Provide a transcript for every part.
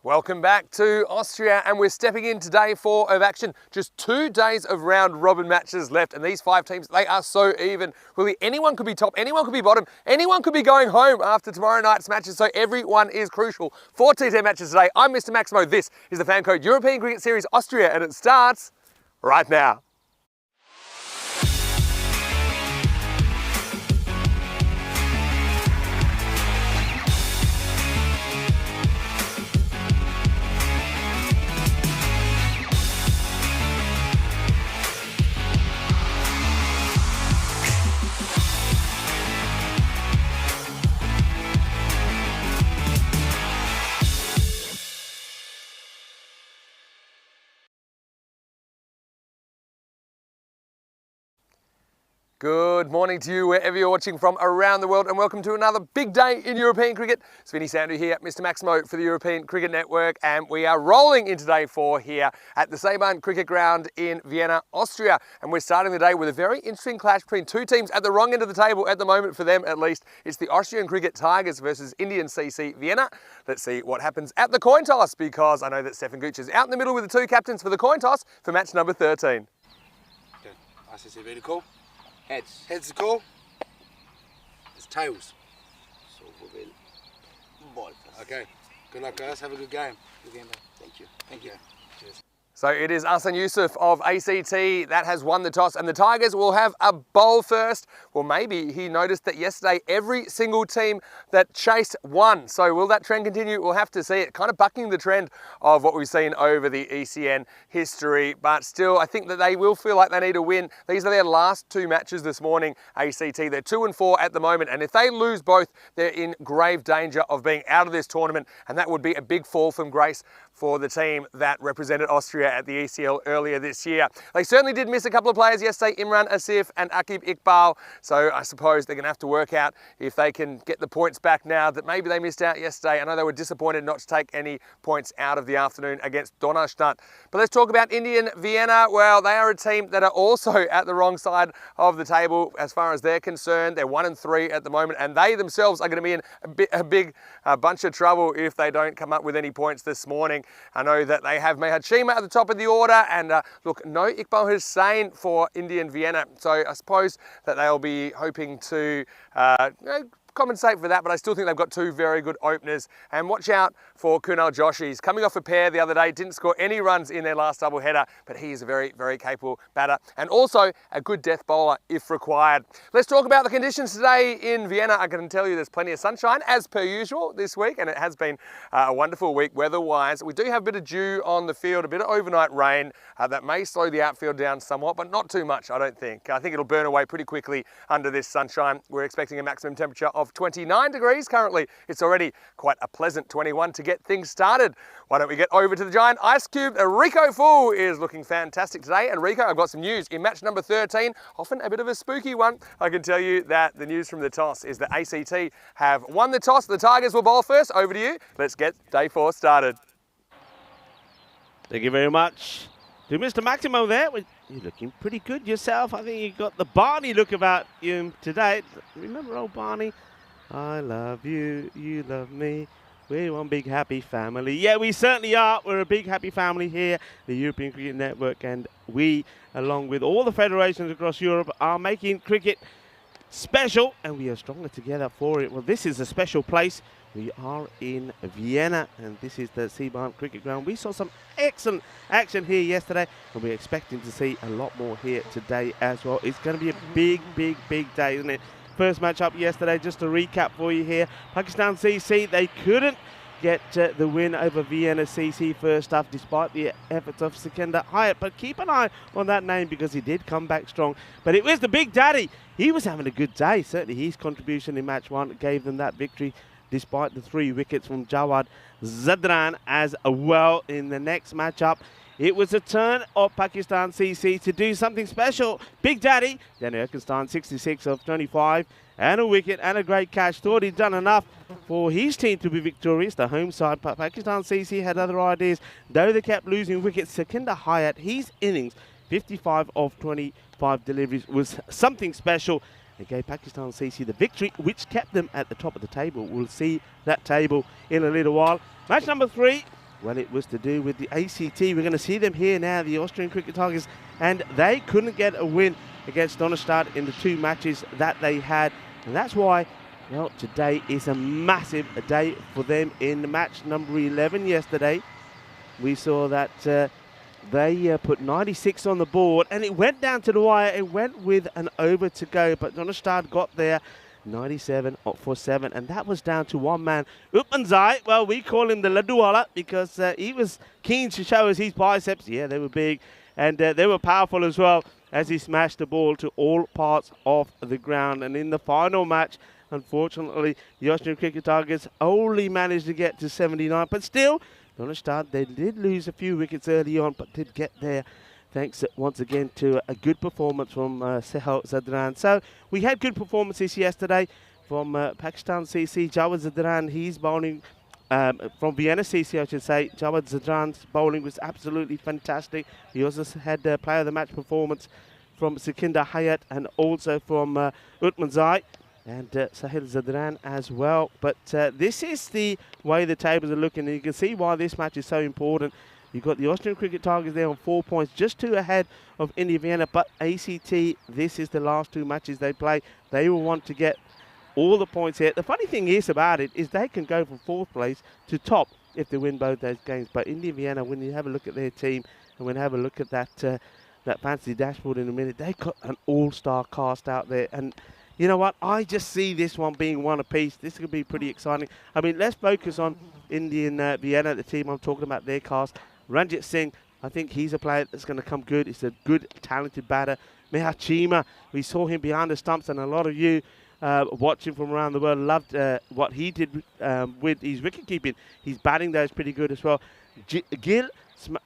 Welcome back to Austria, and we're stepping into day 4 of action. Just 2 days of round robin matches left, and these 5 teams, they are so even. Really, anyone could be top, anyone could be bottom, anyone could be going home after tomorrow night's matches, so everyone is crucial. 4 T10 matches today. I'm Mr. Maximo. This is the FanCode European Cricket Series Austria, and it starts right now. Good morning to you wherever you're watching from around the world, and welcome to another big day in European cricket. It's Vinny Sandu here, Mr. Maximo for the European Cricket Network, and we are rolling into day 4 here at the Seebahn Cricket Ground in Vienna, Austria. And we're starting the day with a very interesting clash between 2 teams at the wrong end of the table at the moment, for them at least. It's the Austrian Cricket Tigers versus Indian CC Vienna. Let's see what happens at the coin toss, because I know that Stefan Gooch is out in the middle with the 2 captains for the coin toss for match number 13. Okay, ICC ready to call? Heads. Heads to call. It's tails. So we will ball first. Okay. Good luck, guys. Have a good game. Good game, man. Thank you. Thank you. Cheers. So it is Ahsan Yusuf of ACT that has won the toss, and the Tigers will have a bowl first. Well, maybe he noticed that yesterday every single team that chased won. So will that trend continue? We'll have to see it. Kind of bucking the trend of what we've seen over the ECN history. But still, I think that they will feel like they need a win. These are their last 2 matches this morning, ACT. They're 2-4 at the moment. And if they lose both, they're in grave danger of being out of this tournament. And that would be a big fall from grace for the team that represented Austria at the ECL earlier this year. They certainly did miss a couple of players yesterday, Imran Asif and Akib Iqbal, so I suppose they're going to have to work out if they can get the points back now that maybe they missed out yesterday. I know they were disappointed not to take any points out of the afternoon against Donaustadt. But let's talk about Indian Vienna. Well, they are a team that are also at the wrong side of the table as far as they're concerned. They're 1-3 at the moment, and they themselves are going to be in a big bunch of trouble if they don't come up with any points this morning. I know that they have Mehat Shima at the top of the order, and look, no Iqbal Hussain for Indian Vienna, so I suppose that they'll be hoping to compensate for that, but I still think they've got 2 very good openers. And watch out for Kunal Joshi. He's coming off a pair the other day, didn't score any runs in their last doubleheader, but he is a very, very capable batter and also a good death bowler if required. Let's talk about the conditions today in Vienna. I can tell you there's plenty of sunshine as per usual this week, and it has been a wonderful week weather-wise. We do have a bit of dew on the field, a bit of overnight rain that may slow the outfield down somewhat, but not too much, I don't think. I think it'll burn away pretty quickly under this sunshine. We're expecting a maximum temperature of 29 degrees currently. It's already quite a pleasant 21 to get things started. Why don't we get over to the giant ice cube? Rico Full is looking fantastic today. And Rico, I've got some news in match number 13, often a bit of a spooky one. I can tell you that the news from the toss is that ACT have won the toss. The Tigers will bowl first. Over to you. Let's get day 4 started. Thank you very much to Mr. Maximo there. You're looking pretty good yourself. I think you got the Barney look about you today. Remember old Barney? I love you, you love me. We're one big happy family. Yeah, we certainly are. We're a big happy family here, the European Cricket Network, and we, along with all the federations across Europe, are making cricket special, and we are stronger together for it. Well, this is a special place. We are in Vienna, and this is the Seebahn Cricket Ground. We saw some excellent action here yesterday, and we're expecting to see a lot more here today as well. It's going to be a big, big, big day, isn't it? First match up yesterday, just to recap for you here. Pakistan CC, they couldn't get the win over Vienna CC first up, despite the efforts of Sikandar Hayat. But keep an eye on that name, because he did come back strong. But it was the Big Daddy. He was having a good day. Certainly his contribution in match 1 gave them that victory, despite the 3 wickets from Jawad Zadran as well. In the next matchup, it was a turn of Pakistan CC to do something special. Big Daddy, Danny Erkenstein, 66 of 25, and a wicket and a great catch. Thought he'd done enough for his team to be victorious, the home side, but Pakistan CC had other ideas. Though they kept losing wickets, Sikandar Hayat, his innings, 55 of 25 deliveries, was something special. It gave Pakistan CC the victory, which kept them at the top of the table. We'll see that table in a little while. Match number 3 Well, it was to do with the ACT. We're going to see them here now, the Austrian Cricket Tigers, and they couldn't get a win against Donnerstadt in the 2 matches that they had. And that's why, well, today is a massive day for them. In match number 11 yesterday, we saw that they put 96 on the board, and it went down to the wire. It went with an over to go, but Donnerstadt got there 97 for 7, and that was down to one man. Upmanzai, well, we call him the Laduala because he was keen to show us his biceps. Yeah, they were big, and they were powerful as well as he smashed the ball to all parts of the ground. And in the final match, unfortunately, the Austrian Cricket Tigers only managed to get to 79, but still, Donnerstadt, they did lose a few wickets early on, but did get there thanks once again to a good performance from Sehel Zadran. So we had good performances yesterday from Pakistan CC. Jawad Zadran, he's bowling from Vienna CC, I should say. Jawad Zadran's bowling was absolutely fantastic. We also had player of the match performance from Sikinder Hayat and also from Utmanzai and Sahil Zadran as well. But this is the way the tables are looking, and you can see why this match is so important. You've got the Austrian Cricket Tigers there on 4 points, just 2 ahead of India Vienna. But ACT, this is the last 2 matches they play. They will want to get all the points here. The funny thing is about it is they can go from 4th place to top if they win both those games. But India Vienna, when you have a look at their team and when you have a look at that that fancy dashboard in a minute, they've got an all-star cast out there. And you know what? I just see this one being one apiece. This could be pretty exciting. I mean, let's focus on Indian Vienna, the team I'm talking about, their cast. Ranjit Singh, I think he's a player that's going to come good. He's a good, talented batter. Mehachima, we saw him behind the stumps, and a lot of you watching from around the world loved what he did with his wicket keeping. His batting there is pretty good as well. Gil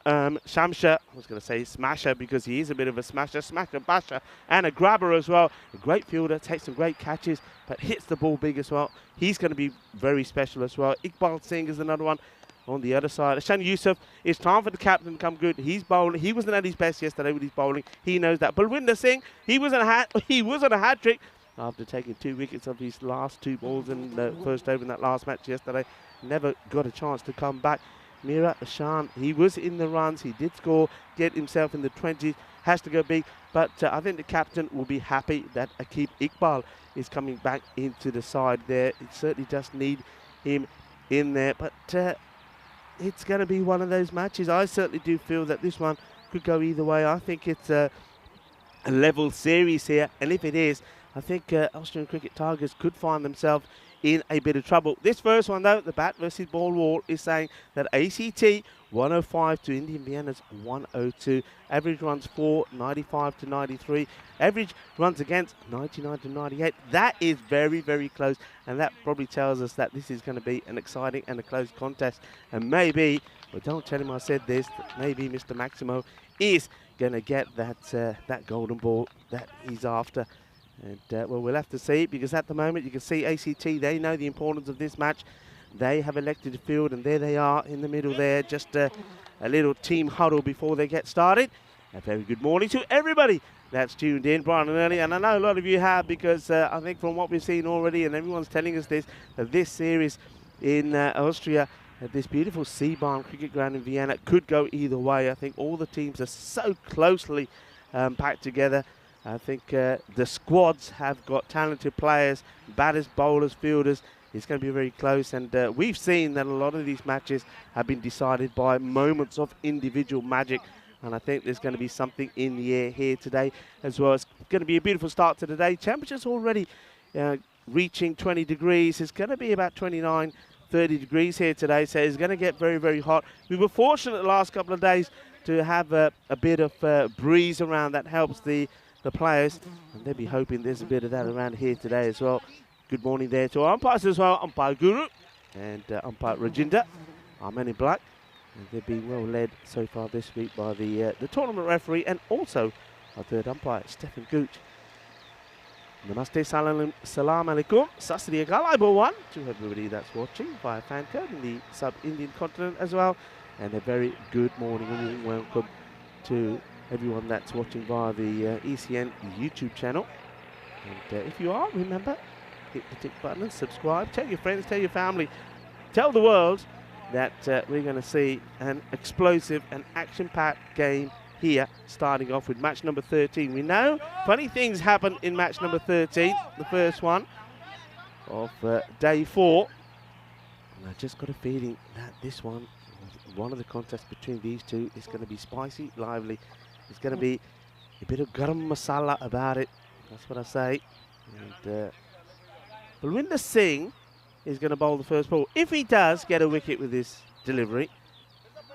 Shamsha, I was going to say smasher because he is a bit of a smasher, basher, and a grabber as well. A great fielder, takes some great catches, but hits the ball big as well. He's going to be very special as well. Iqbal Singh is another one. On the other side, Ashan Yusuf, it's time for the captain to come good. He's bowling. He wasn't at his best yesterday with his bowling. He knows that. Balwinder Singh, he was on a hat trick after taking 2 wickets of his last 2 balls in the first over in that last match yesterday. Never got a chance to come back. Mira Ashan, he was in the runs. He did score, get himself in the 20s. Has to go big. But I think the captain will be happy that Akib Iqbal is coming back into the side there. It certainly does need him in there. But it's going to be one of those matches. I certainly do feel that this one could go either way. I think it's a level series here, and if it is, I think Austrian Cricket Tigers could find themselves in a bit of trouble. This first one, though, the bat versus ball wall, is saying that ACT 105 to Indian Vienna's 102. Average runs for 95 to 93. Average runs against 99 to 98. That is very, very close, and that probably tells us that this is going to be an exciting and a close contest. And maybe, but don't tell him I said this, maybe Mr. Maximo is going to get that golden ball that he's after. And well, we'll have to see, because at the moment you can see ACT, they know the importance of this match. They have elected to field, and there they are in the middle there, just a little team huddle before they get started. A very good morning to everybody that's tuned in bright and early, and I know a lot of you have, because I think from what we've seen already, and everyone's telling us this, that this series in Austria at this beautiful Seebahn cricket ground in Vienna could go either way. I think all the teams are so closely packed together. I think the squads have got talented players, batters, bowlers, fielders. It's going to be very close, and we've seen that a lot of these matches have been decided by moments of individual magic, and I think there's going to be something in the air here today as well. It's going to be a beautiful start to the day. Temperatures already reaching 20 degrees. It's going to be about 29, 30 degrees here today, so it's going to get very, very hot. We were fortunate the last couple of days to have a bit of breeze around that helps the players, and they'll be hoping there's a bit of that around here today as well. Good morning there to our umpires as well, Umpire Guru and Umpire Rajinder, our men in black. And they've been well led so far this week by the tournament referee and also our third umpire, Stefan Gooch. Namaste, salam alaikum, sasri akal, one to everybody that's watching via FanCode in the sub-Indian continent as well. And a very good morning and welcome to everyone that's watching via the ECN YouTube channel. And if you are, remember, hit the tick button and subscribe. Tell your friends, tell your family, tell the world that we're going to see an explosive and action-packed game here, starting off with match number 13. We know funny things happen in match number 13, the first one of day 4. And I just got a feeling that this one of the contests between these two is going to be spicy, lively. It's going to be a bit of garam masala about it. That's what I say. And Balwinder Singh is going to bowl the first ball. If he does get a wicket with this delivery,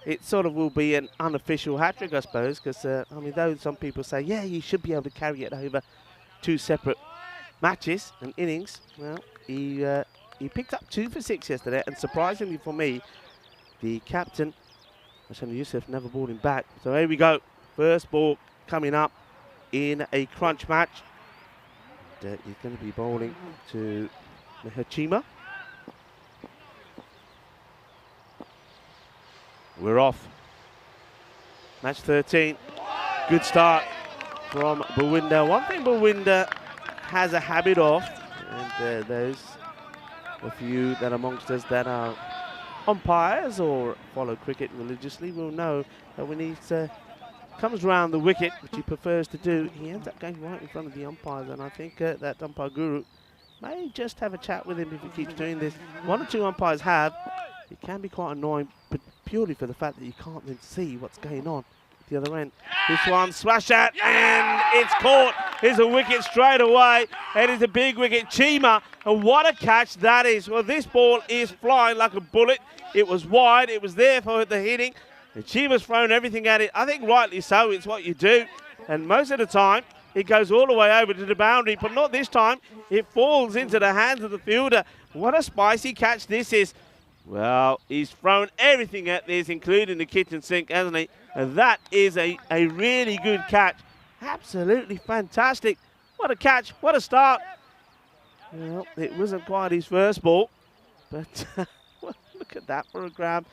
it sort of will be an unofficial hat-trick, I suppose, because, I mean, though some people say, yeah, you should be able to carry it over 2 separate matches and innings, well, he picked up 2 for 6 yesterday, and surprisingly for me, the captain, Hassan Yusuf, never balled him back. So here we go. First ball coming up in a crunch match. And, he's going to be bowling to Mahachima. We're off. Match 13. Good start from Balwinder. One thing Balwinder has a habit of, and those a few that amongst us that are umpires or follow cricket religiously will know that when he comes round the wicket, which he prefers to do, he ends up going right in front of the umpires, and I think that umpire guru may just have a chat with him if he keeps doing this. 1 or 2 umpires have. It can be quite annoying, but purely for the fact that you can't then see what's going on at the other end. This one, smash at, and it's caught. It's a wicket straight away. It is a big wicket. Chima, and what a catch that is. Well, this ball is flying like a bullet. It was wide. It was there for the hitting. And Chima's thrown everything at it. I think rightly so. It's what you do. And most of the time, it goes all the way over to the boundary, but not this time. It falls into the hands of the fielder. What a spicy catch this is. Well, he's thrown everything at this, including the kitchen sink, hasn't he? And that is a really good catch. Absolutely fantastic. What a catch. What a start. Well, it wasn't quite his first ball, but well, look at that for a grab.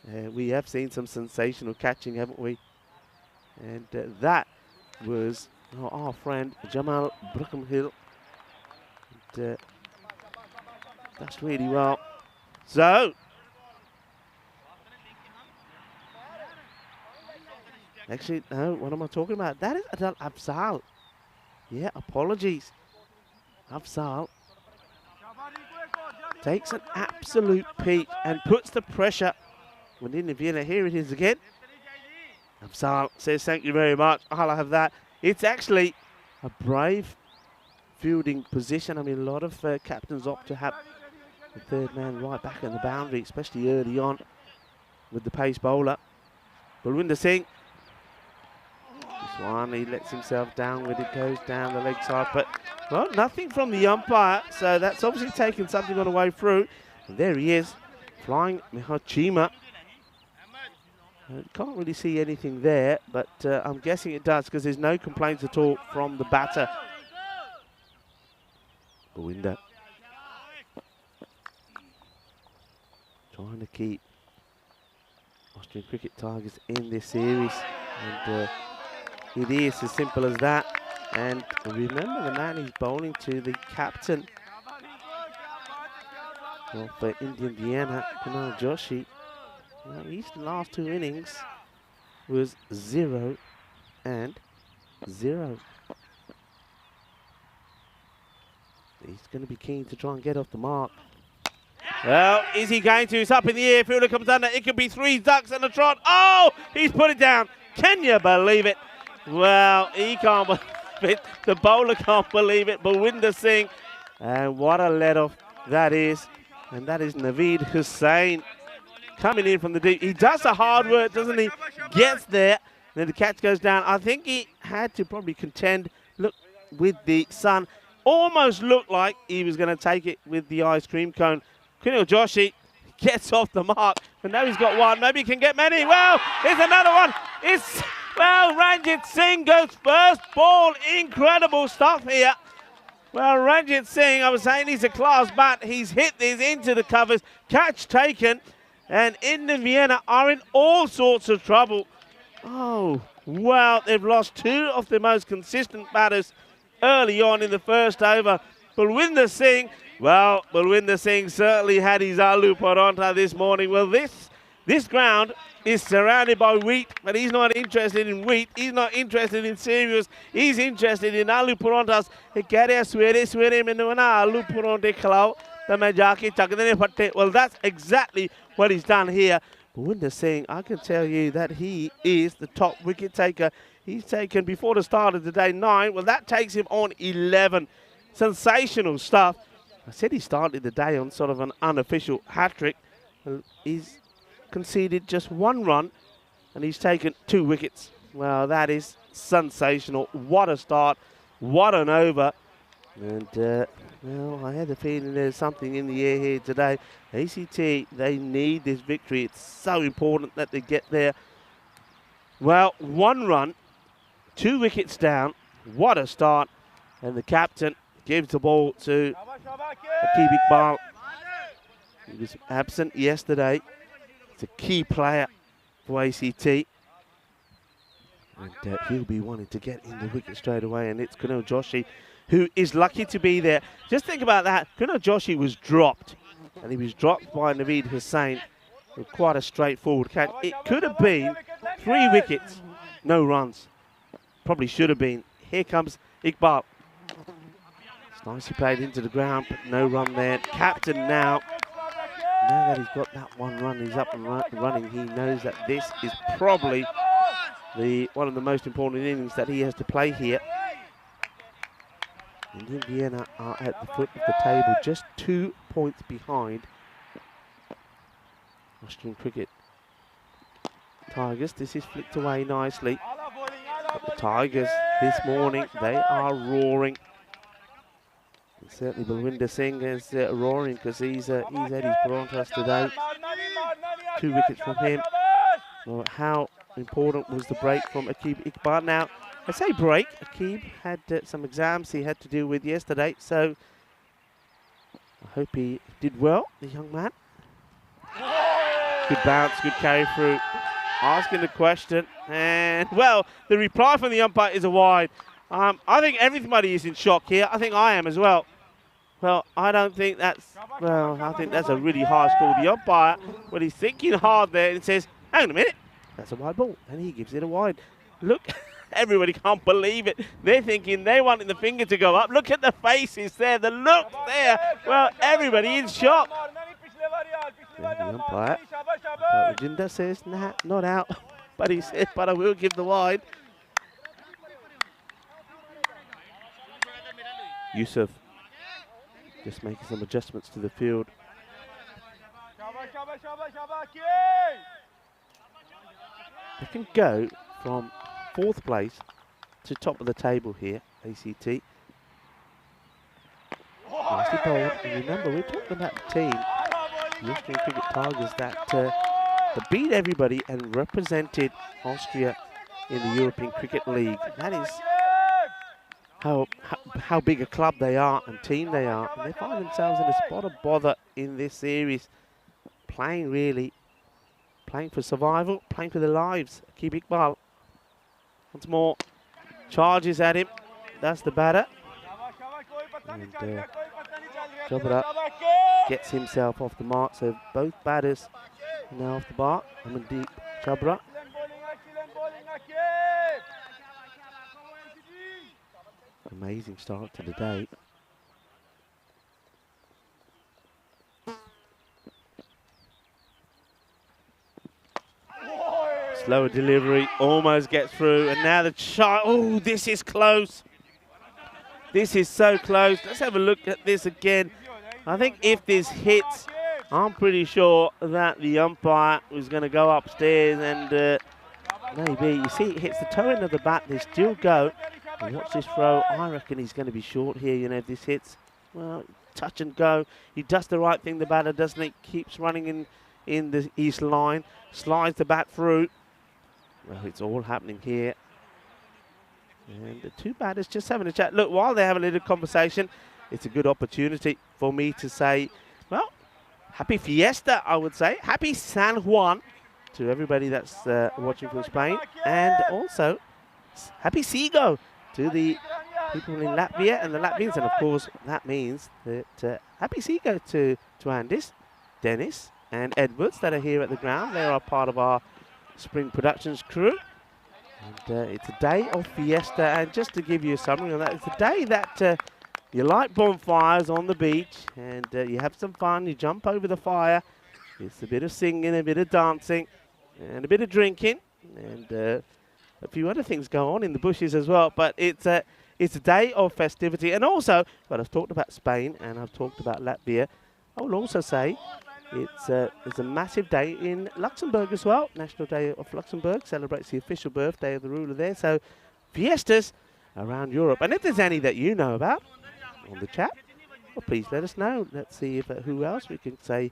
We have seen some sensational catching, haven't we? And that was our friend Jamal Brookham-Hill. That's really well. So, actually, no, what am I talking about? That is Adel Afzal. Yeah, apologies. Afzal takes an absolute peak and puts the pressure on Indian Vienna. Here it is again. Afzal says, thank you very much. I'll have that. It's actually a brave fielding position. I mean, a lot of captains opt to have the third man right back in the boundary, especially early on with the pace bowler. Balwinder Singh. This one, he lets himself down with it, goes down the leg side, but, well, nothing from the umpire, so that's obviously taken something on the way through. And there he is, flying Mahachima. Can't really see anything there, but I'm guessing it does because there's no complaints at all from the batter. Balwinder. Trying to keep Austrian cricket Tigers in this series, and it is as simple as that. And remember the man he's bowling to, the captain of Indian Vienna, Kunal Joshi. Well, his last 2 innings was 0 and 0. He's going to be keen to try and get off the mark. Well, is he going to? It's up in the air. Fielder comes under. It could be 3 ducks and a trot. Oh, he's put it down. Can you believe it? Well, he can't believe it. The bowler can't believe it. Balwinder Singh. And what a let-off that is. And that is Naveed Hussain coming in from the deep. He does the hard work, doesn't he? Gets there. Then the catch goes down. I think he had to probably contend, look, with the sun. Almost looked like he was going to take it with the ice cream cone. Kunal Joshi gets off the mark, but now he's got 1. Maybe he can get many. Well, here's another one. Well, Ranjit Singh goes first ball. Incredible stuff here. Well, Ranjit Singh, I was saying he's a class bat. He's hit these into the covers. Catch taken. And Indian Vienna are in all sorts of trouble. Oh, well, they've lost 2 of their most consistent batters early on in the first over. Balwinder Singh Well, Balwinder Singh certainly had his aloo paratha this morning. Well, this ground is surrounded by wheat, but he's not interested in wheat. He's not interested in cereals. He's interested in aloo parathas. Well, that's exactly what he's done here. Balwinder Singh, I can tell you that he is the top wicket taker. He's taken, before the start of the day, 9. Well, that takes him on 11. Sensational stuff. I said he started the day on sort of an unofficial hat-trick. He's conceded just 1 run, and he's taken 2 wickets. Well, that is sensational. What a start. What an over. And, well, I had the feeling there's something in the air here today. ACT, they need this victory. It's so important that they get there. Well, 1 run, 2 wickets down. What a start. And the captain gives the ball to Aqib Iqbal. He was absent yesterday. It's a key player for ACT. And he'll be wanting to get in the wicket straight away. And it's Kunal Joshi who is lucky to be there. Just think about that. Kunal Joshi was dropped. And he was dropped by Naveed Hussain with quite a straightforward catch. It could have been 3 wickets, no runs. Probably should have been. Here comes Iqbal. It's nicely played into the ground, but no run there. Captain now. Now that he's got that 1 run, he's up and running. He knows that this is probably one of the most important innings that he has to play here. Indian Vienna are at the foot of the table, just 2 points behind Austrian cricket. Tigers, this is flicked away nicely. But the Tigers this morning, they are roaring. And certainly Balwinder Singh is roaring because he's had his parathas today. 2 wickets from him. Well, how important was the break from Aqib Iqbal? Now, I say break. Aqib had some exams he had to deal with yesterday, so I hope he did well, the young man. Good bounce, good carry through. Asking the question, and well, the reply from the umpire is a wide. I think everybody is in shock here. I think I am as well. Well, I don't think that's, well, I think that's a really high score. The umpire, when he's thinking hard there, and says, hang on a minute, that's a wide ball, and he gives it a wide. Look, everybody can't believe it. They're thinking they wanted the finger to go up. Look at the faces there, the look there. Well, everybody in shock. And the umpire, Rajinder says, nah, not out. But he said, but I will give the wide. Yusuf just making some adjustments to the field. They can go from 4th place to top of the table here, ACT. Nicely bowled. And remember, we're talking about the team, the Austrian Cricket Tigers, that beat everybody and represented Austria in the European Cricket League. That is how big a club they are and team they are. And they find themselves in a spot of bother in this series. Playing for survival, playing for their lives. Aqib Iqbal. Once more, charges at him. That's the batter. And Chabra gets himself off the mark. So both batters are now off the mark. Amandeep Chabra. Amazing start to the day. Slower delivery, almost gets through, and now the shot. Oh, this is close. This is so close. Let's have a look at this again. I think if this hits, I'm pretty sure that the umpire was going to go upstairs and maybe, you see, it hits the toe end of the bat, they still go. And watch this throw. I reckon he's going to be short here, you know, if this hits. Well, touch and go. He does the right thing, the batter, doesn't he? Keeps running in the east line, slides the bat through. Well, it's all happening here. And the 2 batters just having a chat. Look, while they have a little conversation, it's a good opportunity for me to say, well, happy fiesta, I would say. Happy San Juan to everybody that's watching from Spain. And also, happy Sigo to the people in Latvia and the Latvians, and of course that means that happy Seago to Andis, Dennis and Edwards that are here at the ground. They are part of our spring productions crew. And it's a day of fiesta, and just to give you a summary on that, it's a day that you light bonfires on the beach and you have some fun, you jump over the fire. It's a bit of singing, a bit of dancing and a bit of drinking, and a few other things go on in the bushes as well. But it's a day of festivity. And also, well, I've talked about Spain and I've talked about Latvia. I will also say it's a massive day in Luxembourg as well. National Day of Luxembourg celebrates the official birthday of the ruler there. So fiestas around Europe. And if there's any that you know about on the chat, well, please let us know. Let's see if who else we can say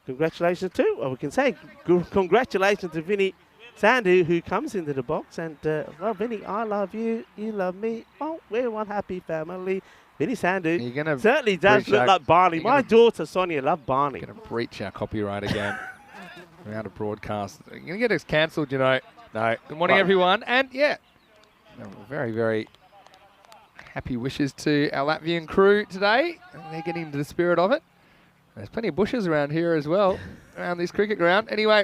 congratulations to. Or we can say congratulations to Vinny Sandu, who comes into the box. And, well, Vinny, I love you. You love me. Oh, we're one happy family. Vinny Sandu certainly does look like Barney. My daughter, Sonia, loves Barney. Going to breach our copyright again. We're out of broadcast. You're going to get us cancelled, you know. No. Good morning, everyone. And, yeah, very, very happy wishes to our Latvian crew today. They're getting into the spirit of it. There's plenty of bushes around here as well, around this cricket ground. Anyway,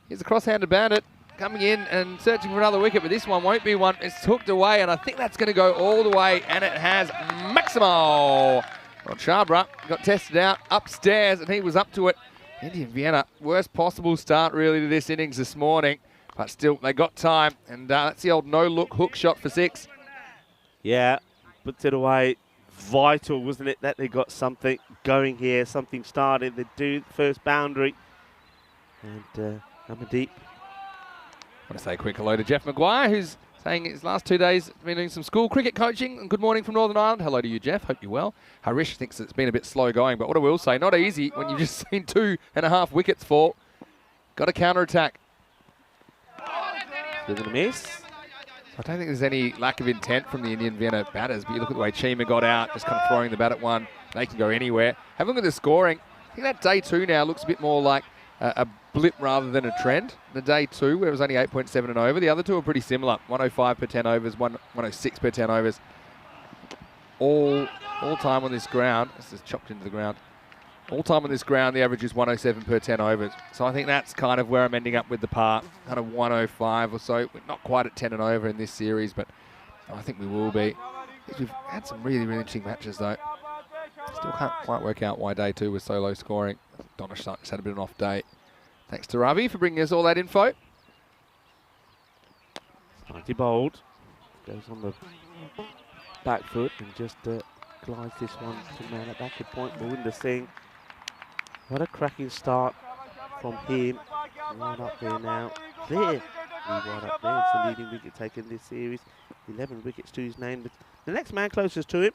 here's a cross-handed bandit coming in and searching for another wicket, but this one won't be one. It's hooked away, and I think that's going to go all the way, and it has Maximo. Well, Chabra got tested out upstairs, and he was up to it. Indian Vienna, worst possible start really to this innings this morning, but still they got time, and that's the old no-look hook shot for 6. Yeah, puts it away. Vital, wasn't it, that they got something going here, something started. They do the first boundary, and Amandeep. I want to say a quick hello to Jeff Maguire, who's saying his last 2 days been doing some school cricket coaching. And good morning from Northern Ireland. Hello to you, Jeff. Hope you're well. Harish thinks it's been a bit slow going, but what I will say, not easy when you've just seen 2.5 wickets fall. Got a counter-attack. Still going to miss. I don't think there's any lack of intent from the Indian Vienna batters, but you look at the way Chima got out, just kind of throwing the bat at one. They can go anywhere. Have a look at the scoring. I think that day 2 now looks a bit more like a blip rather than a trend. The day 2, where it was only 8.7 and over. The other two are pretty similar. 105 per 10 overs, 106 per 10 overs. All time on this ground. This is chopped into the ground. All time on this ground, the average is 107 per 10 overs. So I think that's kind of where I'm ending up with the par. Kind of 105 or so. We're not quite at 10 and over in this series, but I think we will be. We've had some really, really interesting matches, though. Still can't quite work out why day 2 was so low scoring. Donish just had a bit of an off day. Thanks to Ravi for bringing us all that info. Mighty bold. Goes on the back foot and just glides this one to man at backward point. Mohinder Singh. What a cracking start from him. Right up there now. Right up there. It's the leading wicket taker in this series. 11 wickets to his name. But the next man closest to him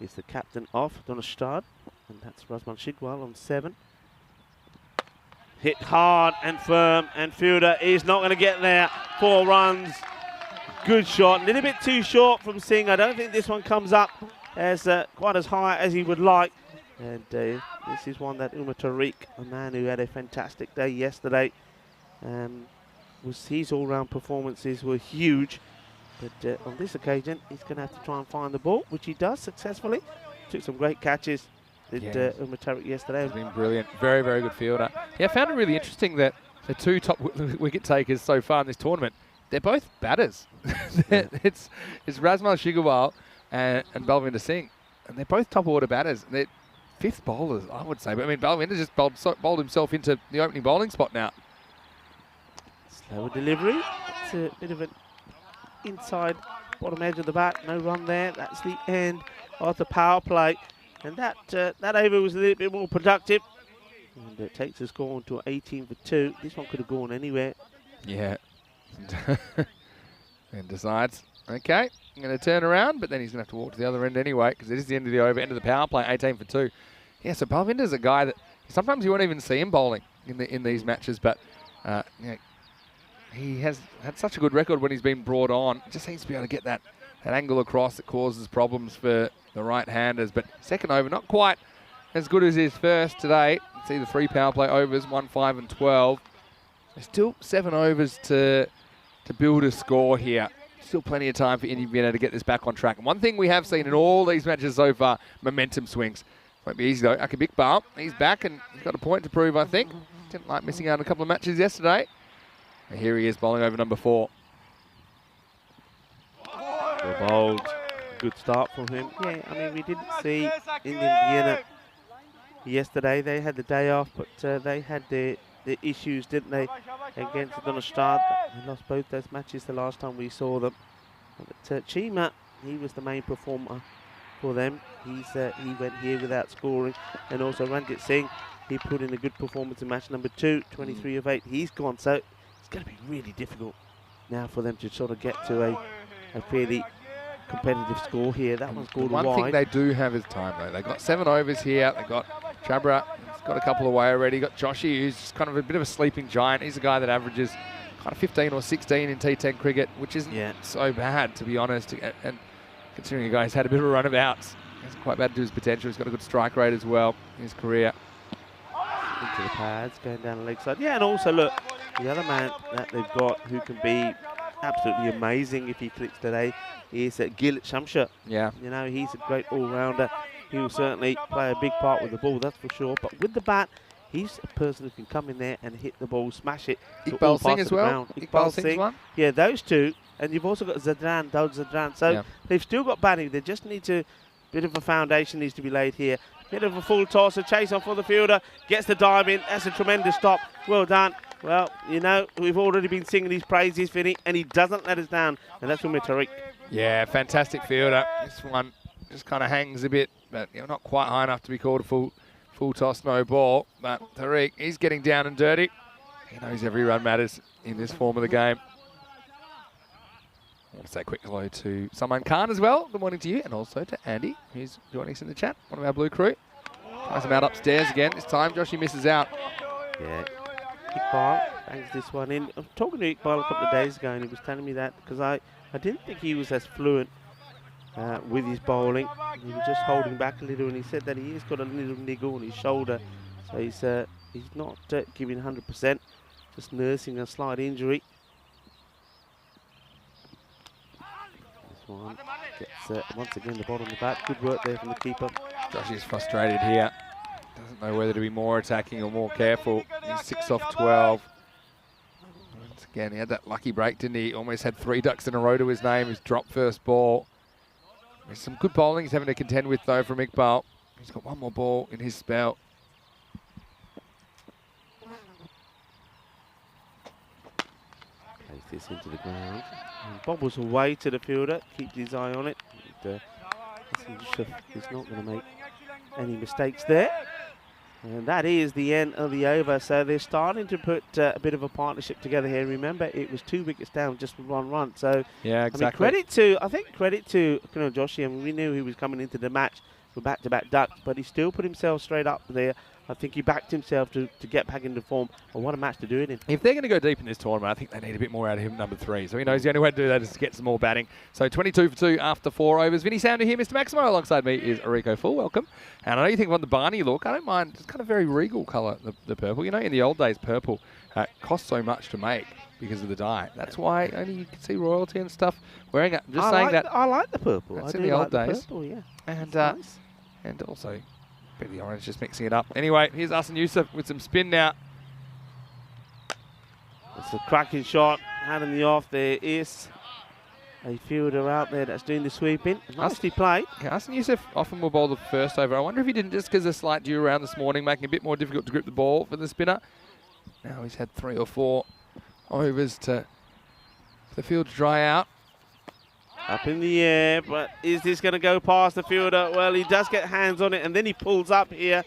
is the captain of Donnerstad, and that's Razman Shigwal on 7. Hit hard and firm, and fielder is not going to get there. 4 runs. Good shot. A little bit too short from Singh. I don't think this one comes up as quite as high as he would like. And this is one that Umar Tariq, a man who had a fantastic day yesterday, his all-round performances were huge. But on this occasion, he's going to have to try and find the ball, which he does successfully. Took some great catches. Umar Tariq yesterday. He's been brilliant. Very, very good fielder. Yeah, I found it really interesting that the 2 top wicket takers so far in this tournament, they're both batters. It's Razman Shigwal and Balwinder Singh. And they're both top order batters. They're 5th bowlers, I would say. But I mean, Balwinder just bowled himself into the opening bowling spot now. Slower delivery. It's a bit of an inside bottom edge of the bat. No run there. That's the end of the power play. And that over was a little bit more productive. And it takes the score on to 18 for 2. This one could have gone anywhere. Yeah. And decides, okay, I'm going to turn around, but then he's going to have to walk to the other end anyway, because it is the end of the over, end of the power play, 18 for 2. Yeah, so Balwinder's a guy that sometimes you won't even see him bowling in these matches, but he has had such a good record when he's been brought on. Just seems to be able to get that angle across that causes problems for the right-handers. But second over, not quite as good as his first today. See the 3 power play overs, 1, 5 and 12. There's still 7 overs to build a score here. still plenty of time for Indiana to get this back on track. And one thing we have seen in all these matches so far, momentum swings. Won't be easy though. Akabikbar, he's back and he's got a point to prove, I think. Didn't like missing out on a couple of matches yesterday. And here he is bowling over number 4. Well bowled. Good start from him. Yeah, I mean, we didn't see in Indiana yesterday. They had the day off, but they had the issues, didn't they, against Donnerstadt. They lost both those matches the last time we saw them. But Chima, he was the main performer for them. He went here without scoring. And also Ranjit Singh, he put in a good performance in match number 2, 23 of 8. He's gone, so it's going to be really difficult now for them to sort of get to a fairly competitive score here. That one's scored wide. One thing they do have is time, though. They've got 7 overs here. They've got Chabra, he's got a couple away already. Got Joshi, who's just kind of a bit of a sleeping giant. He's a guy that averages kind of 15 or 16 in T10 cricket, which isn't so bad, to be honest. And considering the guy's had a bit of a run of outs, he's quite bad to his potential. He's got a good strike rate as well in his career. Into the pads, going down the leg side. Yeah, and also, look, the other man that they've got who can be absolutely amazing if he clicks today is Gil Shamsher. Yeah. You know, he's a great all-rounder. He will certainly play a big part with the ball, that's for sure. But with the bat, he's a person who can come in there and hit the ball, smash it. Iqbal Singh as well. Iqbal Singh's one. Yeah, those two. And you've also got Zadran, Daud Zadran. So they've still got batting. They just need to, bit of a foundation needs to be laid here. Bit of a full toss, a chase on for the fielder. Gets the dive in. That's a tremendous stop. Well done. Well, you know, we've already been singing his praises, Vinny, and he doesn't let us down. And that's from Tariq. Yeah, fantastic fielder. This one just kind of hangs a bit, but not quite high enough to be called a full toss, no ball. But Tariq, he's getting down and dirty. He knows every run matters in this form of the game. I want to say a quick hello to Salman Khan as well. Good morning to you, and also to Andy, who's joining us in the chat, one of our blue crew. Tries him out upstairs again. This time, Joshy misses out. Yeah, Iqbal bangs this one in. I was talking to Iqbal a couple of days ago, and he was telling me that because I didn't think he was as fluent with his bowling. He was just holding back a little, and he said that he has got a little niggle on his shoulder, so he's not giving 100%, just nursing a slight injury. This one gets once again the ball on the bat. Good work there from the keeper. Josh is frustrated here. Doesn't know whether to be more attacking or more careful. He's 6 off 12. Once again, he had that lucky break, didn't he? Almost had 3 ducks in a row to his name. He's dropped first ball. There's some good bowling he's having to contend with, though, from Iqbal. He's got one more ball in his spell. Plays this into the ground. And bobbles away to the fielder. Keeps his eye on it. And, he's not going to make any mistakes there. And that is the end of the over. So they're starting to put a bit of a partnership together here. Remember, it was 2 wickets down just with 1 run. So yeah, exactly. I mean, credit to Joshi. I mean, we knew he was coming into the match for back-to-back ducks, but he still put himself straight up there. I think he backed himself to get back into form. And what a match to do it in. If they're going to go deep in this tournament, I think they need a bit more out of him, number 3. So he knows the only way to do that is to get some more batting. So 22 for 2 after 4 overs. Vinny Sounder here, Mr. Maximo. Alongside me is Rico Full. Welcome. And I know you think about the Barney look. I don't mind. It's kind of very regal colour, the purple. You know, in the old days, purple cost so much to make because of the dye. That's why only you can see royalty and stuff wearing it. I'm just saying that. I like the purple. That's in the old days. Purple, yeah. And, nice. And also a bit of the orange, just mixing it up. Anyway, here's Hassan Yusuf with some spin now. It's a cracking shot. Hand in the off. There is a fielder out there that's doing the sweeping. Nicely played. Yeah, Hassan Yusuf often will bowl the first over. I wonder if he didn't just because of a slight dew around this morning, making it a bit more difficult to grip the ball for the spinner. Now he's had 3 or 4 overs for the field to dry out. Up in the air, but is this going to go past the fielder? Well, he does get hands on it, and then he pulls up here.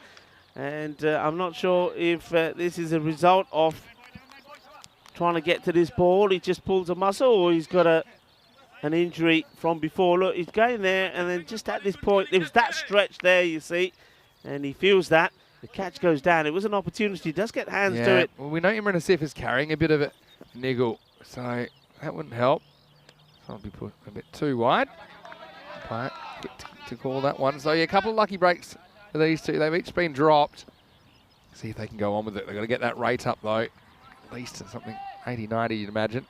And I'm not sure if this is a result of trying to get to this ball. He just pulls a muscle, or he's got an injury from before. Look, he's going there, and then just at this point, there was that stretch there, you see, and he feels that. The catch goes down. It was an opportunity. He does get hands to it. Well, we know Imran Asif is carrying a bit of a niggle, so that wouldn't help. I'll be put a bit too wide. But to call that one. So yeah, a couple of lucky breaks for these two. They've each been dropped. See if they can go on with it. They've got to get that rate up though. At least to something 80, 90, you'd imagine.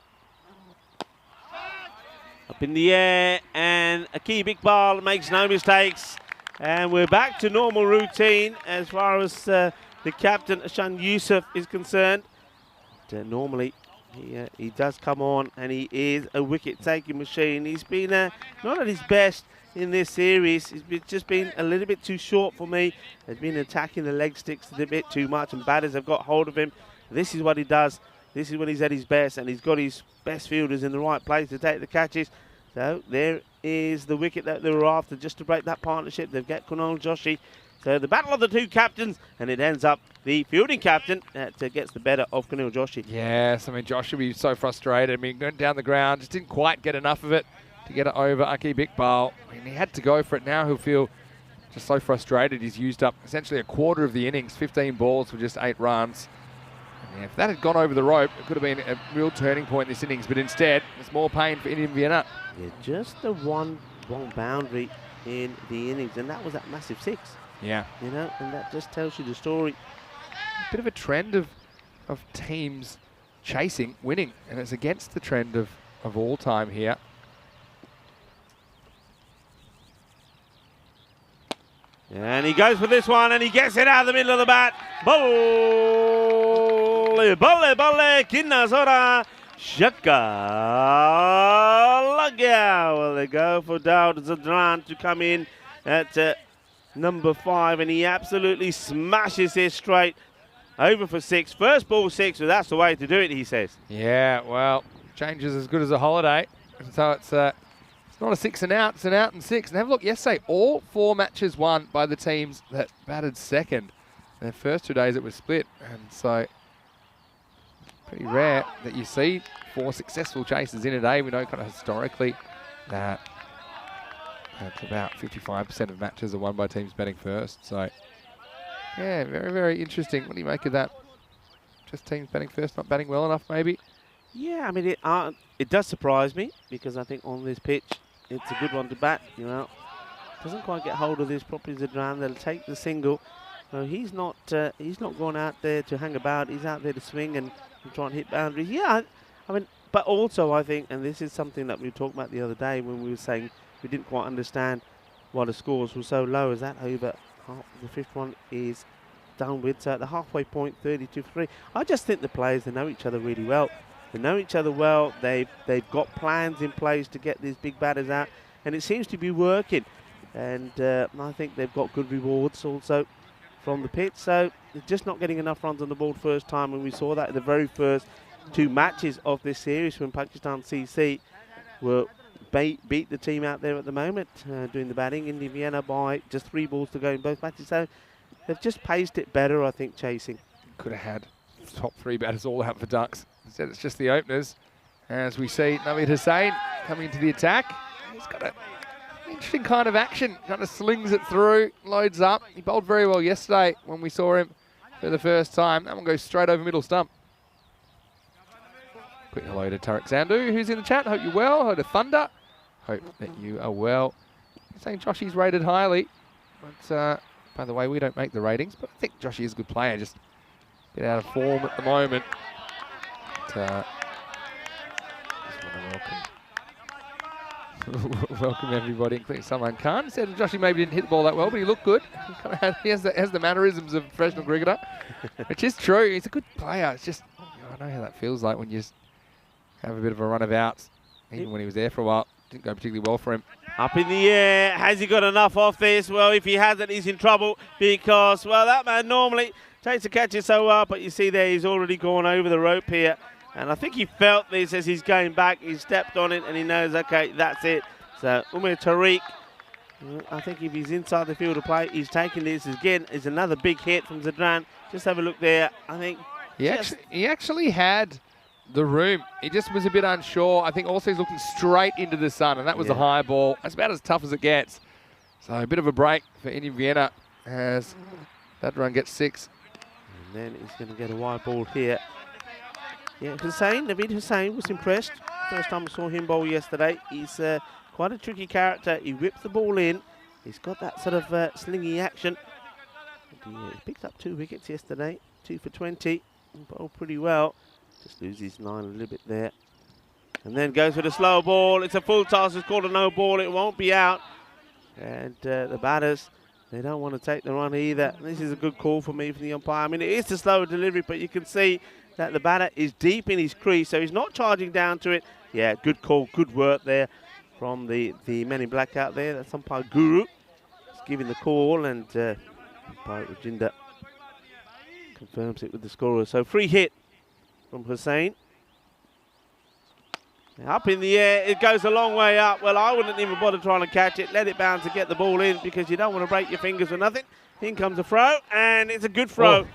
Up in the air, and a key big ball makes no mistakes. And we're back to normal routine as far as the captain, Hassan Youssef, is concerned. Normally, he does come on, and he is a wicket-taking machine. He's been not at his best in this series. He's just been a little bit too short for me. He's been attacking the leg sticks a bit too much, and batters have got hold of him. This is what he does. This is when he's at his best, and he's got his best fielders in the right place to take the catches. So there is the wicket that they were after, just to break that partnership. They've got Kunal Joshi. So the battle of the two captains, and it ends up the fielding captain that gets the better of Kunal Joshi. Yes, I mean, Josh will be so frustrated. I mean, going down the ground, just didn't quite get enough of it to get it over Akib Iqbal. I mean, he had to go for it. Now he'll feel just so frustrated. He's used up essentially a quarter of the innings, 15 balls for just 8 runs. And if that had gone over the rope, it could have been a real turning point in this innings, but instead, it's more pain for Indian Vienna. Yeah, just the one boundary in the innings, and that was that massive 6. Yeah. You know, and that just tells you the story. A bit of a trend of teams chasing, winning, and it's against the trend of all time here. And he goes for this one, and he gets it out of the middle of the bat. Bolle, bolle, bolle, Kinnasora, Shaka, Lagya. Well, they go for Daud Zadran to come in at number 5, and he absolutely smashes it straight over for 6. First ball 6, so that's the way to do it, he says. Yeah, well, change is as good as a holiday. And so it's not a 6 and out, it's an out and 6. And have a look, yesterday, all 4 matches won by the teams that batted second. And the first 2 days it was split, and so pretty rare that you see 4 successful chases in a day. We know kind of historically that it's about 55% of matches are won by teams batting first. So, yeah, very, very interesting. What do you make of that? Just teams batting first, not batting well enough, maybe? Yeah, I mean, it does surprise me, because I think on this pitch, it's a good one to bat, you know. Doesn't quite get hold of this properly, Zadran. They'll take the single. So he's not going out there to hang about. He's out there to swing and try and hit boundaries. Yeah, I mean, but also I think, and this is something that we talked about the other day when we were saying we didn't quite understand why the scores were so low. Is that over half, the 5th one is downwards at the halfway point, 32-3. I just think the players, they know each other really well. They know each other well. They've got plans in place to get these big batters out, and it seems to be working. And I think they've got good rewards also from the pitch. So they're just not getting enough runs on the board first time, and we saw that in the very first 2 matches of this series when Pakistan CC were beat the team out there at the moment doing the batting in Vienna by just 3 balls to go in both matches. So they've just paced it better, I think, chasing. Could have had top 3 batters all out for Ducks. Instead, it's just the openers. As we see Naveed Hussain coming into the attack. He's got an interesting kind of action. Kind of slings it through, loads up. He bowled very well yesterday when we saw him for the first time. That one goes straight over middle stump. Quick hello to Tarek Zandu, who's in the chat. Hope you're well. Hello to Thunder. Hope that you are well. Saying Joshy's rated highly. But, by the way, we don't make the ratings, but I think Joshy is a good player. Just a bit out of form at the moment. But, just want to welcome everybody, including Salman Khan. Said Joshy maybe didn't hit the ball that well, but he looked good. He kind of has the mannerisms of a professional cricketer, which is true. He's a good player. It's just, I know how that feels like when you just have a bit of a run of outs. Even when he was there for a while, didn't go particularly well for him. Up in the air, has he got enough off this? Well, if he hasn't, he's in trouble, because, well, that man normally takes the catches so well, but you see there he's already gone over the rope here. And I think he felt this as he's going back. He stepped on it and he knows, okay, that's it. So Umar Tariq, I think if he's inside the field of play, he's taking this again. Is another big hit from Zadran. Just have a look there. I think he actually had the room. He just was a bit unsure. I think also he's looking straight into the sun, and that was a high ball. That's about as tough as it gets. So a bit of a break for Indian Vienna as that run gets 6. And then he's going to get a wide ball here. Yeah, Naveed Hussain was impressed. First time I saw him bowl yesterday. He's quite a tricky character. He whips the ball in. He's got that sort of slingy action. He picked up 2 wickets yesterday, 2 for 20. Bowled pretty well. Just loses his line a little bit there. And then goes for the slow ball. It's a full toss. It's called a no ball. It won't be out. And the batters, they don't want to take the run either. This is a good call for me from the umpire. I mean, it is the slower delivery, but you can see that the batter is deep in his crease, so he's not charging down to it. Yeah, good call, good work there from the men in black out there. That's umpire Guru. He's giving the call, and umpire Rajinder confirms it with the scorer. So free hit from Hussain. Up in the air, it goes a long way up. Well, I wouldn't even bother trying to catch it. Let it bounce and get the ball in because you don't want to break your fingers for nothing. In comes a throw, and it's a good throw. Oh.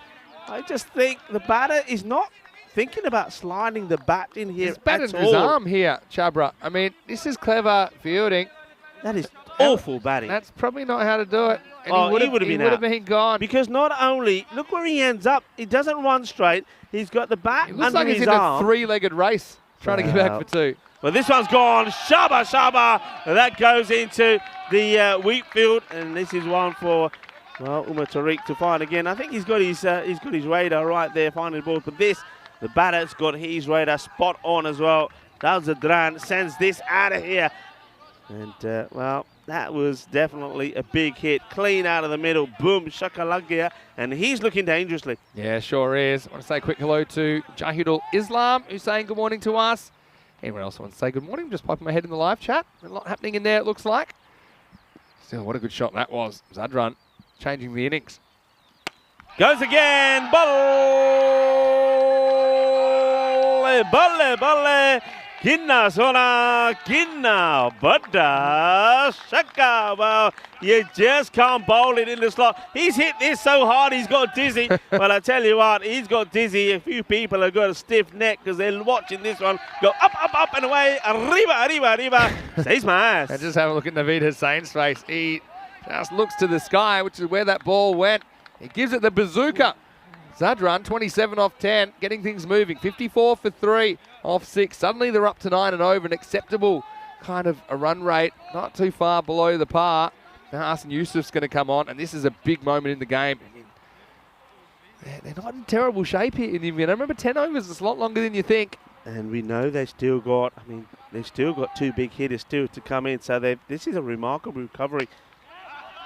I just think the batter is not thinking about sliding the bat in here He's batted his arm here, Chabra. I mean, this is clever fielding. That is awful batting. That's probably not how to do it. And he would have been gone. Because not only, look where he ends up. He doesn't run straight. He's got the bat under his arm. It looks like he's in a three-legged race trying to get back for two. Well, this one's gone. Shaba, Shaba. That goes into the wheat field. And this is one for, well, Umar Tariq to find again. I think he's got his radar right there, finding the ball. But this, the batter's got his radar spot on as well. Zadran sends this out of here. And, well, that was definitely a big hit. Clean out of the middle. Boom, Shakalagia. And he's looking dangerously. Yeah, sure is. I want to say a quick hello to Jahidul Islam, who's saying good morning to us. Anyone else want to say good morning? Just popping my head in the live chat. A lot happening in there, it looks like. Still, what a good shot that was. Zadran changing the innings. Goes again. Balle. Kinna Sona, Kinna, Bada, Shaka. Well, you just can't bowl it in the slot. He's hit this so hard he's got dizzy. Well, I tell you what, he's got dizzy. A few people have got a stiff neck because they're watching this one go up and away. Arriba. Seis más. And just have a look at Naveed Hussain's face. He just looks to the sky, which is where that ball went. He gives it the bazooka. Zadran, 27 off 10, getting things moving. 54 for 3 off 6. Suddenly they're up to 9 and over, an acceptable kind of a run rate, not too far below the par. Now Hassan Yusuf's going to come on, and this is a big moment in the game. I mean, they're not in terrible shape here in India. Remember, 10 overs is a lot longer than you think. And we know they've still got two big hitters still to come in. So this is a remarkable recovery.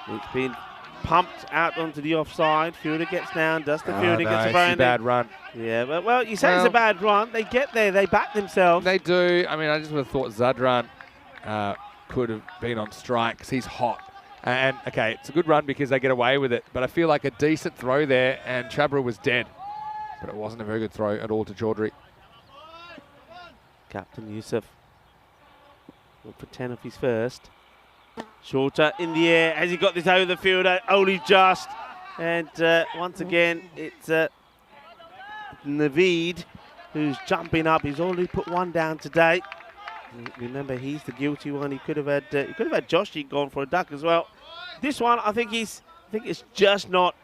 It's been pumped out onto the offside. Fielder gets down, does the fielding, gets a it's a bad run. Yeah, but well, you say it's a bad run. They get there, they back themselves. They do. I mean, I just would have thought Zadran could have been on strike because he's hot. And, okay, it's a good run because they get away with it, but I feel like a decent throw there, and Chabra was dead. But it wasn't a very good throw at all to Chaudhry. Captain Yusuf went for 10 of his first. Shorter in the air. Has he got this over the fielder? Only just. And once again, it's Naveed who's jumping up. He's already put one down today. Remember, he's the guilty one. He could have had Joshi gone for a duck as well. This one, I think it's just not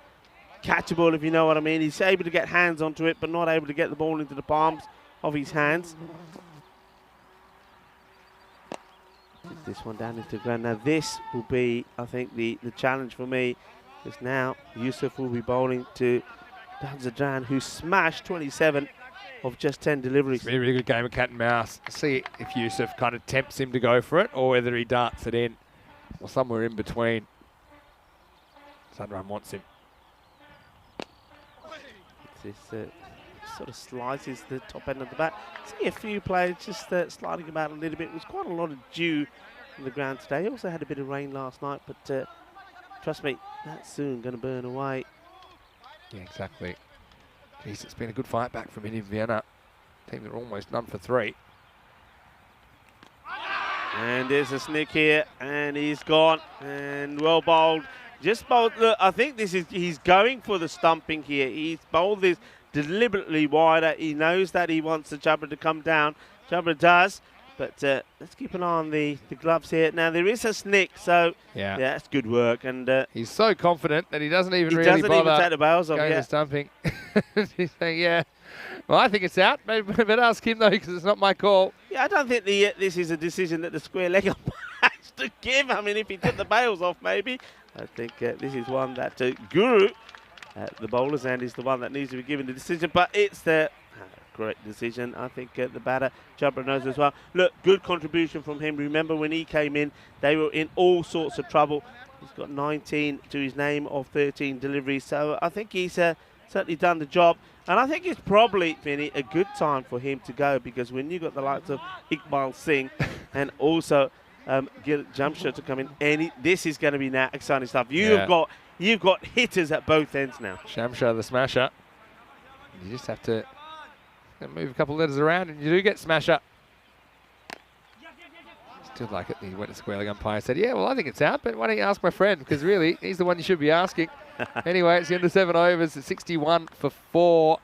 catchable, if you know what I mean. He's able to get hands onto it, but not able to get the ball into the palms of his hands. This one down into the ground. Now this will be, I think, the challenge for me, because now Yusuf will be bowling to Zadran, who smashed 27 of just 10 deliveries. It's been a really good game of cat and mouse. See if Yusuf kind of tempts him to go for it, or whether he darts it in, or somewhere in between. Zadran wants him. This sort of slices the top end of the bat. See a few players just sliding about a little bit. There was quite a lot of dew on the ground today. Also had a bit of rain last night, but trust me, that's soon going to burn away. Yeah, exactly. Jeez, it's been a good fight back from Indian Vienna. Team that are almost none for 3. And there's a snick here, and he's gone. And well bowled. Just bowled. Look, I think he's going for the stumping here. He's bowled this deliberately wider. He knows that he wants the Chabra to come down. Chabra does, but let's keep an eye on the gloves here. Now there is a snick, so yeah, that's good work. And he's so confident that he doesn't even really bother take the bails off. Going to stumping. He's saying, yeah, well, I think it's out. Maybe I better ask him though, because it's not my call. Yeah, I don't think this is a decision that the square leg umpire has to give. I mean, if he took the bails off, maybe. I think this is one that Guru, the bowler's end, is the one that needs to be given the decision. But it's the correct decision. I think the batter, Jabra, knows as well. Look, good contribution from him. Remember when he came in, they were in all sorts of trouble. He's got 19 to his name of 13 deliveries. So I think he's certainly done the job. And I think it's probably, Vinny, a good time for him to go, because when you've got the likes of Iqbal Singh and also get Jamshad to come in, this is going to be now exciting stuff. You've got hitters at both ends now. Shamshar, the smasher. You just have to move a couple of letters around and you do get smasher. Still like it. He went to square leg umpire, said, yeah, well, I think it's out, but why don't you ask my friend? Because really, he's the one you should be asking. Anyway, it's the end of 7 overs. It's 61 for 4.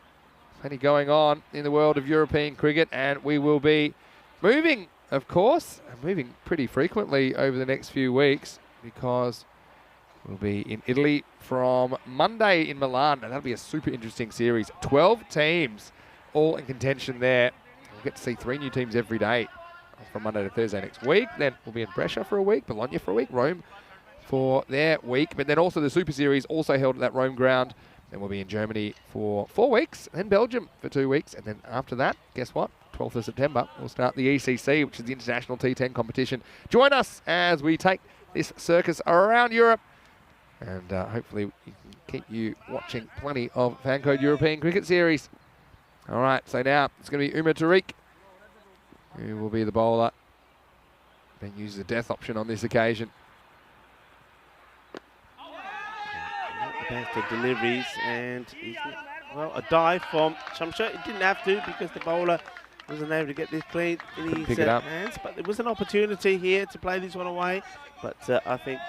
Plenty going on in the world of European cricket, and we will be moving, of course, and moving pretty frequently over the next few weeks, because we'll be in Italy from Monday in Milan, and that'll be a super interesting series. 12 teams all in contention there. We'll get to see 3 new teams every day from Monday to Thursday next week. Then we'll be in Brescia for a week, Bologna for a week, Rome for their week. But then also the Super Series also held at that Rome ground. Then we'll be in Germany for 4 weeks, then Belgium for 2 weeks. And then after that, guess what? 12th of September, we'll start the ECC, which is the International T10 competition. Join us as we take this circus around Europe. And hopefully we can keep you watching plenty of FanCode European Cricket Series. All right, so now it's going to be Umar Tariq, who will be the bowler. Then use the death option on this occasion. Best of deliveries, and well, a dive from Shamshad. He didn't have to, because the bowler wasn't able to get this clean in his hands. But there was an opportunity here to play this one away. But I think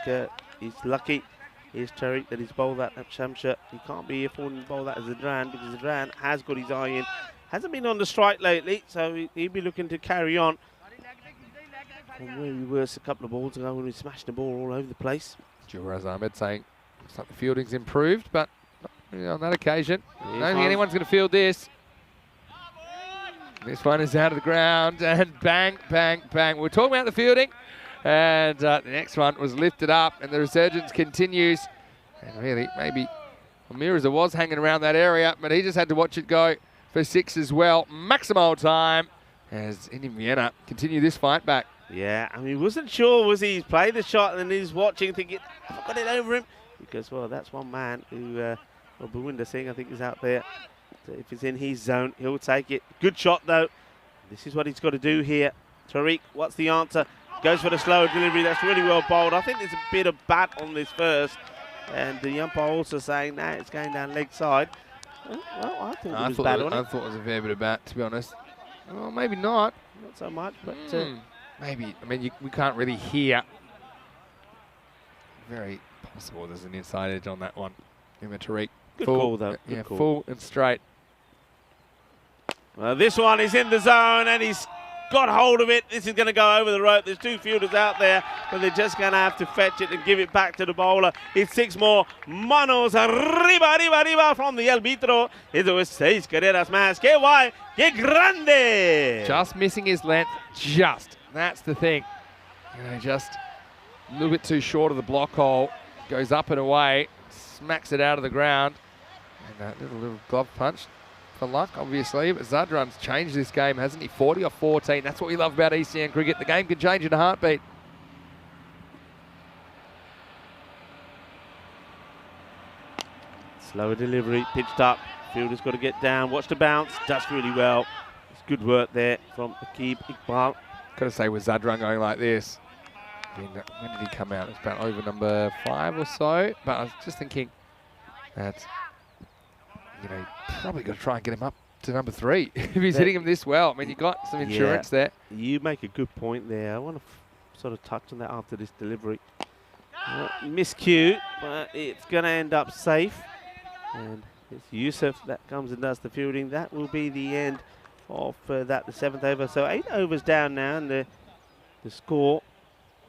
he's lucky. Here's Tariq that he's bowled that at Shamshad. He can't be affording to bowl that as Zadran, because Zadran has got his eye in. Hasn't been on the strike lately, so he'll be looking to carry on from where we were a couple of balls ago when we smashed the ball all over the place. Juraz Ahmed saying looks like the fielding's improved, but on that occasion, I don't think anyone's going to field this. This one is out of the ground, and bang, bang, bang. We're talking about the fielding, and the next one was lifted up, and the resurgence continues. And really, maybe Mirza was hanging around that area, but he just had to watch it go for 6 as well. Maximal time as Indian Vienna continue this fight back. Yeah, I mean, he wasn't sure, was he? He's played the shot and then he's watching, thinking, have I got it over him? Because, well, that's one man who, well, Bhupinder Singh, I think, is out there. So if it's in his zone, he'll take it. Good shot, though. This is what he's got to do here. Tariq, what's the answer? Goes for the slower delivery. That's really well bowled. I think there's a bit of bat on this first. And the umpire also saying, nah, it's going down leg side. Well, I thought it was bat on it. I thought it was a fair bit of bat, to be honest. Well, maybe not. Not so much, but... maybe. I mean, we can't really hear. Very possible there's an inside edge on that one. Umar Tariq. Good call, though. Yeah, call. Full and straight. Well, this one is in the zone, and he's got hold of it. This is going to go over the rope. There's 2 fielders out there, but they're just going to have to fetch it and give it back to the bowler. It's 6 more. Manos arriba, arriba, arriba from the arbitro. Eso es 6 carreras más. Que guay, que grande. Just missing his length, just. That's the thing. You know, just a little bit too short of the block hole. Goes up and away, smacks it out of the ground. And that little glove punch for luck, obviously. But Zadran's changed this game, hasn't he? 40 or 14. That's what we love about ECN cricket. The game can change in a heartbeat. Slower delivery, pitched up. Fielder's got to get down. Watch the bounce. Does really well. It's good work there from Aqib Iqbal. Got to say, with Zadran going like this, when did he come out? It's about over number 5 or so. But I was just thinking that, you know, probably got to try and get him up to number 3 if he's hitting him this well. I mean, you got some insurance there. You make a good point there. I want to sort of touch on that after this delivery. Miscue, but it's going to end up safe. And it's Yusuf that comes and does the fielding. That will be the end of that, the 7th over. So 8 overs down now, and the score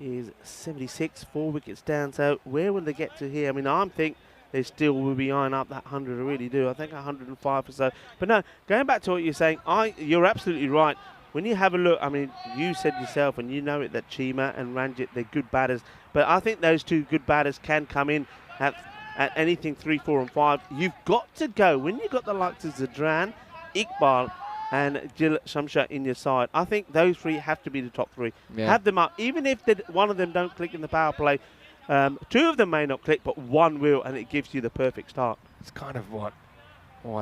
is 76, 4 wickets down. So where will they get to here? I mean, I think they still will be eyeing up that 100. I really do. I think 105 or so. But no, going back to what you're saying, you're absolutely right. When you have a look, I mean, you said yourself, and you know it, that Chima and Ranjit, they're good batters. But I think those 2 good batters can come in at anything 3, 4 and 5. You've got to go. When you've got the likes of Zadran, Iqbal, and Jill Shamsha in your side. I think those three have to be the top three. Yeah. Have them up. Even if one of them don't click in the power play, two of them may not click, but one will, and it gives you the perfect start. It's kind of what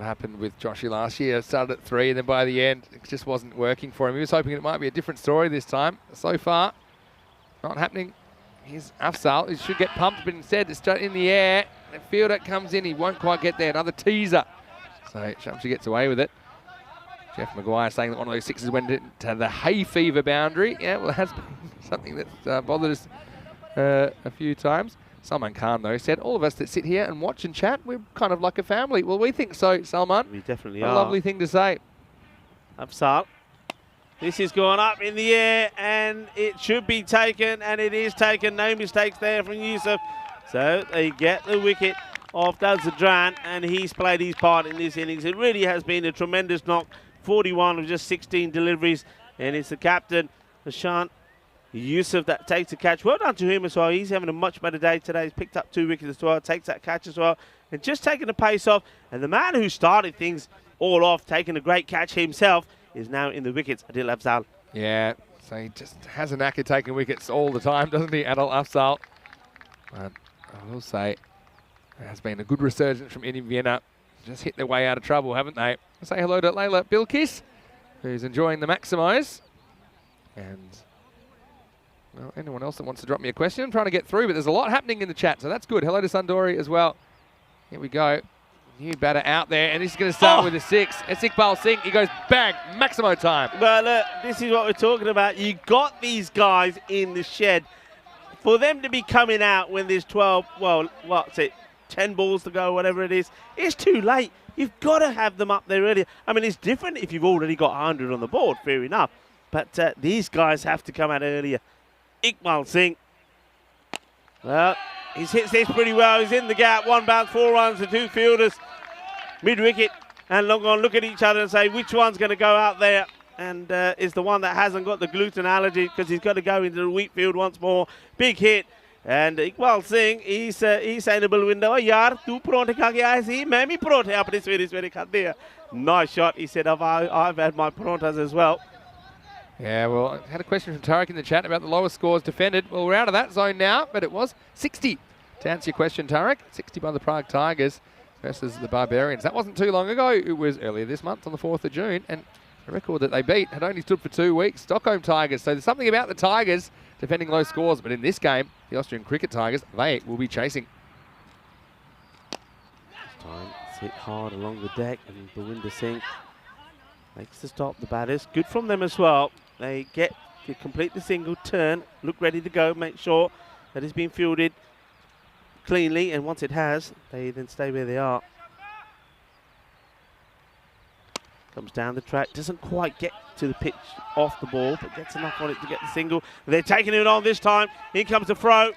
happened with Joshy last year. Started at 3, and then by the end, it just wasn't working for him. He was hoping it might be a different story this time. So far, not happening. Here's Afzal. He should get pumped, but instead it's straight in the air. The fielder comes in. He won't quite get there. Another teaser. So Shamsha gets away with it. Jeff Maguire saying that one of those sixes went into the hay fever boundary. Yeah, well, that's been something that's bothered us a few times. Salman Khan, though, said, all of us that sit here and watch and chat, we're kind of like a family. Well, we think so, Salman. We definitely a are. Lovely thing to say. Afzal. This is going up in the air, and it should be taken, and it is taken. No mistakes there from Yusuf. So they get the wicket off Dazadran, and he's played his part in this innings. It really has been a tremendous knock. 41 of just 16 deliveries, and it's the captain, Nishant Yusuf, that takes the catch. Well done to him as well. He's having a much better day today. He's picked up 2 wickets as well, takes that catch as well, and just taking the pace off. And the man who started things all off, taking a great catch himself, is now in the wickets, Adil Afzal. Yeah, so he just has a knack of taking wickets all the time, doesn't he, Adil Afzal? But I will say, there has been a good resurgence from Indian Vienna. Just hit their way out of trouble, haven't they? I'll say hello to Layla Bilkis, who's enjoying the Maximos. And, well, anyone else that wants to drop me a question, I'm trying to get through, but there's a lot happening in the chat, so that's good. Hello to Sundori as well. Here we go. New batter out there, and this is going to start with a 6. It's Iqbal Singh. He goes bang, Maximo time. Well, look, this is what we're talking about. You got these guys in the shed. For them to be coming out when there's 12, well, what's it, 10 balls to go, whatever it is, it's too late. You've got to have them up there earlier. I mean, it's different if you've already got 100 on the board, fair enough. But these guys have to come out earlier. Iqbal Singh. Well, he's hit this pretty well. He's in the gap. 1 bounce, 4 runs to 2 fielders. Mid-wicket. And long on, look at each other and say which one's going to go out there. And is the one that hasn't got the gluten allergy, because he's got to go into the wheat field once more. Big hit. And Iqbal Singh, he's saying a window, oh, yaar, tu parathe kha ke aaya si, main bhi parathe apne swere khade hai. Nice shot. He said, I've had my parathas as well. Yeah, well, I had a question from Tarek in the chat about the lowest scores defended. Well, we're out of that zone now, but it was 60. To answer your question, Tarek, 60 by the Prague Tigers versus the Barbarians. That wasn't too long ago. It was earlier this month on the 4th of June, and the record that they beat had only stood for 2 weeks. Stockholm Tigers. So there's something about the Tigers defending low scores, but in this game, the Austrian Cricket Tigers, they will be chasing. This time, it's hit hard along the deck, and Bawinder Singh makes the stop. The batters, good from them as well. They complete the single, turn, look ready to go, make sure that it's been fielded cleanly, and once it has, they then stay where they are. Comes down the track, doesn't quite get to the pitch off the ball, but gets enough on it to get the single. They're taking it on this time. In comes the throw,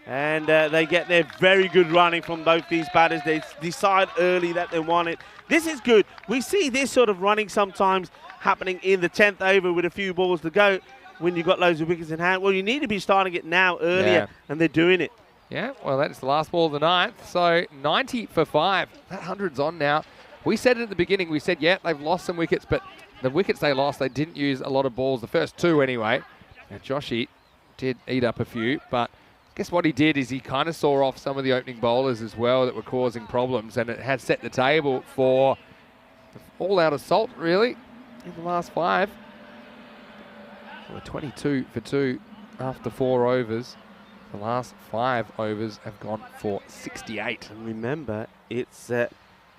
and they get their very good running from both these batters. They decide early that they want it. This is good. We see this sort of running sometimes happening in the 10th over with a few balls to go when you've got loads of wickets in hand. Well, you need to be starting it now, earlier, and they're doing it. Yeah, well, that's the last ball of the 9th, so 90 for 5. That 100's on now. We said it at the beginning. We said, yeah, they've lost some wickets, but the wickets they lost, they didn't use a lot of balls, the first 2 anyway. Now, Joshy did eat up a few, but guess what he did is he kind of saw off some of the opening bowlers as well that were causing problems, and it had set the table for all-out assault, really, in the last 5. We're 22 for 2 after 4 overs. The last 5 overs have gone for 68. And remember, it's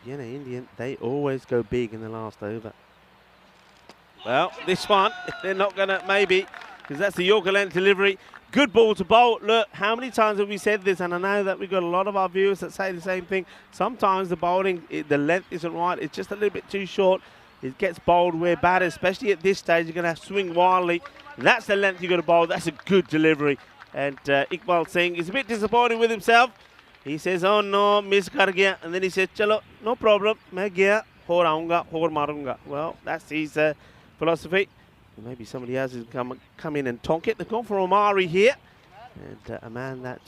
Indian, they always go big in the last over. Well, this one, they're not going to, maybe, because that's the Yorker length delivery. Good ball to bowl. Look, how many times have we said this? And I know that we've got a lot of our viewers that say the same thing. Sometimes the bowling, the length isn't right. It's just a little bit too short. It gets bowled where batters, especially at this stage, you're going to have to swing wildly. That's the length you've got to bowl. That's a good delivery. And Iqbal Singh is a bit disappointed with himself. He says, oh no, miss kar gaya. And then he says, chalo, no problem. Main gaya, hor aunga, hor marunga. Well, that's his philosophy. And maybe somebody else has come in and tonk it. They've gone for Omari here. And a man that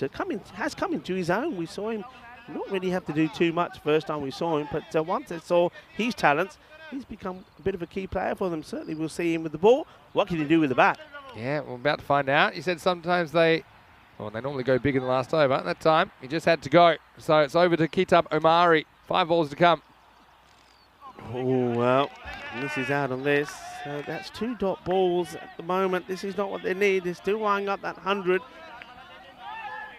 has come into his own. We saw him not really have to do too much first time we saw him. But once they saw his talents, he's become a bit of a key player for them. Certainly we'll see him with the ball. What can he do with the bat? Yeah, we're about to find out. You said sometimes they normally go bigger than last over. That time, he just had to go. So it's over to Kitab Omari. 5 balls to come. Oh, well, this is out on this. So that's 2 dot balls at the moment. This is not what they need. They're still winding up that 100.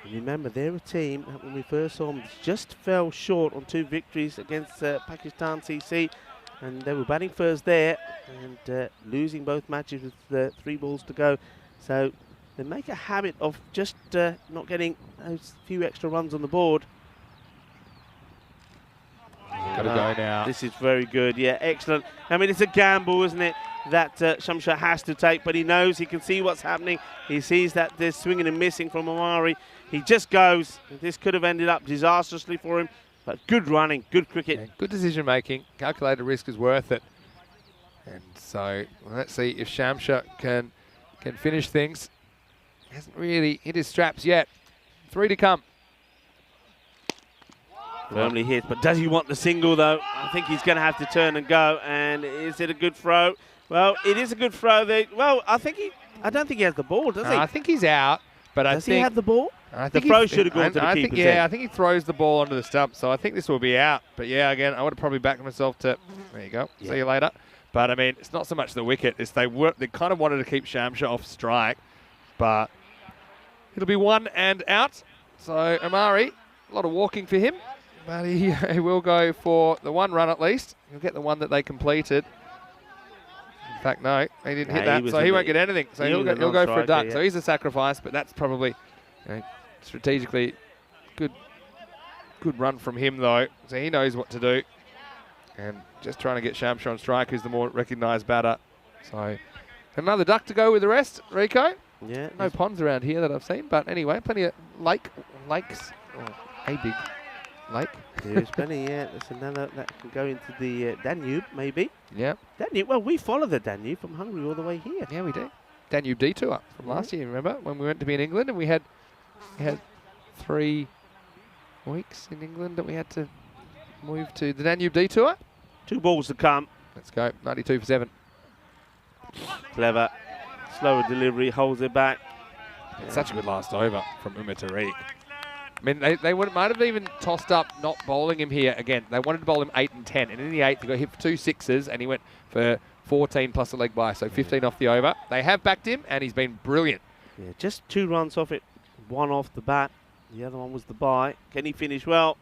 And remember, they're a team that when we first saw them just fell short on 2 victories against Pakistan CC. And they were batting first there and losing both matches with 3 balls to go. So they make a habit of just not getting those few extra runs on the board. Got to go now. This is very good. Yeah, excellent. I mean, it's a gamble, isn't it, that Shamsha has to take, but he knows, he can see what's happening. He sees that there's swinging and missing from Omari. He just goes. This could have ended up disastrously for him, but good running, good cricket. Yeah, good decision making. Calculated risk is worth it. And so let's see if Shamsha can finish things. He hasn't really hit his straps yet. 3 to come. Firmly hit, but does he want the single though? I think he's going to have to turn and go. And is it a good throw? Well, it is a good throw. Well, I don't think he has the ball, does he? I think he's out, but does he have the ball? The throw should have gone to the keeper's end. I think he throws the ball onto the stump, so I think this will be out. But yeah, again, I would have probably backed myself to. There you go. Yeah. See you later. But I mean, it's not so much the wicket. It's they kind of wanted to keep Shamsha off strike, but it'll be 1 and out. So Omari, a lot of walking for him. But he will go for the 1 run at least. He'll get the 1 that they completed. In fact, no, he didn't hit that, so he won't get anything. So he'll go for a duck. Yeah. So he's a sacrifice, but that's probably strategically good run from him though. So he knows what to do. And just trying to get Shamsha on strike, who's the more recognised batter. So another duck to go with the rest, Rico. Yeah. No ponds around here that I've seen, but anyway, plenty of lakes. A big lake. There's plenty, yeah. There's another that can go into the Danube, maybe. Yeah. Danube, well, we follow the Danube from Hungary all the way here. Yeah, we do. Danube detour from last year, remember? When we went to be in England and we had 3 weeks in England that we had to move to the Danube detour. 2 balls to come. Let's go. 92 for 7. Clever. Slower delivery, holds it back. It's such a good last over from Umar Tariq. I mean, they might have even tossed up not bowling him here again. They wanted to bowl him 8 and 10. And in the 8th, they got hit for 2 sixes and he went for 14 plus a leg by. So 15 off the over. They have backed him and he's been brilliant. Yeah, just 2 runs off it. 1 off the bat. The other one was the bye. Can he finish well?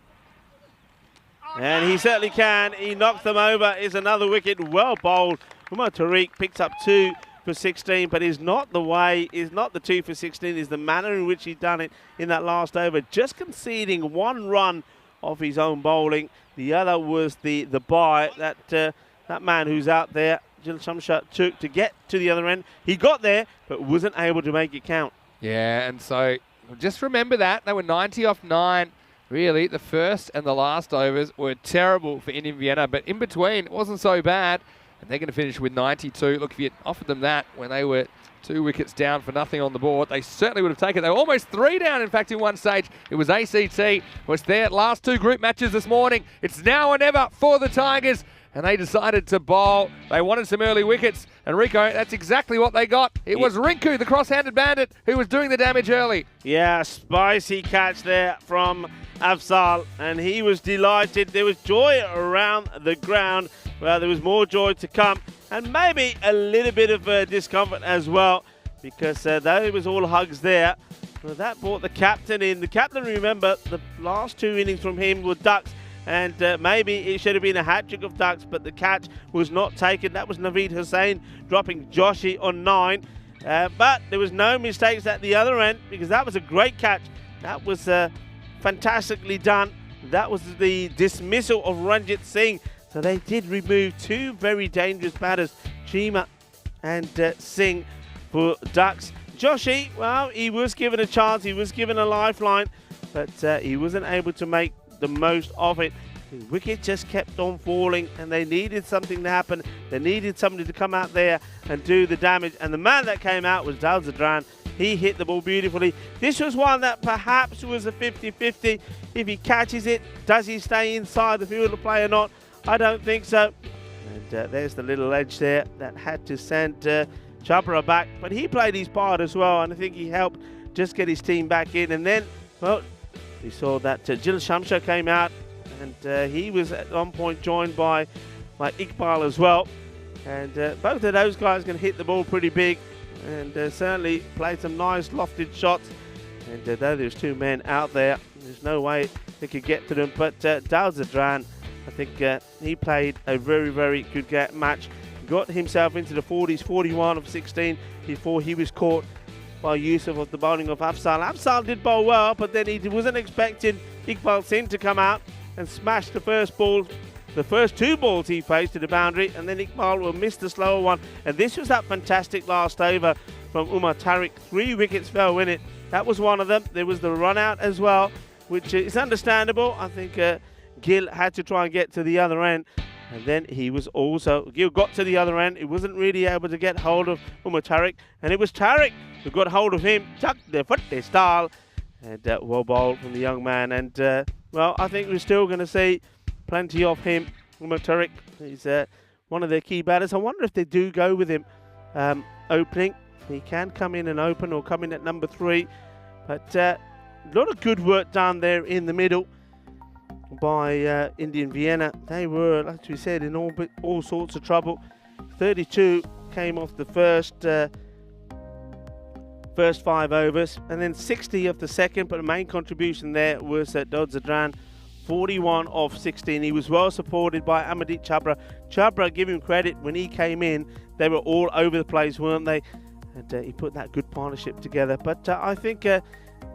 And he certainly can. He knocks them over. Is another wicket. Well bowled. Umar Tariq picks up 2 for 16, but is not the way, is not the 2 for 16, is the manner in which he's done it in that last over. Just conceding 1 run off his own bowling. The other was the bye that man who's out there, Jil Shamsha, took to get to the other end. He got there, but wasn't able to make it count. Yeah, and so just remember that. They were 90 off 9. Really, the first and the last overs were terrible for Indian Vienna, but in between, it wasn't so bad. And they're going to finish with 92. Look, if you offered them that when they were 2 wickets down for nothing on the board, they certainly would have taken it. They were almost 3 down, in fact, in one stage. It was ACT. Was their last 2 group matches this morning. It's now or never for the Tigers. And they decided to bowl. They wanted some early wickets. And Rico, that's exactly what they got. It was Rinku, the cross-handed bandit, who was doing the damage early. Yeah, spicy catch there from Afzal. And he was delighted. There was joy around the ground. Well, there was more joy to come. And maybe a little bit of discomfort as well. Because there was all hugs there. Well, that brought the captain in. The captain, remember, the last 2 innings from him were ducks. And maybe it should have been a hat-trick of ducks, but the catch was not taken. That was Naveed Hussain dropping Joshi on 9. But there was no mistakes at the other end because that was a great catch. That was fantastically done. That was the dismissal of Ranjit Singh. So they did remove 2 very dangerous batters, Chima and Singh, for ducks. Joshi, well, he was given a chance. He was given a lifeline, but he wasn't able to make the most of it. The wicket just kept on falling and they needed something to happen. They needed somebody to come out there and do the damage, and the man that came out was Dal Zadran. He hit the ball beautifully. This was one that perhaps was a 50-50. If he catches it, does he stay inside the field of play or not? I don't think so. And there's the little edge there that had to send Chabra back. But he played his part as well, and I think he helped just get his team back in. And then, well, we saw that Gil Shamsha came out, and he was at one point joined by Iqbal as well. And both of those guys can hit the ball pretty big, and certainly played some nice lofted shots. And though there's two men out there, there's no way they could get to them. But Daud Zadran, I think he played a very, very good match. Got himself into the 40s, 41 of 16 before he was caught by Yusuf of the bowling of Afzal. Afzal did bowl well, but then he wasn't expecting Iqbal Singh to come out and smash the first two balls he faced to the boundary, and then Iqbal will miss the slower one. And this was that fantastic last over from Umar Tariq. 3 wickets fell in it. That was one of them. There was the run out as well, which is understandable. I think Gil had to try and get to the other end. And then Gil got to the other end. He wasn't really able to get hold of Umar Tariq. And it was Tariq who got hold of him, tucked the foot, their style. And well bowled from the young man. And, well, I think we're still going to see plenty of him. Umar Tariq, he's one of their key batters. I wonder if they do go with him opening. He can come in and open or come in at number 3. But a lot of good work done there in the middle by Indian Vienna. They were, like we said, in all sorts of trouble. 32 came off the first 5 overs, and then 60 of the second, but the main contribution there was Daud Zadran, 41 of 16. He was well supported by Amadit Chabra. Chabra, give him credit, when he came in, they were all over the place, weren't they? And he put that good partnership together. But I think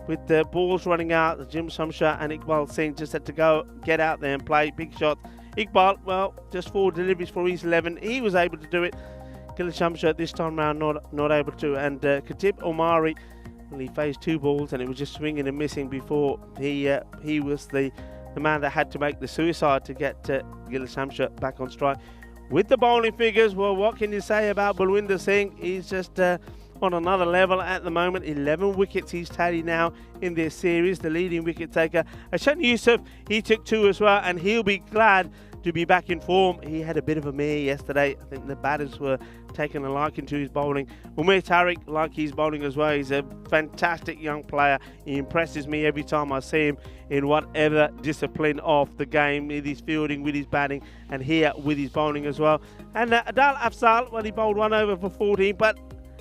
with the balls running out, Jim Shamsha and Iqbal Singh just had to go get out there and play big shots. Iqbal, well, just 4 deliveries for his 11. He was able to do it. Gil Shamsha this time round not able to. And Khatib Omari, well, he faced 2 balls and it was just swinging and missing before he was the man that had to make the suicide to get Gil Shamsha back on strike. With the bowling figures, well, what can you say about Balwinder Singh? He's just on another level at the moment. 11 wickets he's tallied now in this series, the leading wicket taker. Hashan Yusuf, he took 2 as well, and he'll be glad to be back in form. He had a bit of a mare yesterday. I think the batters were taking a liking to his bowling. Umar Tariq, like his bowling as well. He's a fantastic young player. He impresses me every time I see him in whatever discipline of the game, with his fielding, with his batting, and here with his bowling as well. And Adil Afzal, well, he bowled 1 over for 14, but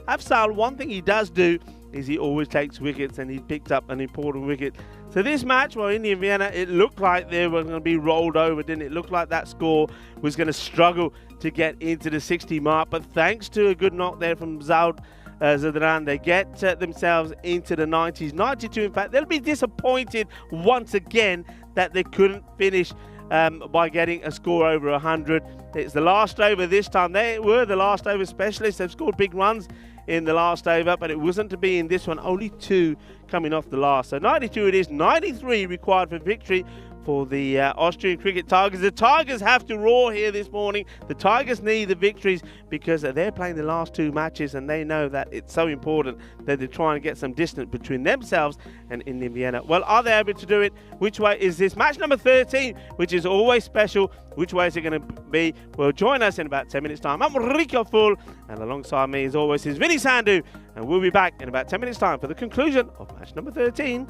Afzal, one thing he does do is he always takes wickets, and he picked up an important wicket. So this match, well, Indian Vienna, it looked like they were going to be rolled over, didn't it? It looked like that score was going to struggle to get into the 60 mark. But thanks to a good knock there from Zadran, they get themselves into the 90s. 92, in fact. They'll be disappointed once again that they couldn't finish by getting a score over 100. It's the last over this time. They were the last over specialists. They've scored big runs in the last over, but it wasn't to be in this one. Only 2 coming off the last. So 92 it is. 93 required for victory for the Austrian cricket Tigers. The Tigers have to roar here this morning. The Tigers need the victories because they're playing the last 2 matches, and they know that it's so important that they're trying to get some distance between themselves and Indian Vienna. Well, are they able to do it? Which way is this? Match number 13, which is always special. Which way is it going to be? Well, join us in about 10 minutes time. I'm Rico Full, and alongside me as always is Vinny Sandhu, and we'll be back in about 10 minutes time for the conclusion of match number 13.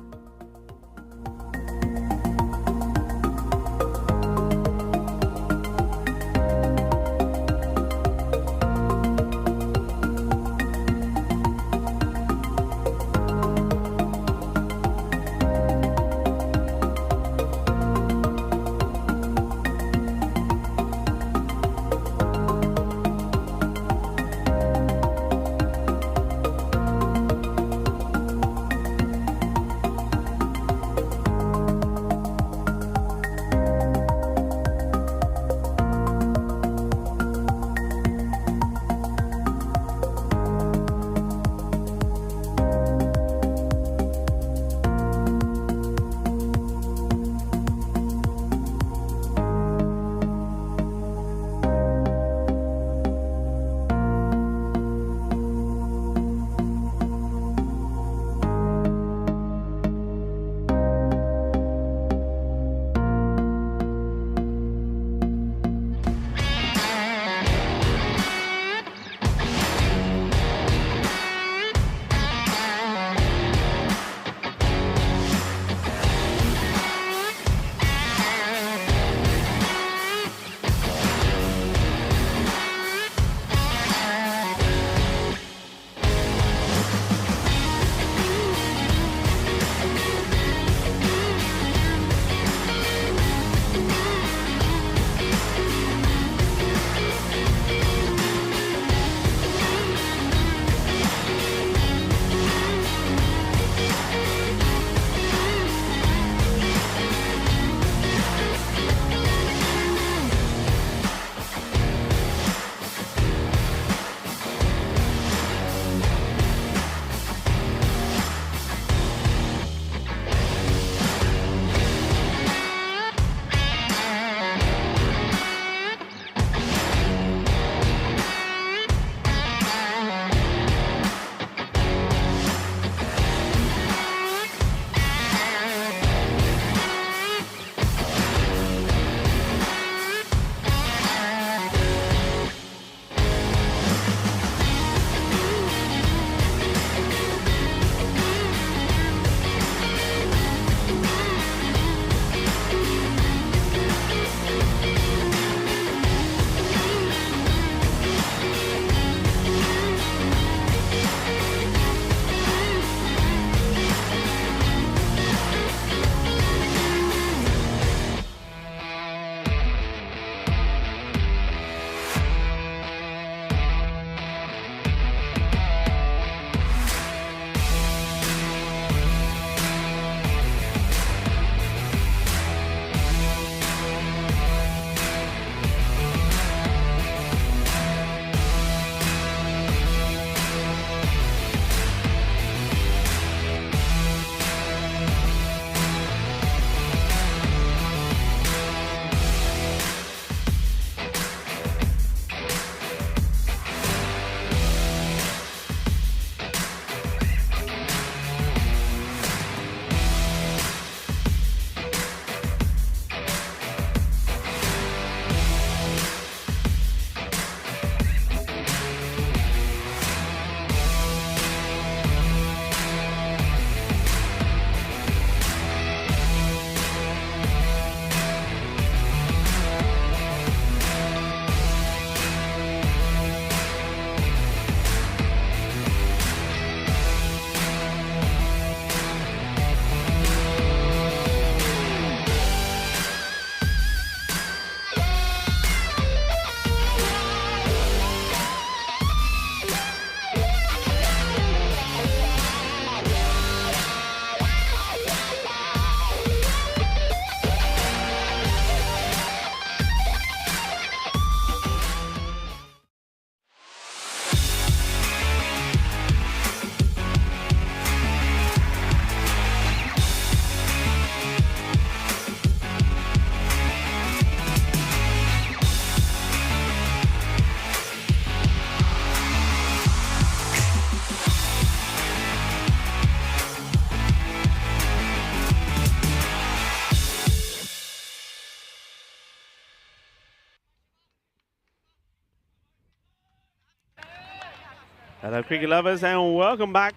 Hello cricket lovers and welcome back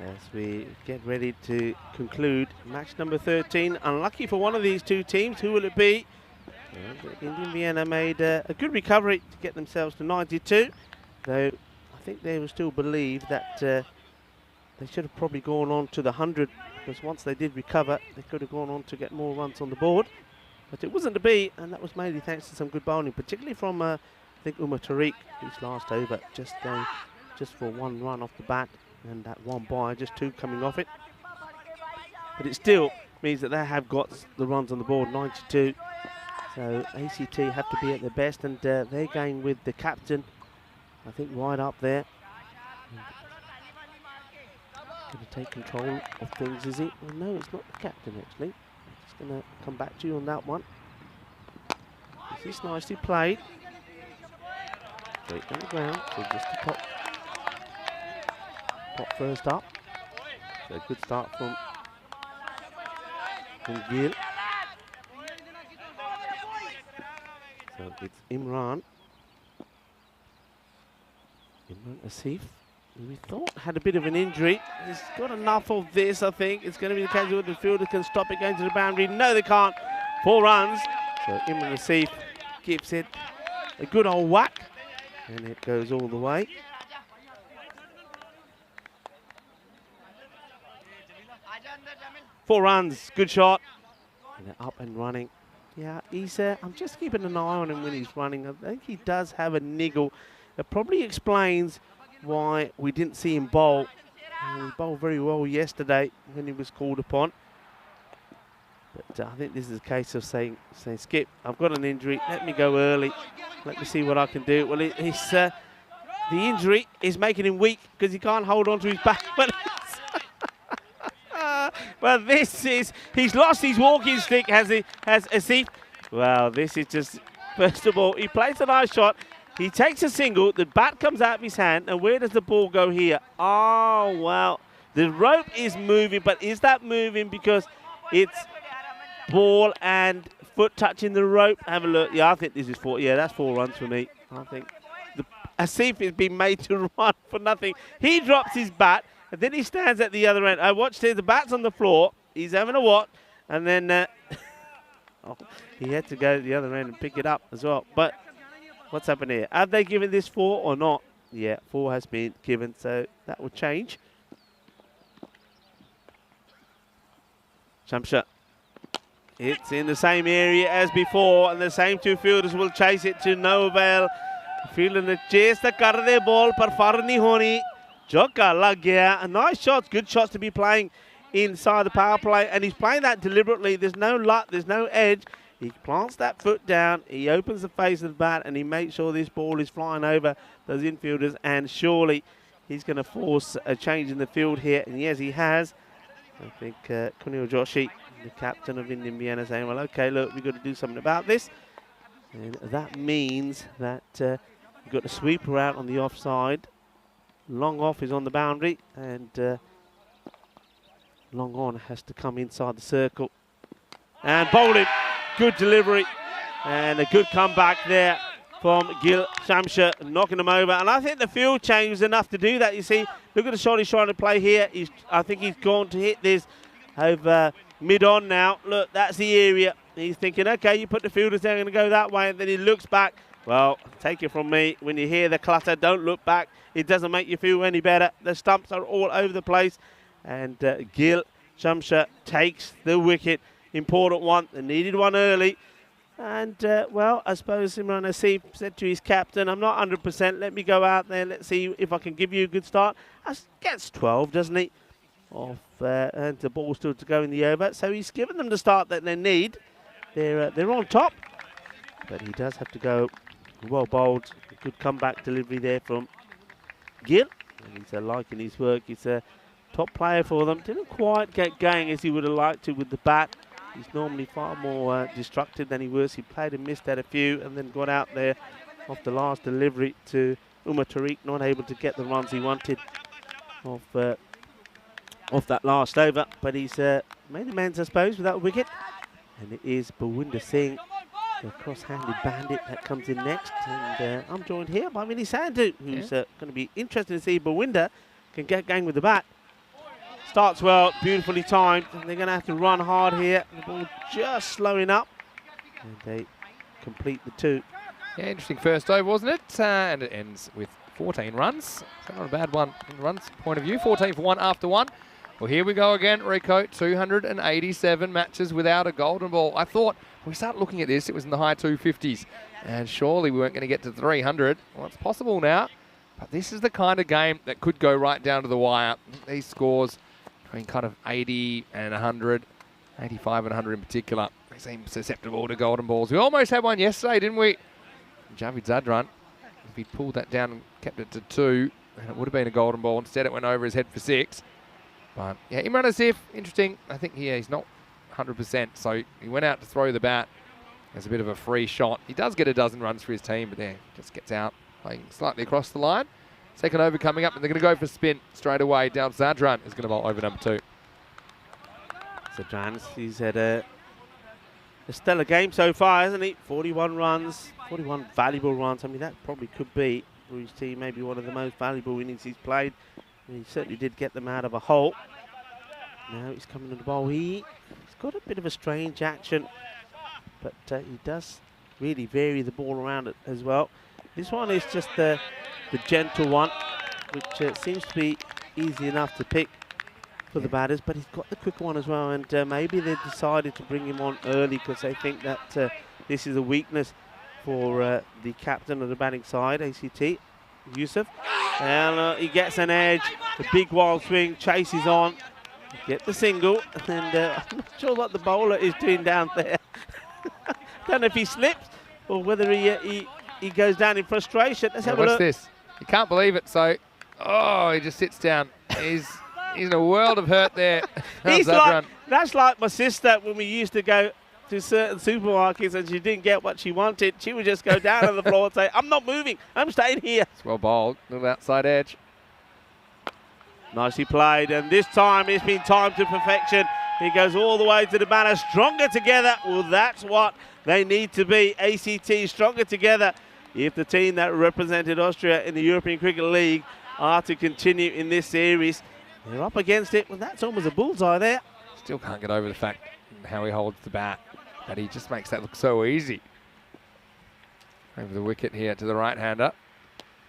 as we get ready to conclude match number 13. Unlucky for one of these two teams. Who will it be? Well, Indian Vienna made a good recovery to get themselves to 92, though I think they will still believe that they should have probably gone on to the 100, because once they did recover they could have gone on to get more runs on the board, but it wasn't to be, and that was mainly thanks to some good bowling, particularly from I think Umar Tariq, whose last over just for one run off the bat, and that one by, just two coming off it. But it still means that they have got the runs on the board, 92. So ACT have to be at their best, and they're going with the captain, I think, right up there. Going to take control of things, is he? Well, no, it's not the captain, actually. I'm just going to come back to you on that one. This is nicely played. Straight down the ground, so just to pop first up. So a good start from Gil. So it's Imran Asif, who we thought had a bit of an injury. He's got enough of this, I think. It's going to be the case where the fielder can stop it going to the boundary. No, they can't. 4 runs. So Imran Asif gives it a good old whack, and it goes all the way. Four runs, good shot. And they're up and running. Yeah, he's. I'm just keeping an eye on him when he's running. I think he does have a niggle. That probably explains why we didn't see him bowl. He bowled very well yesterday when he was called upon. But I think this is a case of saying, Skip, I've got an injury. Let me go early. Let me see what I can do. Well, the injury is making him weak because he can't hold on to his bat. Well, this is, he's lost his walking stick, has Asif. Well, this is just, first of all, he plays a nice shot. He takes a single, the bat comes out of his hand, and where does the ball go here? Oh, well, the rope is moving, but is that moving because it's ball and foot touching the rope? Have a look. Yeah, I think this is 4. Yeah, that's 4 runs for me. I think Asif has been made to run for nothing. He drops his bat, and then he stands at the other end. I watched it, the bat's on the floor. He's having a what? And then he had to go to the other end and pick it up as well. But what's happened here? Have they given this 4 or not? Yeah, 4 has been given, so that will change. Shamsha. It's in the same area as before, and the same 2 fielders will chase it to no avail. Fielder ne chase the kar de ball par far nahi honi. Jokka lag gaya. Nice shots, good shots to be playing inside the power play, and he's playing that deliberately. There's no luck, there's no edge. He plants that foot down, he opens the face of the bat, and he makes sure this ball is flying over those infielders, and surely he's going to force a change in the field here, and yes, he has. I think Kunil Joshi, the captain of Indian Vienna, saying, well, okay, look, we've got to do something about this. And that means that you've got the sweeper out on the offside. Long off is on the boundary, and long on has to come inside the circle. And bowled him. Good delivery. And a good comeback there from Gil Shamsha, knocking him over. And I think the field change was enough to do that. You see, look at the shot he's trying to play here. I think he's gone to hit this over mid-on now. Look, that's the area. He's thinking, okay, you put the fielders there, I'm going to go that way. And then he looks back. Well, take it from me, when you hear the clutter, don't look back. It doesn't make you feel any better. The stumps are all over the place. And Gil Shamsha takes the wicket. Important one. They needed one early. And, well, I suppose Imran Asif said to his captain, I'm not 100%. Let me go out there. Let's see if I can give you a good start. Gets 12, doesn't he? And the ball still to go in the over. So he's given them the start that they need. They're on top. But he does have to go well bowled. A good comeback delivery there from Gil. And he's liking his work. He's a top player for them. Didn't quite get going as he would have liked to with the bat. He's normally far more destructive than he was. He played and missed at a few, and then got out there off the last delivery to Umar Tariq, not able to get the runs he wanted off that last over. But he's made amends, I suppose, with that wicket. And it is Bhawinder Singh the cross-handed bandit that comes in next. And I'm joined here by Vinny Sandu, who's going to be interested to see if Bawinda can get going with the bat. Starts well, beautifully timed, and they're going to have to run hard here. The ball just slowing up, and they complete the 2. Yeah, interesting first over, wasn't it? And it ends with 14 runs. So not a bad one from the runs point of view. 14 for 1 after 1. Well, here we go again, Rico. 287 matches without a golden ball. I thought, when we started looking at this, it was in the high 250s. And surely we weren't going to get to 300. Well, it's possible now. But this is the kind of game that could go right down to the wire. These scores between kind of 80 and 100, 85 and 100 in particular, they seem susceptible to golden balls. We almost had one yesterday, didn't we? Javid Zadran, if he'd pulled that down and kept it to 2, then it would have been a golden ball. Instead, it went over his head for 6. But yeah, Imran Asif, interesting. I think he's not 100%, so he went out to throw the bat as a bit of a free shot. He does get a dozen runs for his team, but there, just gets out, playing slightly across the line. Second over coming up, and they're going to go for spin straight away. Down Zadran is going to bowl over number 2. Zadran, he's had a stellar game so far, hasn't he? 41 runs, 41 valuable runs. I mean, that probably could be, for his team, maybe one of the most valuable innings he's played. He certainly did get them out of a hole. Now he's coming to the bowl. He's got a bit of a strange action, but he does really vary the ball around it as well. This one is just the gentle one, which seems to be easy enough to pick for the batters, but he's got the quick one as well, and maybe they decided to bring him on early because they think that this is a weakness for the captain of the batting side, ACT, Yusuf. And he gets an edge, the big wild swing, chases on, get the single, and I'm not sure what the bowler is doing down there. Don't know if he slipped or whether he goes down in frustration. Let's have a look. Watch this. You can't believe it. So, he just sits down. He's in a world of hurt there. That's like my sister when we used to go to certain supermarkets and she didn't get what she wanted. She would just go down on the floor and say, I'm not moving. I'm staying here. It's well bowled. Little outside edge. Nicely played. And this time it's been timed to perfection. He goes all the way to the batter. Stronger together. Well, that's what they need to be. ACT stronger together if the team that represented Austria in the European Cricket League are to continue in this series. They're up against it. Well, that's almost a bullseye there. Still can't get over the fact how he holds the bat, but he just makes that look so easy. Over the wicket here to the right-hander.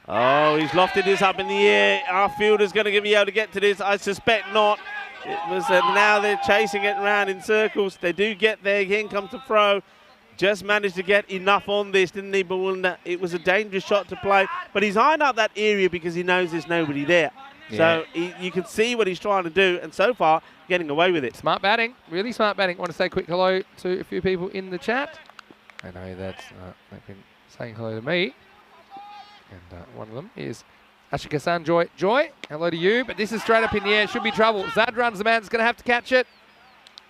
Oh, he's lofted this up in the air. Our fielder's going to be able to get to this. I suspect not. It was now they're chasing it around in circles. They do get there. Again comes the throw. Just managed to get enough on this, didn't he, Bawinda? It was a dangerous shot to play, but he's eyeing up that area because he knows there's nobody there. Yeah. So you can see what he's trying to do, and so far, getting away with it. Smart batting, really smart batting. I want to say a quick hello to a few people in the chat. I know that they've been saying hello to me. And one of them is Ashika-san Joy. Joy, hello to you, but this is straight up in the air. Should be trouble. Zadran's the man that's going to have to catch it.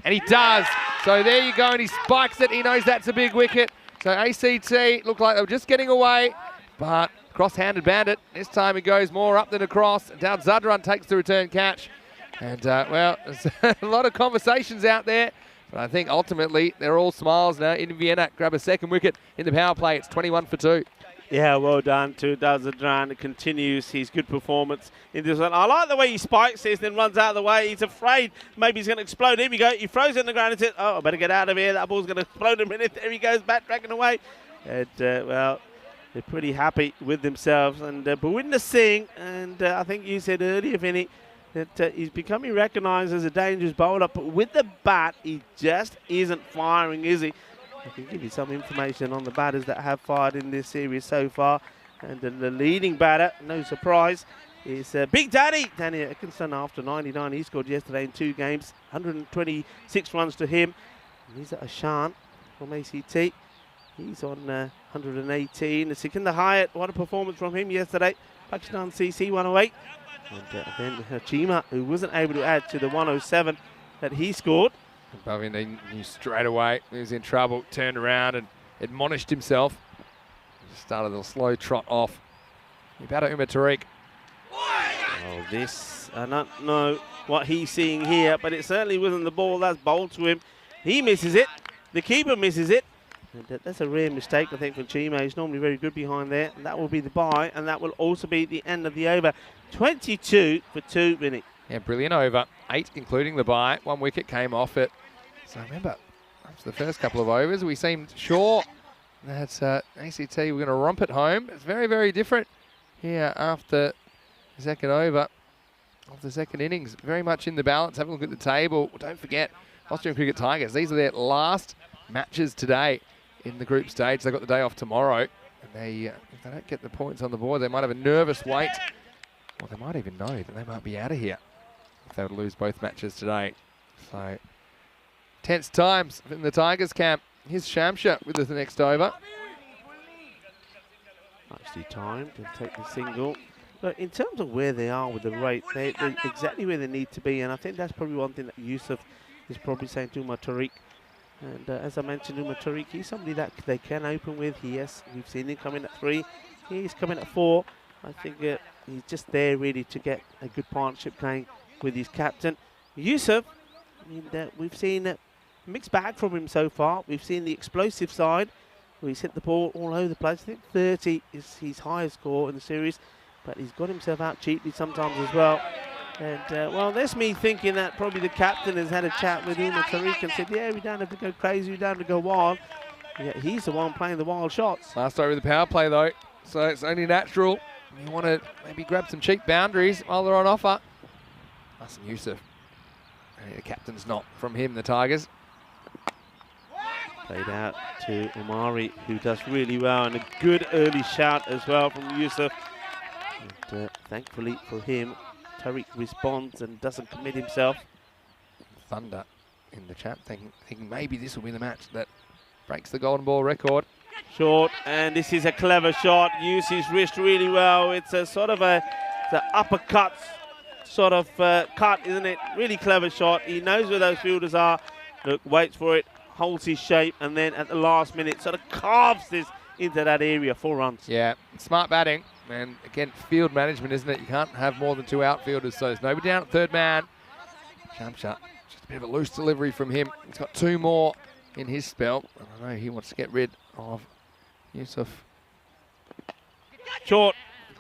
And he does. So there you go, and he spikes it. He knows that's a big wicket. So ACT looked like they were just getting away, but cross-handed bandit. This time he goes more up than across. Down Zadran takes the return catch. And, well, there's a lot of conversations out there, but I think ultimately they're all smiles now. In Vienna, grab a second wicket in the power play. It's 21 for 2. Yeah, well done to Zadran. It continues his good performance in this one. I like the way he spikes this, then runs out of the way. He's afraid maybe he's going to explode. Here we go. He throws it on the ground and says, oh, I better get out of here. That ball's going to explode in a minute. There he goes, backtracking away. And, well, they're pretty happy with themselves. And Bawinda Singh, and I think you said earlier, Vinny, that he's becoming recognised as a dangerous bowler, but with the bat, he just isn't firing, is he? I can give you some information on the batters that have fired in this series so far. And the leading batter, no surprise, is Big Daddy. Danny Atkinson after 99. He scored yesterday in 2 games. 126 runs to him. And he's at Ashan from ACT. He's on 118. Sikandar Hayat, what a performance from him yesterday. Pakistan CC 108. And then Hachima, who wasn't able to add to the 107 that he scored. Bhavin, they knew straight away he was in trouble, turned around and admonished himself. Just started a slow trot off. Batter Umar Tariq. Oh, this, I don't know what he's seeing here, but it certainly wasn't the ball that's bowled to him. He misses it. The keeper misses it. And that's a rare mistake, I think, for Chima. He's normally very good behind there. And that will be the bye, and that will also be the end of the over. 22 for 2, Vinny. Yeah, brilliant over. 8, including the bye. 1 wicket came off it. So remember, after the first couple of overs, we seemed sure that ACT were going to romp it home. It's very, very different here after the second over of the second innings. Very much in the balance. Have a look at the table. Don't forget, Austrian Cricket Tigers, these are their last matches today in the group stage. They've got the day off tomorrow. And if they don't get the points on the board, they might have a nervous wait. Or they might even know that they might be out of here if they were to lose both matches today. So, tense times in the Tigers camp. Here's Shamsha with the next over. Nicely timed to take the single. But in terms of where they are with the rate, they're exactly where they need to be. And I think that's probably one thing that Yusuf is probably saying to Umar Tariq. And as I mentioned, Umar Tariq, he's somebody that they can open with. Yes, we've seen him coming at 3. He's coming at 4. I think he's just there really to get a good partnership going with his captain. Yusuf, I mean, we've seen a mixed bag from him so far. We've seen the explosive side, where he's hit the ball all over the place. I think 30 is his highest score in the series, but he's got himself out cheaply sometimes as well. And, well, that's me thinking that probably the captain has had a chat with Umar Tariq and said, yeah, we don't have to go crazy, we don't have to go wild. Yeah, he's the one playing the wild shots. Last over the power play, though, so it's only natural. You want to maybe grab some cheap boundaries while they're on offer. Hassan Yusuf. The captain's not from him, the Tigers. Played out to Omari, who does really well, and a good early shout as well from Yusuf. And, thankfully for him, Tariq responds and doesn't commit himself. Thunder in the chat, thinking maybe this will be the match that breaks the golden ball record. Short, and this is a clever shot. Uses his wrist really well. It's a sort of the uppercut sort of cut, isn't it? Really clever shot. He knows where those fielders are. Look, waits for it, holds his shape, and then at the last minute sort of carves this into that area. 4 runs. Yeah, smart batting. And again, field management, isn't it? You can't have more than 2 outfielders, so there's nobody down at third man. Shamsha, just a bit of a loose delivery from him. He's got 2 more in his spell. I know he wants to get rid of Yusuf. Short,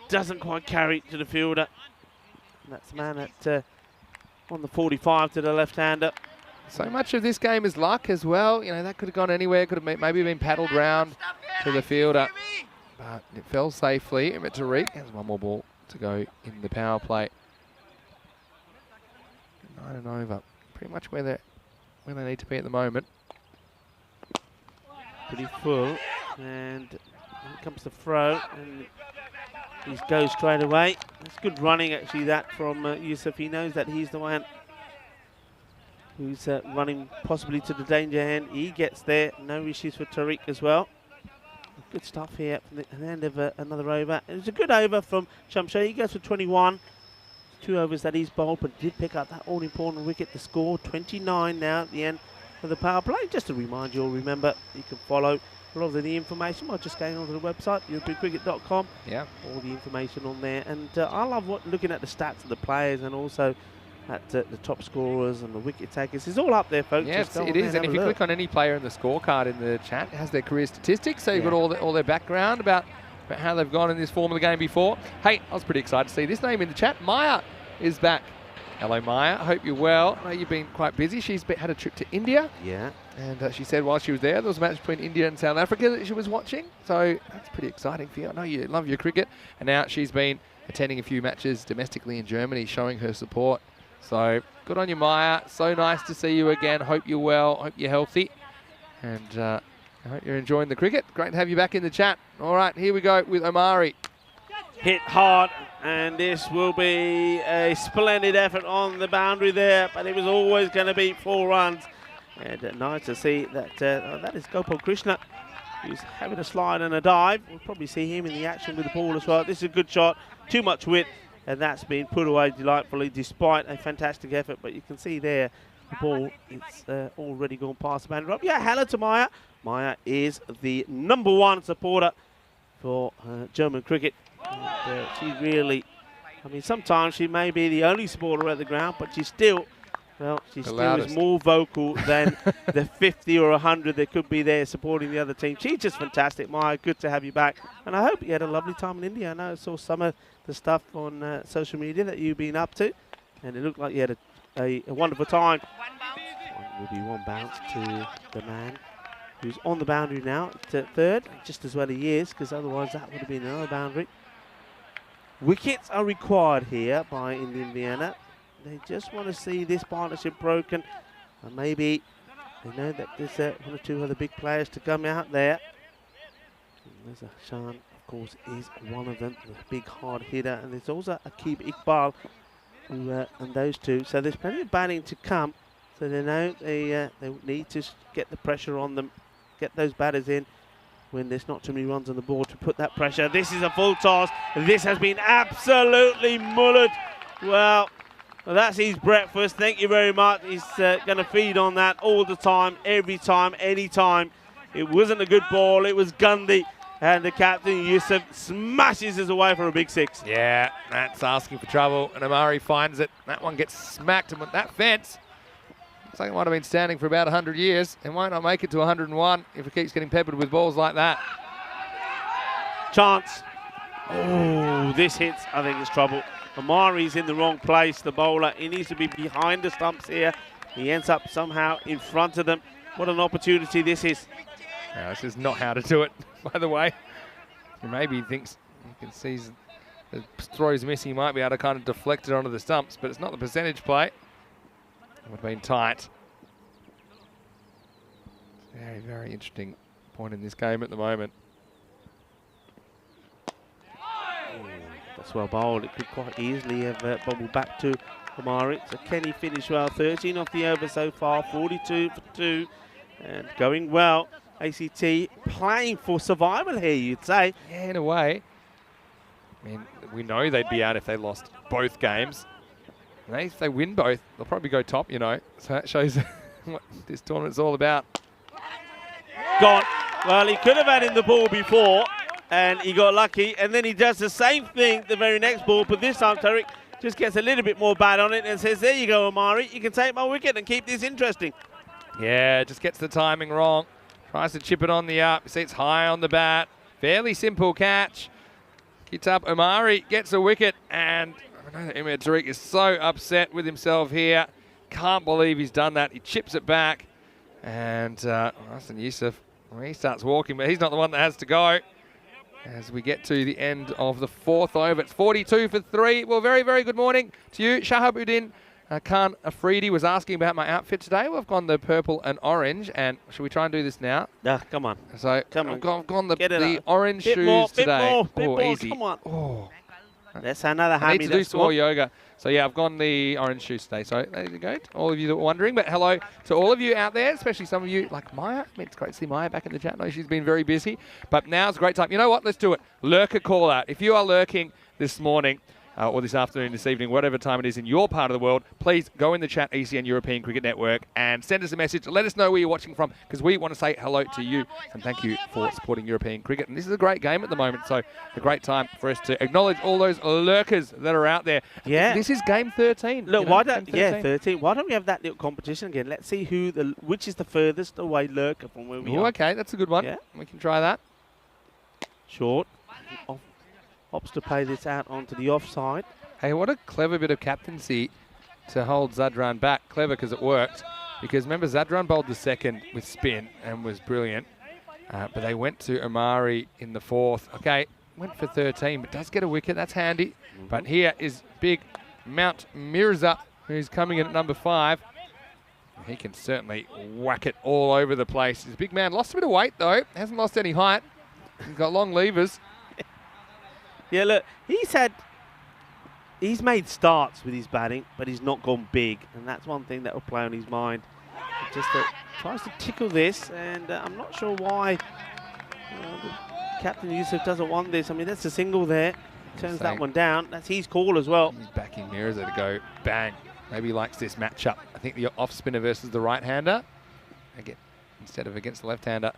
doesn't quite carry to the fielder. And that's the man at on the 45 to the left-hander. So much of this game is luck as well. You know, that could have gone anywhere. Could have maybe been paddled round to the fielder. But it fell safely. Umar Tariq has 1 more ball to go in the power play. 9 and over. Pretty much where they need to be at the moment. Pretty full. And here comes the throw. And he goes straight away. It's good running, actually, that from Yusuf. He knows that he's the one who's running possibly to the danger end. He gets there. No issues for Tariq as well. Good stuff here from the end of another over. It was a good over from Shamsha. He goes for 21. 2 overs that he's bowled, but did pick up that all-important wicket to score. 29 now at the end of the power play. Just to remind you all, remember, you can follow a lot of the information by just going onto the website, europeancricket.com. Yeah. All the information on there. And I love looking at the stats of the players and also at the top scorers and the wicket takers. It's all up there, folks. Yes, it is. And if you click on any player in the scorecard in the chat, it has their career statistics. So you've got all their background about how they've gone in this form of the game before. Hey, I was pretty excited to see this name in the chat. Maya is back. Hello, Maya. I hope you're well. I know you've been quite busy. She's had a trip to India. Yeah. And she said while she was there was a match between India and South Africa that she was watching. So that's pretty exciting for you. I know you love your cricket. And now she's been attending a few matches domestically in Germany, showing her support. So good on you, Maya. So nice to see you again. Hope you're well. Hope you're healthy. And I hope you're enjoying the cricket. Great to have you back in the chat. All right, here we go with Omari. Hit hard, and this will be a splendid effort on the boundary there, but it was always going to be 4 runs. And nice to see that that is Gopal Krishna, who's having a slide and a dive. We'll probably see him in the action with the ball as well. This is a good shot, too much width, and that's been put away delightfully despite a fantastic effort. But you can see there, the ball is already gone past the boundary. Yeah, hello to Maya. Maya is the #1 supporter for German cricket. And, she really, I mean, sometimes she may be the only supporter at the ground, but she still Well, she The still loudest. is more vocal than the 50 or 100 that could be there supporting the other team. She's just fantastic, Maya. Good to have you back. And I hope you had a lovely time in India. I know I saw some of the stuff on social media that you've been up to, and it looked like you had a wonderful time. Will be one bounce to the man who's on the boundary now to third, just as well he is, because otherwise that would have been another boundary. Wickets are required here by Indian Vienna. They just want to see this partnership broken, and maybe they know that there's one or two other big players to come out there. And there's Shan, of course, is one of them, the big hard hitter, and there's also Akib Iqbal, who, and those two. So there's plenty of batting to come. So they know they need to get the pressure on them, get those batters in when there's not too many runs on the board to put that pressure. This is a full toss. This has been absolutely mullered. Well, that's his breakfast. Thank you very much. He's going to feed on that all the time, every time, any time. It wasn't a good ball. It was Gandhi. And the captain, Yusuf, smashes us away for a big six. Yeah, that's asking for trouble. And Amari finds it. That one gets smacked. And with that fence, looks like it might have been standing for about 100 years. It might not make it to 101 if it keeps getting peppered with balls like that. Chance. Oh, this hits. I think it's trouble. Amari's in the wrong place, the bowler. He needs to be behind the stumps here. He ends up somehow in front of them. What an opportunity this is. No, this is not how to do it, by the way. Maybe he thinks he can see the throw's missing. He might be able to kind of deflect it onto the stumps, but it's not the percentage play. It would have been tight. Very, very interesting point in this game at the moment. That's well bowled. It could quite easily have bobbled back to Amari. So Kenny finished well. 13 off the over so far. 42 for 2. And going well. ACT playing for survival here, you'd say. Yeah, in a way. I mean, we know they'd be out if they lost both games. And if they win both, they'll probably go top, you know. So that shows what this tournament's all about. Gone. Well, he could have had in the ball before, and he got lucky. And then he does the same thing the very next ball, but this time Tariq just gets a little bit more bat on it and says, there you go, Amari. You can take my wicket and keep this interesting. Yeah, just gets the timing wrong. Tries to chip it on the up. You see it's high on the bat. Fairly simple catch. Gets up. Amari gets a wicket. And I know that Emir Tariq is so upset with himself here. Can't believe he's done that. He chips it back. And Hassan Yusuf, well, he starts walking, but he's not the one that has to go. As we get to the end of the fourth over. It's 42 for 3. Well, very, very good morning to you. Shahabuddin Khan Afridi was asking about my outfit today. We've gone the purple and orange, and should we try and do this now? Come on. So I've gone the up. orange bit shoes more, today. Bit more, Easy. Come on. Oh. That's another I hammy. need to do some more yoga. So yeah, I've gone the orange shoes today. So there you go. All of you that were wondering. But hello to all of you out there, especially some of you like Maya. I mean, it's great to see Maya back in the chat. I know she's been very busy. But now's a great time. You know what? Let's do it. Lurker call out. If you are lurking this morning, or this afternoon, this evening, whatever time it is in your part of the world, please go in the chat, ECN European Cricket Network, and send us a message. Let us know where you're watching from, because we want to say hello to you, and thank you for supporting European cricket. And this is a great game at the moment, so a great time for us to acknowledge all those lurkers that are out there. Yeah. This is game 13. Look, why don't 13? Why don't we have that little competition again? Let's see which is the furthest away lurker from where we are. Okay, that's a good one. Yeah. We can try that. Short. Opts to play this out onto the offside. Hey, what a clever bit of captaincy to hold Zadran back. Clever because it worked. Because remember, Zadran bowled the second with spin and was brilliant. But they went to Amari in the fourth. Okay, went for 13, but does get a wicket. That's handy. But here is big Mount Mirza, who's coming in at number 5. He can certainly whack it all over the place. He's a big man. Lost a bit of weight, though. Hasn't lost any height. He's got long levers. Yeah, look, he's made starts with his batting, but he's not gone big, and that's one thing that will play on his mind. He just tries to tickle this, and I'm not sure why Captain Yusuf doesn't want this. I mean, that's a single there. Turns that one down. That's his call as well. He's backing Mirza to go bang. Maybe he likes this matchup. I think the off spinner versus the right-hander again instead of against the left-hander.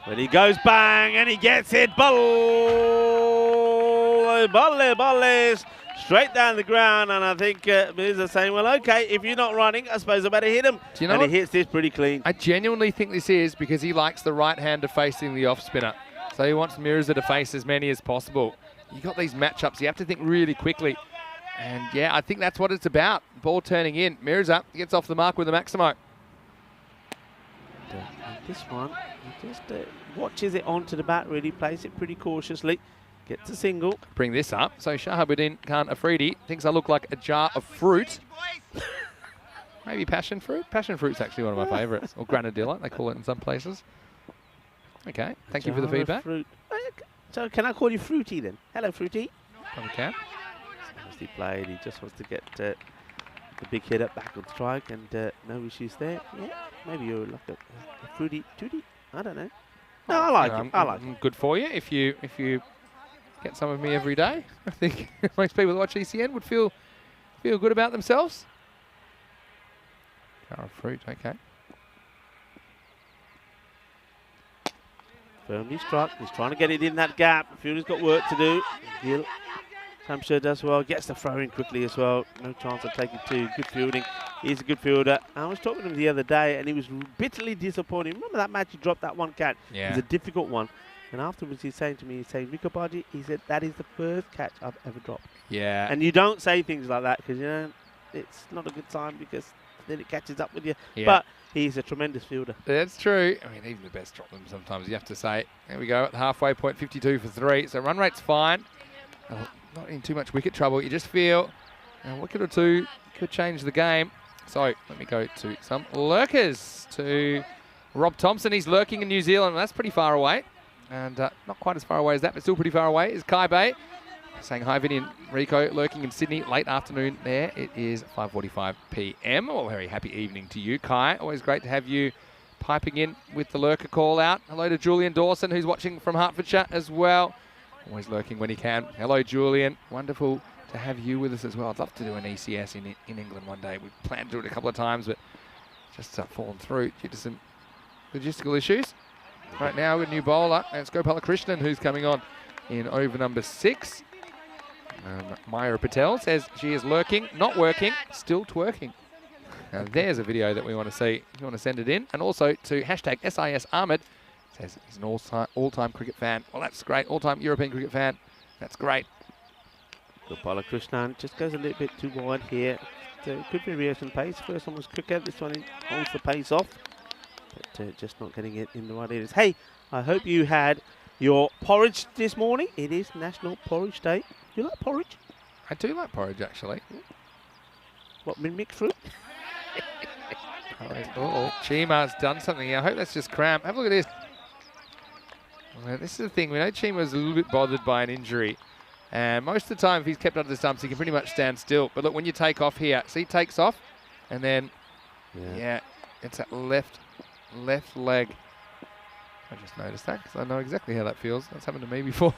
But he goes bang, and he gets it. Bowled Bolles, straight down the ground. And I think Mirza's saying, well, okay, if you're not running, I suppose I better hit him. Do you know and what? He hits this pretty clean. I genuinely think this is because he likes the right-hander facing the off-spinner. So he wants Mirza to face as many as possible. You got these matchups, you have to think really quickly. And yeah, I think that's what it's about. Ball turning in. Mirza gets off the mark with a Maximo. This one, he just watches it onto the bat, really plays it pretty cautiously. Gets a single. Bring this up. So Shahabuddin Khan Afridi thinks I look like a jar of fruit. Maybe passion fruit? Passion fruit's actually one of my favourites. Or granadilla, they call it in some places. Okay, thank you for the feedback. Fruit. So can I call you Fruity then? Hello, Fruity. Probably can. Nicely played. He just wants to get the big hitter back on strike, and no issues there. Yeah, maybe you're like a Fruity Tootie. I don't know. No, I like it. I like it. Good for you if you get some of me every day. I think most people that watch ECN would feel good about themselves. Jar of fruit, okay. Firmly struck. He's trying to get it in that gap. Fielder's got work to do. Gill, Hampshire does well. Gets the throw in quickly as well. No chance of taking two. Good fielding. He's a good fielder. I was talking to him the other day, and he was bitterly disappointed. Remember that match he dropped that one catch? Yeah. It was a difficult one. And afterwards he's saying to me, Rico Baji, he said, that is the first catch I've ever dropped. Yeah. And you don't say things like that because, you know, it's not a good sign because then it catches up with you. Yeah. But he's a tremendous fielder. That's true. I mean, even the best drop them sometimes, you have to say. There we go, at the halfway point, 52 for 3. So run rate's fine. Not in too much wicket trouble. You just feel a wicket or two could change the game. So let me go to some lurkers. To Rob Thompson. He's lurking in New Zealand. That's pretty far away. And not quite as far away as that, but still pretty far away, is Kai Bay. Saying hi, Vinny and Rico, lurking in Sydney, late afternoon there. It is 5:45 p.m. Well, very happy evening to you, Kai. Always great to have you piping in with the lurker call out. Hello to Julian Dawson, who's watching from Hertfordshire as well. Always lurking when he can. Hello, Julian. Wonderful to have you with us as well. I'd love to do an ECS in England one day. We planned to do it a couple of times, but just fallen through due to some logistical issues. Right now, with a new bowler, and it's Gopala Krishnan who's coming on in over number 6. Myra Patel says she is lurking, not working, still twerking. Now there's a video that we want to see. If you want to send it in. And also to hashtag SIS Ahmed, says he's an all-time cricket fan. Well, that's great. All-time European cricket fan. That's great. Gopala Krishnan just goes a little bit too wide here. Good variation pace. First one was quicker. This one holds the pace off. But just not getting it in the right areas. Hey, I hope you had your porridge this morning. It is National Porridge Day. You like porridge? I do like porridge, actually. What, mixed fruit? Oh, Chima's done something. I hope that's just cramp. Have a look at this. Well, this is the thing. We know Chima's a little bit bothered by an injury. And most of the time, if he's kept under the stumps, he can pretty much stand still. But look, when you take off here, see, takes off. And then, yeah it's that left leg. I just noticed that because I know exactly how that feels. That's happened to me before.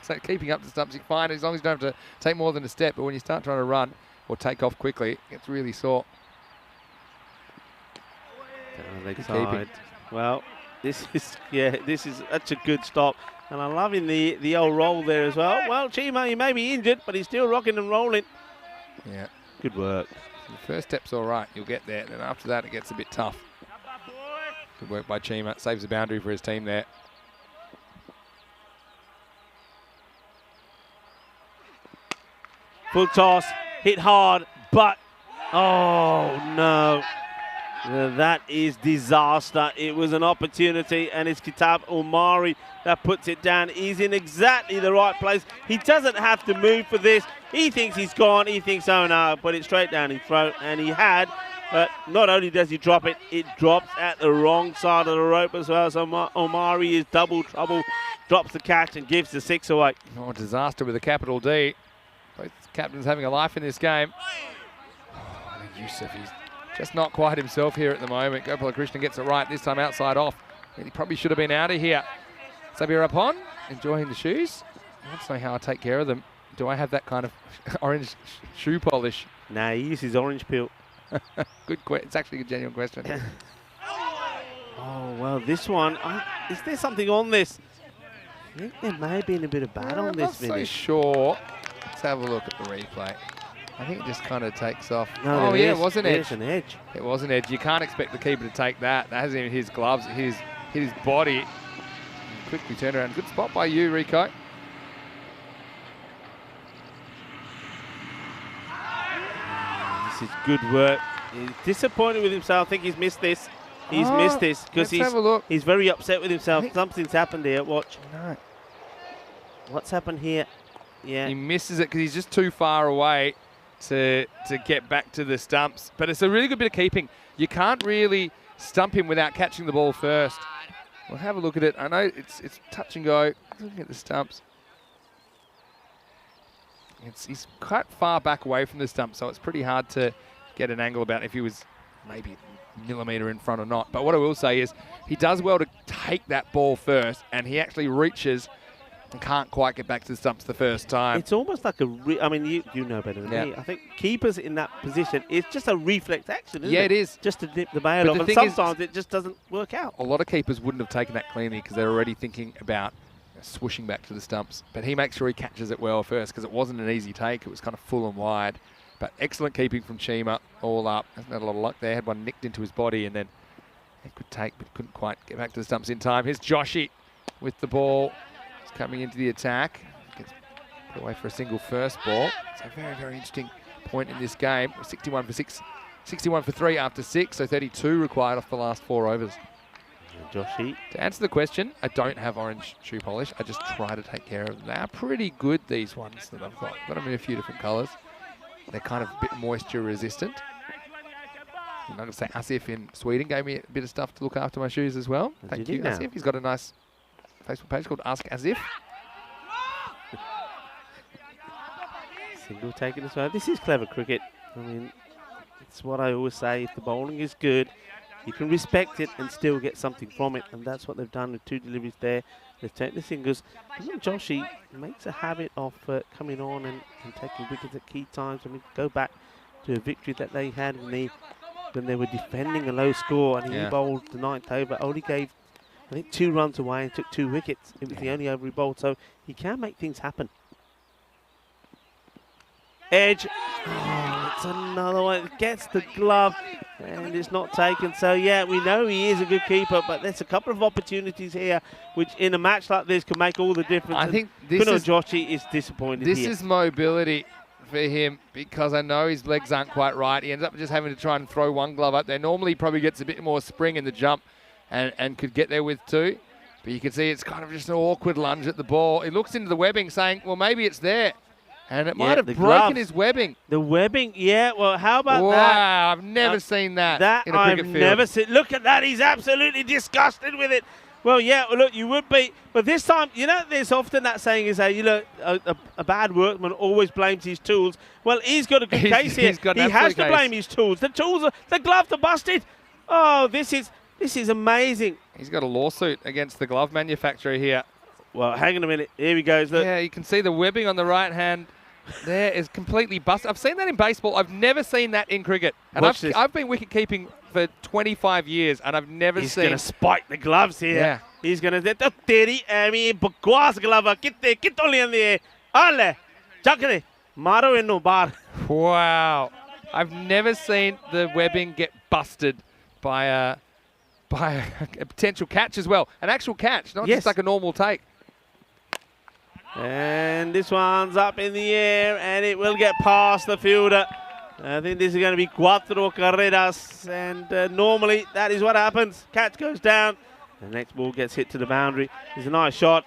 So keeping up the stumps, you're fine as long as you don't have to take more than a step. But when you start trying to run or take off quickly, it gets really sore. Leg side. Well, this is such a good stop. And I'm loving the old roll there as well. Well, Chima, he may be injured, but he's still rocking and rolling. Yeah. Good work. The first step's all right. You'll get there. Then after that, it gets a bit tough. Good work by Chima. Saves a boundary for his team there. Full toss. Hit hard, but... Oh, no. That is disaster. It was an opportunity, and it's Kitab Omari that puts it down. He's in exactly the right place. He doesn't have to move for this. He thinks he's gone. He thinks, oh, no, put it straight down his throat, and he had... But not only does he drop it, it drops at the wrong side of the rope as well. So Omari is double trouble, drops the catch and gives the 6 away. Oh, disaster with a capital D. Both captains having a life in this game. Oh, Yusuf, he's just not quite himself here at the moment. Gopala Krishnan gets it right, this time outside off. He probably should have been out of here. Sabir Upon, enjoying the shoes. I want to know how I take care of them. Do I have that kind of orange shoe polish? Nah, he uses orange peel. Good question. It's actually a genuine question. Oh, well, this one, is there something on this? I think there may have been a bit of bat on I'm this not so finish. sure. Let's have a look at the replay. I think it just kind of takes off. No, oh, yeah, it was an edge. An edge. It was an edge. You can't expect the keeper to take that. That hasn't even his gloves. Hit his body. Quickly turned around. Good spot by you, Rico. This is good work. He's disappointed with himself. I think he's missed this. He's missed this because he's very upset with himself. Something's happened here. Watch. No. What's happened here? Yeah. He misses it because he's just too far away to get back to the stumps. But it's a really good bit of keeping. You can't really stump him without catching the ball first. We'll have a look at it. I know it's touch and go. Looking at the stumps. He's quite far back away from the stump, so it's pretty hard to get an angle about if he was maybe a millimetre in front or not. But what I will say is he does well to take that ball first, and he actually reaches and can't quite get back to the stumps the first time. It's almost like I mean, you know better than me. I think keepers in that position, it's just a reflex action, isn't it? Yeah, it is. Just to nip the bail off, and sometimes it just doesn't work out. A lot of keepers wouldn't have taken that cleanly because they're already thinking about swooshing back to the stumps. But he makes sure he catches it well first because it wasn't an easy take. It was kind of full and wide. But excellent keeping from Chima, all up. Hasn't had a lot of luck there. Had one nicked into his body and then he could take, but couldn't quite get back to the stumps in time. Here's Joshy with the ball. He's coming into the attack. Gets put away for a single first ball. It's a very, very interesting point in this game. 61 for 6, 61 for 3 after 6, so 32 required off the last 4 overs. Joshy. To answer the question, I don't have orange shoe polish. I just try to take care of them. They are pretty good, these ones that I've got. Got them in a few different colours. They're kind of a bit moisture resistant. I'm going to say Asif in Sweden gave me a bit of stuff to look after my shoes as well. Thank you, Asif. He's got a nice Facebook page called Ask Asif. Single taken as well. This is clever cricket. I mean, it's what I always say. If the bowling is good, you can respect it and still get something from it. And that's what they've done with 2 deliveries there. They've taken the singles. Joshy makes a habit of coming on and taking wickets at key times. I mean, go back to a victory that they had when they were defending a low score, and he bowled the 9th over. Only gave, I think, 2 runs away and took 2 wickets. It was the only over he bowled, so he can make things happen. Edge. Oh, it's another one. It gets the glove, and it's not taken. So, yeah, we know he is a good keeper, but there's a couple of opportunities here which, in a match like this, can make all the difference. I think this Joshy is disappointed here. This here. is mobility for him because I know his legs aren't quite right. He ends up just having to try and throw one glove up there. Normally, he probably gets a bit more spring in the jump and could get there with 2. But you can see it's kind of just an awkward lunge at the ball. He looks into the webbing saying, well, maybe it's there. And it might have broken his webbing. The webbing, yeah. Well, how about that? Wow, I've never seen that in a cricket field. I've never seen. Look at that. He's absolutely disgusted with it. Well, yeah, well, look, you would be. But this time, you know, there's often that saying is that, you know, a bad workman always blames his tools. Well, he's got a good case here. He has to blame his tools. The tools, the gloves are busted. Oh, this is amazing. He's got a lawsuit against the glove manufacturer here. Well, hang on a minute. Here he goes. Look. Yeah, you can see the webbing on the right hand there is completely busted. I've seen that in baseball. I've never seen that in cricket. And I've been wicket keeping for 25 years, and I've never seen. He's going to spike the gloves here. Yeah. He's going to. Teri ami bakwas glove kitte kitolian ale chakre maro eno bar. Wow, I've never seen the webbing get busted by a potential catch as well. An actual catch, not just like a normal take. And this one's up in the air, and it will get past the fielder. I think this is going to be cuatro carreras, and normally that is what happens. Catch goes down, the next ball gets hit to the boundary. It's a nice shot.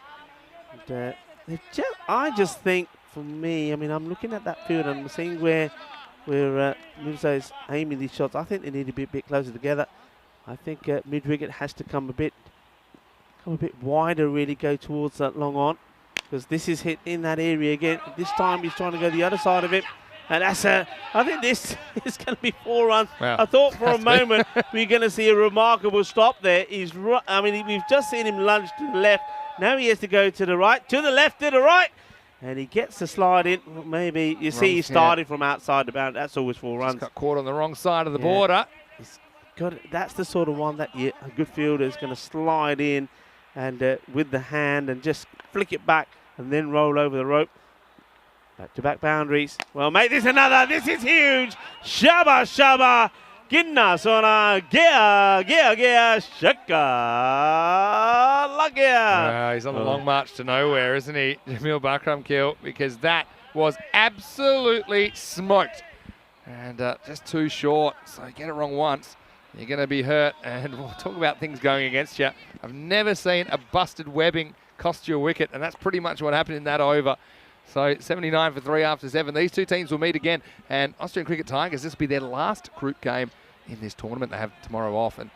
And, I just think, for me, I mean, I'm looking at that field, and I'm seeing where Musa is aiming these shots. I think they need to be a bit closer together. I think mid-wicket has to come a bit wider, really go towards that long on, because this is hit in that area again. This time he's trying to go the other side of it, and that's I think this is going to be 4 runs. Wow. I thought for a moment we're going to see a remarkable stop there. I mean, we've just seen him lunge to the left. Now he has to go to the right, to the left, to the right, and he gets the slide in. Well, maybe you see he started from outside the boundary. That's always 4 runs. Just got caught on the wrong side of the border. That's the sort of one that a good fielder is going to slide in and with the hand and just flick it back and then roll over the rope. Back-to-back boundaries. Well, mate, this is another. This is huge. Shaba, Shaba. Ginna, Sona, Gia, Shaka, Lagia. He's on the long march to nowhere, isn't he? Jamil Bakram kill, because that was absolutely smoked. And just too short. So get it wrong once, you're going to be hurt. And we'll talk about things going against you. I've never seen a busted webbing cost you a wicket, and that's pretty much what happened in that over. So 79 for 3 after 7. These two teams will meet again, and Austrian Cricket Tigers, this will be their last group game in this tournament. They have tomorrow off, and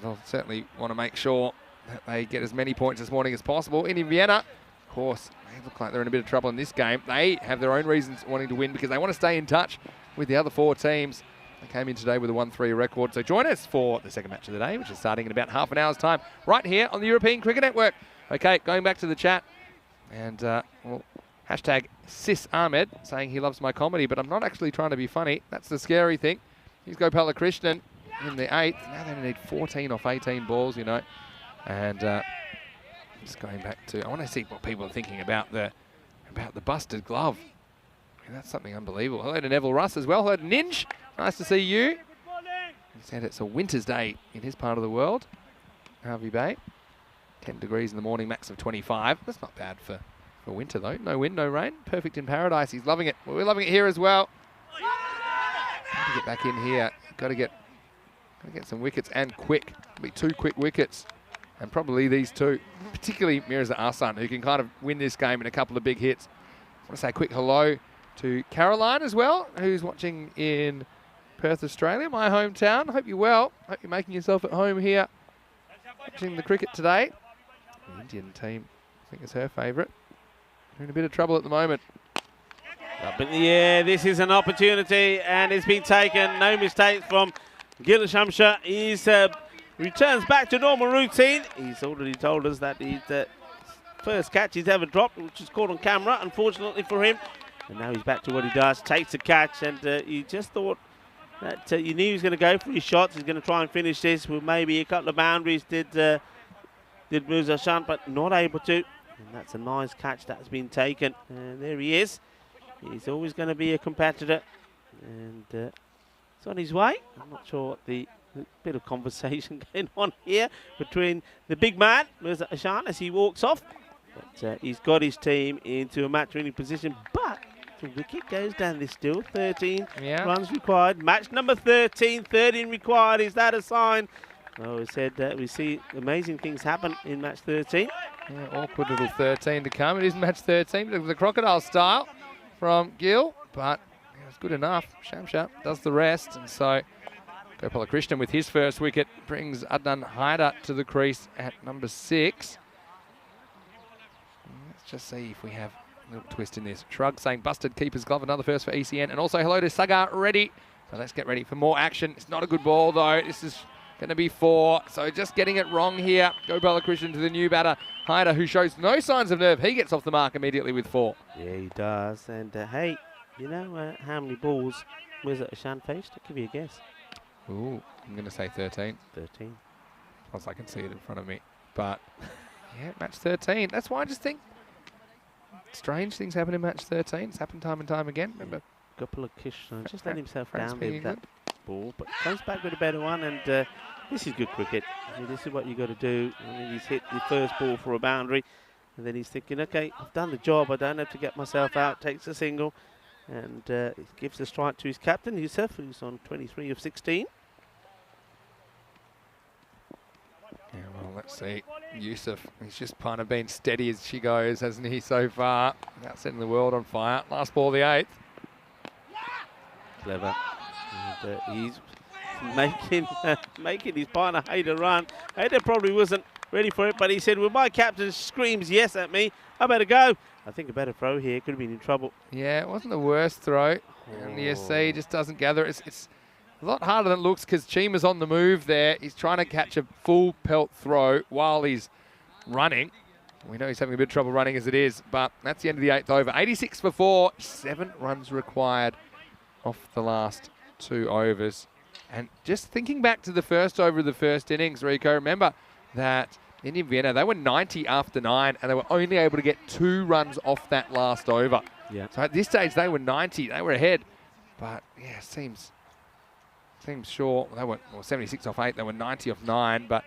they'll certainly want to make sure that they get as many points this morning as possible. In Vienna, of course, they look like they're in a bit of trouble in this game. They have their own reasons wanting to win because they want to stay in touch with the other 4 teams. They came in today with a 1-3 record. So join us for the second match of the day, which is starting in about half an hour's time, right here on the European Cricket Network. Okay, going back to the chat, and well, hashtag Sis Ahmed saying he loves my comedy, but I'm not actually trying to be funny. That's the scary thing. Here's Gopala Krishnan in the 8th. Now they need 14 off 18 balls, you know. And just going back to, I want to see what people are thinking about the busted glove. I mean, that's something unbelievable. Hello to Neville Russ as well. Hello to Ninj. Nice to see you. He said it's a winter's day in his part of the world. Harvey Bay. 10 degrees in the morning, max of 25. That's not bad for winter though. No wind, no rain. Perfect in paradise. He's loving it. Well, we're loving it here as well. Got to get back in here. Got to get some wickets, and quick. It'll be 2 quick wickets, and probably these 2, particularly Mirza Ahsan, who can kind of win this game in a couple of big hits. I want to say a quick hello to Caroline as well, who's watching in Perth, Australia, my hometown. Hope you're well. Hope you're making yourself at home here, watching the cricket today. The Indian team, I think, is her favourite. They're in a bit of trouble at the moment. Up in the air, this is an opportunity, and it's been taken. No mistakes from Gil Shamsha. He returns back to normal routine. He's already told us that he's the first catch he's ever dropped, which is caught on camera, unfortunately for him. And now he's back to what he does, takes the catch, and you just thought that you knew he was going to go for his shots. He's going to try and finish this with maybe a couple of boundaries, did Mirza Ahsan, but not able to. And that's a nice catch that's been taken. And there he is. He's always going to be a competitor. And it's on his way. I'm not sure what the bit of conversation going on here between the big man, Mirza Ahsan, as he walks off. But he's got his team into a match-winning position. But the wicket goes down. There's still 13 runs required. Match number 13, 13 required. Is that a sign? Oh, we said that we see amazing things happen in match 13. Yeah, awkward little 13 to come. It is match 13, the crocodile style from Gil, but it's good enough. Shamsha does the rest, and so Gopala Krishnan with his first wicket brings Adnan Haider to the crease at number 6. Let's just see if we have a little twist in this. Shrug saying busted keeper's glove, another first for ECN, and also hello to Sagar Reddy. So let's get ready for more action. It's not a good ball though. This is going to be 4, so just getting it wrong here. Gopala Krishnan to the new batter, Haider, who shows no signs of nerve. He gets off the mark immediately with 4. Yeah, he does. And hey, you know how many balls Mirza Ahsan faced? I'll give you a guess. Ooh, I'm going to say 13. 13. Plus I can see it in front of me. But, yeah, match 13. That's why I just think strange things happen in match 13. It's happened time and time again. Remember, Gopala Krishnan just let himself Frank's down with that ball, but comes back with a better one, and this is good cricket. I mean, this is what you got to do. I mean, he's hit the first ball for a boundary, and then he's thinking, okay, I've done the job. I don't have to get myself out. Takes a single, and gives the strike to his captain, Yusuf, who's on 23 of 16. Yeah, well, let's see. Yusuf, he's just kind of been steady as she goes, hasn't he, so far? Without setting the world on fire. Last ball, the 8th. Clever. And he's making his partner Haider run. Haider probably wasn't ready for it, but he said, well, my captain screams yes at me, I better go. I think a better throw here. Could have been in trouble. Yeah, it wasn't the worst throw. And the SC just doesn't gather. It's a lot harder than it looks because Chima's on the move there. He's trying to catch a full pelt throw while he's running. We know he's having a bit of trouble running as it is, but that's the end of the 8th over. 86 for 4, 7 runs required off the last 2 overs. And just thinking back to the first over of the first innings, Rico, remember that Indian Vienna, they were 90 after 9, and they were only able to get 2 runs off that last over. Yeah. So at this stage, they were 90. They were ahead. But, yeah, seems short. They were 76 off 8. They were 90 off 9. But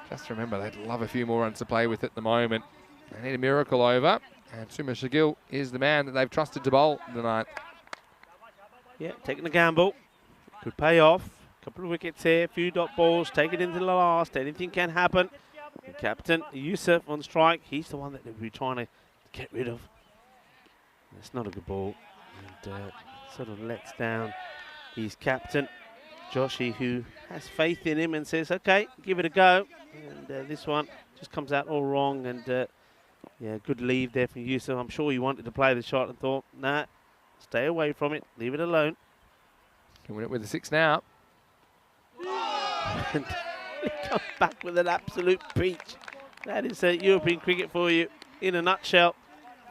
just remember, they'd love a few more runs to play with at the moment. They need a miracle over. And Suma Shagil is the man that they've trusted to bowl tonight. Yeah, taking the gamble. Could pay off. Couple of wickets here, a few dot balls, take it into the last. Anything can happen. The captain, Yusuf, on strike. He's the one that they'll be trying to get rid of. It's not a good ball. And sort of lets down his captain, Joshi, who has faith in him and says, okay, give it a go. And this one just comes out all wrong. And yeah, good leave there from Yusuf. I'm sure he wanted to play the shot and thought, nah, stay away from it, leave it alone. Can win it with a 6 now. And he comes back with an absolute peach. That is European cricket for you in a nutshell.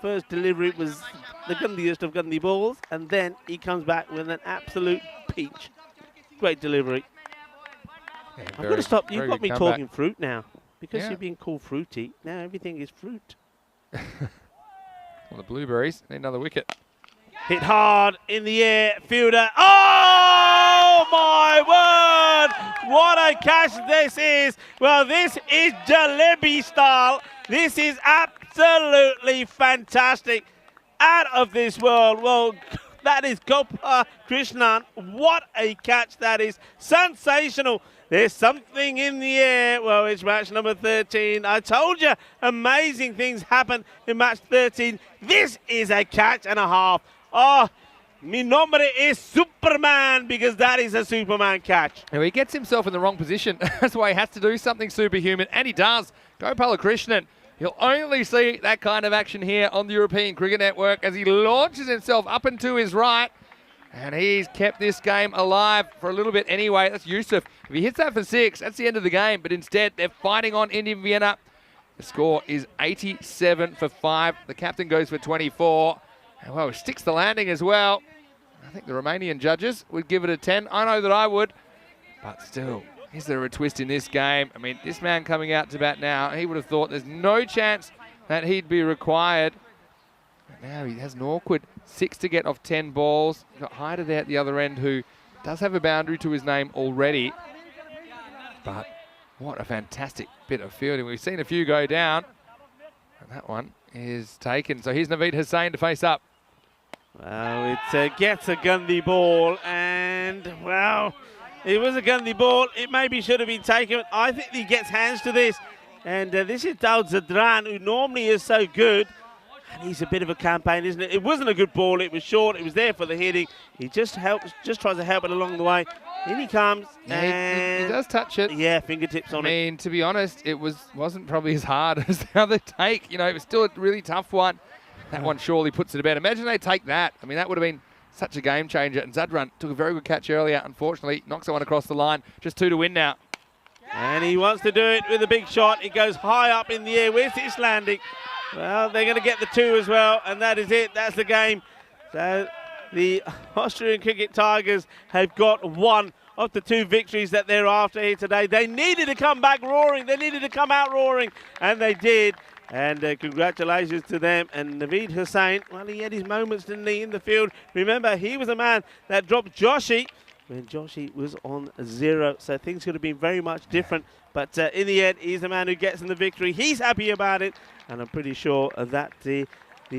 First delivery was the gundiest of gundy balls, and then he comes back with an absolute peach. Great delivery. Yeah, I'm going to stop. You've got me comeback. talking fruit now. Because Yeah. you're being called fruity, now everything is fruit. Well, the Blueberries need another wicket. Hit hard in the air, fielder. Oh my word! What a catch this is. Well, this is jalebi style. This is absolutely fantastic. Out of this world. Well, that is Gopal Krishnan. What a catch that is. Sensational. There's something in the air. Well, it's match number 13. I told you, amazing things happen in match 13. This is a catch and a half. Oh, mi nombre is Superman, because that is a Superman catch. Now, he gets himself in the wrong position. That's why he has to do something superhuman, and he does. Gopal Krishnan. You'll only see that kind of action here on the European Cricket Network as he launches himself up and to his right. And he's kept this game alive for a little bit anyway. That's Yusuf. If he hits that for 6, that's the end of the game. But instead, they're fighting on Indian Vienna. The score is 87 for 5. The captain goes for 24. And well, sticks the landing as well. I think the Romanian judges would give it a 10. I know that I would. But still, is there a twist in this game? I mean, this man coming out to bat now, he would have thought there's no chance that he'd be required. But now he has an awkward 6 to get off 10 balls. You've got Hyder there at the other end, who does have a boundary to his name already. But what a fantastic bit of fielding. We've seen a few go down. And that one is taken. So here's Naveed Hussain to face up. Well, it gets a Gandhi ball, and, well, it was a Gandhi ball. It maybe should have been taken. I think he gets hands to this. And this is Daud Zadran, who normally is so good. And he's a bit of a campaign, isn't it? It wasn't a good ball. It was short. It was there for the hitting. He just tries to help it along the way. In he comes. Yeah, and he does touch it. yeah, fingertips on it. I mean, to be honest, it wasn't probably as hard as the other take. You know, it was still a really tough one. That one surely puts it to bed. Imagine they take that. I mean, that would have been such a game changer. And Zadran took a very good catch earlier. Unfortunately, knocks that one across the line. Just 2 to win now. And he wants to do it with a big shot. It goes high up in the air. Where's this landing? Well, they're going to get the 2 as well, and that is it. That's the game. So the Austrian Cricket Tigers have got 1 of the 2 victories that they're after here today. They needed to come back roaring. They needed to come out roaring, and they did. And congratulations to them. And Naveed Hussain, well, he had his moments, didn't he, in the field. Remember, he was the man that dropped Joshi when Joshi was on 0. So things could have been very much different. But in the end, he's the man who gets in the victory. He's happy about it. And I'm pretty sure that the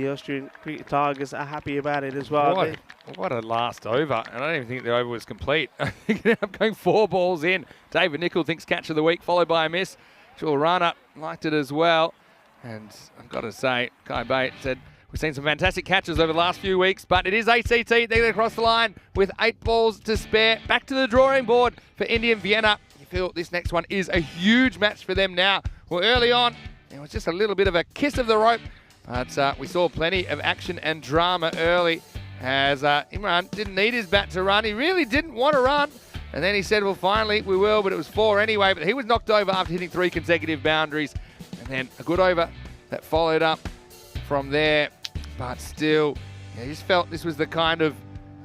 Austrian Cricket Tigers are happy about it as well. What a last over. And I don't even think the over was complete. I think it ended up going 4 balls in. David Nicol thinks catch of the week, followed by a miss. Joel Rana liked it as well. And I've got to say, Kai Bate said, we've seen some fantastic catches over the last few weeks, but it is ACT. They get across the line with 8 balls to spare. Back to the drawing board for Indian Vienna. You feel this next one is a huge match for them now. Well, early on, it was just a little bit of a kiss of the rope, but we saw plenty of action and drama early as Imran didn't need his bat to run. He really didn't want to run. And then he said, well, finally, we will, but it was 4 anyway. But he was knocked over after hitting 3 consecutive boundaries. And then a good over that followed up from there. But still, you just felt this was the kind of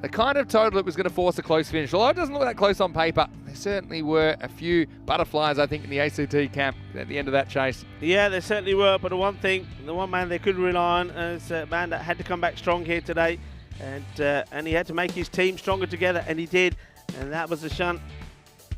the kind of total that was going to force a close finish. Although it doesn't look that close on paper, there certainly were a few butterflies, I think, in the ACT camp at the end of that chase. Yeah, there certainly were, but the one man they could rely on is a man that had to come back strong here today, and he had to make his team stronger together, and he did, and that was the shunt.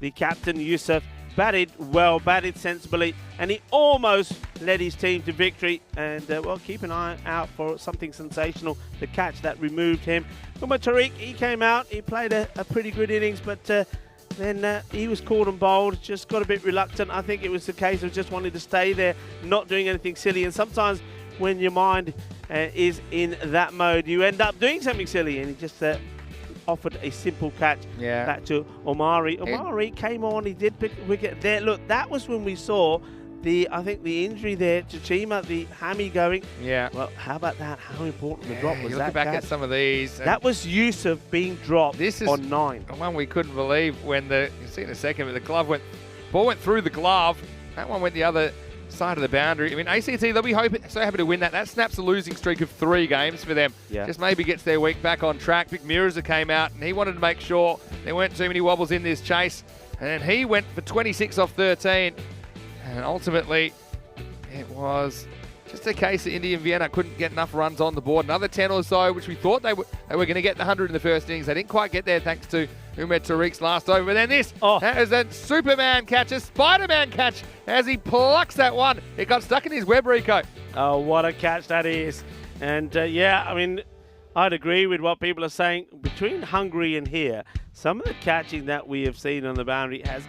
The captain, Yusuf, batted well, batted sensibly, and he almost led his team to victory. And, well, keep an eye out for something sensational, the catch that removed him. Umar Tariq, he came out, he played a pretty good innings, but then he was caught and bowled, just got a bit reluctant. I think it was the case of just wanting to stay there, not doing anything silly. And sometimes when your mind is in that mode, you end up doing something silly, and he just offered a simple catch back to Omari. Omari came on, he did pick a wicket there. Look, that was when we saw I think the injury there to Chima, the hammy going. Yeah. Well, how about that? How important the drop was you that look back catch? at some of these. That was Yusuf being dropped on 9. One we couldn't believe when you'll see in a second, but the ball went through the glove. That one went the other side of the boundary. I mean, ACT, they'll be so happy to win that. That snaps a losing streak of 3 games for them. Yeah. Just maybe gets their week back on track. Vic Mirza came out, and he wanted to make sure there weren't too many wobbles in this chase. And he went for 26 off 13. And ultimately, it was just a case that India and Vienna couldn't get enough runs on the board. Another 10 or so, which we thought they were going to get the 100 in the first innings. They didn't quite get there thanks to Umar Tariq's last over. But then this, that is a Superman catch, a Spider-Man catch, as he plucks that one. It got stuck in his web, Rico. Oh, what a catch that is. And, yeah, I mean, I'd agree with what people are saying. Between Hungary and here, some of the catching that we have seen on the boundary has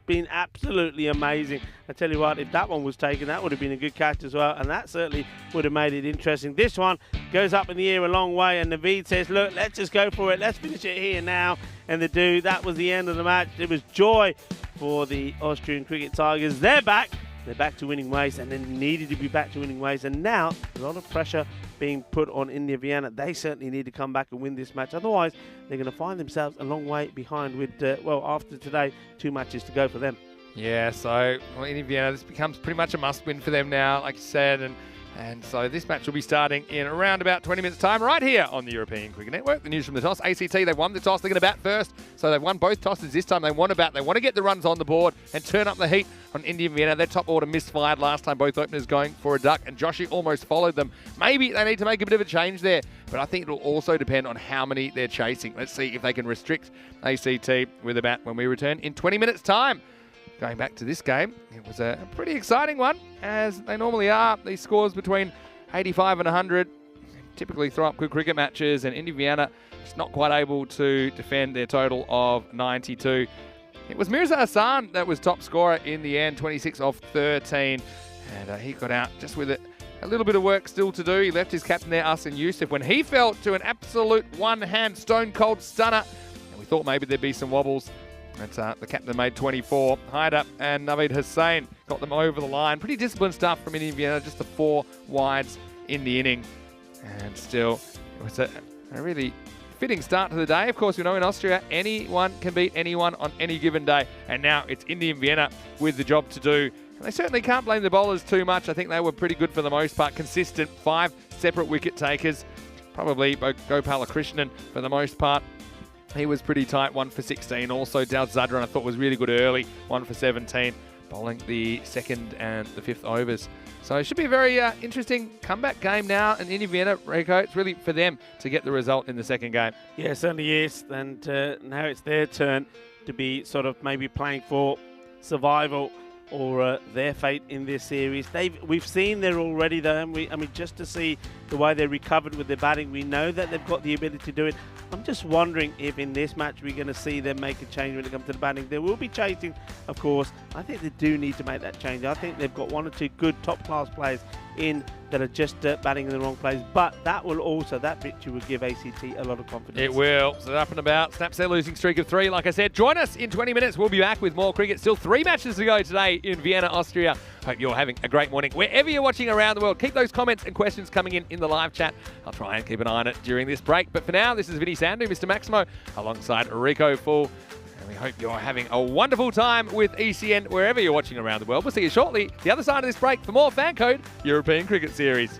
been absolutely amazing. I tell you what, if that one was taken, that would have been a good catch as well, and that certainly would have made it interesting. This one goes up in the air a long way, and Naveed says, look, let's just go for it. Let's finish it here now. And they do. That was the end of the match. It was joy for the Austrian Cricket Tigers. They're back. They're back to winning ways, and they needed to be back to winning ways. And now, a lot of pressure being put on India Vienna. They certainly need to come back and win this match. Otherwise, they're going to find themselves a long way behind with, well, after today, 2 matches to go for them. Yeah, so India Vienna, this becomes pretty much a must-win for them now, like you said. And so this match will be starting in around about 20 minutes' time right here on the European Cricket Network. The news from the toss. ACT, they've won the toss. They're going to bat first. So they've won both tosses this time. They want to bat. They want to get the runs on the board and turn up the heat on India Vienna. Their top order misfired last time. Both openers going for a duck, and Joshi almost followed them. Maybe they need to make a bit of a change there, but I think it'll also depend on how many they're chasing. Let's see if they can restrict ACT with a bat when we return in 20 minutes' time. Going back to this game, it was a pretty exciting one, as they normally are. These scores between 85 and 100 typically throw up good cricket matches, and India Vienna just not quite able to defend their total of 92. It was Mirza Hassan that was top scorer in the end, 26 off 13, and he got out just with a little bit of work still to do. He left his captain there, Ahsan Yusuf, when he fell to an absolute one-hand stone-cold stunner, and we thought maybe there'd be some wobbles. But the captain made 24. Hyder and Naveed Hussain got them over the line. Pretty disciplined stuff from India Vienna, just the 4 wides in the inning. And still, it was a really fitting start to the day. Of course, you know, in Austria, anyone can beat anyone on any given day. And now it's India Vienna with the job to do. And they certainly can't blame the bowlers too much. I think they were pretty good for the most part. Consistent, 5 separate wicket takers. Probably Gopala Krishnan for the most part. He was pretty tight, 1 for 16. Also, Dal Zadran, I thought, was really good early, 1 for 17, bowling the 2nd and the 5th overs. So it should be a very interesting comeback game now. And India Vienna, Rico, it's really for them to get the result in the second game. Yeah, it certainly is. And now it's their turn to be sort of maybe playing for survival or their fate in this series. We've seen there already, though, and I mean, just to see the way they recovered with their batting, we know that they've got the ability to do it. I'm just wondering if in this match we're going to see them make a change when it comes to the batting. They will be chasing, of course. I think they do need to make that change. I think they've got 1 or 2 good top-class players in that are just batting in the wrong place. But that victory will give ACT a lot of confidence. It will. So up and about, snaps their losing streak of 3. Like I said, join us in 20 minutes. We'll be back with more cricket. Still 3 matches to go today in Vienna, Austria. Hope you're having a great morning wherever you're watching around the world. Keep those comments and questions coming in the live chat. I'll try and keep an eye on it during this break. But for now, this is Vinny Sandu, Mr. Maximo, alongside Rico Full. And we hope you're having a wonderful time with ECN wherever you're watching around the world. We'll see you shortly, the other side of this break, for more FanCode European Cricket Series.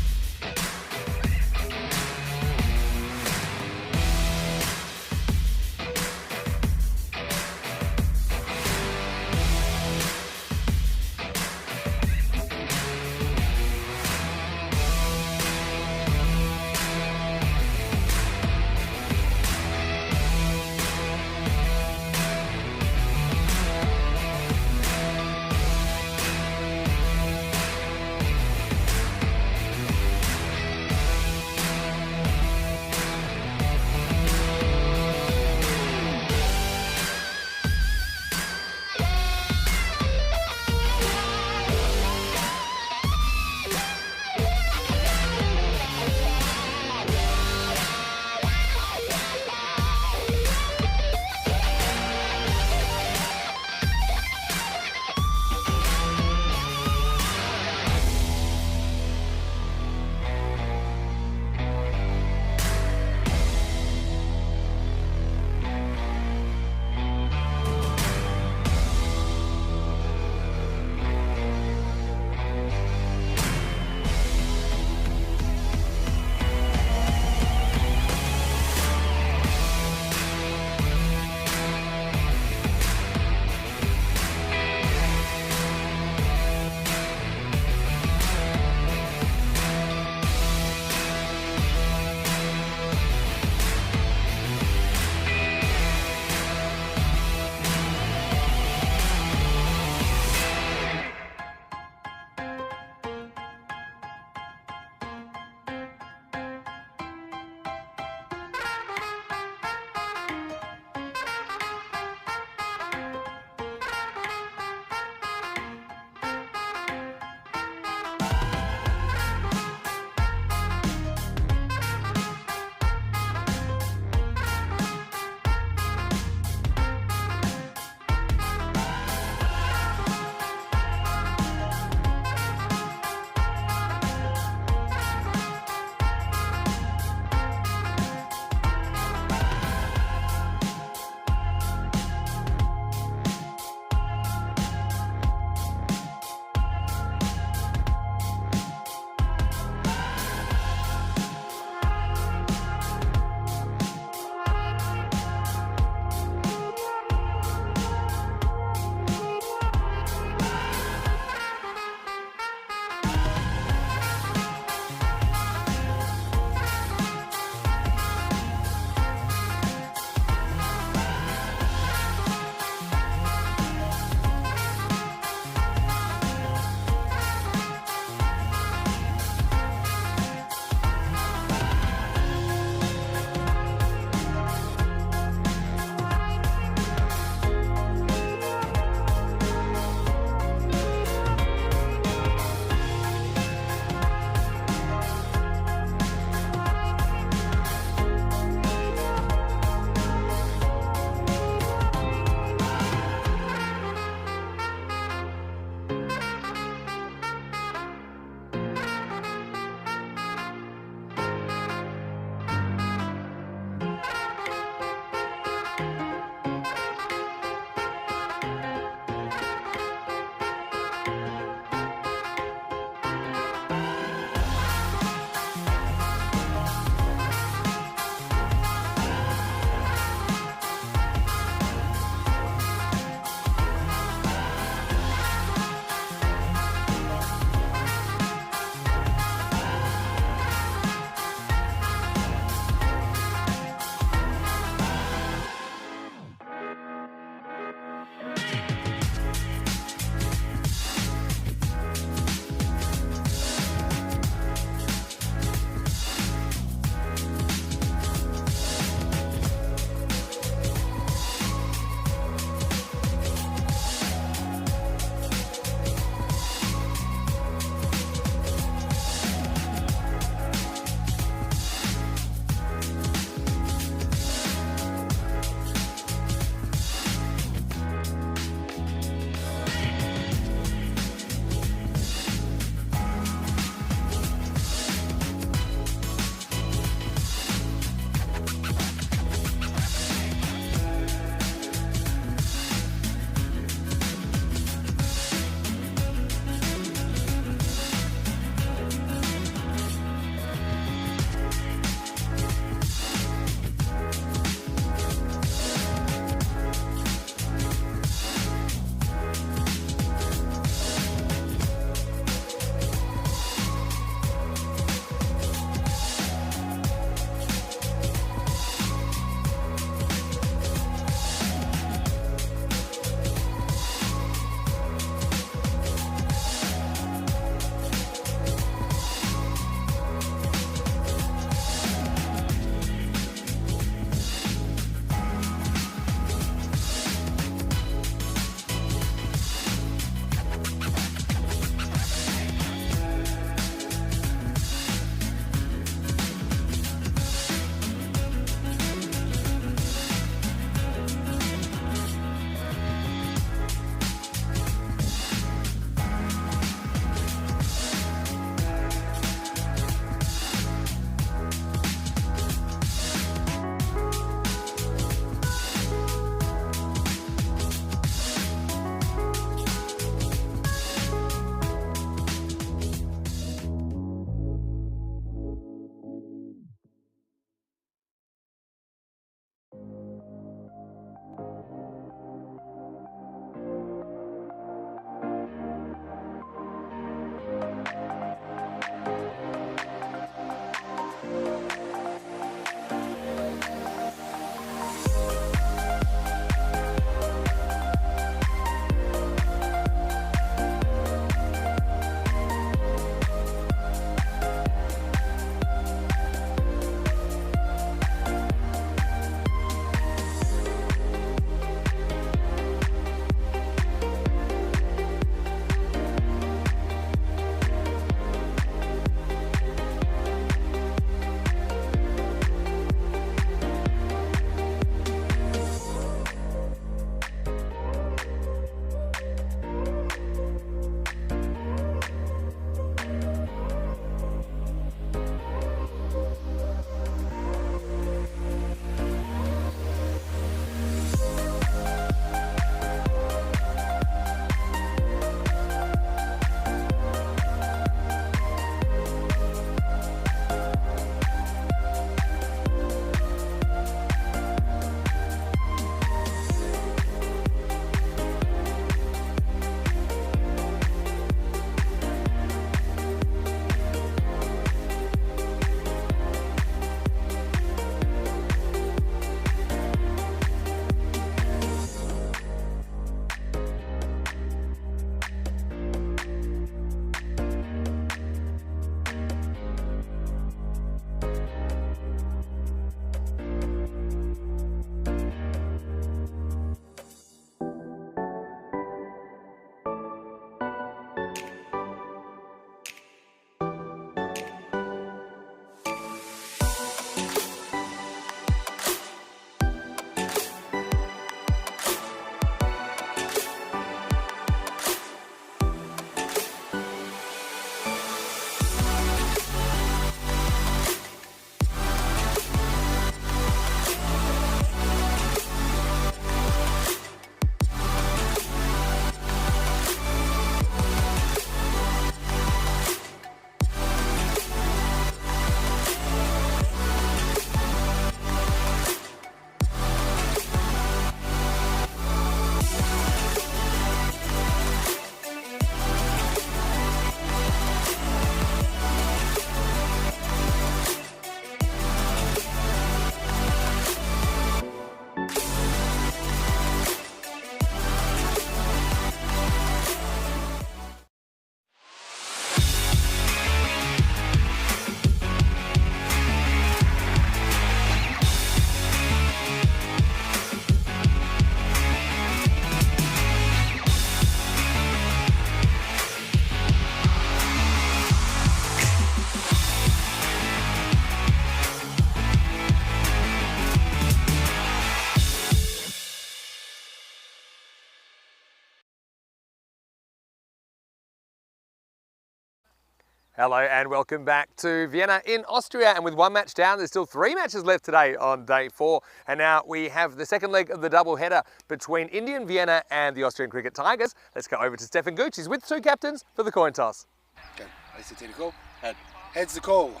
Hello and welcome back to Vienna in Austria. And with one match down, there's still 3 matches left today on day 4. And now we have the second leg of the double header between Indian Vienna and the Austrian Cricket Tigers. Let's go over to Stefan Gooch. He's with 2 captains for the coin toss. Okay, ACT to call. Head. Head's the call.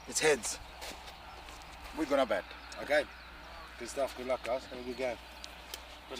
It's heads. We're gonna bet. Okay. Good stuff. Good luck, guys. Have a good game.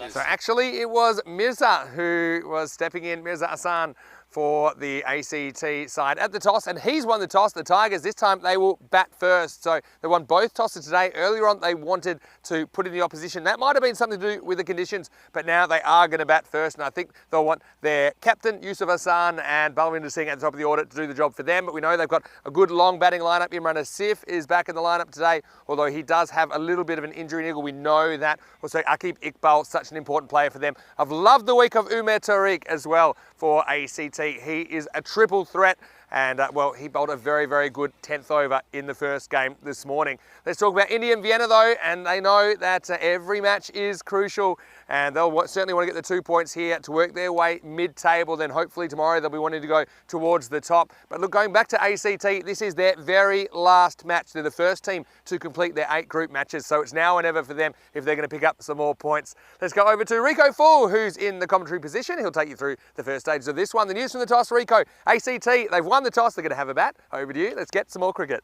So actually it was Mirza who was stepping in, Mirza Hassan, for the ACT side at the toss, and he's won the toss. The Tigers, this time they will bat first. So they won both tosses today. Earlier on they wanted to put in the opposition. That might have been something to do with the conditions, but now they are going to bat first, and I think they'll want their captain, Yusuf Hassan, and Balwinder Singh at the top of the order to do the job for them. But we know they've got a good long batting lineup. Imran Asif is back in the lineup today, although he does have a little bit of an injury niggle. We know that. Also, Akib Iqbal, such an important player for them. I've loved the week of Umer Tariq as well for ACT. He is a triple threat, and well, he bowled a very, very good 10th over in the first game this morning. Let's talk about Indian Vienna though, and they know that every match is crucial, and they'll certainly want to get the 2 points here to work their way mid-table. Then hopefully tomorrow they'll be wanting to go towards the top. But look, going back to ACT, this is their very last match. They're the first team to complete their 8 group matches, so it's now or never for them if they're going to pick up some more points. Let's go over to Rico Full, who's in the commentary position. He'll take you through the first stages of this one. The news from the toss, Rico. ACT, they've won the toss. They're going to have a bat. Over to you. Let's get some more cricket.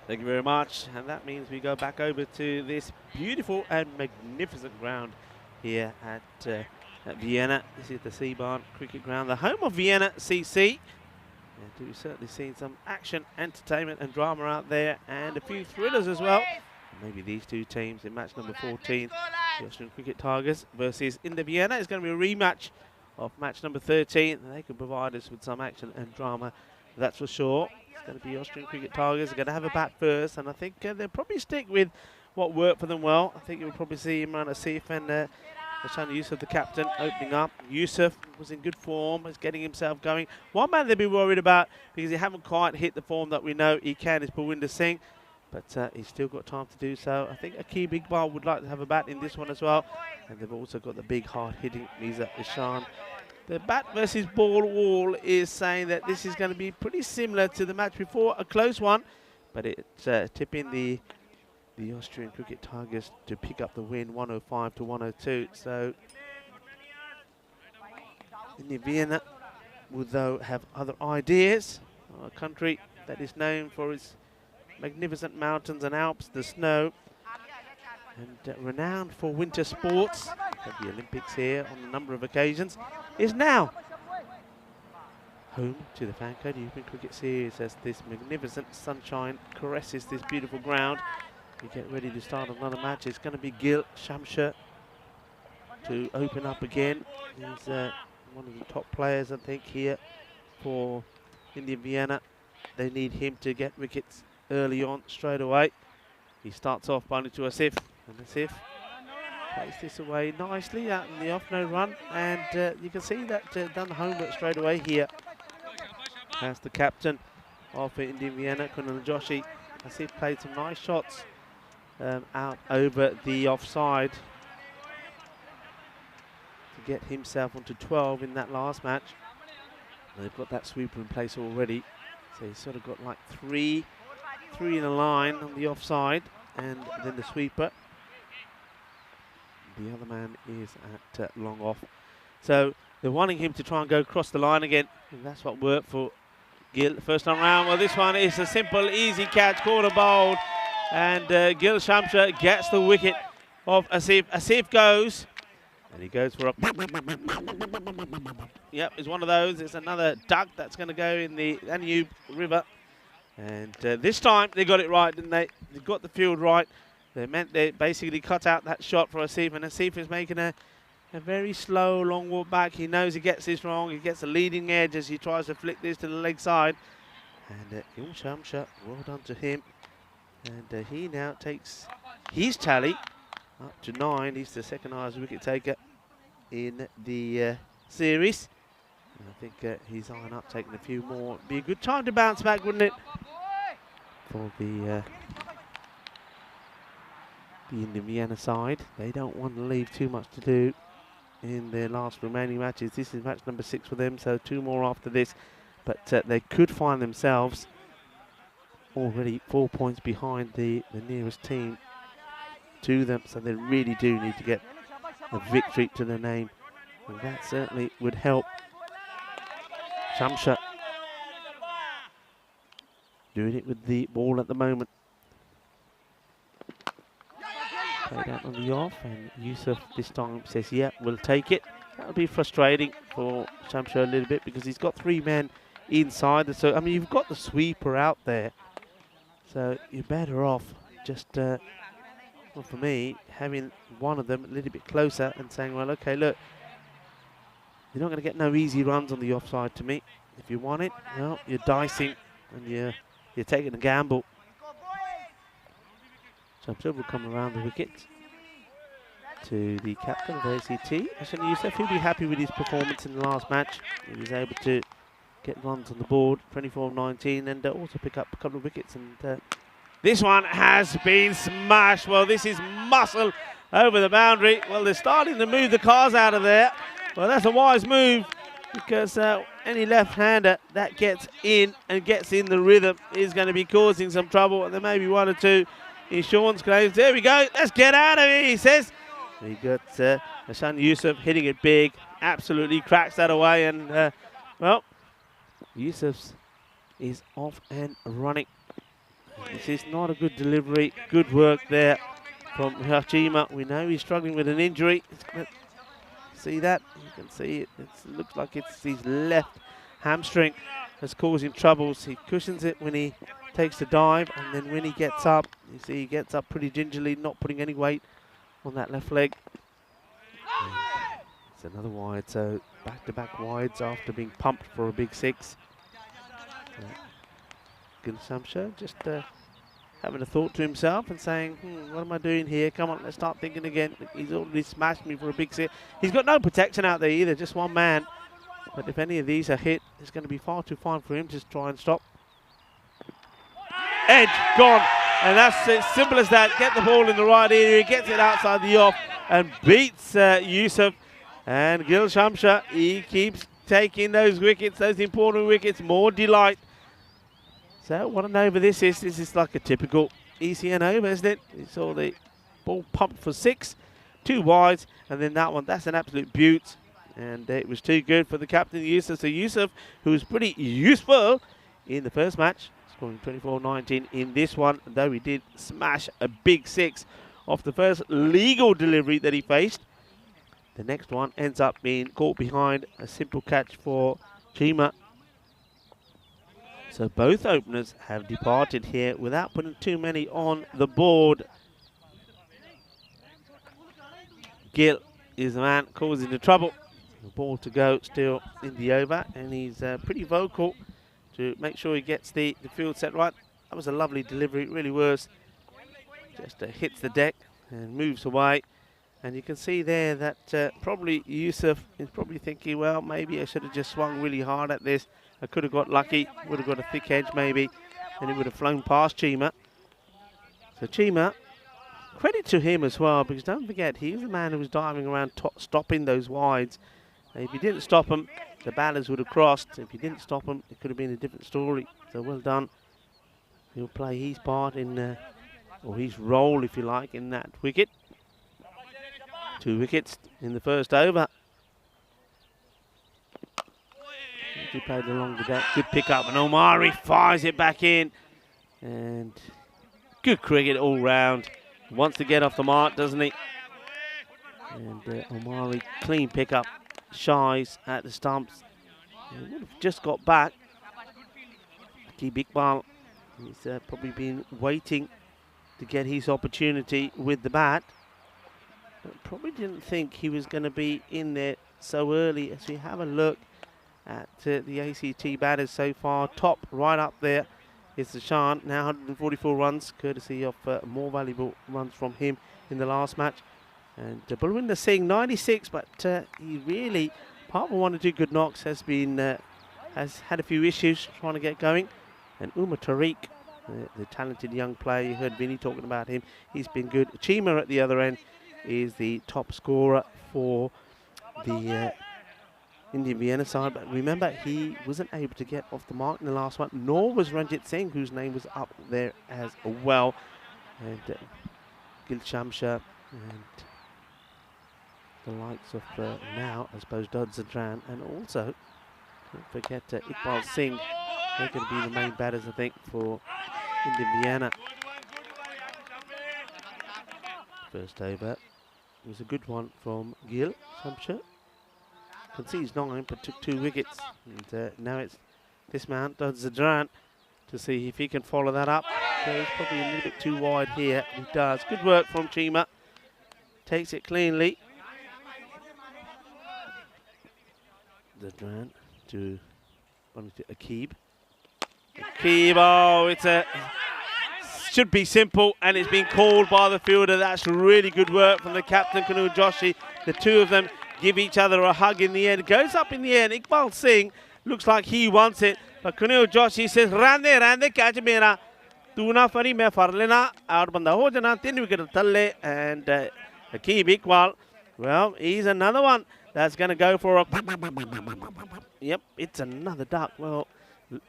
Thank you very much, and that means we go back over to this beautiful and magnificent ground here at Vienna. This is the Seabahn Cricket Ground, the home of Vienna CC. And we've certainly seen some action, entertainment and drama out there, and a few thrillers as well. Maybe these 2 teams in match number 14, the Austrian Cricket Tigers versus India Vienna. It's going to be a rematch of match number 13, and they can provide us with some action and drama, that's for sure. It's going to be Austrian Cricket Tigers. They're going to have a bat first, and I think they'll probably stick with what worked for them well. I think you'll probably see Imran Asif and Hassan Yusuf, the captain, opening up. Yusuf was in good form, is getting himself going. One man they'll be worried about, because he haven't quite hit the form that we know he can, is Balwinder Singh, but he's still got time to do so. I think Akib Iqbal would like to have a bat in this one as well, and they've also got the big hard-hitting Mirza Ishan. The bat versus ball wall is saying that this is going to be pretty similar to the match before, a close one, but it's tipping the Austrian Cricket Tigers to pick up the win, 105 to 102. So India Vienna will though have other ideas. A country that is known for its magnificent mountains and Alps, the snow, and renowned for winter sports. The Olympics here on a number of occasions, is now home to the FanCode European Cricket Series as this magnificent sunshine caresses this beautiful ground. We get ready to start another match. It's going to be Gil Shamsher to open up again. He's one of the top players, I think, here for India Vienna. They need him to get wickets early on, straight away. He starts off bowling to Asif, and Asif plays this away nicely out in the off, no run, and you can see that done the homework straight away here. As the captain of Indian Vienna, Kunal Joshi, Asif played some nice shots out over the offside to get himself onto 12 in that last match. And they've got that sweeper in place already, so he's sort of got like three in a line on the offside, and then the sweeper. The other man is at long off. So they're wanting him to try and go across the line again, and that's what worked for Gil the first time round. Well, this one is a simple, easy catch, corner bowled, and Gil Shamsher gets the wicket of Asif. Asif goes, and he goes for a... Yep, it's one of those. It's another duck that's going to go in the Danube River. And this time they got it right, didn't they? They got the field right. They basically cut out that shot for Asif, and Asif is making a very slow, long walk back. He knows he gets this wrong. He gets a leading edge as he tries to flick this to the leg side. And Gil Shamsher, well done to him. And he now takes his tally up to 9. He's the second highest wicket taker in the series. And I think he's eyeing up taking a few more. Be a good time to bounce back, wouldn't it? For the Indian Vienna side. They don't want to leave too much to do. in their last remaining matches. This is match number 6 for them, so 2 more after this. But they could find themselves already 4 points behind the nearest team to them, so they really do need to get a victory to their name, and that certainly would help. Shamsha doing it with the ball at the moment. Played out on the off, and Yusuf this time says, yeah, we'll take it. That'll be frustrating for Shamsha a little bit because he's got 3 men inside. So, I mean, you've got the sweeper out there, so you're better off just, well, for me, having one of them a little bit closer and saying, well, okay, look, you're not going to get no easy runs on the offside to me. If you want it, well, you're dicing and you're taking a gamble. Shamsha will come around the wicket to the captain of ACT, Hassan Youssef. He'll be happy with his performance in the last match. He was able to get runs on the board, 24-19, and also pick up a couple of wickets. And this one has been smashed. Well, this is muscle over the boundary. Well, they're starting to move the cars out of there. Well, that's a wise move because any left-hander that gets in and gets in the rhythm is going to be causing some trouble. And there may be 1 or 2 insurance claims. There we go. Let's get out of here, he says. We got Hassan Youssef hitting it big. Absolutely cracks that away. And, well, Yusuf is off and running. This is not a good delivery. Good work there from Hachima. We know he's struggling with an injury. See that? You can see it. It looks like it's his left hamstring that's causing troubles. He cushions it when he takes the dive, and then when he gets up, you see he gets up pretty gingerly, not putting any weight on that left leg. And it's another wide, so back-to-back wides after being pumped for a big 6. Shamsha just having a thought to himself and saying, what am I doing here? Come on, let's start thinking again. He's already smashed me for a big 6. He's got no protection out there either, just 1 man. But if any of these are hit, it's going to be far too fine for him to try and stop. Edge gone, and that's as simple as that. Get the ball in the right area, gets it outside the off and beats Yusuf. And Gil Shamsha, he keeps taking those wickets, those important wickets. More delight. So what an over this is. This is like a typical ECN over, isn't it? You saw the ball pumped for 6, 2 wides, and then that one, that's an absolute beaut. And it was too good for the captain, Yusuf. So Yusuf, who was pretty useful in the first match, scoring 24-19 in this one, though he did smash a big 6 off the first legal delivery that he faced. The next one ends up being caught behind a simple catch for Chima. So both openers have departed here without putting too many on the board. Gil is the man causing the trouble. The ball to go still in the over, and he's pretty vocal to make sure he gets the field set right. That was a lovely delivery, it really was. Just hits the deck and moves away. And you can see there that probably Yusuf is probably thinking, well, maybe I should have just swung really hard at this. I could have got lucky, would have got a thick edge maybe, and it would have flown past Chima. So Chima, credit to him as well, because don't forget, he was the man who was diving around stopping those wides. And if he didn't stop them, the batters would have crossed. If he didn't stop them, it could have been a different story. So well done. He'll play his part in, or his role, if you like, in that wicket. 2 wickets in the first over. He played along with that. Good pick up, and Omari fires it back in. And good cricket all round. Wants to get off the mark, doesn't he? And Omari, clean pick up. Shies at the stumps. He would have just got back. Akib Iqbal, he's probably been waiting to get his opportunity with the bat. But probably didn't think he was going to be in there so early. As we have a look at the ACT batters so far, top right up there is Sashan, now 144 runs, courtesy of more valuable runs from him in the last match. And Balwinder Singh, 96, but he really, apart from 1 or 2 good knocks, has had a few issues trying to get going. And Umar Tariq, the talented young player, you heard Vinny talking about him, he's been good. Chima at the other end is the top scorer for the Indian Vienna side, but remember he wasn't able to get off the mark in the last one, nor was Ranjit Singh, whose name was up there as well, and Gil Shamsha and the likes of now, I suppose, Dod Zadran, and also don't forget Iqbal Singh. They're going to be the main batters, I think, for Indian Vienna. First over was a good one from Gil Shamsha. Concedes 9 but took 2 wickets, and now it's this man Dod Zadran to see if he can follow that up. Goes probably a little bit too wide here. He does. Good work from Chima. Takes it cleanly. Zadran to Akib. Akib, oh, it's a should be simple, and it's been called by the fielder. That's really good work from the captain, Kunal Joshi. The two of them give each other a hug in the end. It goes up in the air, and Iqbal Singh looks like he wants it, but Kunal Joshi says, "Rande, catch mera. Tu na fari, main far lena. Aur banda ho jana, 3 wicket talle." And Akib Iqbal, well, he's another one that's going to go for a... Yep, it's another duck. Well,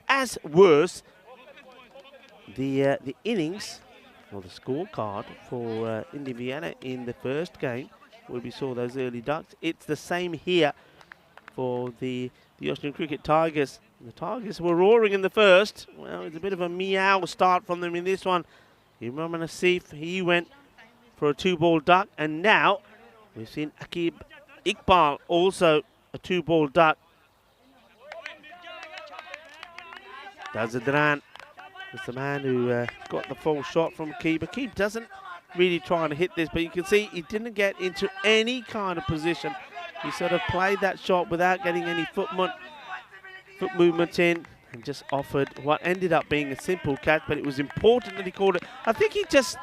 as worse, the innings, or the scorecard for Indian Vienna in the first game, where we saw those early ducks, it's the same here for the Austrian Cricket Tigers. The Tigers were roaring in the first. Well, it's a bit of a meow start from them in this one. Imran Asif, he went for a 2-ball duck, and now we've seen Akib Iqbal also a 2-ball duck. Dazadran is the man who got the full shot from Akib. Akib doesn't really try to hit this, but you can see he didn't get into any kind of position. He sort of played that shot without getting any foot movement in, and just offered what ended up being a simple catch, but it was important that he called it. I think he just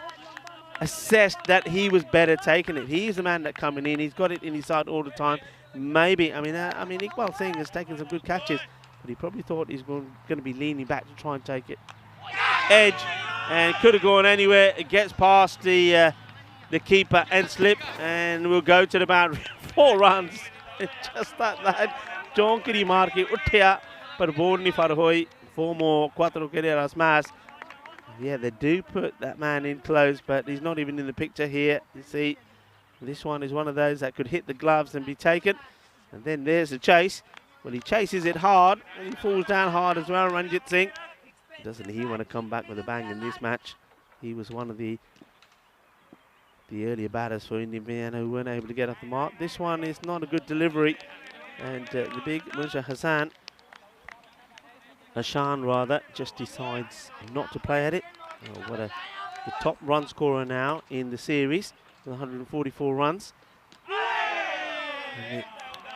assessed that he was better taking it. He's the man that coming in. He's got it in his side all the time. Maybe, I mean, Iqbal Singh has taken some good catches, but he probably thought he's going to be leaning back to try and take it. Edge, and could have gone anywhere. It gets past the keeper and slip, and we'll go to about 4 runs. Just that Jonkiri maar ke uthya, par ball nahi far hoi. 4 more, 4 carreras más. Yeah, they do put that man in close, but he's not even in the picture here. You see, this one is one of those that could hit the gloves and be taken. And then there's the chase. Well, he chases it hard, and he falls down hard as well, Ranjit Singh. Doesn't he want to come back with a bang in this match? He was one of the earlier batters for Indian Vienna who weren't able to get off the mark. This one is not a good delivery, and the big Musa Hassan just decides not to play at it. Oh, the top run scorer now in the series with 144 runs.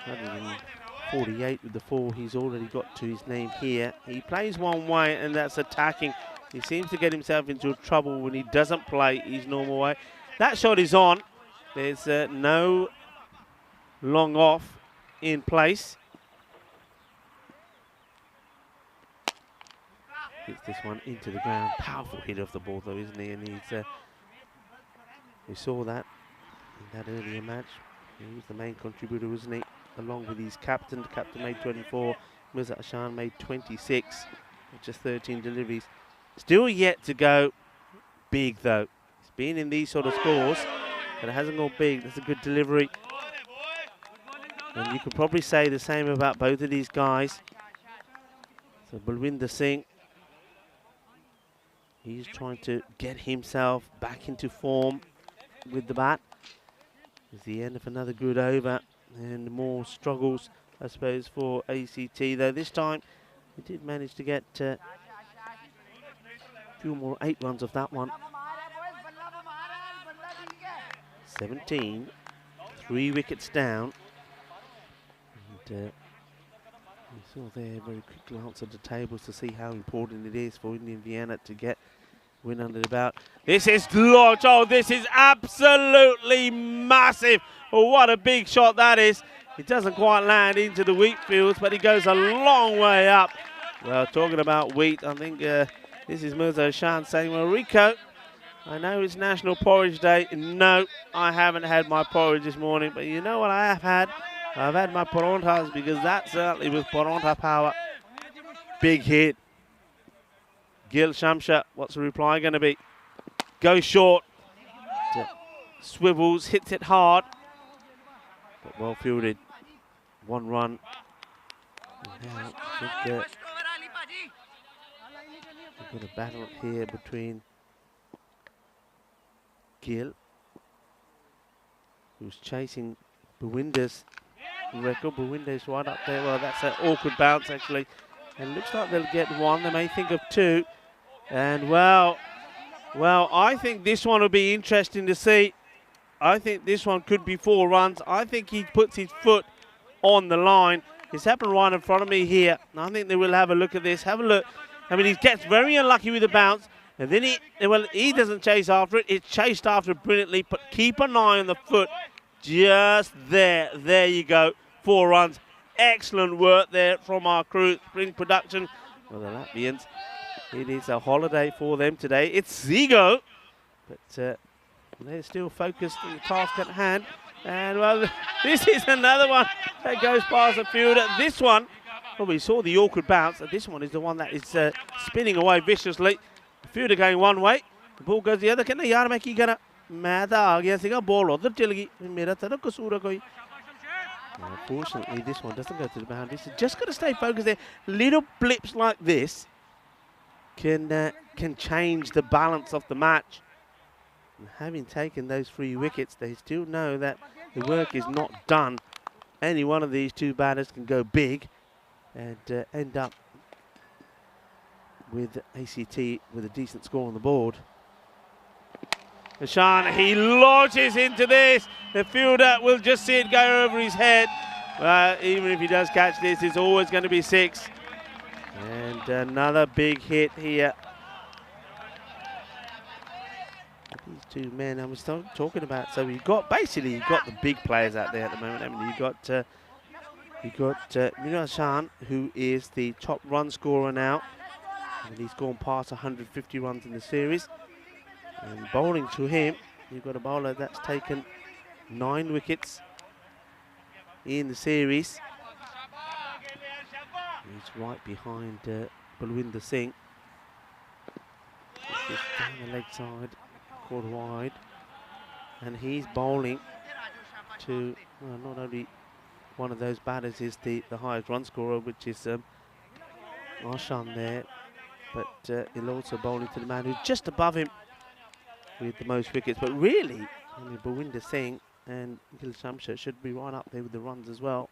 148 with the 4 he's already got to his name here. He plays one way, and that's attacking. He seems to get himself into trouble when he doesn't play his normal way. That shot is on. There's no long off in place. Hits this one into the ground. Powerful hit off the ball though, isn't he? And he's we saw that in that earlier match. He was the main contributor, wasn't he? Along with his captain. The captain made 24. Mirza Ashan made 26. With just 13 deliveries. Still yet to go big though. He's been in these sort of scores, but it hasn't gone big. That's a good delivery. And you could probably say the same about both of these guys. So Balwinder Singh, he's trying to get himself back into form with the bat. It's the end of another good over, and more struggles, I suppose, for ACT. Though this time, he did manage to get a few more 8 runs of that one. 17, 3 wickets down. And you saw there a very quick glance at the tables to see how important it is for Indian Vienna to get win under the belt. This is launched. Oh, this is absolutely massive. Oh, what a big shot that is. It doesn't quite land into the wheat fields, but it goes a long way up. Well, talking about wheat, I think this is Mirza Ashan saying, well, Rico, I know it's National Porridge Day. No, I haven't had my porridge this morning, but you know what I have had? I've had my Porontas because that certainly was Poronta power. Big hit. Gil Shamsha, what's the reply going to be? Goes short. Swivels, hits it hard. But well fielded. 1 run. Now, I think we've got a battle here between Gil, who's chasing Buwinda's record. Buwinda's right up there. Well, that's an awkward bounce, actually. And looks like they'll get 1. They may think of 2. And, well, I think this one will be interesting to see. I think this one could be 4 runs. I think he puts his foot on the line. It's happened right in front of me here. And I think they will have a look at this. Have a look. I mean, he gets very unlucky with the bounce. And then he doesn't chase after it. It's chased after brilliantly. But keep an eye on the foot. Just there. There you go. 4 runs. Excellent work there from our crew. Spring production. Well, the Latvians. It is a holiday for them today. It's Zigo. But they're still focused on the task at hand. And, well, this is another one that goes past the fielder. This one, well, we saw the awkward bounce. This one is the one that is spinning away viciously. The fielder going one way. The ball goes the other. Can yaar main ki kara? Main ta aa gaya siga, ball udhar chal gayi. Mera tara kasoor hai koi. Unfortunately, this one doesn't go to the boundary. So just got to stay focused there. Little blips like this can change the balance of the match. And having taken those 3 wickets, they still know that the work is not done. Any one of these 2 batters can go big and end up with ACT with a decent score on the board. Ashan, he launches into this. The fielder will just see it go over his head. Even if he does catch this, it's always going to be 6. And another big hit here. These 2 men I was talking about. So you've got the big players out there at the moment. I mean, you got Ashan, who is the top run scorer now. And he's gone past 150 runs in the series. And bowling to him, you've got a bowler that's taken 9 wickets in the series. He's right behind Balwinder Singh. Just down the leg side, caught wide. And he's bowling to, well, not only one of those batters is the highest run scorer, which is Arshan there, but he'll also bowling to the man who's just above him with the most wickets. But really, I mean, Balwinder Singh and Gil Shamsha should be right up there with the runs as well.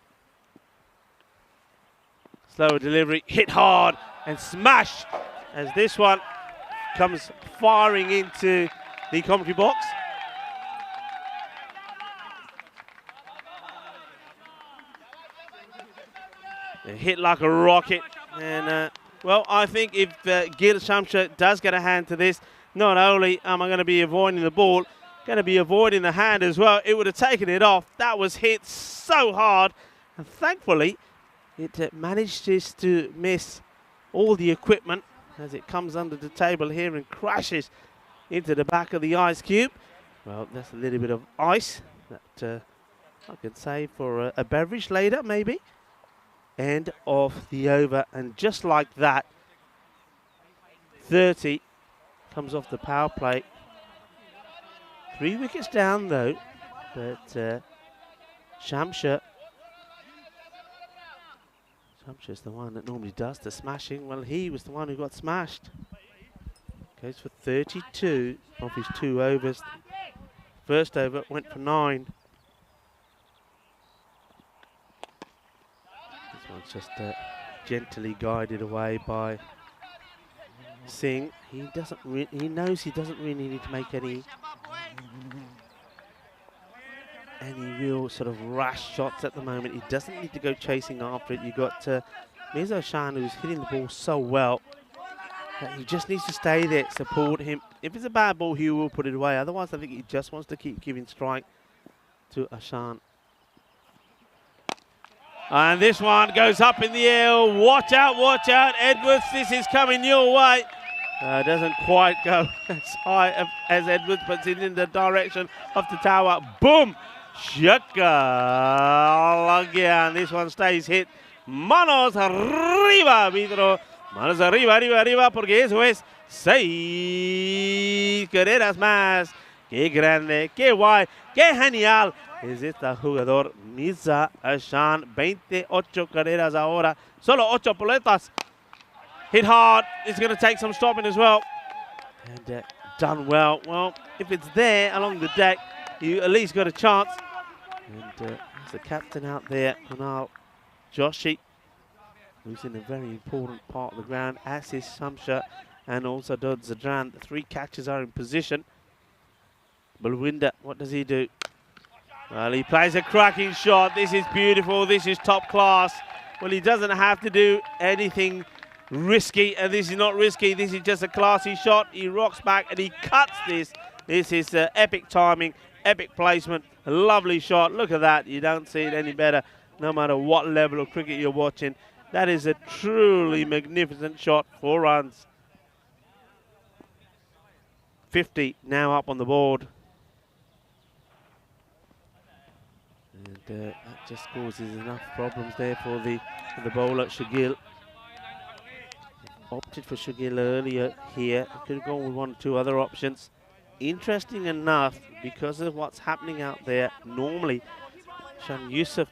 Slower delivery, hit hard and smash as this one comes firing into the commentary box. A hit like a rocket. And, well, I think if Gil Shamsha does get a hand to this, not only am I going to be avoiding the ball, going to be avoiding the hand as well. It would have taken it off. That was hit so hard. And thankfully, it manages to miss all the equipment as it comes under the table here and crashes into the back of the ice cube. Well, that's a little bit of ice that I can save for a beverage later, maybe. End of the over. And just like that, 30 comes off the power play. 3 wickets down, though. But Shamsha's the one that normally does the smashing. Well, he was the one who got smashed. Goes for 32 off his 2 overs. First over went for 9. This one's just gently guided away by Singh. He knows he doesn't really need to make any real sort of rash shots at the moment. He doesn't need to go chasing after it. You've got Mirza Ashan, who's hitting the ball so well that he just needs to stay there, support him. If it's a bad ball, he will put it away. Otherwise, I think he just wants to keep giving strike to Ashan. And this one goes up in the air. Watch out, Edwards. This is coming your way. Doesn't quite go as high as Edwards, but it's in the direction of the tower. Boom! Shaka again. This one stays hit. Manos arriba, Vidro. Manos arriba, arriba, arriba, porque eso es 6 carreras más. Qué grande, qué guay, qué genial es este jugador Mirza Ashan. 28 carreras ahora, solo 8 boletas. Hit hard. It's going to take some stopping as well. And done well. Well, if it's there along the deck, you at least got a chance. And there's the captain out there, Kunal Joshi, who's in a very important part of the ground, as is Shamsha and also Dod Zadran. The 3 catchers are in position. Balwinder, what does he do? Well, he plays a cracking shot. This is beautiful. This is top class. Well, he doesn't have to do anything risky, and this is not risky. This is just a classy shot. He rocks back and he cuts this. This is epic timing, epic placement, a lovely shot. Look at that. You don't see it any better, no matter what level of cricket you're watching. That is a truly magnificent shot. 4 runs. 50 now up on the board. And that just causes enough problems there for the bowler, Shagil. Opted for Shagil earlier here. Could have gone with 1 or 2 other options. Interesting enough, because of what's happening out there, normally Shan Yusuf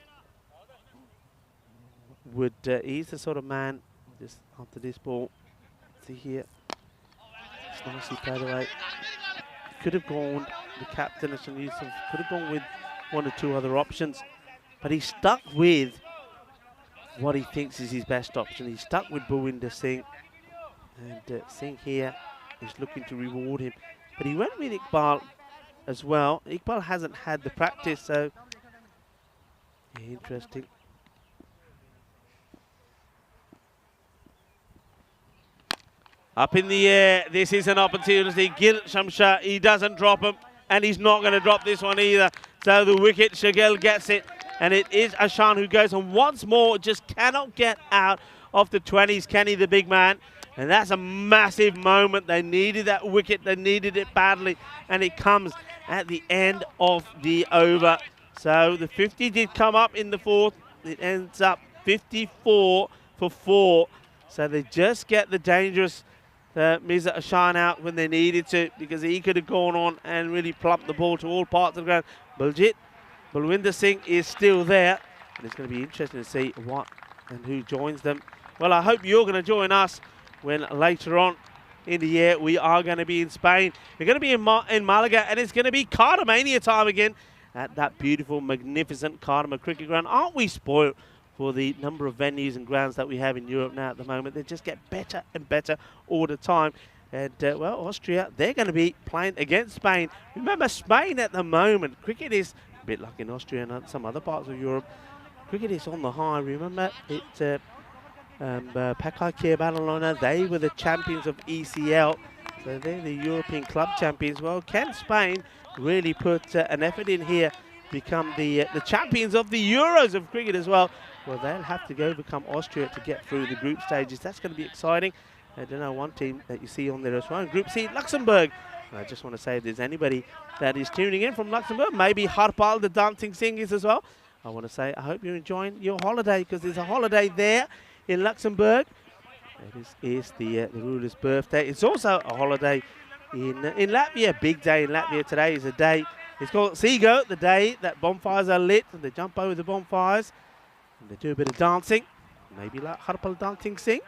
would, he's the sort of man, just after this ball, see here, it's nicely played away. Could have gone, the captain of Shan Yusuf, could have gone with 1 or 2 other options, but he stuck with what he thinks is his best option. He stuck with Bhuvinder Singh, and Singh here is looking to reward him. But he went with Iqbal as well. Iqbal hasn't had the practice, so interesting. Up in the air, this is an opportunity. Gil Shamsha, he doesn't drop him, and he's not going to drop this one either. So the wicket, Shagil gets it, and it is Ashan who goes on once more, just cannot get out of the 20s, Kenny, the big man. And that's a massive moment. They needed that wicket. They needed it badly. And it comes at the end of the over. So the 50 did come up in the 4th. It ends up 54 for 4. So they just get the dangerous Mirza Ashan out when they needed to, because he could have gone on and really plumped the ball to all parts of the ground. Balwinder Singh is still there. And it's going to be interesting to see what and who joins them. Well, I hope you're going to join us when later on in the year we are going to be in Spain. We're going to be in Malaga, and it's going to be Cartamania time again at that beautiful, magnificent Cartama cricket ground. Aren't we spoiled for the number of venues and grounds that we have in Europe now at the moment? They just get better and better all the time. And, well, Austria, they're going to be playing against Spain. Remember, Spain at the moment, cricket is a bit like in Austria and some other parts of Europe. Cricket is on the high. Remember, it... Pakai Care Barcelona, they were the champions of ECL, so they're the European club champions. Well, can Spain really put an effort in here, become the champions of the Euros of cricket as well? Well, they'll have to go become Austria to get through the group stages. That's going to be exciting. I don't know, one team that you see on there as well. In Group C, Luxembourg. I just want to say if there's anybody that is tuning in from Luxembourg, maybe Harpal, the dancing singers as well. I want to say I hope you're enjoying your holiday, because there's a holiday there in Luxembourg. It is the ruler's birthday. It's also a holiday in Latvia. Big day in Latvia today is a day. It's called Seago, the day that bonfires are lit, and they jump over the bonfires and they do a bit of dancing, maybe like Harpal dancing sing,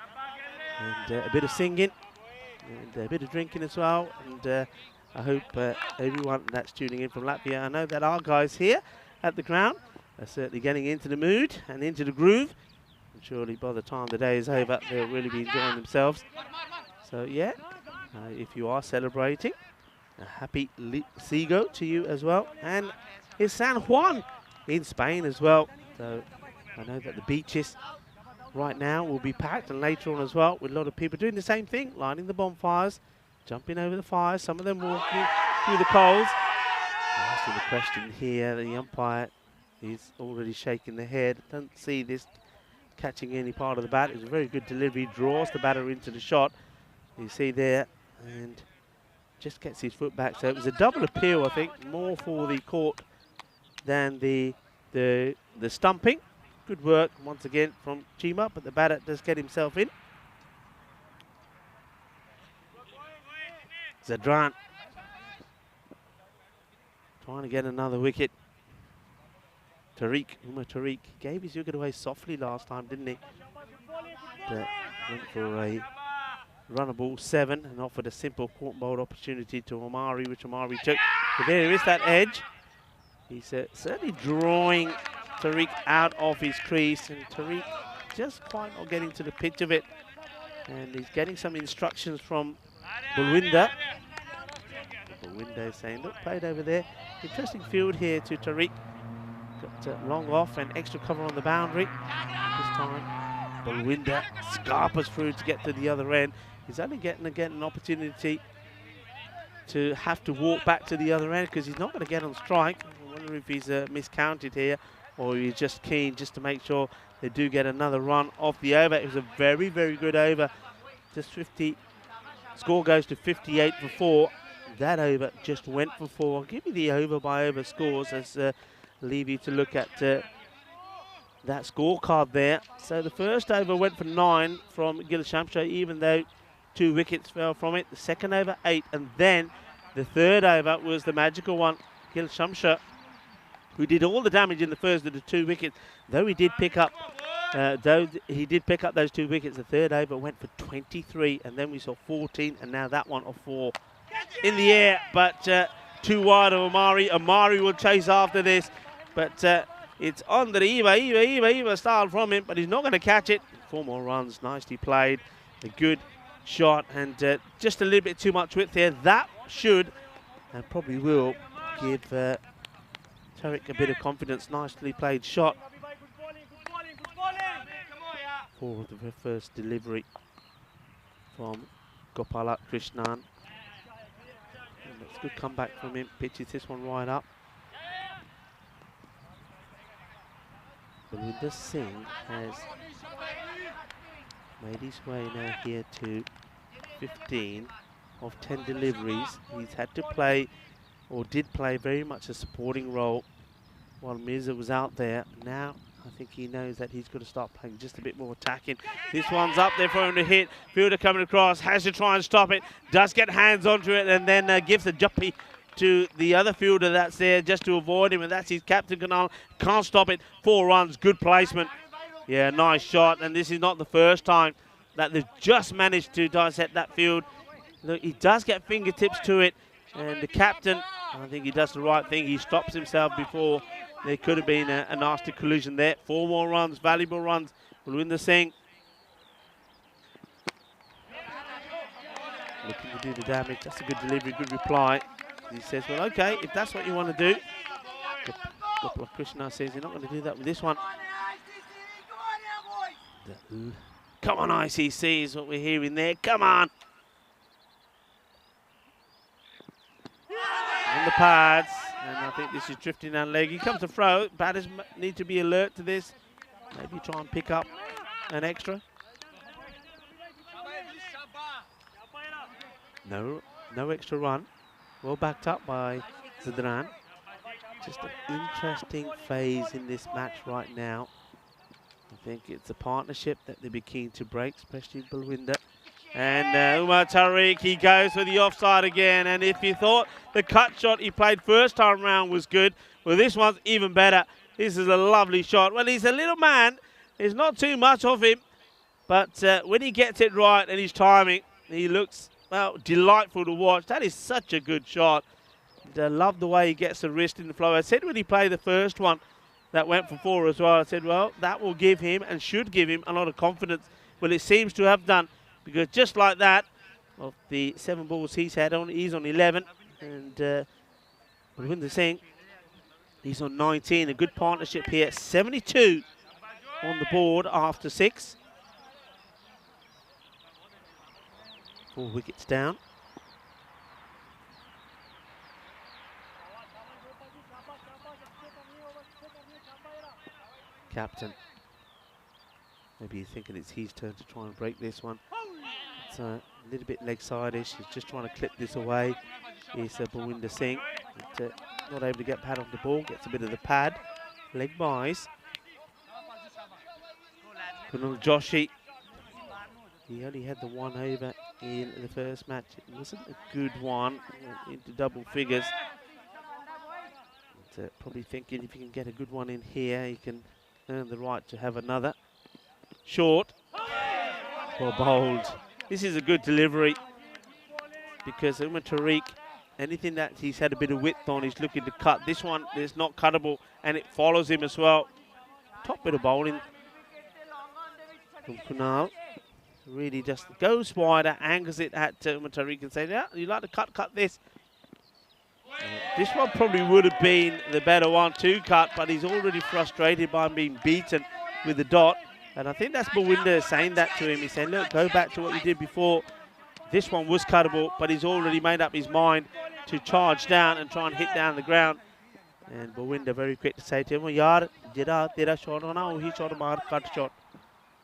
and a bit of singing and a bit of drinking as well. And I hope everyone that's tuning in from Latvia, I know that our guys here at the ground are certainly getting into the mood and into the groove. Surely by the time the day is over, they'll really be enjoying themselves. So yeah, if you are celebrating, a happy Seago to you as well. And it's San Juan in Spain as well. So I know that the beaches right now will be packed, and later on as well, with a lot of people doing the same thing, lighting the bonfires, jumping over the fires, some of them walking through the coals. Asking the question here, the umpire is already shaking the head. Don't see this catching any part of the bat. It's a very good delivery, draws the batter into the shot. You see there, and just gets his foot back. So it was a double appeal, I think, more for the court than the stumping. Good work once again from Chima, but the batter does get himself in. Zadran trying to get another wicket. Umar Tariq gave his wicket away softly last time, didn't he? But went for a runner ball 7 and offered a simple court bowled opportunity to Omari, which Omari took. But there is that edge. He's certainly drawing Tariq out of his crease, and Tariq just quite not getting to the pitch of it. And he's getting some instructions from Bulwinder. Bulwinder is saying, look, played over there. Interesting field here to Tariq. Got long off and extra cover on the boundary. This time, Bulwinder scarpers through to get to the other end. He's only getting again an opportunity to have to walk back to the other end because he's not going to get on strike. I wonder if he's miscounted here or he's just keen just to make sure they do get another run off the over. It was a very, very good over. Just 50. Score goes to 58 for 4. That over just went for 4. I'll give you the over by over scores as leave you to look at that scorecard there. So the first over went for 9 from Gilshamshire, even though 2 wickets fell from it. The second over 8, and then the third over was the magical one. Gilshamshire, who did all the damage in the first of the 2 wickets, though he did pick up those 2 wickets. The third over went for 23, and then we saw 14, and now that one of 4 in the air, but too wide of Omari. Omari will chase after this, but it's on the Eva style from him, but he's not going to catch it. 4 more runs, nicely played, a good shot, and just a little bit too much width there. That should and probably will give Tariq a bit of confidence. Nicely played shot for the first delivery from Gopala Krishnan. It's a good comeback from him. Pitches this one right up. Balwinder Singh has made his way now here to 15 of 10 deliveries. He's had to play, or did play, very much a supporting role while Mirza was out there. Now I think he knows that he's got to start playing just a bit more attacking. This one's up there for him to hit. Fielder coming across, has to try and stop it. Does get hands onto it and then gives a jumpy to the other fielder that's there just to avoid him, and that's his captain, Kanal. Can't stop it. 4 runs, good placement. Yeah, nice shot, and this is not the first time that they've just managed to dissect that field. Look, he does get fingertips to it, and the captain, I think he does the right thing. He stops himself before there could have been a nasty collision there. 4 more runs, valuable runs. Balwinder Singh looking to do the damage. That's a good delivery, good reply. He says, well, okay, if that's what you want to do. Gopala Krishna says you're not going to do that with this one. Come on, ICC is what we're hearing there. Come on. On the pads, and I think this is drifting down leg. Here comes the throw. Batters need to be alert to this. Maybe try and pick up an extra. No extra run. Well backed up by Zadran. Just an interesting phase in this match right now. I think it's a partnership that they'll be keen to break, especially Balwinder. And Umar Tariq, he goes for the offside again. And if you thought the cut shot he played first time round was good, well, this one's even better. This is a lovely shot. Well, he's a little man. There's not too much of him. But when he gets it right and his timing, he looks, well, delightful to watch. That is such a good shot. And I love the way he gets the wrist in the flow. I said when he played the first one that went for 4 as well, I said, well, that will give him and should give him a lot of confidence. Well, it seems to have done. Because just like that, of the 7 balls he's had, he's on 11. And Balwinder Singh, he's on 19. A good partnership here. 72 on the board after 6. 4 wickets down. Captain. Maybe you're thinking it's his turn to try and break this one. It's a little bit leg side-ish. He's just trying to clip this away. Here's Balwinder Singh. not able to get pad on the ball, gets a bit of the pad. Leg buys. Kunal Joshi. He only had the one over in the first match. It wasn't a good one. Went into double figures. But, probably thinking if he can get a good one in here, he can earn the right to have another. Short. Well bowled. This is a good delivery because Umar Tariq, anything that he's had a bit of width on, he's looking to cut. This one is not cuttable and it follows him as well. Top bit of bowling from Kunal. Really just goes wider, angles it at Umar Tariq and says, yeah, you like to cut this. This one probably would have been the better one to cut, but he's already frustrated by being beaten with the dot. And I think that's Bawinder saying that to him. He's saying, look, go back to what you did before. This one was cuttable, but he's already made up his mind to charge down and try and hit down the ground. And Bawinder very quick to say to him, well, yaar, tera shot ho na, he shot a cut shot.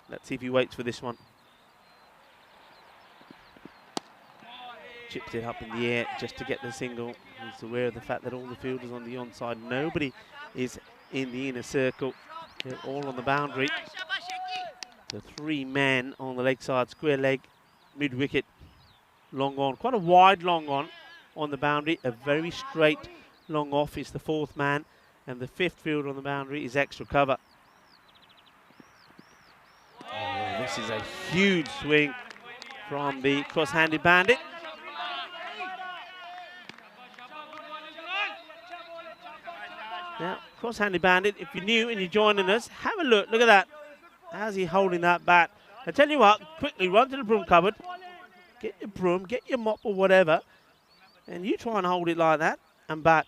Let's see if he waits for this one. Chips it up in the air just to get the single. He's aware of the fact that all the fielders on the onside, nobody is in the inner circle. They're all on the boundary. The 3 men on the leg side, square leg, mid wicket, long on. Quite a wide long on the boundary. A very straight long off is the 4th man. And the 5th fielder on the boundary is extra cover. Oh, this is a huge swing from the cross-handed bandit. Now, cross-handed bandit, if you're new and you're joining us, have a look. Look at that. How's he holding that bat? I tell you what, quickly run to the broom cupboard. Get your broom, get your mop or whatever. And you try and hold it like that and bat.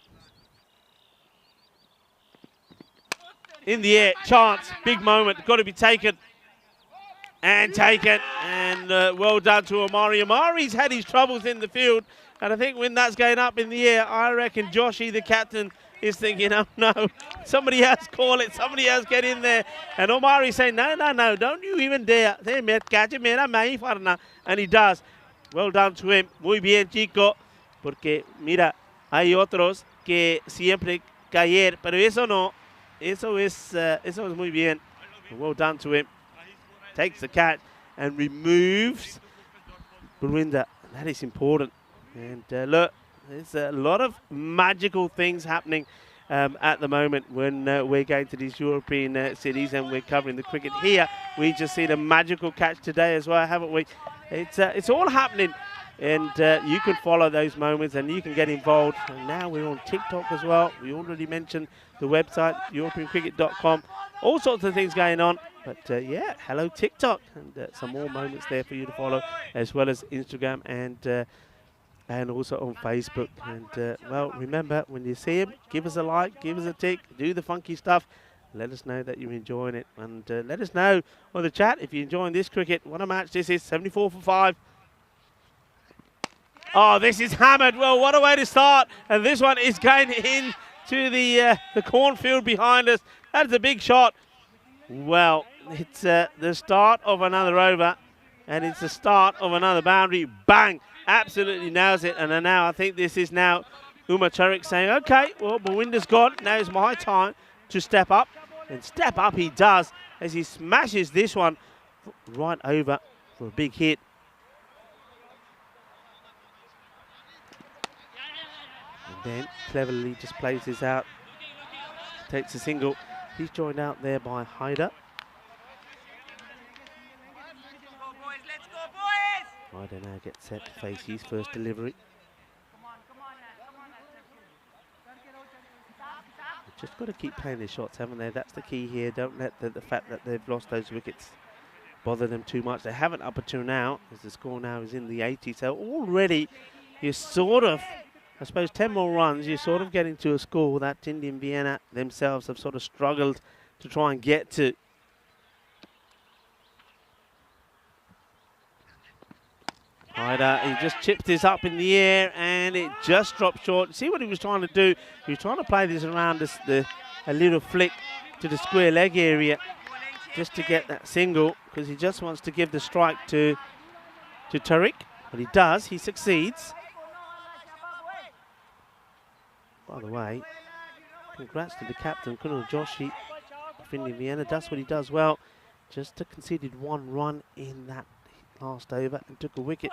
In the air, chance, big moment, got to be taken. And taken. And well done to Amari. Amari's had his troubles in the field. And I think when that's going up in the air, I reckon Joshi, the captain, is thinking, oh no, somebody else call it, somebody else get in there. And Omari saying, no, don't you even dare. And he does. Well done to him. Muy bien, chico. Porque, mira, hay otros que siempre caer, pero eso no. Eso es muy bien. Well done to him. Takes the catch and removes Bawinder. That is important. And look, there's a lot of magical things happening at the moment when we're going to these European cities and we're covering the cricket here. We just seen a magical catch today as well, haven't we? It's all happening, and you can follow those moments and you can get involved. And now we're on TikTok as well. We already mentioned the website, EuropeanCricket.com. All sorts of things going on. But yeah, hello TikTok, and some more moments there for you to follow, as well as Instagram and also on Facebook. And well, remember, when you see him, give us a like, give us a tick, do the funky stuff. Let us know that you're enjoying it. And let us know on the chat if you're enjoying this cricket. What a match this is, 74 for 5. Oh, this is hammered. Well, what a way to start. And this one is going into the cornfield behind us. That's a big shot. Well, it's the start of another over. And it's the start of another boundary. Bang! Absolutely nails it. And now I think this is now Umar Tariq saying, okay, well, Bawinder's gone. Now it's my time to step up. And step up he does as he smashes this one right over for a big hit. And then cleverly just plays this out. Takes a single. He's joined out there by Haider. Haider now gets set to face his first delivery. Just got to keep playing their shots, haven't they? That's the key here. Don't let the fact that they've lost those wickets bother them too much. They haven't up until now, as the score now is in the 80s. So already you're sort of, I suppose 10 more runs, you're sort of getting to a score that Indian Vienna themselves have sort of struggled to try and get to. Haider, he just chipped this up in the air and it just dropped short. See what he was trying to do? He was trying to play this around a little flick to the square leg area just to get that single, because he just wants to give the strike to Tariq. But he does, he succeeds. by the way, congrats to the captain, Kunal Joshi of Indian Vienna. That's what he does well. Just conceded 1 run in that last over and took a wicket.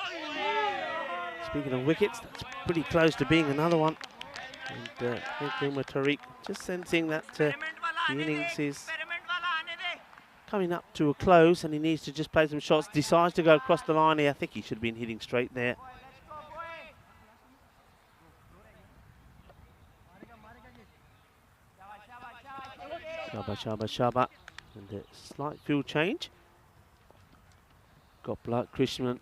Speaking of wickets, that's pretty close to being another one. And I think Umar Tariq just sensing that the innings is coming up to a close and he needs to just play some shots. Decides to go across the line here. I think he should have been hitting straight there. Shaba. And a slight field change. Got Black Krishnan.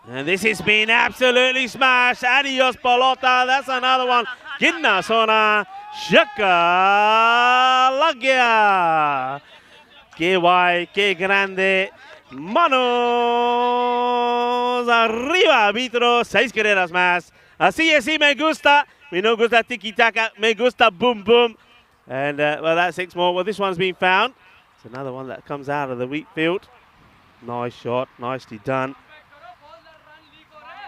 And this has been absolutely smashed. Adios, Palota. That's another one. Ginna Sona. Shaka Lagya. Que guay, que grande. Manos arriba, arbitro. 6 carreras más. Así es, sí, me gusta. Me no gusta tiki-taka. Me gusta boom, boom. And, well, that's 6 more. Well, this one's been found. It's another one that comes out of the wheat field. Nice shot. Nicely done.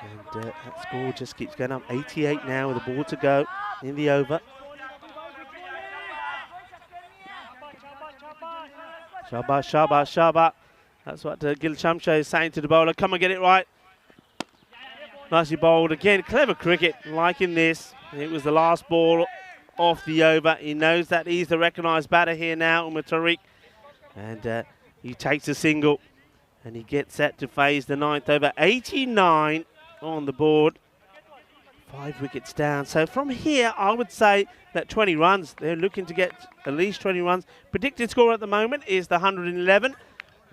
And that score just keeps going up. 88 now with a ball to go in the over. Shaba. That's what Gil Chamsha is saying to the bowler. Come and get it right. Nicely bowled again. Clever cricket, liking this. It was the last ball off the over. He knows that he's the recognised batter here now, Umar Tariq. And he takes a single. And he gets set to phase the 9th over. 89 on the board. 5 wickets down. So from here, I would say that 20 runs. They're looking to get at least 20 runs. Predicted score at the moment is the 111.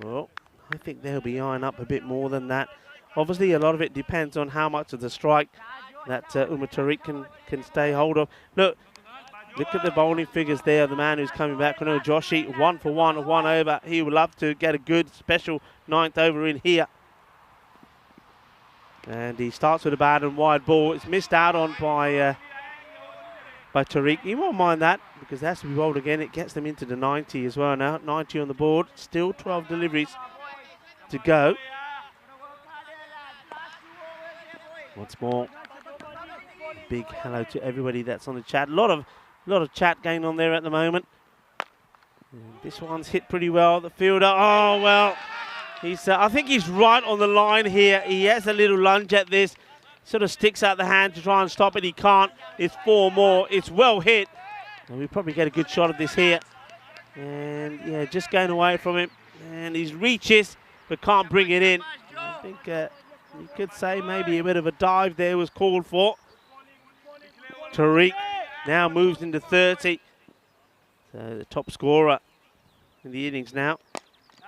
Well, I think they'll be eyeing up a bit more than that. Obviously, a lot of it depends on how much of the strike that Umar Tariq can stay hold of. Look at the bowling figures there. The man who's coming back, Kunal Joshi, 1 for 1, 1 over. He would love to get a good special 9th over in here. And he starts with a bad and wide ball. It's missed out on by Tariq. He won't mind that because it has to be bowled again. It gets them into the 90 as well now. 90 on the board. Still 12 deliveries to go. Once more, big hello to everybody that's on the chat. A lot of chat going on there at the moment. And this one's hit pretty well. The fielder, oh well. I think he's right on the line here. He has a little lunge at this. Sort of sticks out the hand to try and stop it. He can't. It's 4 more. It's well hit. And we probably get a good shot of this here. And yeah, just going away from him. And he reaches, but can't bring it in. I think you could say maybe a bit of a dive there was called for. Tariq now moves into 30. So the top scorer in the innings now.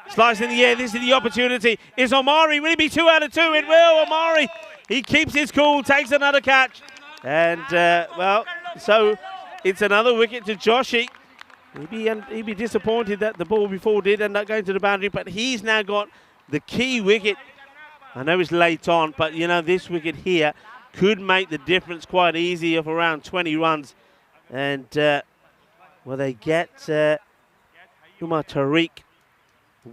Slice in the air, this is the opportunity. It's Omari, will it be 2 out of 2? It will, Omari. He keeps his cool, takes another catch. And, well, so it's another wicket to Joshi. He'd be disappointed that the ball before did end up going to the boundary, but he's now got the key wicket. I know it's late on, but, you know, this wicket here could make the difference quite easy of around 20 runs. And, well, they get Umar Tariq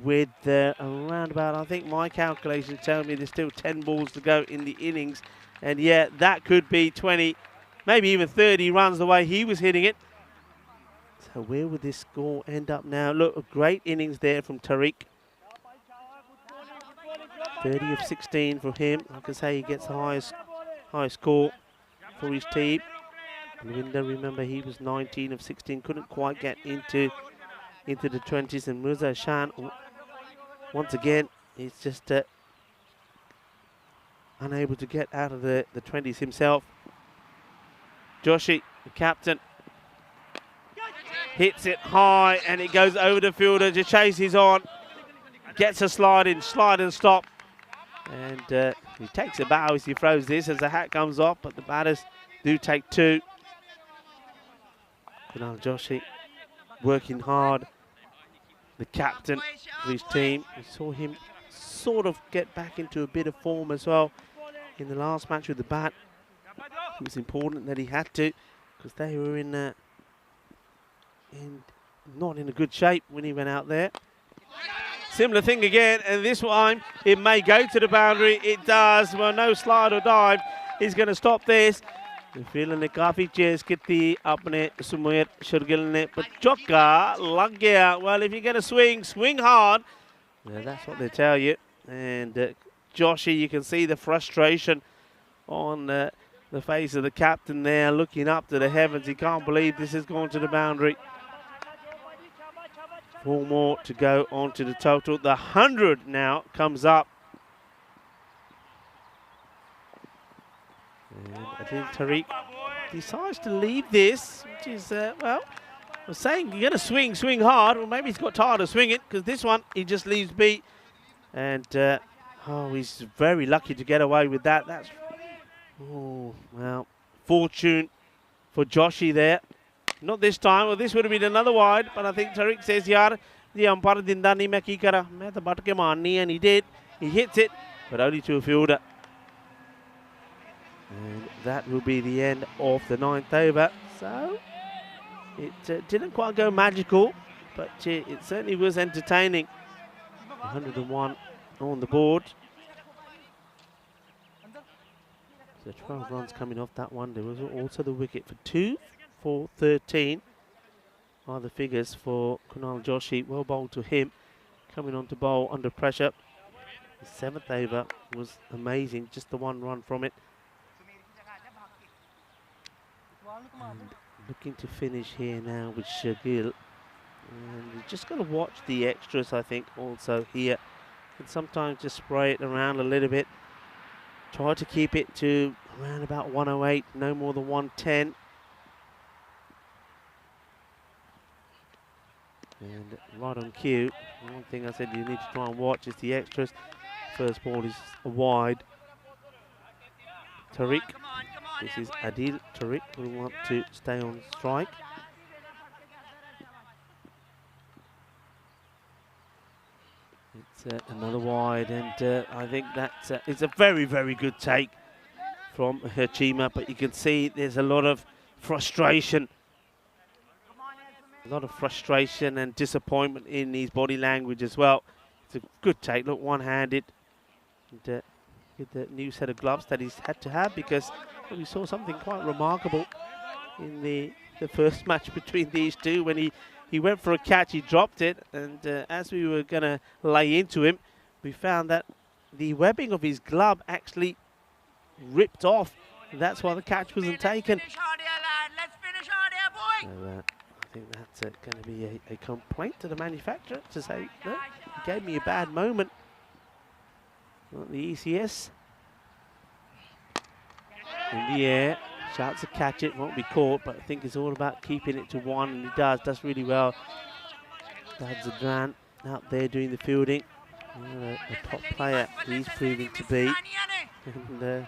with around about, I think my calculations tell me there's still 10 balls to go in the innings. And yeah, that could be 20, maybe even 30 runs the way he was hitting it. So where would this score end up now? Look, a great innings there from Tariq. 30 of 16 from him. Like I say, he gets the highest score for his team. Winda, remember, he was 19 of 16, couldn't quite get into the 20s. And Mirza Shan, once again, he's just unable to get out of the 20s himself. Joshi, the captain, hits it high and it goes over the fielder. To chases on, gets a slide and stop. And he takes a bow as he throws this as the hat comes off, but the batters do take 2. Kunal Joshi working hard. The captain of his team. We saw him sort of get back into a bit of form as well in the last match with the bat. It was important that he had to, because they were not in a good shape when he went out there. Similar thing again, and this time it may go to the boundary. It does. Well, no slide or dive. He's going to stop this. Field ने काफ़ी chess की थी अपने सुमेर शर्गिल ने, but चौका लग गया. Well, if you're going to swing hard. Yeah, that's what they tell you. And Joshy, you can see the frustration on the face of the captain there, looking up to the heavens. He can't believe this has gone to the boundary. 4 more to go on to the total. The 100 now comes up. And I think Tariq decides to leave this, which is, well, I was saying you're going to swing hard. Well, maybe he's got tired of swinging, because this one he just leaves beat. And, oh, he's very lucky to get away with that. That's, oh, well, fortune for Joshy there. Not this time. Well, this would have been another wide, but I think Tariq says, yaar, the umpire dinda nahi main ki kara. Main to bat ke maarni, and he did. He hits it, but only to a fielder. And that will be the end of the 9th over. So it didn't quite go magical, but it certainly was entertaining. 101 on the board. So 12 runs coming off that one. There was also the wicket for 2 for 13 are the figures for Kunal Joshi. Well bowled to him, coming on to bowl under pressure. The 7th over was amazing, just the 1 run from it. And looking to finish here now with Shagil. And you just got to watch the extras, I think, also here. And sometimes just spray it around a little bit. Try to keep it to around about 108, no more than 110. And right on cue, one thing I said you need to try and watch is the extras. First ball is a wide. Tariq, this is Adil Tariq, will want to stay on strike. It's another wide, and I think that's it's a very, very good take from Hachima, but you can see there's a lot of frustration. A lot of frustration and disappointment in his body language as well. It's a good take, look, one-handed. And with the new set of gloves that he's had to have, because we saw something quite remarkable in the first match between these two. When he went for a catch, he dropped it, and as we were going to lay into him, we found that the webbing of his glove actually ripped off. And that's why the catch wasn't taken. So, I think that's going to be a complaint to the manufacturer to say, no, he gave me a bad moment. Not the ECS. In the air, shouts to catch it, won't be caught, but I think it's all about keeping it to 1, and he does really well. That's Zadran out there doing the fielding. A top player he's proving to be. And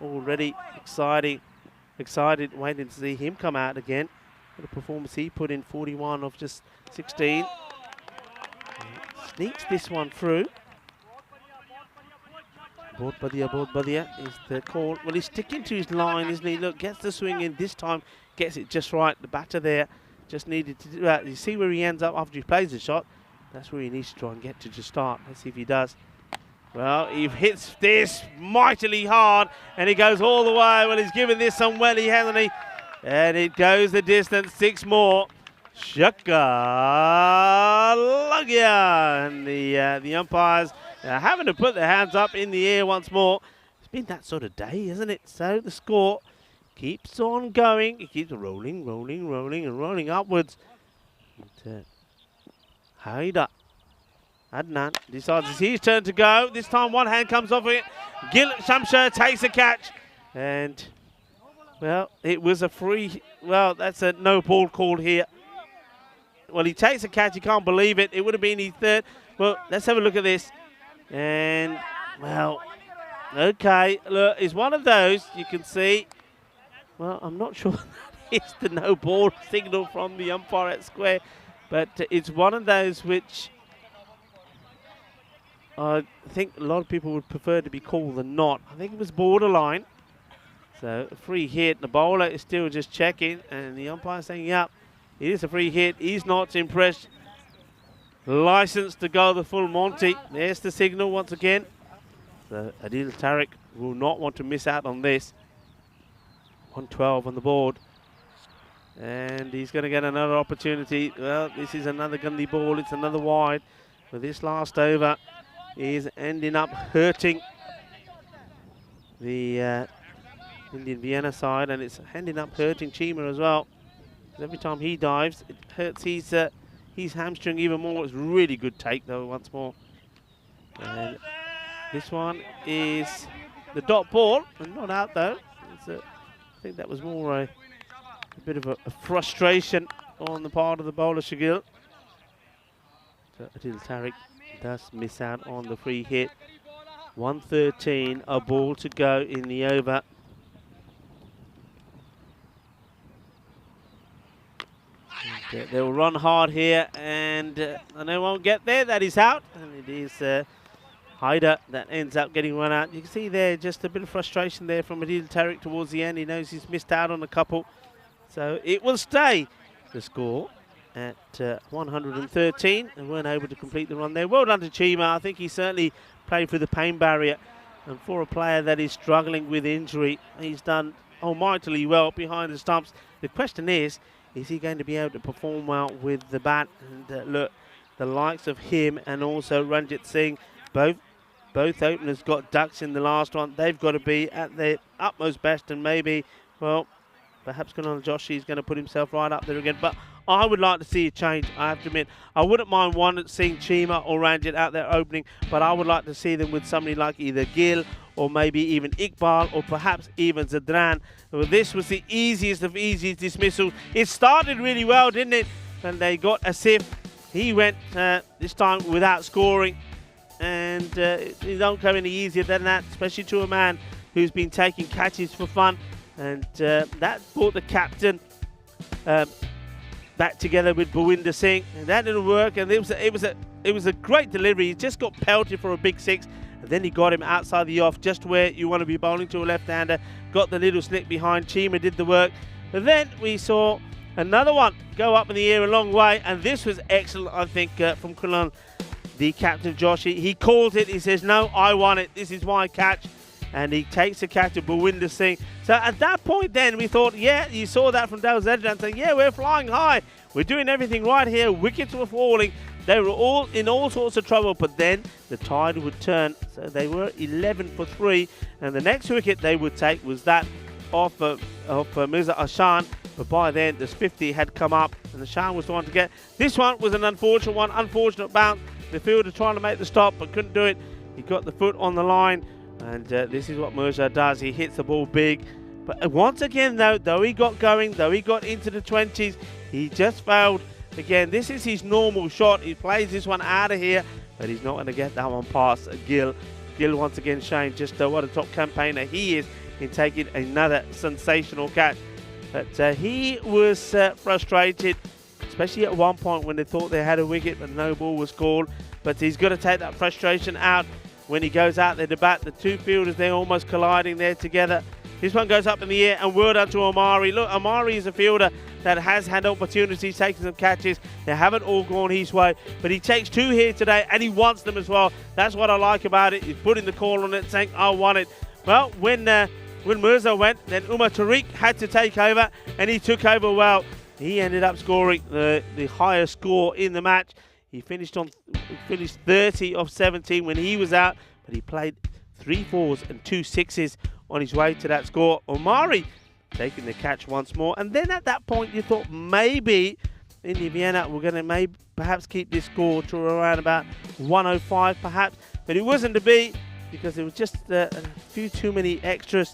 already excited, waiting to see him come out again. What a performance he put in, 41 of just 16. Sneaks this one through. Bahut badhiya is the call. Well, he's sticking to his line, isn't he? Look, gets the swing in this time, gets it just right. The batter there just needed to do that. You see where he ends up after he plays the shot. That's where he needs to try and get to start. Let's see if he does. Well, he hits this mightily hard, and he goes all the way. Well, he's given this some welly, hasn't he? And it goes the distance, 6 more. Shaka Lagya. And the umpires having to put their hands up in the air once more. It's been that sort of day, isn't it? So the score keeps on going. It keeps rolling and rolling upwards. Haida Adnan decides it's his turn to go. This time one hand comes off it. Gil Shamsher takes a catch. And, well, it was a free. Well, that's a no ball called here. Well, he takes a catch. You can't believe it. It would have been his 3rd. Well, let's have a look at this. And, well, okay. Look, it's one of those you can see. Well, I'm not sure it's the no ball signal from the umpire at square. But it's one of those which I think a lot of people would prefer to be called than not. I think it was borderline. So, a free hit. The bowler is still just checking. And the umpire saying, yeah, it is a free hit. He's not impressed. License to go the full Monty. There's the signal once again. So Adil Tariq will not want to miss out on this. 112 on the board. And he's going to get another opportunity. Well, this is another gundy ball. It's another wide. But this last over is ending up hurting the Indian Vienna side, and it's ending up hurting Chima as well. Every time he dives, it hurts his hamstring even more. It's really good take though, once more. And this one is the dot ball, and not out though. I think that was more a bit of a frustration on the part of the bowler, Shagil. So Adil Tariq does miss out on the free hit. 113, a ball to go in the over. And, they will run hard here, and they won't get there. That is out, and it is Haider that ends up getting run out. You can see there just a bit of frustration there from Adil Tariq towards the end. He knows he's missed out on a couple. So it will stay the score at 113, and weren't able to complete the run there. Well done to Chima. I think he certainly played through the pain barrier, and for a player that is struggling with injury, he's done almightily well behind the stumps. The question is he going to be able to perform well with the bat? And look, the likes of him and also Ranjit Singh, both openers got ducks in the last one. They've got to be at their utmost best, and maybe, well, perhaps Kunal Joshi is going to put himself right up there again. But I would like to see a change, I have to admit. I wouldn't mind seeing Chima or Ranjit out there opening, but I would like to see them with somebody like either Gill or maybe even Iqbal or perhaps even Zadran. Well, this was the easiest of easiest dismissals. It started really well, didn't it? And they got Asif. He went this time without scoring. And it don't come any easier than that, especially to a man who's been taking catches for fun. And that brought the captain back together with Bhawinder Singh, and that didn't work. And it was a great delivery. He just got pelted for a big six, and then he got him outside the off, just where you want to be bowling to a left-hander. Got the little slick behind. Chima did the work. And then we saw another one go up in the air a long way, and this was excellent, I think, from Kunal, the captain Joshi. He called it. He says, "No, I want it. This is my catch." And he takes the catch of Bhawinder Singh. So at that point then, we thought, yeah, you saw that from Dal Zadran saying, yeah, we're flying high. We're doing everything right here. Wickets were falling. They were all in all sorts of trouble. But then the tide would turn. So they were 11 for 3. And the next wicket they would take was that of Mirza Ashan. But by then, this 50 had come up. And Ashan was the one to get. This one was an unfortunate one. Unfortunate bounce. The fielder trying to make the stop, but couldn't do it. He got the foot on the line. And this is what Mirza does. He hits the ball big. But once again, though he got going, though he got into the 20s, he just failed. Again, this is his normal shot. He plays this one out of here, but he's not going to get that one past Gill. Gill, once again, showing just what a top campaigner he is in taking another sensational catch. But he was frustrated, especially at one point when they thought they had a wicket, but no ball was called. But he's got to take that frustration out when he goes out there to bat. The two fielders, they're almost colliding there together. This one goes up in the air, and well done to Amari. Look, Amari is a fielder that has had opportunities, taking some catches. They haven't all gone his way, but he takes two here today, and he wants them as well. That's what I like about it. He's putting the call on it, saying, I want it. Well, when Mirza went, then Umar Tariq had to take over, and he took over well. He ended up scoring the highest score in the match. He finished 30 of 17 when he was out, but he played 3 4s and 2 6s on his way to that score. Omari taking the catch once more, and then at that point you thought maybe India Vienna were going to perhaps keep this score to around about 105 perhaps, but it wasn't to be, because there was just a few too many extras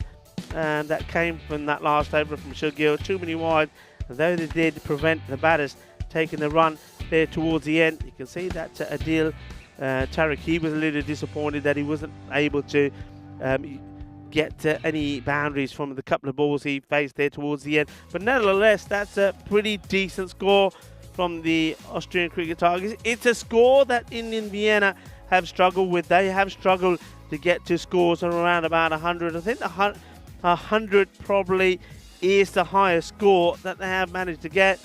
that came from that last over from Shagil. Too many wide, and though they did prevent the batters taking the run there towards the end. You can see that Adil Tariq, he was a little disappointed that he wasn't able to get any boundaries from the couple of balls he faced there towards the end. But nevertheless, that's a pretty decent score from the Austrian cricket Tigers. It's a score that Indian Vienna have struggled with. They have struggled to get to scores of around about 100. I think 100 probably is the highest score that they have managed to get.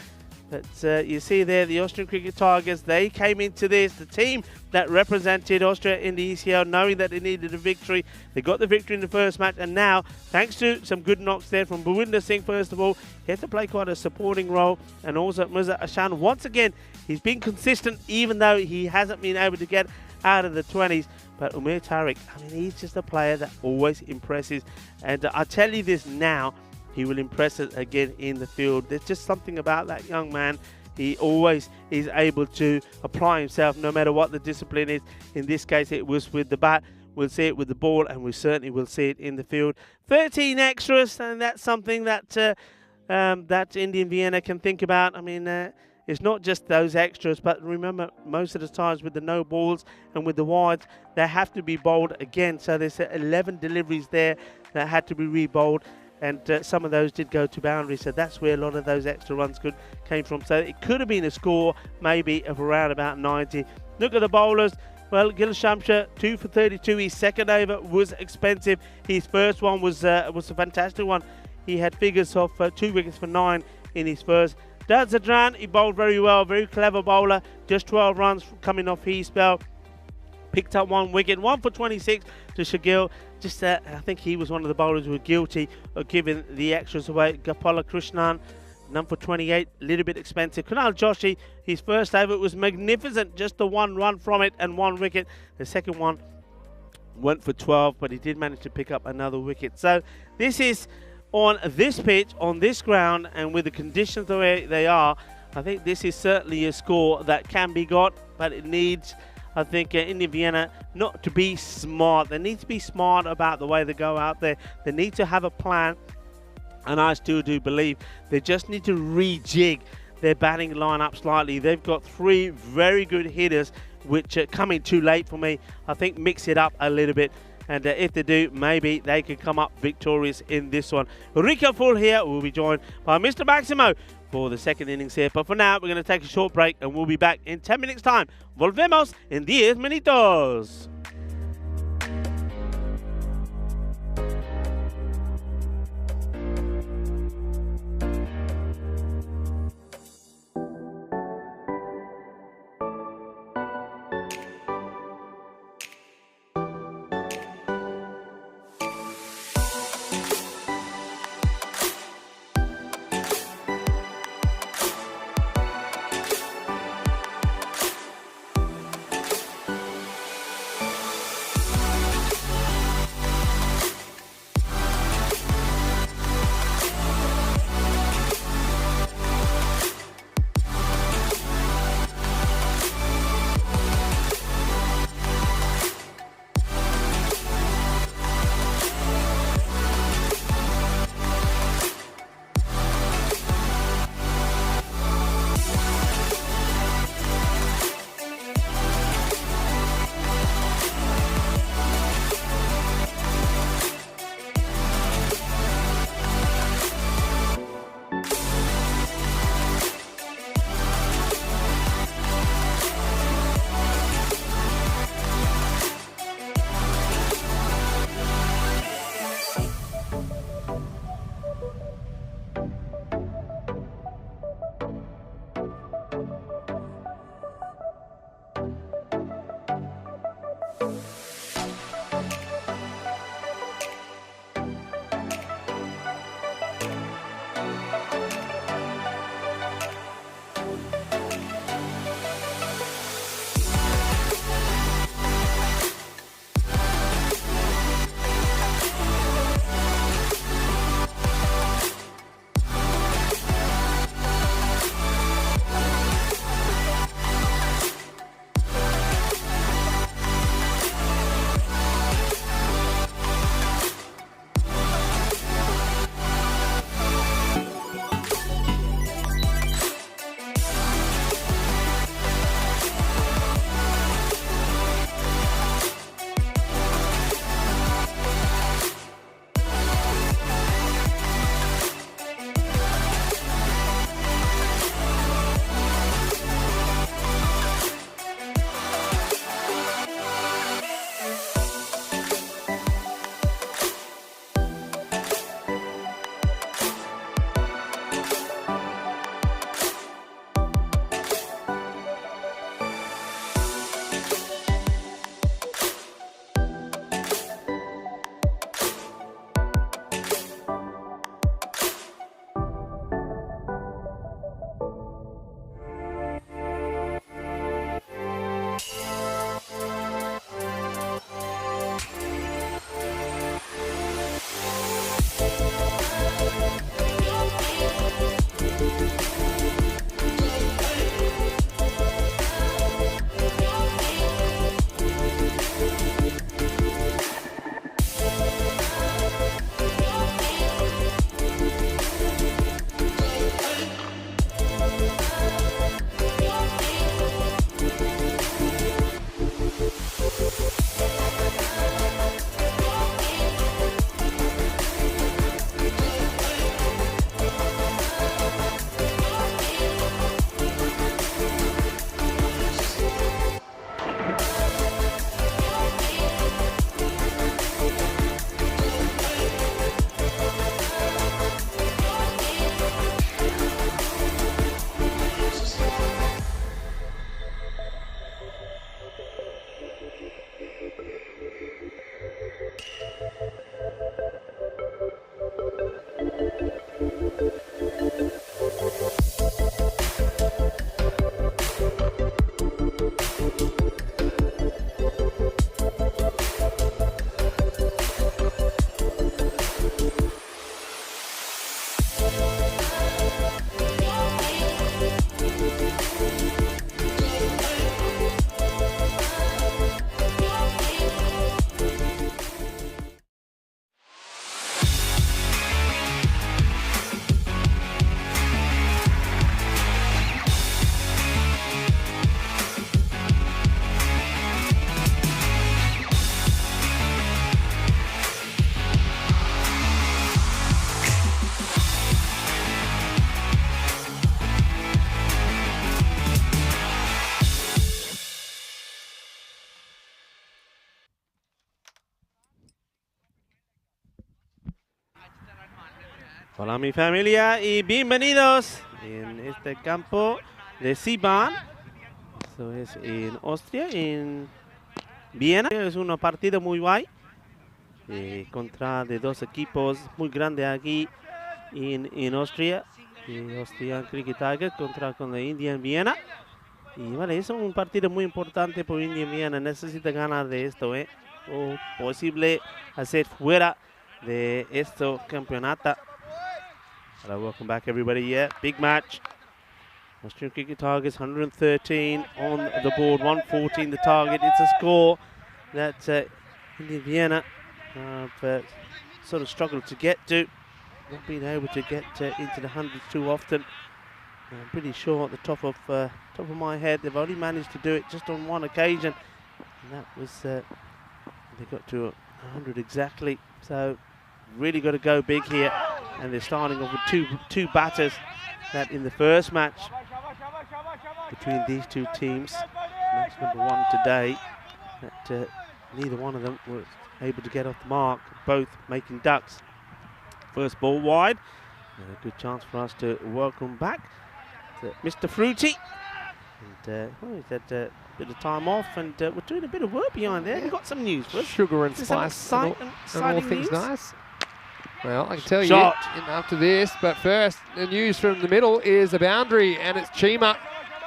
But you see there, the Austrian Cricket Tigers, they came into this, the team that represented Austria in the ECL, knowing that they needed a victory. They got the victory in the first match, and now, thanks to some good knocks there from Bhupinder Singh, first of all, he had to play quite a supporting role, and also Mirza Ashan, once again, he's been consistent, even though he hasn't been able to get out of the 20s. But Umair Tariq, I mean, he's just a player that always impresses, and I tell you this now, he will impress us again in the field. There's just something about that young man. He always is able to apply himself no matter what the discipline is. In this case, it was with the bat. We'll see it with the ball, and we certainly will see it in the field. 13 extras, and that's something that that Indian Vienna can think about. I mean, it's not just those extras, but remember, most of the times with the no balls and with the wides, they have to be bowled again. So there's 11 deliveries there that had to be re-bowled. And some of those did go to boundaries, so that's where a lot of those extra runs came from. So it could have been a score maybe of around about 90. Look at the bowlers. Well, Gil Shamsher, 2 for 32. His second over was expensive. His first one was a fantastic one. He had figures of 2 wickets for 9 in his first. Dad Zadran, he bowled very well, very clever bowler. Just 12 runs coming off his spell. Picked up 1 wicket, 1 for 26 to Shagil. Just I think he was one of the bowlers who were guilty of giving the extras away. Gopala Krishnan, none for 28, a little bit expensive. Kunal Joshi, his first over was magnificent, just the 1 run from it and 1 wicket. The second one went for 12, but he did manage to pick up another wicket. So this is on this pitch, on this ground, and with the conditions the way they are, I think this is certainly a score that can be got, but it needs, I think, Indian Vienna not to be smart. They need to be smart about the way they go out there. They need to have a plan, and I still do believe they just need to rejig their batting lineup slightly. They've got 3 very good hitters, which are coming too late for me. I think mix it up a little bit, and if they do, maybe they could come up victorious in this one. Rico Full here will be joined by Mr. Maximo for the second innings here. But for now, we're going to take a short break, and we'll be back in 10 minutes' time. Volvemos en 10 minutos. Hola mi familia y bienvenidos en este campo de Siban. Eso es en Austria, en Viena. Es una partida muy guay contra de dos equipos muy grandes aquí en Austria. Austrian Cricket Tigers contra con la Indian Viena. Y vale, es un partido muy importante por Indian Viena. Necesita ganar de esto, o posible hacer fuera de esto campeonato. Welcome back everybody. Yeah, big match. Austrian Cricket Tigers 113 on the board, 114 the target. It's a score that Indian Vienna have sort of struggled to get to. Not being able to get into the hundreds too often. I'm pretty sure at the top of my head they've only managed to do it just on one occasion, and that was they got to 100 exactly. So really got to go big here, and they're starting off with two batters that in the first match between these two teams, match number 1 today, that neither one of them was able to get off the mark, both making ducks. First ball wide, and a good chance for us to welcome back Mr. Fruity. And he's had a bit of time off, and we're doing a bit of work behind there. We've got some news for us. Sugar and spice and all things news? nice. Well, I can tell Shot. you after this, but first, the news from the middle is a boundary, and it's Chima,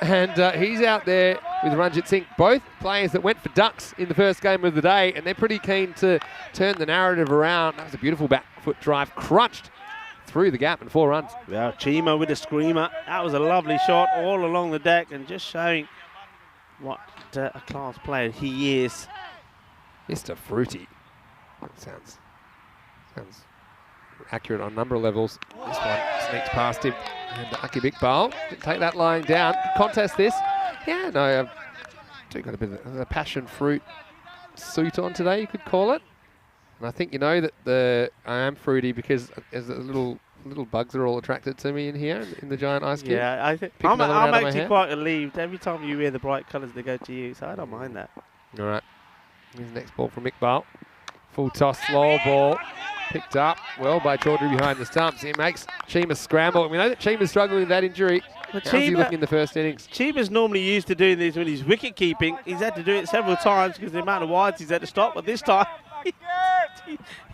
and he's out there with Ranjit Singh, both players that went for ducks in the first game of the day, and they're pretty keen to turn the narrative around. That was a beautiful back foot drive, crunched through the gap and 4 runs. Well, Chima with a screamer. That was a lovely shot all along the deck, and just showing what a class player he is. Mr. Fruity. Sounds accurate on a number of levels. This one sneaks past him. And Aki Big Bowl didn't take that lying down. Contest this. Yeah, no, I've got a bit of a passion fruit suit on today, you could call it. And I think you know that I am fruity because as the little bugs are all attracted to me in here in the giant ice cube. Yeah, I think I'm actually quite relieved every time you wear the bright colours they go to you, so I don't mind that. All right. Here's the next ball from Iqbal. Full toss, slow ball. Picked up well by Chaudhry behind the stumps. It makes Chima scramble. We know that Chima's struggling with that injury. How's he looking in the first innings? Chima's normally used to doing this when he's wicket keeping. He's had to do it several times because the amount of wides he's had to stop, but this time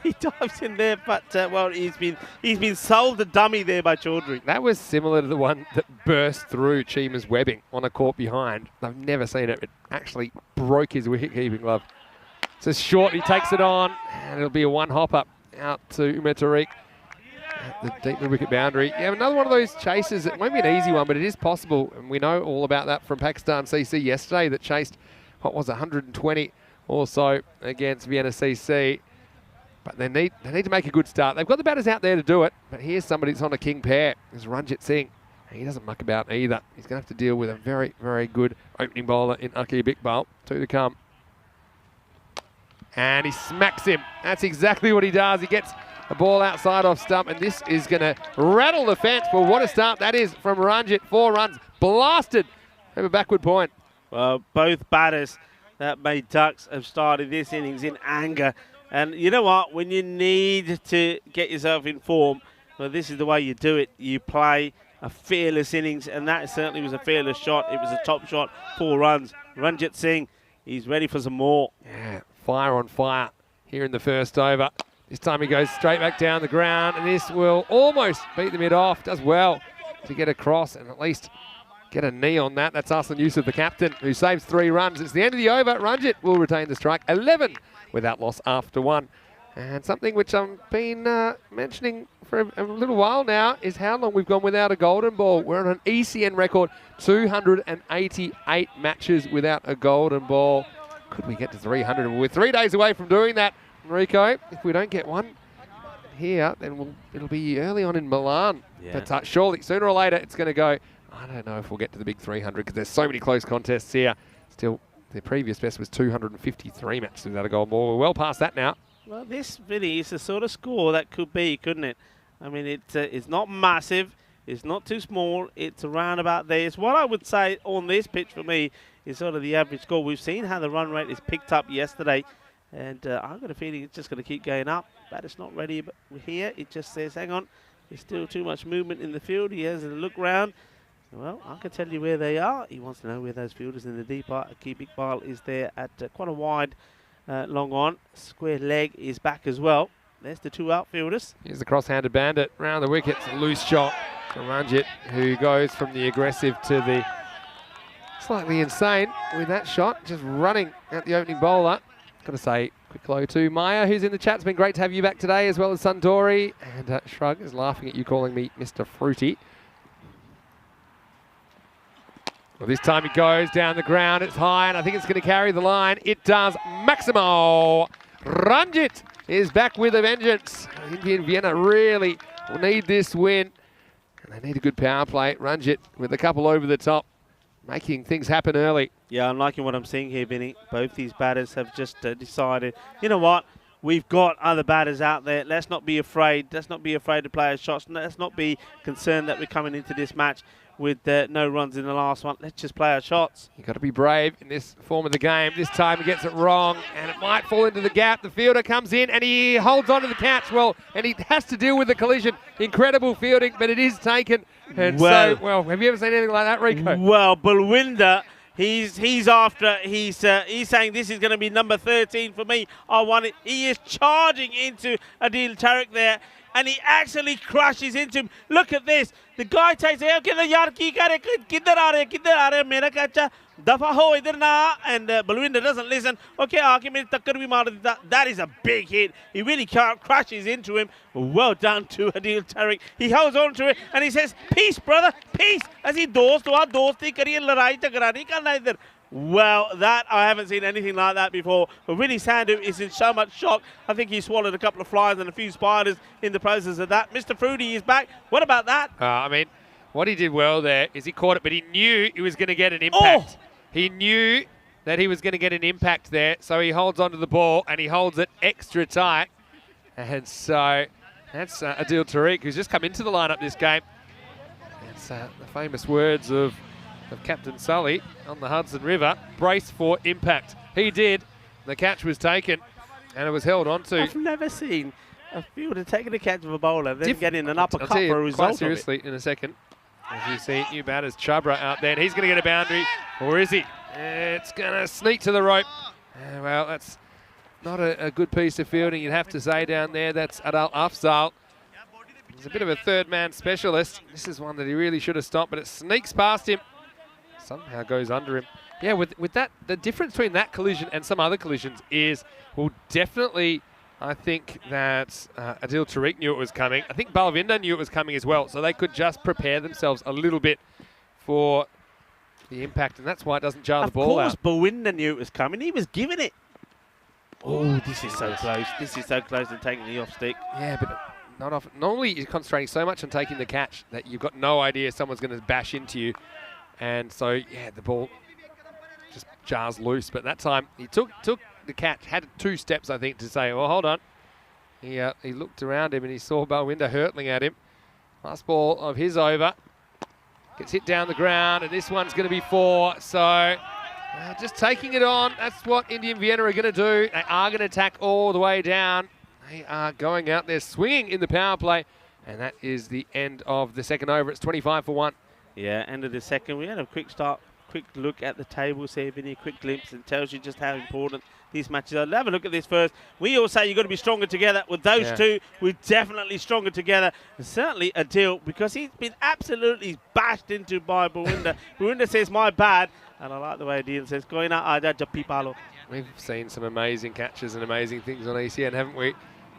he dives in there, but well, he's been sold a dummy there by Chaudhry. That was similar to the one that burst through Chima's webbing on a court behind. I've never seen it. It actually broke his wicket-keeping glove. So short, he takes it on, and it'll be a one-hopper out to Umar Tariq at the deep mid-wicket boundary. You have another one of those chases. It won't be an easy one, but it is possible, and we know all about that from Pakistan CC yesterday that chased, what was 120 or so against Vienna CC. But they need to make a good start. They've got the batters out there to do it, but here's somebody that's on a king pair. It's Ranjit Singh. He doesn't muck about either. He's going to have to deal with a very, very good opening bowler in Aki Iqbal. 2 to come. And he smacks him. That's exactly what he does. He gets a ball outside off stump, and this is going to rattle the fence. Well, what a start that is from Ranjit. 4 runs. Blasted over a backward point. Well, both batters that made ducks have started this innings in anger. And you know what? When you need to get yourself in form, well, this is the way you do it. You play a fearless innings, and that certainly was a fearless shot. It was a top shot, 4 runs. Ranjit Singh, he's ready for some more. Yeah, fire on fire here in the first over. This time he goes straight back down the ground, and this will almost beat the mid off. Does well to get across and at least get a knee on that. That's Arslan Yusuf, the captain, who saves 3 runs. It's the end of the over. Ranjit will retain the strike. 11 without loss after 1. And something which I've been mentioning for a little while now is how long we've gone without a golden ball. We're on an ECN record, 288 matches without a golden ball. Could we get to 300? We're 3 days away from doing that, Rico. If we don't get one here, then it'll be early on in Milan. Yeah. But surely, sooner or later, it's going to go. I don't know if we'll get to the big 300 because there's so many close contests here. Still, their previous best was 253 matches without a golden ball. We're well past that now. Well, this really is the sort of score that could be, couldn't it? I mean, it's not massive. It's not too small. It's around about there. It's what I would say on this pitch for me is sort of the average score. We've seen how the run rate is picked up yesterday, and I've got a feeling it's just going to keep going up. But it's not ready here. It just says, hang on, There's still too much movement in the field. He has a look round. Well, I can tell you where they are. He wants to know where those fielders in the deep are. Akib Iqbal is there at quite a wide long on. Square leg is back as well. There's the two outfielders. Here's the cross-handed bandit round the wickets. Loose shot from Ranjit, who goes from the aggressive to the slightly insane with that shot. Just running at the opening bowler. Got to say, quick hello to Maya, who's in the chat. It's been great to have you back today, as well as Sundori. And Shrug is laughing at you, calling me Mr. Fruity. Well, this time he goes down the ground. It's high, and I think it's going to carry the line. It does. Maximo Ranjit is back with a vengeance. Indian Vienna really will need this win. And they need a good power play. Ranjit with a couple over the top, making things happen early. Yeah, I'm liking what I'm seeing here, Vinny. Both these batters have just decided, you know what? We've got other batters out there. Let's not be afraid. Let's not be afraid to play our shots. Let's not be concerned that we're coming into this match with no runs in the last one. Let's just play our shots. You've got to be brave in this form of the game. This time he gets it wrong, and it might fall into the gap. The fielder comes in, and he holds on to the catch well, and he has to deal with the collision. Incredible fielding, but it is taken. And well, have you ever seen anything like that, Rico? Well, Balwinder, he's saying this is going to be number 13 for me. I want it. He is charging into Adil Tariq there, and he actually crashes into him. Look at this. The guy takes it, and Balwinder doesn't listen. Okay, that is a big hit. He really crashes into him. Well done to Adil Tariq. He holds on to it and he says, peace, brother, peace. As he well, that I haven't seen anything like that before. But Winnie Sandhu is in so much shock. I think he swallowed a couple of flies and a few spiders in the process of that. Mr. Fruity is back. What about that? I mean, what he did well there is he caught it, but he knew he was going to get an impact. He knew that he was going to get an impact there, so he holds onto the ball and he holds it extra tight. And so that's Adil Tariq, who's just come into the lineup this game. It's the famous words of Captain Sully on the Hudson River, brace for impact. He did. The catch was taken and it was held onto. I've never seen a fielder taking a catch of a bowler, then getting an uppercut for a result. Quite seriously, in a second. As you see, new batters Chhabra out there, and he's going to get a boundary, or is he? It's going to sneak to the rope. Well, that's not a good piece of fielding, you'd have to say down there. That's Adal Afzal. He's a bit of a third-man specialist. This is one that he really should have stopped, but it sneaks past him. Somehow goes under him. Yeah, with that, the difference between that collision and some other collisions is, well, definitely, I think that Adil Tariq knew it was coming. I think Balwinder knew it was coming as well, so they could just prepare themselves a little bit for the impact, and that's why it doesn't jar the ball out. Of course, Balwinder knew it was coming. He was giving it. Oh, this is so close. This is so close to taking the off stick. Yeah, but not often. Normally, you're concentrating so much on taking the catch that you've got no idea someone's going to bash into you. And so, yeah, the ball just jars loose. But that time, he took the catch, had 2 steps, I think, to say, well, hold on. He looked around him and he saw Balwinder hurtling at him. Last ball of his over. Gets hit down the ground, and this one's going to be 4. So, just taking it on. That's what Indian Vienna are going to do. They are going to attack all the way down. They are going out there swinging in the power play. And that is the end of the second over. It's 25 for 1. Yeah, end of the second. We had a quick look at the table, see a quick glimpse, and tells you just how important these matches are. Have a look at this first. We all say you've got to be stronger together. With those two, we're definitely stronger together. And certainly Adil, because he's been absolutely bashed into by Balwinder. Balwinder says, my bad. And I like the way Adil says, going out, Palo. We've seen some amazing catches and amazing things on ECN, haven't we?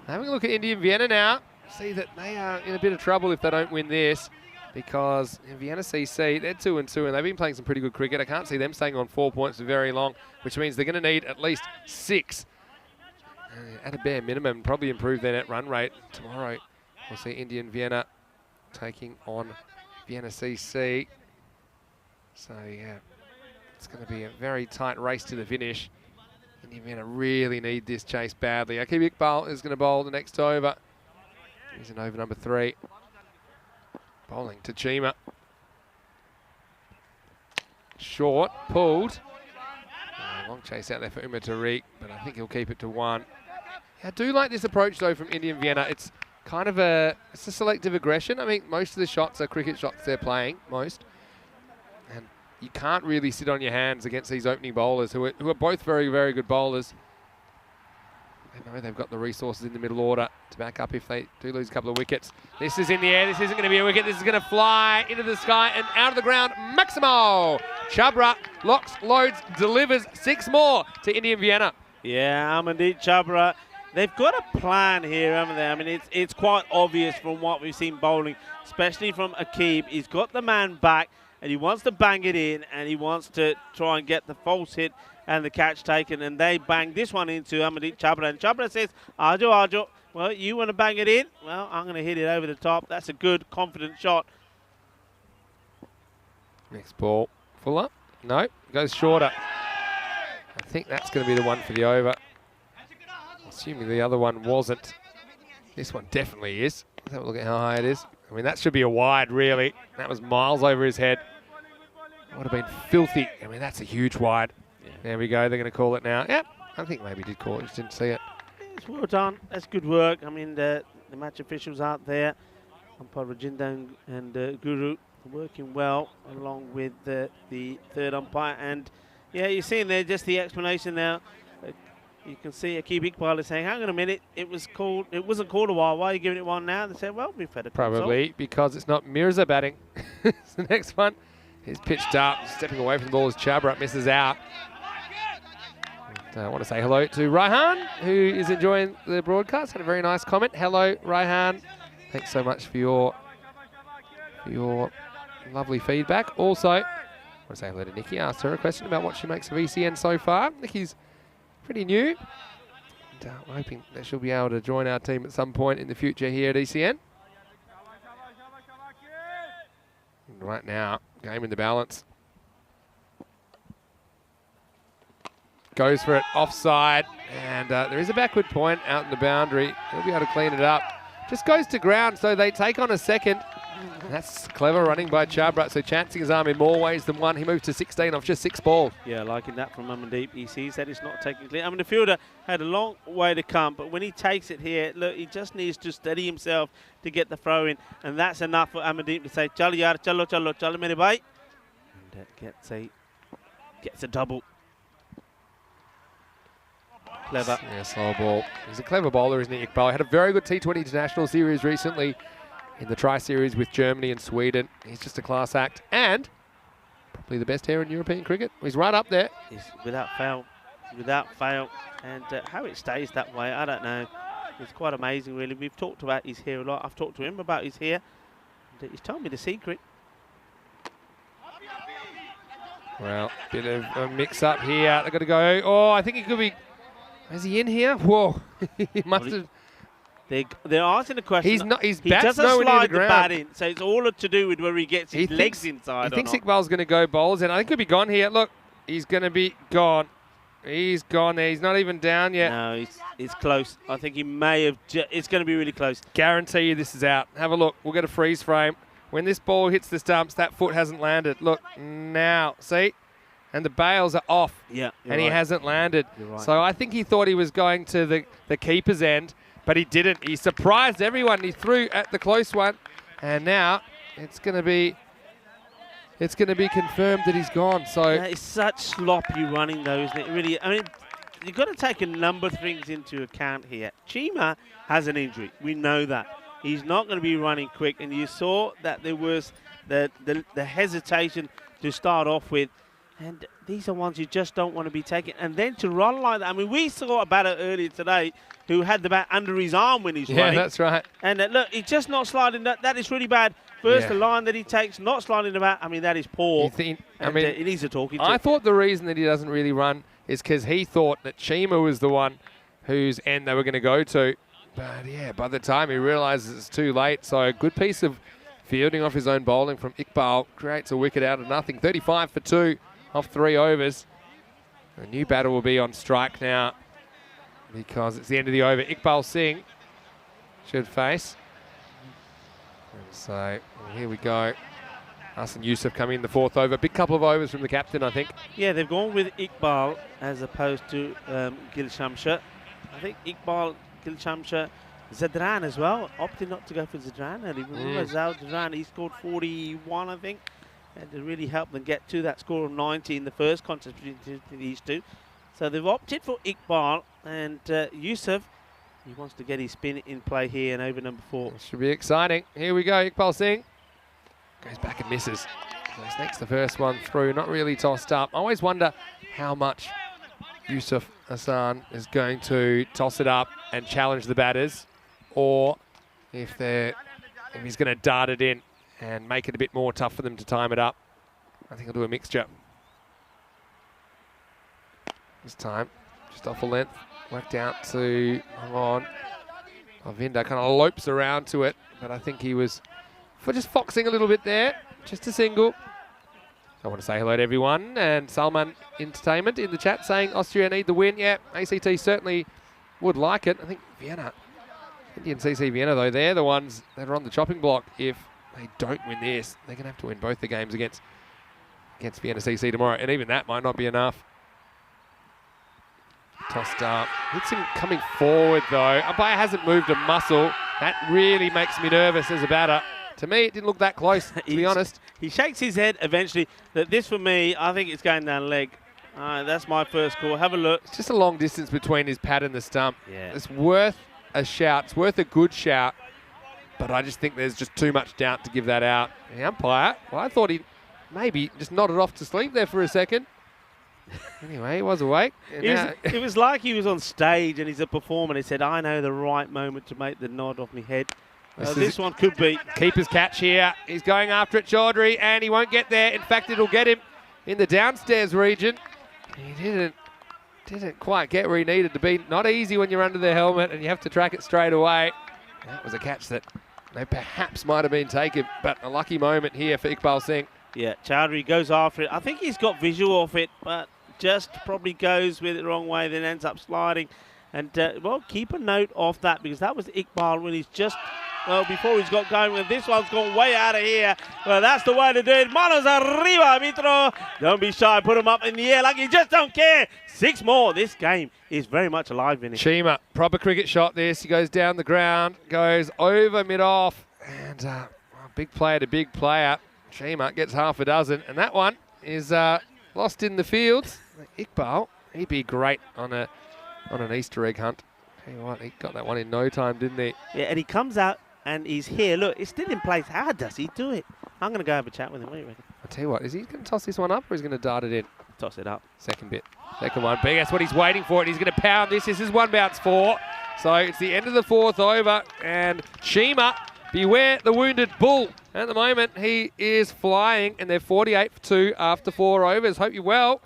Having a look at Indian Vienna now. See that they are in a bit of trouble if they don't win this. Because Vienna CC, they're 2-2, and they've been playing some pretty good cricket. I can't see them staying on 4 points for very long, which means they're going to need at least 6 at a bare minimum, probably improve their net run rate. Tomorrow, we'll see Indian Vienna taking on Vienna CC. So, yeah, it's going to be a very tight race to the finish. Indian Vienna really need this chase badly. Akib Iqbal is going to bowl the next over. He's in over number 3. Bowling to Chima. Short, pulled. Long chase out there for Umar Tariq, but I think he'll keep it to 1. I do like this approach, though, from Indian Vienna. It's kind of it's a selective aggression. I mean, most of the shots are cricket shots they're playing, most. And you can't really sit on your hands against these opening bowlers who are both very, very good bowlers. They know they've got the resources in the middle order to back up if they do lose a couple of wickets. This is in the air. This isn't going to be a wicket. This is going to fly into the sky and out of the ground. Maximo Chabra locks, loads, delivers 6 more to Indian Vienna. Yeah, Amandeep Chabra. They've got a plan here, haven't they? I mean, it's quite obvious from what we've seen bowling, especially from Akib. He's got the man back, and he wants to bang it in, and he wants to try and get the false hit and the catch taken, and they bang this one into Amandeep Chabra, and Chabra says, Ajo, Ajo, well, you want to bang it in? Well, I'm going to hit it over the top. That's a good, confident shot. Next ball, Fuller. No, goes shorter. I think that's going to be the one for the over. Assuming the other one wasn't. This one definitely is. Let's have a look at how high it is. I mean, that should be a wide, really. That was miles over his head. Would have been filthy. I mean, that's a huge wide. Yeah. There we go. They're going to call it now. Yep. I think maybe he did call it. Just didn't see it. It's well done. That's good work. I mean, the match officials out there, umpire Rajinder and Guru, are working well along with the third umpire. And yeah, you're seeing there just the explanation now. You can see Akib Iqbal is saying, hang on a minute, it wasn't called a while. Why are you giving it one now? They said, well, we've had a probably consult. Because it's not Mirza batting. It's the next one. He's pitched up, stepping away from the ball as Chabra misses out. And I want to say hello to Raihan, who is enjoying the broadcast. Had a very nice comment. Hello, Raihan. Thanks so much for your lovely feedback. Also, I want to say hello to Nikki. Asked her a question about what she makes of ECN so far. Nikki's pretty new. And, I'm hoping that she'll be able to join our team at some point in the future here at ECN. And right now, game in the balance. Goes for it, offside, and there is a backward point out in the boundary. He'll be able to clean it up. Just goes to ground, so they take on a second. And that's clever running by Chabra, so chancing his arm in more ways than one. He moves to 16 off just 6 balls. Yeah, liking that from Amandeep. He sees that it's not technically. I mean, the fielder had a long way to come, but when he takes it here, look, he just needs to steady himself to get the throw in, and that's enough for Amandeep to say, "Chal yaar, chalo, chalo, chalo, mere bhai," and gets a double. Clever. Yeah, slow ball. He's a clever bowler, isn't he, Iqbal? Had a very good T20 international series recently in the Tri-Series with Germany and Sweden. He's just a class act and probably the best hair in European cricket. He's right up there. He's without fail. And how it stays that way, I don't know. It's quite amazing, really. We've talked about his hair a lot. I've talked to him about his hair. And he's told me the secret. Well, bit of a mix-up here. They've got to go. Oh, I think he could be... Is he in here? Whoa. He must have... They're asking the question. He's not. His he bat's doesn't nowhere near slide the the ground. bat in, so it's all to do with where he gets his legs inside. He thinks Iqbal's going to go bowls, and I think he'll be gone here. Look, he's going to be gone. He's gone there. He's not even down yet. No, it's close. I think he may have. It's going to be really close. Guarantee you this is out. Have a look. We'll get a freeze frame. When this ball hits the stumps, that foot hasn't landed. Look now, see. And the bails are off, yeah, and he hasn't landed. Right. So I think he thought he was going to the keeper's end, but he didn't. He surprised everyone. He threw at the close one, and now it's going to be confirmed that he's gone. So it's such sloppy running, though, isn't it? Really, I mean, you've got to take a number of things into account here. Chima has an injury. We know that. He's not going to be running quick, and you saw that there was the hesitation to start off with. And these are ones you just don't want to be taking. And then to run like that. I mean, we saw a batter earlier today who had the bat under his arm when he's running. Yeah, that's right. And look, he's just not sliding. That is really bad. First, the line that he takes, not sliding the bat. I mean, that is poor. It needs a talking to. I thought the reason that he doesn't really run is because he thought that Chima was the one whose end they were going to go to. But, yeah, by the time he realises it's too late. So a good piece of fielding off his own bowling from Iqbal creates a wicket out of nothing. 35 for 2. Off 3 overs. The new batter will be on strike now because it's the end of the over. Iqbal Singh should face. And so here we go. Hassan Yusuf coming in the 4th over. Big couple of overs from the captain, I think. Yeah, they've gone with Iqbal as opposed to Gil Shamsher. I think Iqbal, Gil Shamsher Zadran as well, opted not to go for Zadran. And remember Zadran, he scored 41, I think. And to really help them get to that score of 90 in the first contest between these two. So they've opted for Iqbal, and Yusuf, he wants to get his spin in play here and over number 4. Should be exciting. Here we go, Iqbal Singh. Goes back and misses. So he sneaks the first one through, not really tossed up. I always wonder how much Yusuf Hassan is going to toss it up and challenge the batters, or if he's going to dart it in and make it a bit more tough for them to time it up. I think he'll do a mixture. This time, just off a length, worked out to, hang on. Alvinda kind of lopes around to it, but I think he was just foxing a little bit there, just a single. I want to say hello to everyone, and Salman Entertainment in the chat saying Austria need the win. Yeah, ACT certainly would like it. I think Vienna, Indian CC Vienna though, they're the ones that are on the chopping block. If they don't win this, they're going to have to win both the games against Vienna CC tomorrow, and even that might not be enough. Tossed up, hits him coming forward though. Umpire hasn't moved a muscle. That really makes me nervous as a batter. To me, it didn't look that close, to be honest. He shakes his head eventually. That this, for me, I think it's going down leg. That's my first call. Have a look. It's just a long distance between his pad and the stump. Yeah. It's worth a shout. It's worth a good shout. But I just think there's just too much doubt to give that out. The umpire, well, I thought he maybe just nodded off to sleep there for a second. Anyway, he was awake. It was like he was on stage and he's a performer. He said, I know the right moment to make the nod off my head. This one could be. Keeper's catch here. He's going after it, Chaudhry, and he won't get there. In fact, it'll get him in the downstairs region. He didn't quite get where he needed to be. Not easy when you're under the helmet and you have to track it straight away. That was a catch that perhaps might have been taken, but a lucky moment here for Iqbal Singh. Yeah, Chaudhry goes after it. I think he's got visual of it, but just probably goes with it the wrong way, then ends up sliding. And, well, keep a note of that, because that was Iqbal when he's just, well, before he's got going. Well, this one's gone way out of here. Well, that's the way to do it. Manos arriba, Mitro. Don't be shy. Put him up in the air like you just don't care. 6 more. This game is very much alive, Vinny. Chima, proper cricket shot this. He goes down the ground, goes over mid-off. And big player to big player. Chima gets half a dozen. And that one is lost in the fields. Iqbal, he'd be great on an Easter egg hunt. Tell you what, he got that one in no time, didn't he? Yeah, and he comes out and he's here. Look, it's still in place. How does he do it? I'm going to go have a chat with him. What do you reckon? I'll tell you what, is he going to toss this one up or is he going to dart it in? Toss it up. Second bit. Second one. Big. That's what he's waiting for. And he's going to pound this. This is 1 bounce 4. So it's the end of the 4th over. And Chima, beware the wounded bull. At the moment, he is flying. And they're 48 for 2 after 4 overs. Hope you're well.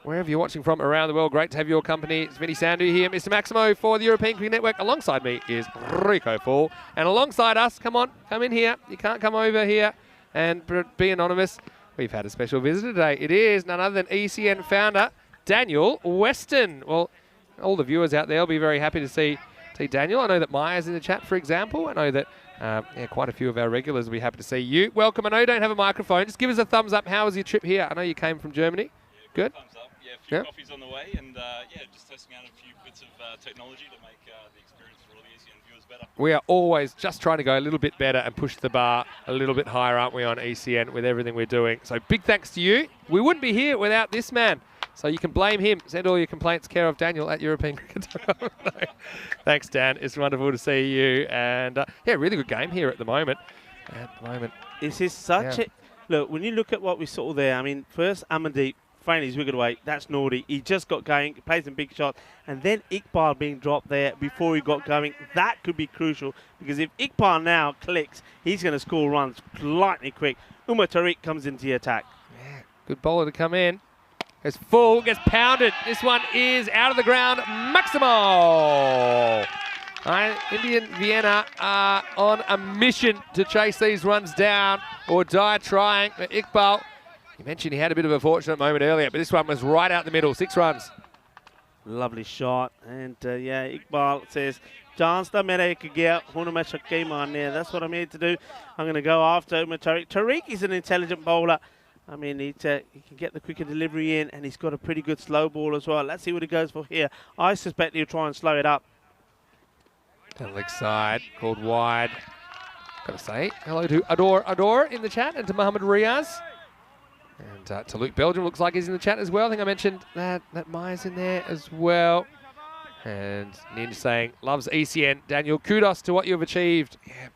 Wherever you're watching from around the world, great to have your company. It's Vinny Sandu here, Mr. Maximo for the European Cricket Network. Alongside me is Rico Fall. And alongside us, come in here. You can't come over here and be anonymous. We've had a special visitor today. It is none other than ECN founder, Daniel Weston. Well, all the viewers out there will be very happy to see Daniel. I know that Maya's in the chat, for example. I know that quite a few of our regulars will be happy to see you. Welcome. I know you don't have a microphone. Just give us a thumbs up. How was your trip here? I know you came from Germany. Good? Thumbs up. Yeah, a few coffees on the way, and just testing out a few bits of technology to make the experience for all the ECN viewers better. We are always just trying to go a little bit better and push the bar a little bit higher, aren't we, on ECN with everything we're doing. So big thanks to you. We wouldn't be here without this man. So you can blame him. Send all your complaints care of Daniel at European Cricket. No. Thanks, Dan. It's wonderful to see you. And really good game here at the moment. This is such a... Look, when you look at what we saw there, I mean, first Amandeep, finally he's wicket away. That's naughty. He just got going, plays some big shots, and then Iqbal being dropped there before he got going. That could be crucial, because if Iqbal now clicks, he's going to score runs lightning quick. Umar Tariq comes into the attack. Yeah, good bowler to come in. It's full, gets pounded. This one is out of the ground. Maximo! Indian Vienna are on a mission to chase these runs down or die trying. But Iqbal, you mentioned he had a bit of a fortunate moment earlier, but this one was right out the middle, 6 runs. Lovely shot. And Iqbal says, chance to mere gaya, huna main shakke marne. That's what I'm here to do. I'm going to go after Umar Tariq. Tariq is an intelligent bowler. I mean, he can get the quicker delivery in, and he's got a pretty good slow ball as well. Let's see what he goes for here. I suspect he'll try and slow it up. Down the leg side, called wide. Got to say hello to Adore in the chat and to Mohamed Riaz. And to Luke Belgium, looks like he's in the chat as well. I think I mentioned that Maya's in there as well. And Ninja saying, loves ECN. Daniel, kudos to what you've achieved. Yeah,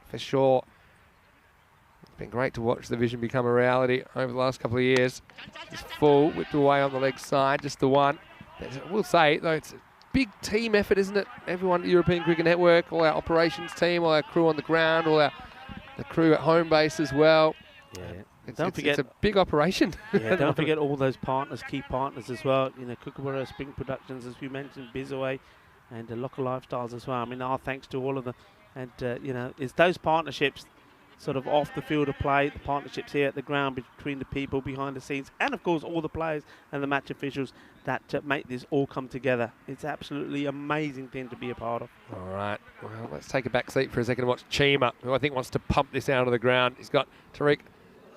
for sure. It's been great to watch the vision become a reality over the last couple of years. It's full, whipped away on the leg side, just the one. I will say, though, it's a big team effort, isn't it? Everyone at the European Cricket Network, all our operations team, all our crew on the ground, the crew at home base as well. Yeah. Don't forget, it's a big operation. Yeah, don't forget all those partners, key partners as well. You know, Kookaburra, Spring Productions, as we mentioned, Bizaway, and Local Lifestyles as well. I mean, our thanks to all of them. And, you know, it's those partnerships sort of off the field of play, the partnerships here at the ground between the people behind the scenes, and, of course, all the players and the match officials that make this all come together. It's absolutely amazing thing to be a part of. All right, well, let's take a back seat for a second and watch Chima, who I think wants to pump this out of the ground. He's got Tariq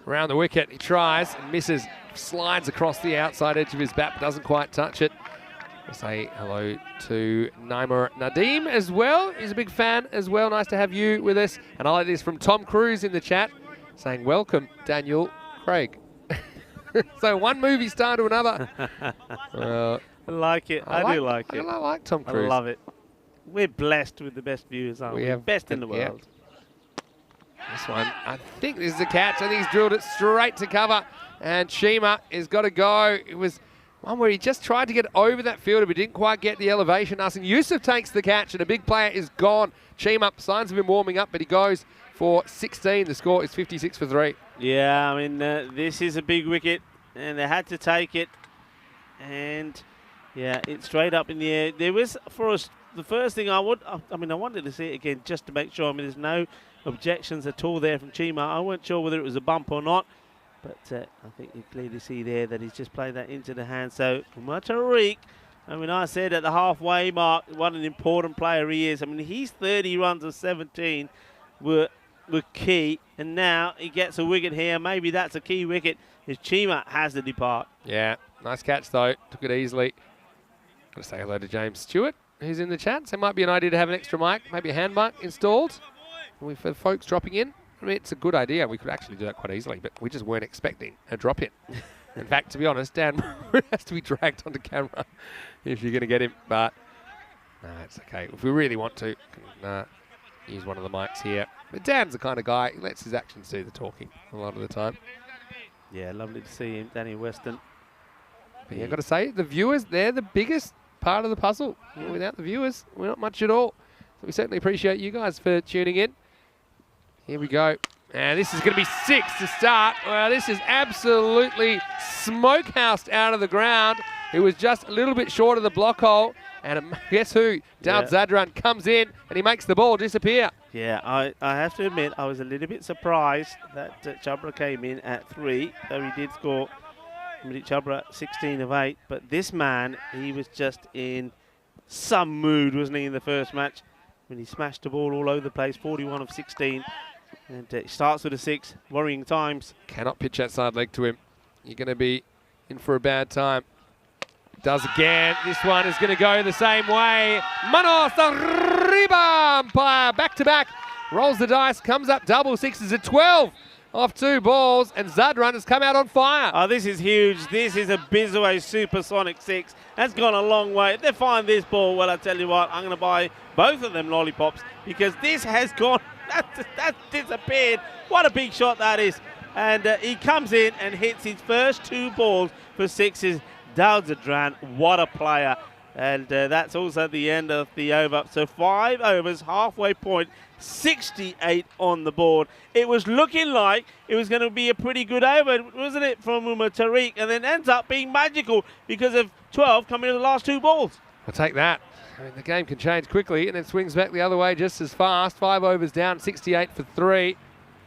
around the wicket. He tries and misses, slides across the outside edge of his bat, but doesn't quite touch it. I'll say hello to Naimur Nadeem as well. He's a big fan as well. Nice to have you with us. And I like this from Tom Cruise in the chat, saying, welcome, Daniel Craig. So one movie star to another. I like it. I do like it. I like Tom Cruise. I love it. We're blessed with the best viewers, aren't we? Best in the world. This one, I think this is a catch. I think he's drilled it straight to cover. And Chima has got to go. It was one where he just tried to get over that fielder, but didn't quite get the elevation. Asin Yusuf takes the catch, and a big player is gone. Chima, signs of him warming up, but he goes for 16. The score is 56 for 3. Yeah, I mean, this is a big wicket, and they had to take it. And, yeah, it's straight up in the air. There was, for us, the first thing I wanted to see it again just to make sure. I mean, there's no objections at all there from Chima. I wasn't sure whether it was a bump or not, but I think you clearly see there that he's just played that into the hand. So, Tariq, I mean, I said at the halfway mark, what an important player he is. I mean, his 30 runs of 17 were key, and now he gets a wicket here. Maybe that's a key wicket if Chima has to depart. Yeah, nice catch though. Took it easily. Got to say hello to James Stewart, who's in the chat. So it might be an idea to have an extra mic, maybe a hand mic installed. For folks dropping in, I mean, it's a good idea. We could actually do that quite easily, but we just weren't expecting a drop in. In fact, to be honest, Dan has to be dragged onto camera if you're going to get him. But no, it's okay. If we really want to, use one of the mics here. But Dan's the kind of guy, he lets his actions do the talking a lot of the time. Yeah, lovely to see him, Danny Weston. But yeah, I've got to say, the viewers, they're the biggest part of the puzzle. Without the viewers, we're not much at all. So we certainly appreciate you guys for tuning in. Here we go. And this is going to be 6 to start. Well, this is absolutely smokehoused out of the ground. It was just a little bit short of the block hole. And guess who? Daud Zadran comes in and he makes the ball disappear. Yeah, I have to admit, I was a little bit surprised that Chabra came in at 3, though he did score. Chabra 16 of 8. But this man, he was just in some mood, wasn't he, in the first match? When he smashed the ball all over the place, 41 of 16. And it starts with a 6, worrying times. Cannot pitch that side leg to him. You're going to be in for a bad time. Does again. This one is going to go the same way. Manos Arriba, umpire, back to back. Rolls the dice, comes up double sixes at 12 off 2 balls, and Zadran has come out on fire. Oh, this is huge. This is a Bizaway supersonic 6. That's gone a long way. If they find this ball, well, I tell you what, I'm going to buy both of them lollipops because this has gone, that's disappeared. What a big shot that is. And he comes in and hits his first 2 balls for 6s. Daud Zadran, what a player. And that's also the end of the over. So 5 overs, halfway point, 68 on the board. It was looking like it was going to be a pretty good over, wasn't it, from Tariq? And then ends up being magical because of 12 coming in the last 2 balls. I'll take that. I mean, the game can change quickly and it swings back the other way just as fast. 5 overs down, 68 for 3.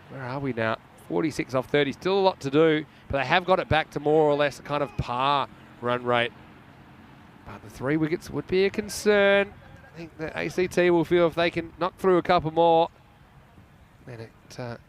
Where are we now? 46 off 30. Still a lot to do, but they have got it back to more or less a kind of par run rate. But the 3 wickets would be a concern. I think the ACT will feel if they can knock through a couple more, then it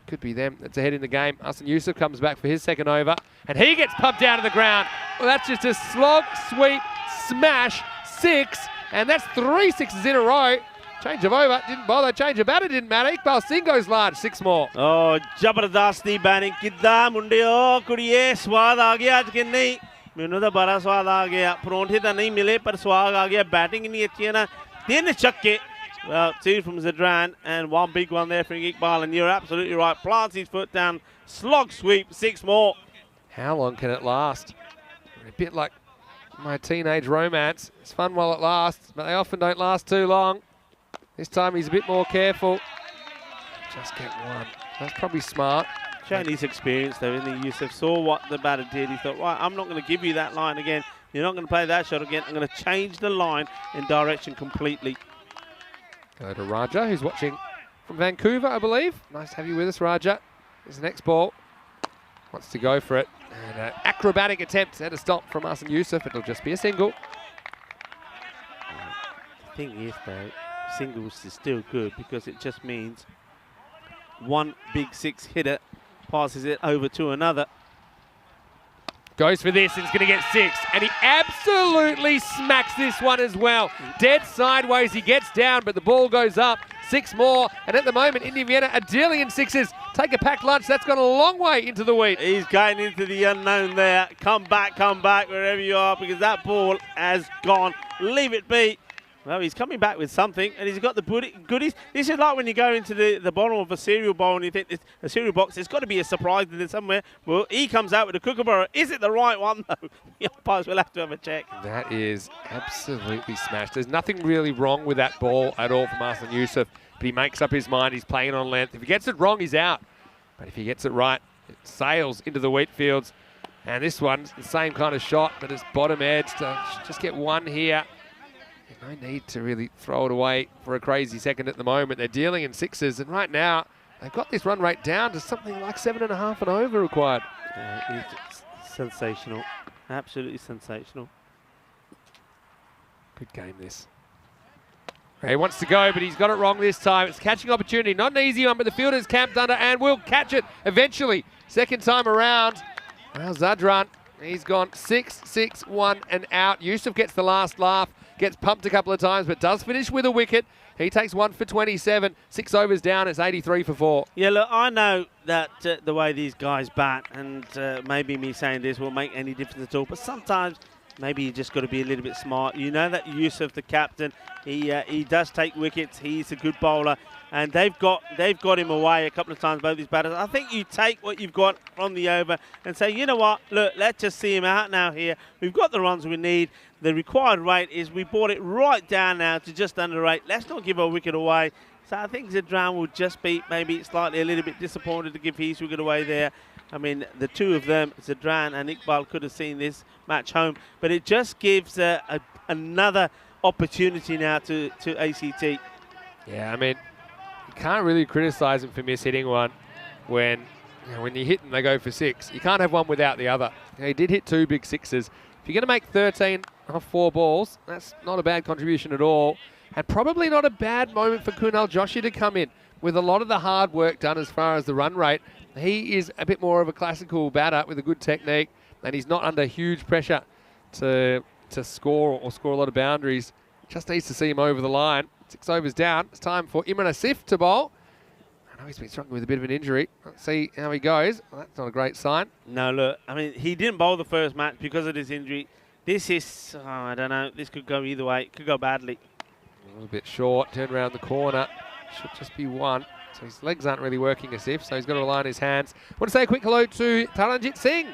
could be them that's ahead in the game. Asin Yusuf comes back for his second over, and he gets pumped down to the ground. Well, that's just a slog, sweep, smash, 6, and that's 3 6s in a row. Change of over, didn't bother. Change of batter, didn't matter. Iqbal Singh goes large, 6 more. Oh, जबरदस्ती batting किद्दां मुंडे ओ कुड़िए स्वाद आ गया आज के नहीं मैंने तो बड़ा स्वाद आ गया परोंठे तो नहीं मिले पर स्वाद आ गया बैटिंग नहीं अच्छी है ना 3 छक्के. Well, 2 from Zadran and 1 big one there from Iqbal, and you're absolutely right. Plants his foot down, slog sweep, 6 more. How long can it last? A bit like my teenage romance. It's fun while it lasts, but they often don't last too long. This time he's a bit more careful. Just get 1. That's probably smart. Showing his experience though, isn't he? Yusuf saw what the batter did. He thought, right, I'm not going to give you that line again. You're not going to play that shot again. I'm going to change the line in direction completely. Go to Raja, who's watching from Vancouver, I believe. Nice to have you with us, Raja. Here's the next ball. Wants to go for it. And an acrobatic attempt and a stop from Arsene Yusuf. It'll just be a single. The thing is, though, singles is still good because it just means one big 6 hitter passes it over to another. Goes for this, and he's going to get 6. And he absolutely smacks this one as well. Dead sideways, he gets down, but the ball goes up. 6 more. And at the moment, India Vienna are dealing in 6s. Take a packed lunch. That's gone a long way into the wheat. He's going into the unknown there. Come back, wherever you are, because that ball has gone. Leave it be. Well, he's coming back with something, and he's got the goodies. This is like when you go into the bottom of a cereal bowl and you think it's a cereal box. There's got to be a surprise in there somewhere. Well, he comes out with a kookaburra. Is it the right one, though? The umpires will have to have a check. That is absolutely smashed. There's nothing really wrong with that ball at all from Arsene Yusuf, but he makes up his mind. He's playing on length. If he gets it wrong, he's out. But if he gets it right, it sails into the wheat fields. And this one's the same kind of shot, but it's bottom edge to just get 1 here. No need to really throw it away for a crazy second at the moment. They're dealing in 6s, and right now they've got this run rate down to something like 7.5 and over required. It's sensational. Absolutely sensational. Good game, this. He wants to go, but he's got it wrong this time. It's a catching opportunity. Not an easy one, but the fielder's camped under and will catch it eventually. Second time around. Well, Zadran, he's gone 6, 6, 1 and out. Yusuf gets the last laugh. Gets pumped a couple of times, but does finish with a wicket. He takes 1 for 27. 6 overs down. It's 83 for 4. Yeah, look, I know that the way these guys bat, and maybe me saying this won't make any difference at all, but sometimes maybe you just got to be a little bit smart. You know that Yusuf, the captain, he does take wickets. He's a good bowler, and they've got him away a couple of times, both these batters. I think you take what you've got from the over and say, you know what, look, let's just see him out now here. We've got the runs we need. The required rate is we brought it right down now to just under 8. Let's not give a wicket away. So I think Zadran will just be maybe slightly a little bit disappointed to give his wicket away there. I mean, the two of them, Zadran and Iqbal, could have seen this match home. But it just gives another opportunity now to ACT. Yeah, I mean, you can't really criticise him for mishitting one when you hit them, they go for 6. You can't have one without the other. He did hit 2 big 6s. If you're going to make 13 off 4 balls, that's not a bad contribution at all. And probably not a bad moment for Kunal Joshi to come in with a lot of the hard work done as far as the run rate. He is a bit more of a classical batter with a good technique, and he's not under huge pressure to score or score a lot of boundaries. Just needs to see him over the line. 6 overs down. It's time for Imran Asif to bowl. I know he's been struggling with a bit of an injury. Let's see how he goes. Well, that's not a great sign. No, look, I mean, he didn't bowl the first match because of this injury. This is, I don't know, this could go either way. It could go badly. A little bit short, turn around the corner. Should just be 1. So his legs aren't really working as if, so he's got to rely on his hands. I want to say a quick hello to Taranjit Singh,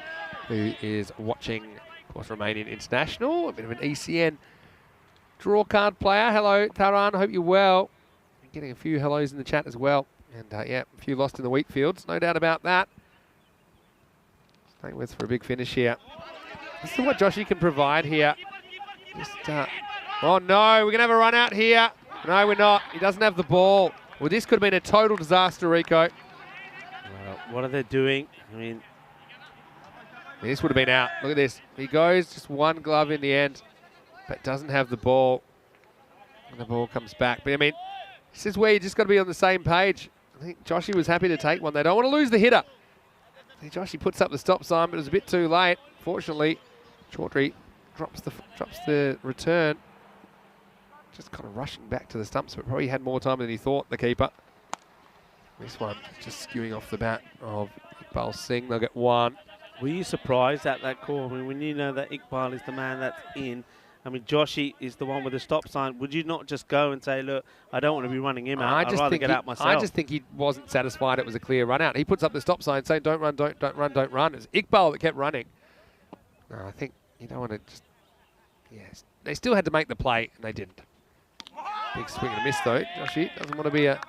who is watching, of course, Romanian International, a bit of an ECN draw card player. Hello, Taran, hope you're well. I'm getting a few hellos in the chat as well. And yeah, a few lost in the wheat fields, no doubt about that. Staying with for a big finish here. This is what Joshi can provide here. Oh no, we're going to have a run out here. No, we're not. He doesn't have the ball. Well, this could have been a total disaster, Rico. Well, what are they doing? I mean, this would have been out. Look at this. He goes just 1 glove in the end, but doesn't have the ball. And the ball comes back. But I mean, this is where you just got to be on the same page. I think Joshi was happy to take one. They don't want to lose the hitter. I think Joshi puts up the stop sign, but it was a bit too late. Fortunately, Chaudhry drops the return. just kind of rushing back to the stumps, but probably had more time than he thought, the keeper. This one just skewing off the bat of Iqbal Singh. They'll get one. Were you surprised at that call? I mean, when you know that Iqbal is the man that's in, I mean, Joshy is the one with the stop sign. Would you not just go and say, look, I don't want to be running him out. I'd rather get out myself. I just think he wasn't satisfied it was a clear run out. He puts up the stop sign saying, don't run, don't run, don't run. It's Iqbal that kept running. No, I think you don't want to just... Yes, they still had to make the play, and they didn't. Big swing and a miss, though. Joshy doesn't want to be a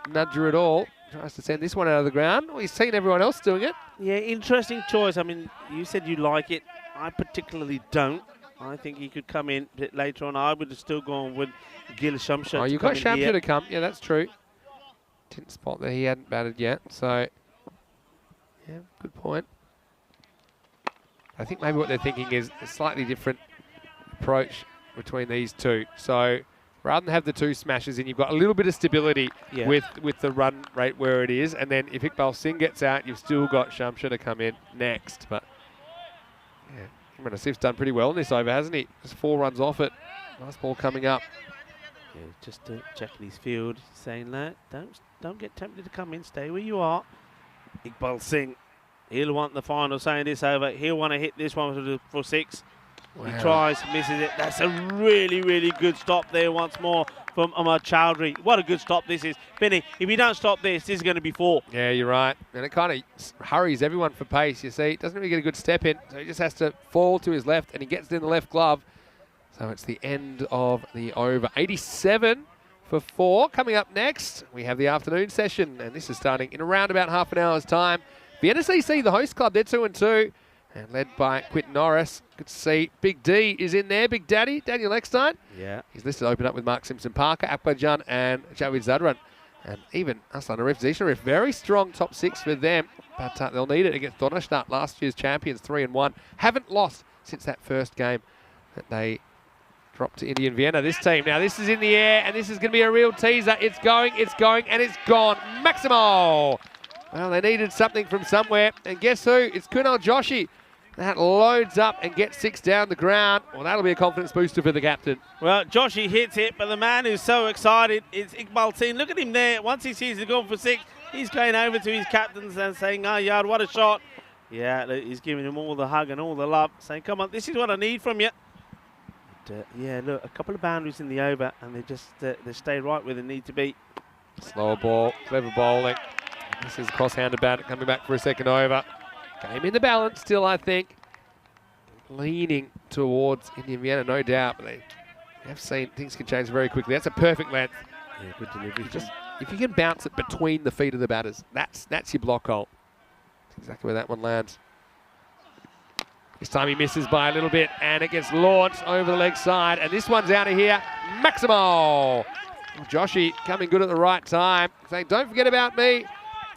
nudger at all. Tries to send this one out of the ground. Well, he's seen everyone else doing it. Yeah, interesting choice. I mean, you said you like it. I particularly don't. I think he could come in a bit later on. I would have still gone with Gil Shamsha. Oh, you've got Shamsha to come. Yeah, that's true. Didn't spot that he hadn't batted yet. So, yeah, good point. I think maybe what they're thinking is a slightly different approach between these two. So, rather than have the two smashes in, you've got a little bit of stability with the run rate where it is. And then if Iqbal Singh gets out, you've still got Shamsha to come in next. But, yeah. Imran Asif's done pretty well in this over, hasn't he? Just 4 runs off it. Nice ball coming up. Yeah, just checking his field, saying that don't get tempted to come in, stay where you are. Iqbal Singh, he'll want the final, saying this over. He'll want to hit this one for 6. Wow. He tries, misses it. That's a really, really good stop there once more from Ahmad Chowdhury. What a good stop this is. Benny, if you don't stop this is going to be 4. Yeah, you're right. And it kind of hurries everyone for pace, you see. Doesn't really get a good step in, so he just has to fall to his left, and he gets it in the left glove. So it's the end of the over. 87 for 4. Coming up next, we have the afternoon session, and this is starting in around about half an hour's time. The NSCC, the host club, they're 2-2. And led by Quinton Norris. Good to see Big D is in there. Big Daddy, Daniel Eckstein. Yeah. He's listed to open up with Mark Simpson-Parker, Akbarjan and Javed Zadran. And even Aslan Arif, Zishan Arif. Very strong top 6 for them. But they'll need it against Donnerstadt, last year's champions, 3-1. Haven't lost since that first game that they dropped to Indian Vienna. This team, now this is in the air, and this is going to be a real teaser. It's going, and it's gone. Maximo! Well, they needed something from somewhere. And guess who? It's Kunal Joshi. That loads up and gets 6 down the ground. Well, that'll be a confidence booster for the captain. Well, Joshi hits it, but the man who's so excited is Iqbal Singh. Look at him there. Once he sees it going for 6, he's going over to his captains and saying, "Ah, Yard, what a shot." Yeah, he's giving him all the hug and all the love, saying, "Come on, this is what I need from you." But, yeah, look, a couple of boundaries in the over, and they just they stay right where they need to be. Slower ball, clever bowling. This is cross-handed bat coming back for a second over. Game in the balance still, I think. Leaning towards Indian Vienna, no doubt. But they have seen things can change very quickly. That's a perfect length. Yeah, good delivery. Just, if you can bounce it between the feet of the batters, that's your block hole. That's exactly where that one lands. This time he misses by a little bit, and it gets launched over the leg side. And this one's out of here. Maximo! Joshi coming good at the right time, saying, "Don't forget about me."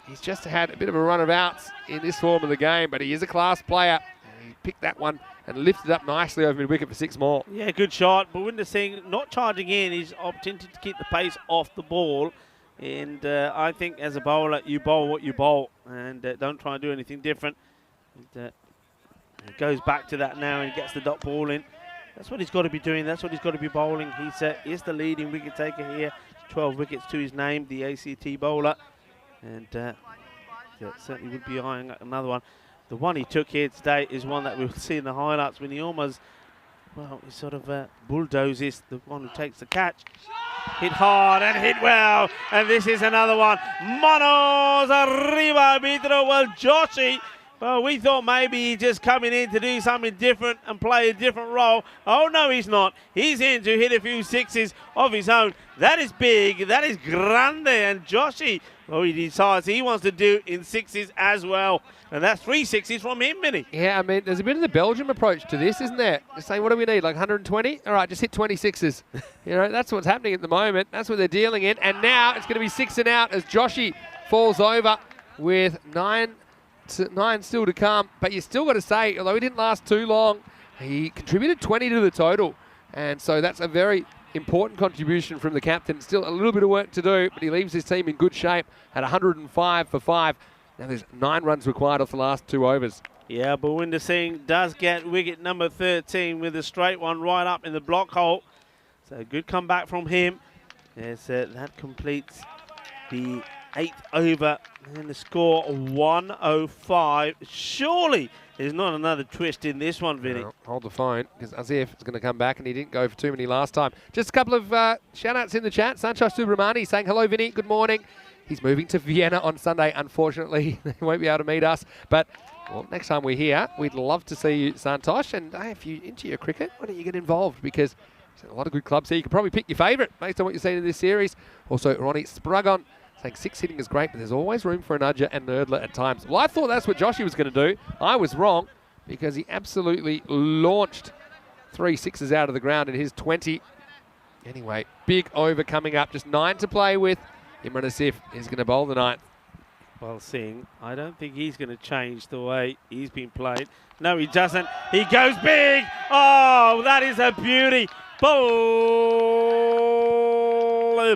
He's just had a bit of a run of outs in this form of the game, but he is a class player. He picked that one and lifted up nicely over mid-wicket for 6 more. Yeah, good shot. Bhupinder Singh not charging in. He's opted to keep the pace off the ball. And I think as a bowler, you bowl what you bowl. And don't try and do anything different. And, he goes back to that now and gets the dot ball in. That's what he's got to be doing. That's what he's got to be bowling. He's the leading wicket taker here. 12 wickets to his name, the ACT bowler. And certainly would be eyeing another one. The one he took here today is one that we'll see in the highlights when he almost, well, he sort of bulldozes the one who takes the catch. Hit hard and hit well. And this is another one. Manos arriba, arbitro. Well, Joshi, well, we thought maybe he's just coming in to do something different and play a different role. Oh, no, he's not. He's in to hit a few 6s of his own. That is big. That is grande. And Joshi, well, he decides he wants to do in 6s as well. And that's 3 6s from him, Minnie. Yeah, I mean, there's a bit of the Belgium approach to this, isn't there? Just saying, what do we need, like 120? All right, just hit 26s. You know, that's what's happening at the moment. That's what they're dealing in. And now it's going to be 6 and out as Joshi falls over with 9 still to come. But you still got to say, although he didn't last too long, he contributed 20 to the total. And so that's a very important contribution from the captain. Still a little bit of work to do, but he leaves his team in good shape at 105 for 5. Now there's 9 runs required off the last 2 overs. Yeah, Bhupinder Singh does get wicket number 13 with a straight one right up in the block hole. So good comeback from him. Yes, that completes the 8th over. And the score 105. Surely there's not another twist in this one, Vinny. Well, hold the phone, because Azif is going to come back, and he didn't go for too many last time. Just a couple of shout-outs in the chat. Sancho Subramani saying, hello, Vinny, good morning. He's moving to Vienna on Sunday. Unfortunately, he won't be able to meet us. But well, next time we're here, we'd love to see you, Santosh. And hey, if you're into your cricket, why don't you get involved? Because there's a lot of good clubs here. You can probably pick your favourite based on what you've seen in this series. Also, Ronnie Spragon saying 6 hitting is great, but there's always room for a nudger and nerdler at times. Well, I thought that's what Joshy was going to do. I was wrong, because he absolutely launched 3 sixes out of the ground in his 20. Anyway, big over coming up. Just 9 to play with. Imran Asif is going to bowl the 9th. Well, Singh, I don't think he's going to change the way he's been played. No, he doesn't. He goes big. Oh, that is a beauty. Bolle,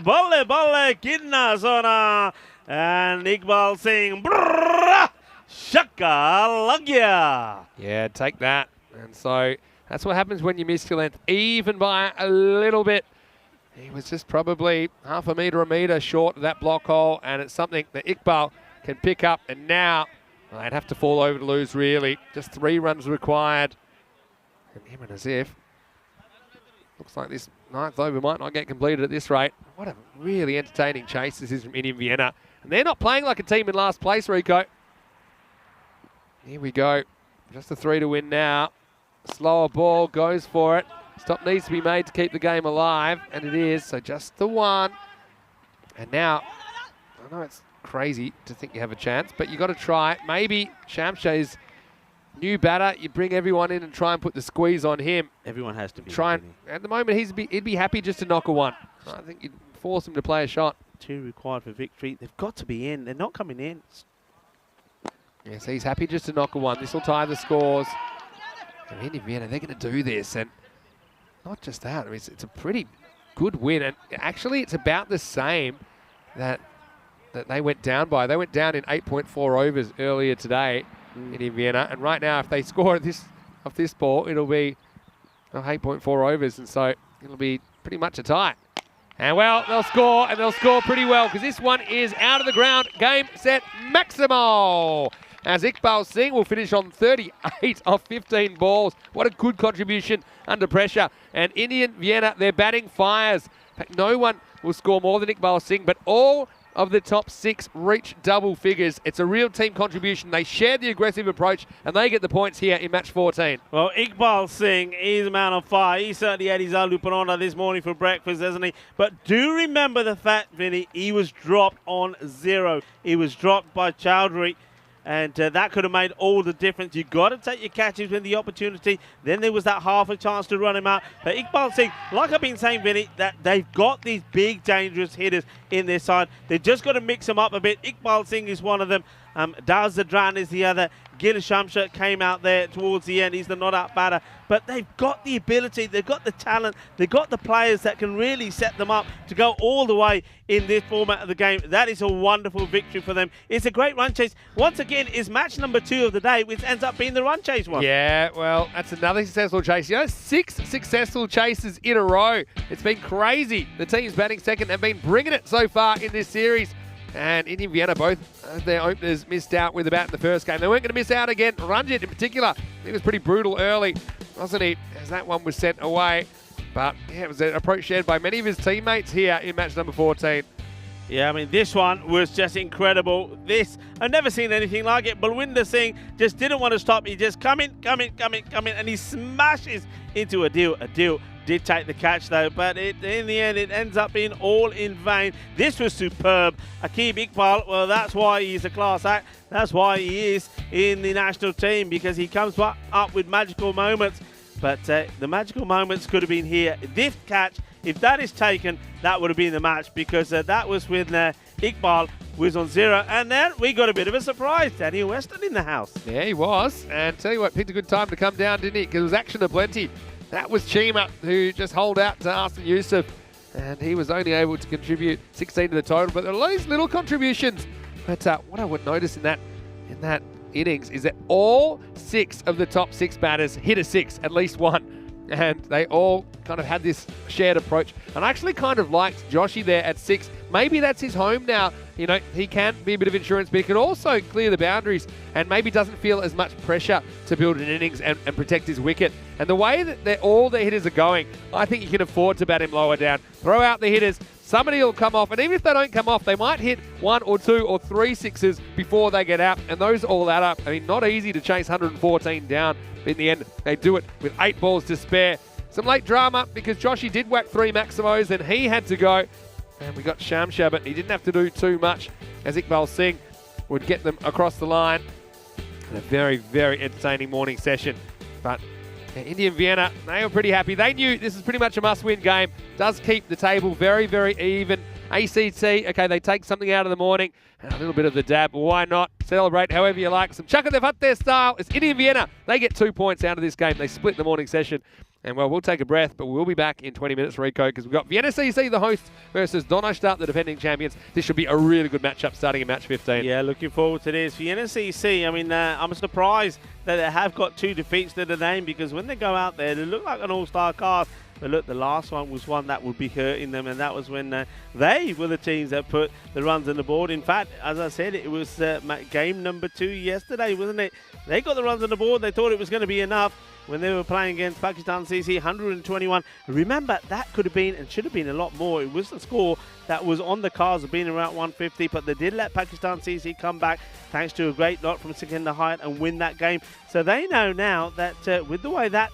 bolle, bolle, kidna sona. And Iqbal Singh, brrrr, shaka lagya. Yeah, take that. And so that's what happens when you miss your length, even by a little bit. He was just probably half a metre short of that block hole, and it's something that Iqbal can pick up. And now they'd have to fall over to lose, really. Just 3 runs required. And Imran Asif, looks like this 9th over might not get completed at this rate. What a really entertaining chase this is from Indian Vienna. And they're not playing like a team in last place, Rico. Here we go. Just a 3 to win now. Slower ball, goes for it. Stop needs to be made to keep the game alive, and it is, so just the 1. And now, I know it's crazy to think you have a chance, but you got to try. Maybe Shamshay's new batter, you bring everyone in and try and put the squeeze on him. Everyone has to be. Try and, at the moment, he'd be happy just to knock a 1. I think you'd force him to play a shot. 2 required for victory. They've got to be in. They're not coming in. Yes, he's happy just to knock a 1. This will tie the scores. And Indian Vienna, they're going to do this, and not just that, I mean, it's a pretty good win. And actually, it's about the same that they went down by. They went down in 8.4 overs earlier today in Vienna. And right now, if they score off this ball, it'll be 8.4 overs. And so it'll be pretty much a tie. And well, they'll score, and they'll score pretty well, because this one is out of the ground. Game, set, Maximo. As Iqbal Singh will finish on 38 off 15 balls. What a good contribution under pressure. And Indian Vienna, their batting fires. In fact, no one will score more than Iqbal Singh, but all of the top 6 reach double figures. It's a real team contribution. They share the aggressive approach, and they get the points here in match 14. Well, Iqbal Singh is a man on fire. He certainly had his aloo paronta this morning for breakfast, hasn't he? But do remember the fact, Vinny, he was dropped on 0. He was dropped by Chowdhury. And that could have made all the difference. You've got to take your catches when the opportunity. Then there was that half a chance to run him out. But Iqbal Singh, like I've been saying, Vinny, that they've got these big, dangerous hitters in their side. They've just got to mix them up a bit. Iqbal Singh is one of them. Daz Zadran is the other. Gil Shamsha came out there towards the end. He's the not-out batter. But they've got the ability, they've got the talent, they've got the players that can really set them up to go all the way in this format of the game. That is a wonderful victory for them. It's a great run chase. Once again, it's match number 2 of the day, which ends up being the run chase one. Yeah, well, that's another successful chase. 6 successful chases in a row. It's been crazy. The teams batting second have been bringing it so far in this series. And Indian Vienna, both their openers missed out with the bat in the first game. They weren't going to miss out again. Ranjit in particular, he was pretty brutal early, wasn't he? As that one was sent away. But yeah, it was an approach shared by many of his teammates here in match number 14. Yeah, I mean, this one was just incredible. I've never seen anything like it. Balwinder Singh just didn't want to stop. He just come in, and he smashes into a deal. Did take the catch though, but in the end it ends up being all in vain. This was superb. Aqib Iqbal, well, that's why he's a class act. That's why he is in the national team, because he comes up with magical moments. But the magical moments could have been here. This catch, if that is taken, that would have been the match, because that was when Iqbal was on 0. And then we got a bit of a surprise. Daniel Weston in the house. Yeah, he was. And tell you what, picked a good time to come down, didn't he? Because it was action aplenty. That was Chima, who just holed out to Arsene Yusuf, and he was only able to contribute 16 to the total. But there are these little contributions. But what I would notice in that innings is that all 6 of the top 6 batters hit a 6, at least one, and they all kind of had this shared approach. And I actually kind of liked Joshy there at 6. Maybe that's his home now. You know, he can be a bit of insurance, but he can also clear the boundaries and maybe doesn't feel as much pressure to build an innings and protect his wicket. And the way that all the hitters are going, I think you can afford to bat him lower down. Throw out the hitters. Somebody will come off, and even if they don't come off, they might hit 1 or 2 or 3 sixes before they get out, and those all add up. I mean, not easy to chase 114 down. In the end, they do it with 8 balls to spare. Some late drama because Joshy did whack 3 Maximos, and he had to go. And we got Shamshah, but he didn't have to do too much, as Iqbal Singh would get them across the line. And a very, very entertaining morning session. But Indian Vienna, they were pretty happy. They knew this is pretty much a must-win game. Does keep the table very, very even. ACT, okay, they take something out of the morning and a little bit of the dab. Why not? Celebrate however you like. Some chuck they've up their style. It's Indian Vienna. They get 2 points out of this game. They split the morning session. And, well, we'll take a breath, but we'll be back in 20 minutes, Rico, because we've got Vienna CC, the hosts, versus Donaustadt, the defending champions. This should be a really good matchup starting in match 15. Yeah, looking forward to this. Vienna CC, I mean, I'm surprised that they have got 2 defeats to the name, because when they go out there, they look like an all-star cast. But look, the last one was one that would be hurting them, and that was when they were the teams that put the runs on the board. In fact, as I said, it was game number 2 yesterday, wasn't it? They got the runs on the board. They thought it was going to be enough when they were playing against Pakistan CC, 121. Remember, that could have been and should have been a lot more. It was the score that was on the cards of being around 150, but they did let Pakistan CC come back thanks to a great lot from Sikandar Hayat and win that game. So they know now that with the way that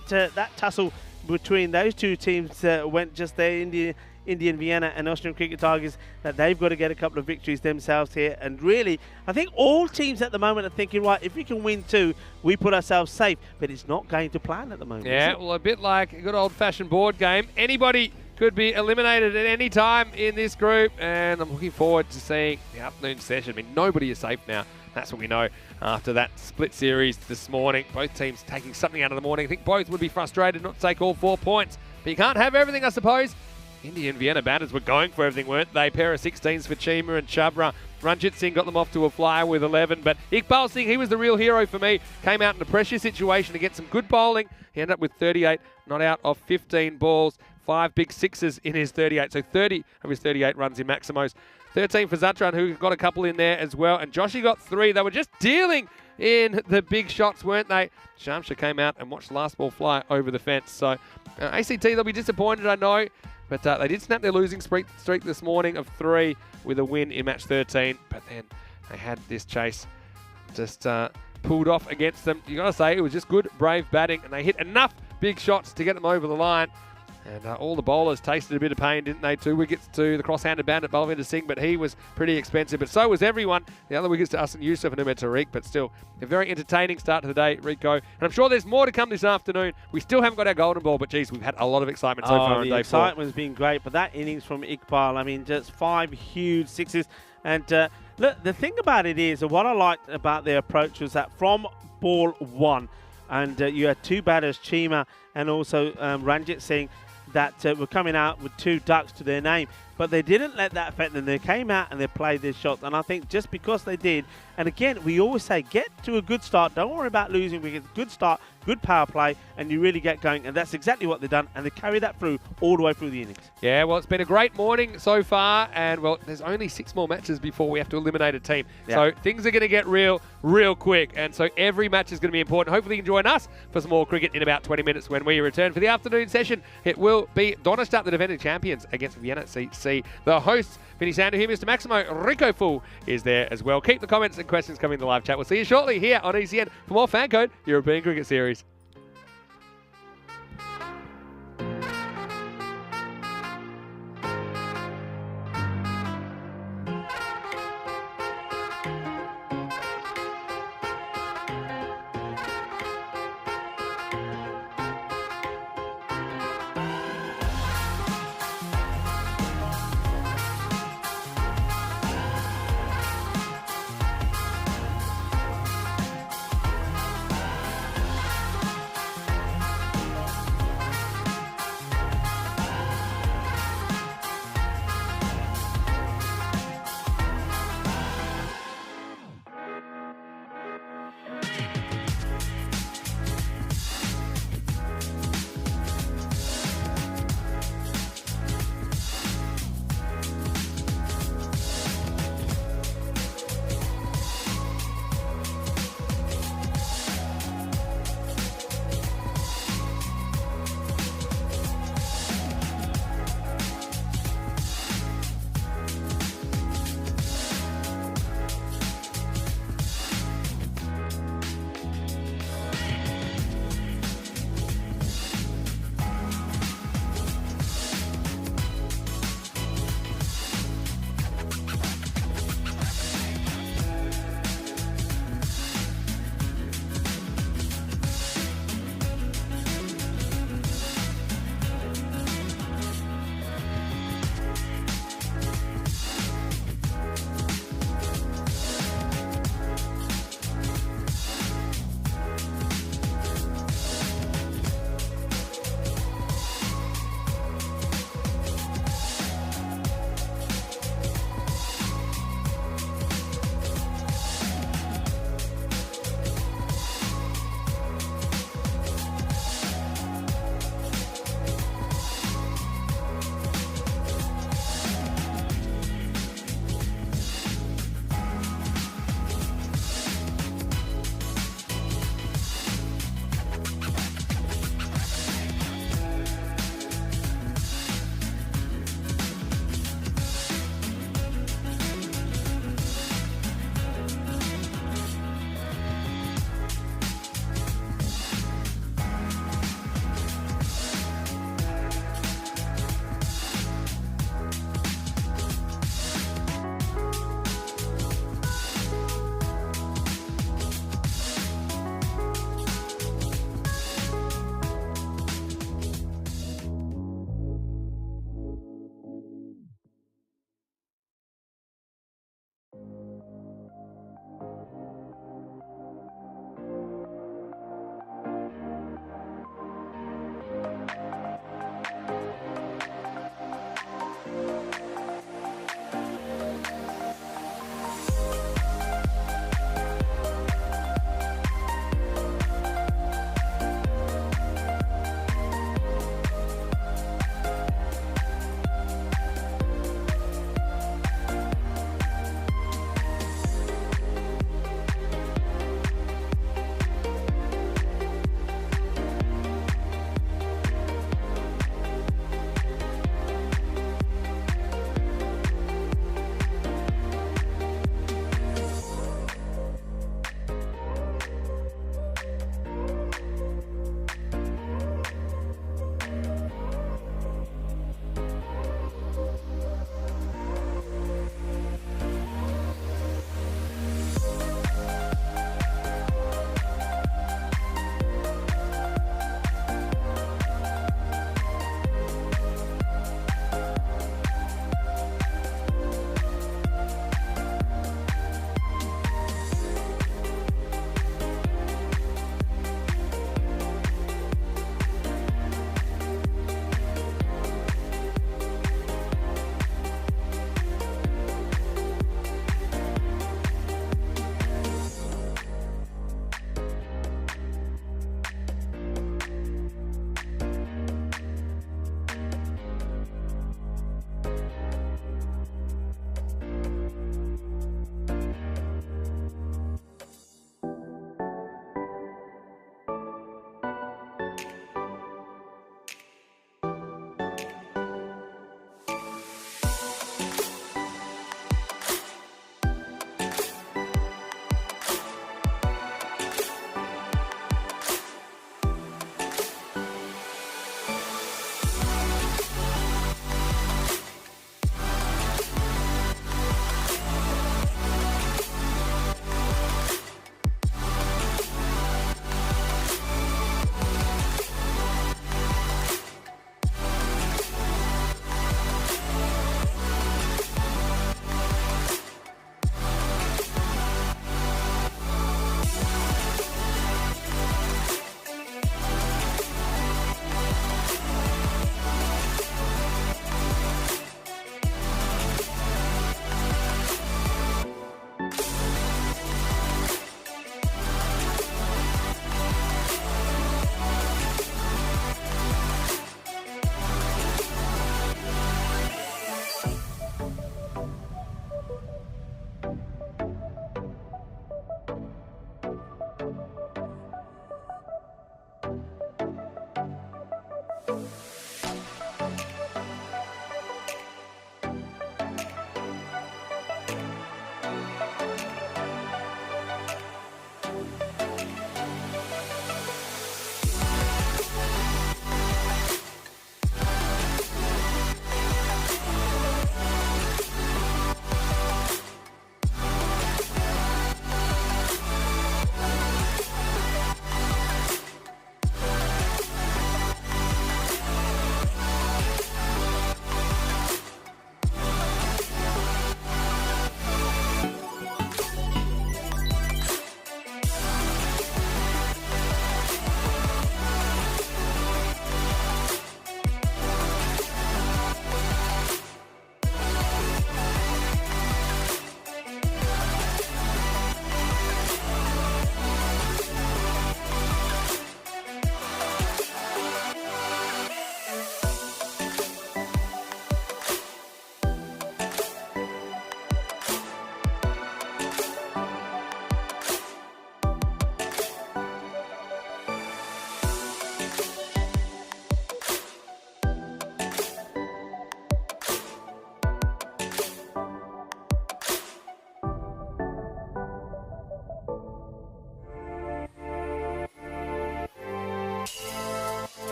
tussle between those 2 teams went just there, Indian Vienna and Austrian Cricket Tigers, that they've got to get a couple of victories themselves here. And really, I think all teams at the moment are thinking, right, if we can win 2, we put ourselves safe. But it's not going to plan at the moment. Yeah, well, a bit like a good old-fashioned board game. Anybody could be eliminated at any time in this group, and I'm looking forward to seeing the afternoon session. I mean, nobody is safe now. That's what we know after that split series this morning. Both teams taking something out of the morning. I think both would be frustrated not to take all 4 points. But you can't have everything, I suppose. Indian Vienna batters were going for everything, weren't they? Pair of 16s for Chima and Chabra. Ranjit Singh got them off to a flyer with 11. But Iqbal Singh, he was the real hero for me. Came out in a pressure situation to get some good bowling. He ended up with 38, not out of 15 balls. 5 big sixes in his 38. So 30 of his 38 runs in Maximos. 13 for Zatran, who got a couple in there as well. And Joshy got 3. They were just dealing in the big shots, weren't they? Shamshah came out and watched the last ball fly over the fence. So ACT, they'll be disappointed, I know. But they did snap their losing streak this morning of 3 with a win in match 13. But then they had this chase just pulled off against them. You got to say, it was just good, brave batting. And they hit enough big shots to get them over the line. And all the bowlers tasted a bit of pain, didn't they? 2 wickets to the cross-handed bandit Balvinder Singh, but he was pretty expensive. But so was everyone. The other wickets to Hassan Yusuf and Umar Tariq. But still, a very entertaining start to the day, Rico. And I'm sure there's more to come this afternoon. We still haven't got our golden ball, but geez, we've had a lot of excitement so far on day 4. The excitement's been great, but that innings from Iqbal, I mean, just 5 huge sixes. And look, the thing about it is, what I liked about their approach was that from ball 1, and you had 2 batters, Chima and also Ranjit Singh, that were coming out with 2 ducks to their name. But they didn't let that affect them. They came out and they played their shots. And I think just because they did, and again, we always say, get to a good start. Don't worry about losing wickets. Good start, good power play, and you really get going. And that's exactly what they've done. And they carry that through all the way through the innings. Yeah, well, it's been a great morning so far. And, well, there's only 6 more matches before we have to eliminate a team. Yeah. So things are going to get real quick. And so every match is going to be important. Hopefully you can join us for some more cricket in about 20 minutes when we return for the afternoon session. It will be Donaustadt, the defending champions, against Vienna CC. The hosts, Vinny Sandu here, Mr. Maximo, Rico Full is there as well. Keep the comments and questions coming in the live chat. We'll see you shortly here on ECN for more FanCode European Cricket Series.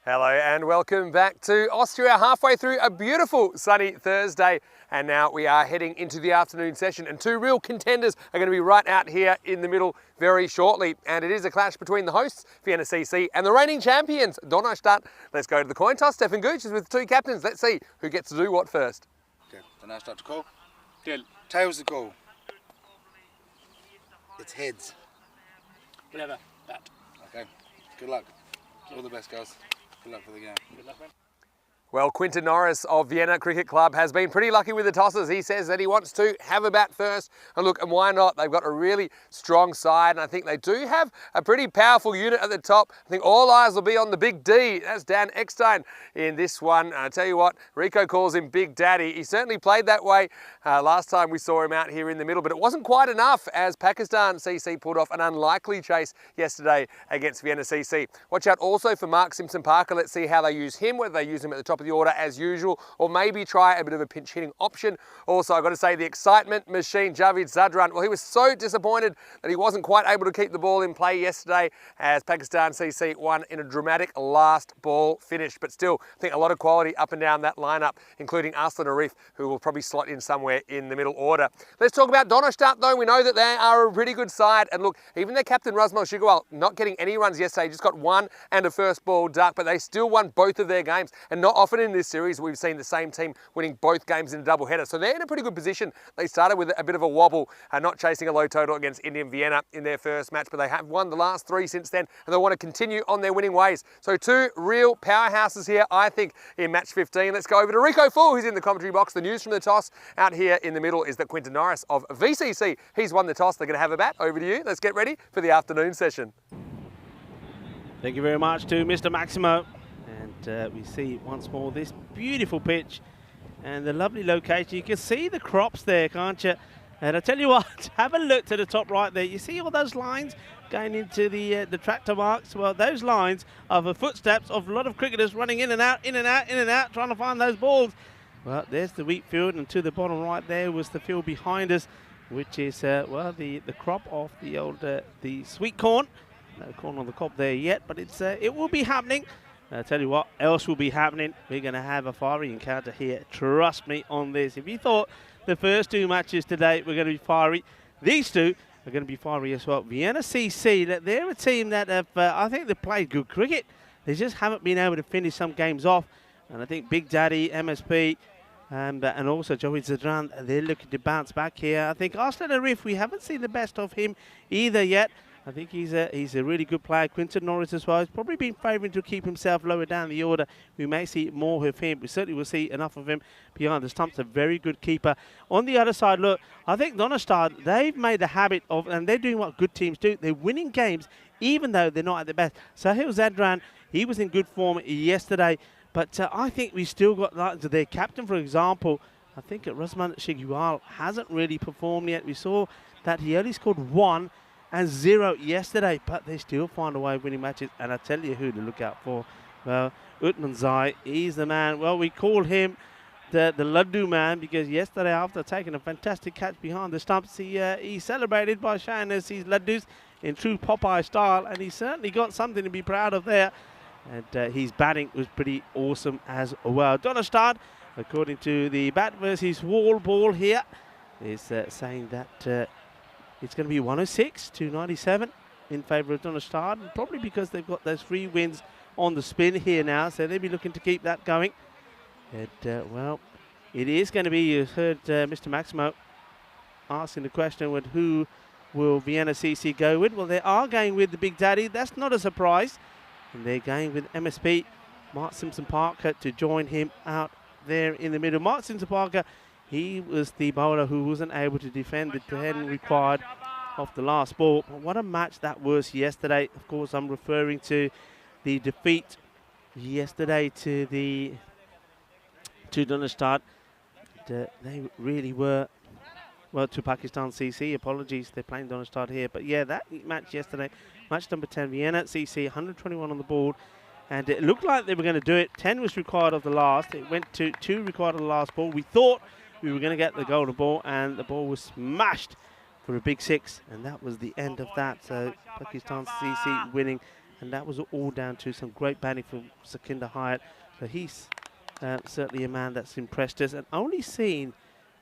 Hello and welcome back to Austria, halfway through a beautiful sunny Thursday. And now we are heading into the afternoon session, and two real contenders are going to be right out here in the middle very shortly. And it is a clash between the hosts, Vienna CC, and the reigning champions, Donnerstadt. Let's go to the coin toss. Stefan Gooch is with two captains. Let's see who gets to do what first. Okay, Donnerstadt to call. Tails to call. It's heads. Whatever. That. Okay, good luck. All the best, guys. Good luck for the game. Good luck, man. Well, Quinton Norris of Vienna Cricket Club has been pretty lucky with the tosses. He says that he wants to have a bat first. And look, and why not? They've got a really strong side, and I think they do have a pretty powerful unit at the top. I think all eyes will be on the Big D. That's Dan Eckstein in this one. And I tell you what, Rico calls him Big Daddy. He certainly played that way last time we saw him out here in the middle, but it wasn't quite enough as Pakistan CC pulled off an unlikely chase yesterday against Vienna CC. Watch out also for Mark Simpson-Parker. Let's see how they use him, whether they use him at the top of the order as usual, or maybe try a bit of a pinch hitting option. Also, I've got to say the excitement machine, Javid Zadran. Well, he was so disappointed that he wasn't quite able to keep the ball in play yesterday as Pakistan CC won in a dramatic last ball finish. But still, I think a lot of quality up and down that lineup, including Arslan Arif, who will probably slot in somewhere in the middle order. Let's talk about Donnerstadt though. We know that they are a pretty good side. And look, even their captain Rasmus Shigwal not getting any runs yesterday, just got one and a first ball duck, but they still won both of their games. And not often in this series we've seen the same team winning both games in a doubleheader. So they're in a pretty good position. They started with a bit of a wobble, not chasing a low total against Indian Vienna in their first match, but they have won the last three since then, and they want to continue on their winning ways. So two real powerhouses here, I think, in match 15. Let's go over to Rico Full, who's in the commentary box. The news from the toss out here in the middle is that Quinton Norris of VCC, he's won the toss. They're going to have a bat. Over to you. Let's get ready for the afternoon session. Thank you very much to Mr. Maximo. And we see once more this beautiful pitch and the lovely location. You can see the crops there, can't you? And I tell you what, have a look to the top right there. You see all those lines going into the tractor marks? Well, those lines are the footsteps of a lot of cricketers running in and out, in and out, in and out, trying to find those balls. Well, there's the wheat field, and to the bottom right there was the field behind us, which is, well, the crop of the old, the sweet corn. No corn on the cob there yet, but it's it will be happening. I'll tell you what else will be happening. We're going to have a fiery encounter here. Trust me on this. If you thought the first two matches today were going to be fiery, these two are going to be fiery as well. Vienna CC, they're a team that have, I think they've played good cricket. They just haven't been able to finish some games off. And I think Big Daddy, MSP, and also Joey Zadran, they're looking to bounce back here. I think Arslan Arif, we haven't seen the best of him either yet. I think he's a really good player. Quinton Norris as well. He's probably been favouring to keep himself lower down the order. We may see more of him. We certainly will see enough of him behind the stumps. A very good keeper. On the other side, look, I think Donnerstadt, they've made a habit of, and they're doing what good teams do. They're winning games even though they're not at their best. Sahil Zadran, he was in good form yesterday, but I think we still got their captain, for example. I think Rasmus Shigwal hasn't really performed yet. We saw that he only scored 1 and 0 yesterday, but they still find a way of winning matches. And I tell you who to look out for. Well, Utman Zai, he's the man. Well, we call him the Laddu man because yesterday, after taking a fantastic catch behind the stumps, he celebrated by showing us his Laddus in true Popeye style, and he certainly got something to be proud of there. And his batting was pretty awesome as well. Donnerstadt, according to the bat versus wall ball here, is saying that it's going to be 106 to 97 in favour of Donnerstadt, probably because they've got those 3 wins on the spin here now, so they'll be looking to keep that going. And, well, it is going to be, you heard Mr. Maximo asking the question with who will Vienna CC go with. Well, they are going with the Big Daddy. That's not a surprise. And they're going with MSP, Mark Simpson-Parker, to join him out there in the middle. Mark Simpson-Parker, he was the bowler who wasn't able to defend the 10 required off the last ball. But what a match that was yesterday. Of course, I'm referring to the defeat yesterday to Donnerstadt. They really were, well, to Pakistan CC. Apologies, they're playing Donnerstadt here. But yeah, that match yesterday, match number 10, Vienna CC, 121 on the board. And it looked like they were going to do it. 10 was required of the last. It went to 2 required of the last ball. We thought we were going to get the golden ball, and the ball was smashed for a big 6. And that was the end of that. So Pakistan CC winning and that was all down to some great batting from Sakinder Hyatt. So he's certainly a man that's impressed us, and only seen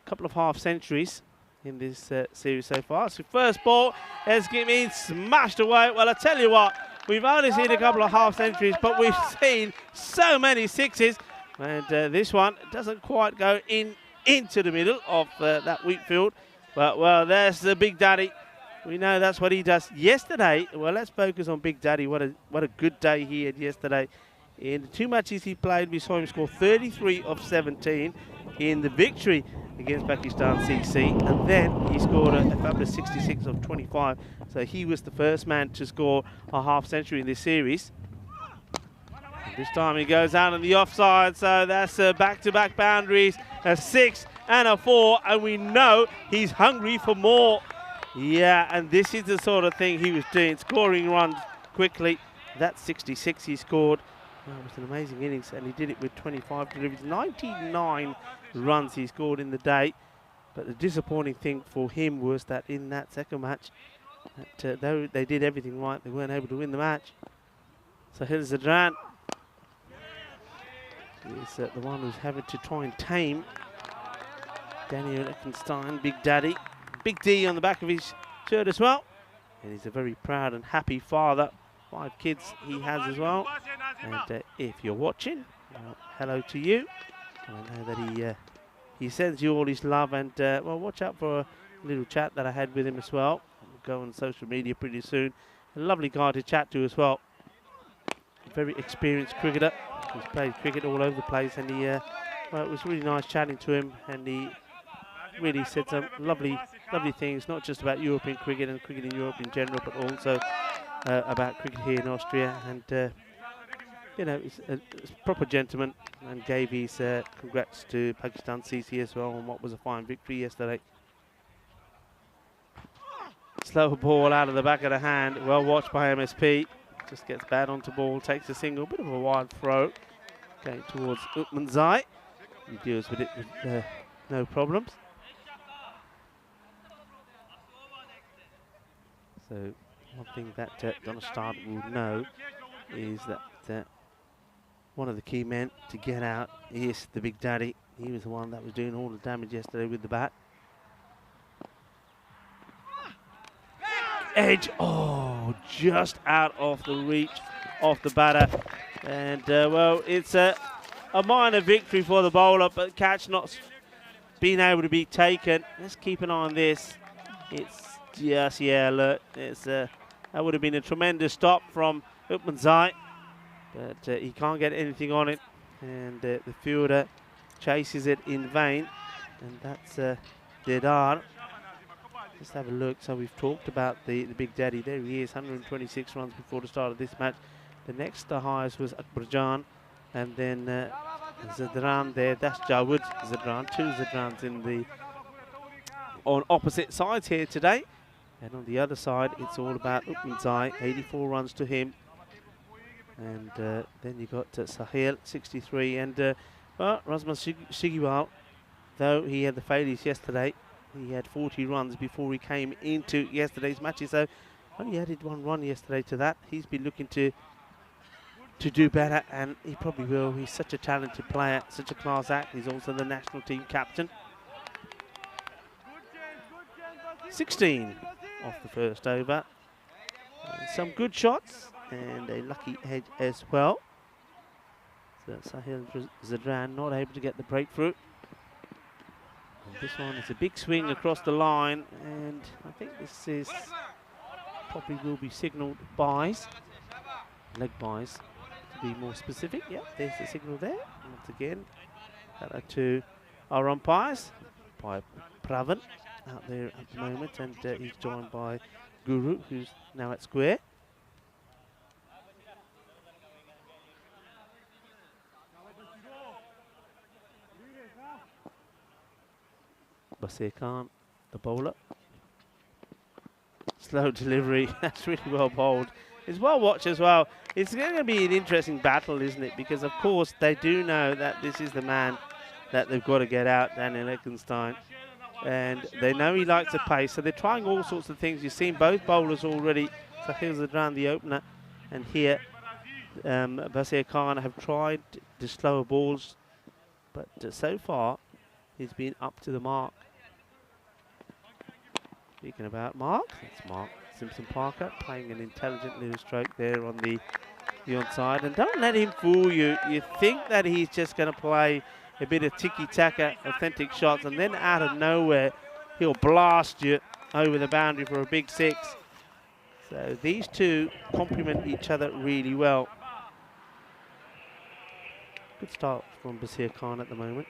a couple of half centuries in this series so far. So first ball has been smashed away. Well, I tell you what, we've only seen a couple of half centuries, but we've seen so many sixes, and this one doesn't quite go into the middle of that wheat field. But, well, there's the Big Daddy. We know that's what he does. Yesterday, well, let's focus on Big Daddy. What a good day he had yesterday. In the 2 matches he played, we saw him score 33 of 17 in the victory against Pakistan CC. And then he scored a fabulous 66 of 25. So he was the first man to score a half century in this series. And this time he goes out on the offside. So that's back-to-back boundaries, a 6 and a 4. And we know he's hungry for more. Yeah, and this is the sort of thing he was doing, scoring runs quickly. That 66 he scored. Well, it was an amazing innings, and he did it with 25 deliveries. 99 runs he scored in the day. But the disappointing thing for him was that in that second match, though they did everything right, they weren't able to win the match. So here's Zadran. He's the one who's having to try and tame Daniel Eckenstein, Big Daddy. Big D on the back of his shirt as well. And he's a very proud and happy father. 5 kids he has as well. And if you're watching, well, hello to you. And I know that he sends you all his love. And well, watch out for a little chat that I had with him as well. We'll go on social media pretty soon. A lovely guy to chat to as well. Very experienced cricketer. He's played cricket all over the place, and he well, it was really nice chatting to him, and he really said some lovely things, not just about European cricket and cricket in Europe in general, but also about cricket here in Austria. And you know, he's a proper gentleman, and gave his congrats to Pakistan CC as well on what was a fine victory yesterday. Slower ball out of the back of the hand, well watched by MSP. Just gets bad onto ball, takes a single, bit of a wide throw, going towards Utmanzai. He deals with it with no problems. So one thing that Donnerstad will know is that one of the key men to get out is the Big Daddy. He was the one that was doing all the damage yesterday with the bat. Edge, oh, just out of the reach of the batter. And, well, it's a minor victory for the bowler, but catch not being able to be taken. Let's keep an eye on this. It's just, yeah, look, it's, that would have been a tremendous stop from Utmanzai, but he can't get anything on it. And the fielder chases it in vain, and that's Dedar. Let's have a look. So we've talked about the Big Daddy. There he is, 126 runs before the start of this match. The next highest was Akbarjan, and then Zadran there. That's Jawud Zadran. 2 Zadrans on opposite sides here today. And on the other side, it's all about Utmanzai, 84 runs to him. And then you got Sahil, 63. And well, Rasmus Shigiwal, though he had the failures yesterday, he had 40 runs before he came into yesterday's matches. So only added 1 run yesterday to that. He's been looking to do better, and he probably will. He's such a talented player, such a class act. He's also the national team captain. 16 off the first over. And some good shots and a lucky edge as well. So Sahil Zadran not able to get the breakthrough. And this one is a big swing across the line, and I think this is probably will be signalled byes, leg byes to be more specific. Yeah, there's the signal there. Once again, hello to our umpires, by Pravan out there at the moment, and he's joined by Guru, who's now at square. Basir Khan, the bowler. Slow delivery, that's really well bowled. It's well watched as well. It's going to be an interesting battle, isn't it? Because of course they do know that this is the man that they've got to get out, Daniel Eckenstein. And they know he likes a pace, so they're trying all sorts of things. You've seen both bowlers already. Sahil Zadran, the opener, And here, Basir Khan have tried the slower balls, but so far, he's been up to the mark. Speaking about Mark, it's Mark Simpson-Parker playing an intelligent little stroke there on the onside. And don't let him fool you. You think that he's just going to play a bit of tiki-taka, authentic shots, and then out of nowhere, he'll blast you over the boundary for a big 6. So these two complement each other really well. Good start from Basir Khan at the moment.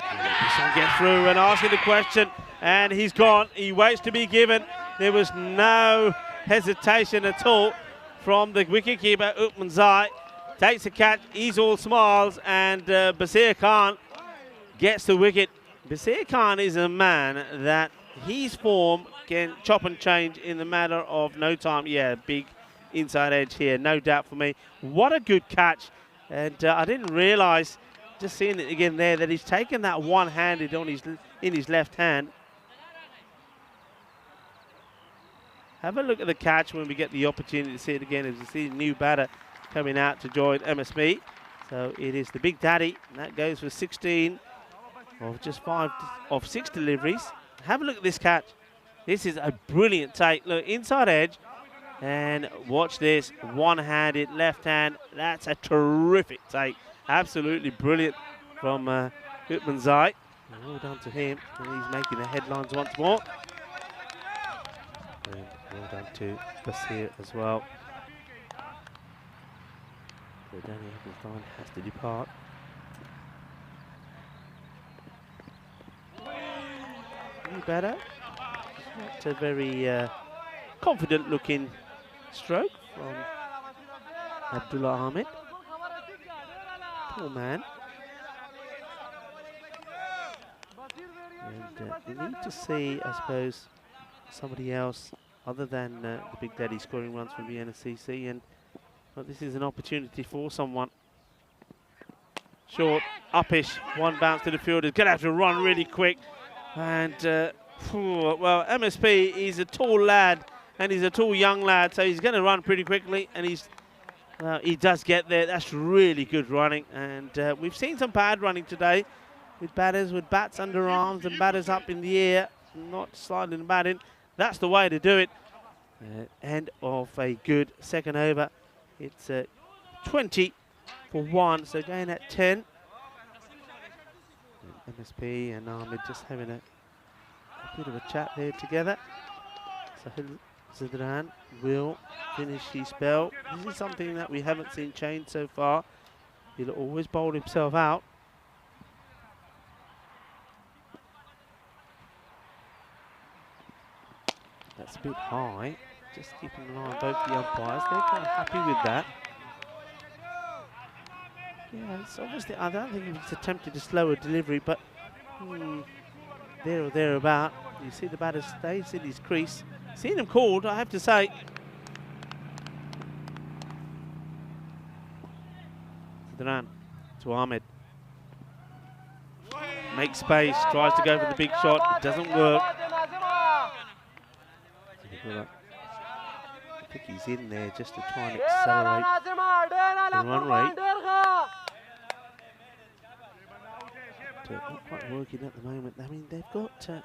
This one gets through and asking the question, and he's gone. He waits to be given. There was no hesitation at all from the wicketkeeper, Uthman Zai. Takes a catch, he's all smiles, and Basir Khan gets the wicket. Basir Khan is a man that his form can chop and change in the matter of no time. Yeah, big inside edge here, no doubt for me. What a good catch. And I didn't realise, just seeing it again there, that he's taken that one-handed in his left hand. Have a look at the catch when we get the opportunity to see it again, as you see a new batter coming out to join MSB. So it is the Big Daddy, and that goes for 16 of just 5 of 6 deliveries. Have a look at this catch. This is a brilliant take. Look, inside edge, and watch this, one-handed, left hand. That's a terrific take. Absolutely brilliant from Uthman Zai. Well done to him, and he's making the headlines once more. And well done to Basir as well. So Danny Appleton has to depart. Any better? Not a very confident looking stroke from Abdullah Ahmed. Poor man. And we need to see, I suppose, somebody else other than the Big Daddy scoring runs from the NSCC, and well, this is an opportunity for someone. Short, uppish, one bounce to the field. He's going to have to run really quick. And, well, MSP, he's a tall lad, and he's a tall young lad, so he's going to run pretty quickly, and he does get there. That's really good running, and we've seen some bad running today with batters with bats under arms and batters up in the air, not sliding the bat in. That's the way to do it. End of a good second over. It's 20 for 1, so going at 10. And MSP and Ahmed just having a bit of a chat there together. Sahil Zidran will finish his spell. This is something that we haven't seen change so far. He'll always bowl himself out. That's a bit high. Just keeping an eye on both the umpires. They're quite happy with that. Yeah, it's obviously, I don't think he's attempted a slower delivery, but there or thereabout. You see the batter stays in his crease. Seen him called, I have to say. Zidran to Ahmed. Makes space, tries to go for the big shot. It doesn't work. I think he's in there just to try and accelerate the run rate. Not quite working at the moment. I mean, they've got plenty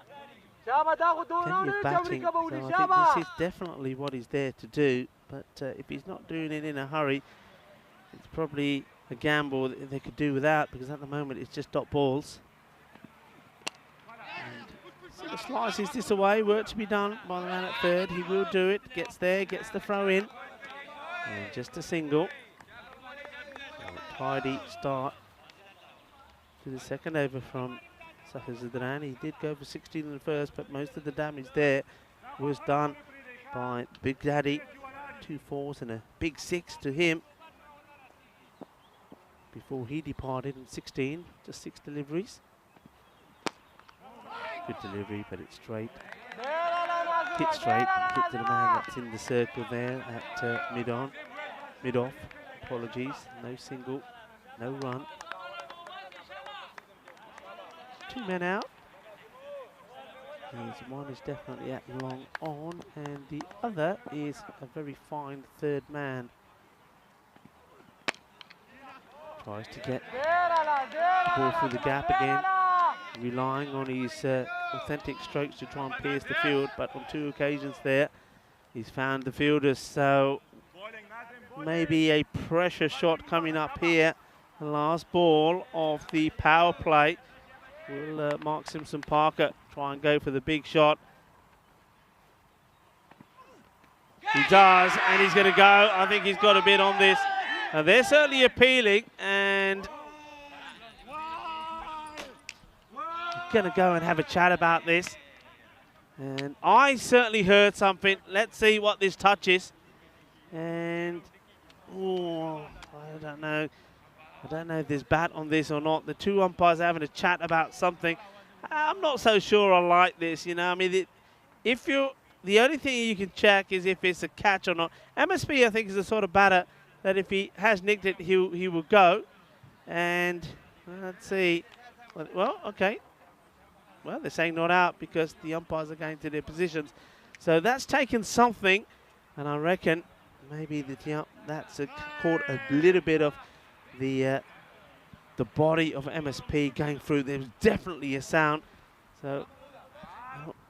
of batting, so I think this is definitely what he's there to do. But if he's not doing it in a hurry, it's probably a gamble that they could do without, because at the moment it's just dot balls. Sort of slices this away, work to be done by the man at third. He will do it, gets there, gets the throw in. And just a single. So a tidy start to the second over from Sahil Zidran. He did go for 16 in the first, but most of the damage there was done by Big Daddy. 2 4s and a big 6 to him before he departed in 16, just 6 deliveries. Good delivery, but it's straight. Hit straight, hit to the man that's in the circle there at mid-off. Apologies, no single, no run. 2 men out. One is definitely at long on, and the other is a very fine third man. Tries to get the ball through the gap again, relying on his authentic strokes to try and pierce the field, but on 2 occasions there, he's found the fielders. So maybe a pressure shot coming up here. The last ball of the power play. Will Mark Simpson-Parker try and go for the big shot? He does, and he's going to go. I think he's got a bit on this. They're certainly appealing, and going to go and have a chat about this. And I certainly heard something. Let's see what this touch is. And oh, I don't know. I don't know if there's bat on this or not. The 2 umpires are having a chat about something. I'm not so sure I like this, you know. I mean, the only thing you can check is if it's a catch or not. MSP, I think, is the sort of batter that if he has nicked it, he will go. And let's see. Well, okay. Well, they're saying not out because the umpires are going to their positions. So that's taken something, and I reckon maybe that's caught a little bit of the body of MSP going through. There's definitely a sound. So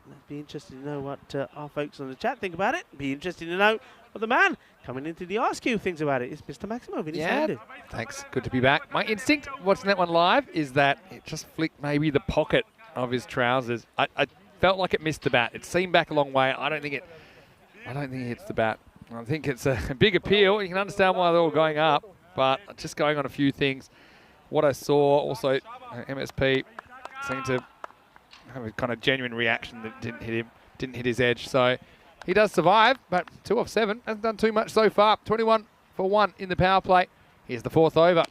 let's be interested to know what our folks on the chat think about it. Be interested to know what the man coming into the ice cube thinks about it. It's Mr. Maximo. Yeah, thanks. Good to be back. My instinct watching that one live is that it just flicked maybe the pocket of his trousers. I felt like it missed the bat. It seemed back a long way. I don't think it hits the bat. I think it's a big appeal. You can understand why they're all going up. But just going on a few things, what I saw also, MSP seemed to have a kind of genuine reaction that didn't hit him, didn't hit his edge. So he does survive, but 2 off 7, hasn't done too much so far. 21 for 1 in the power play. Here's the 4th over.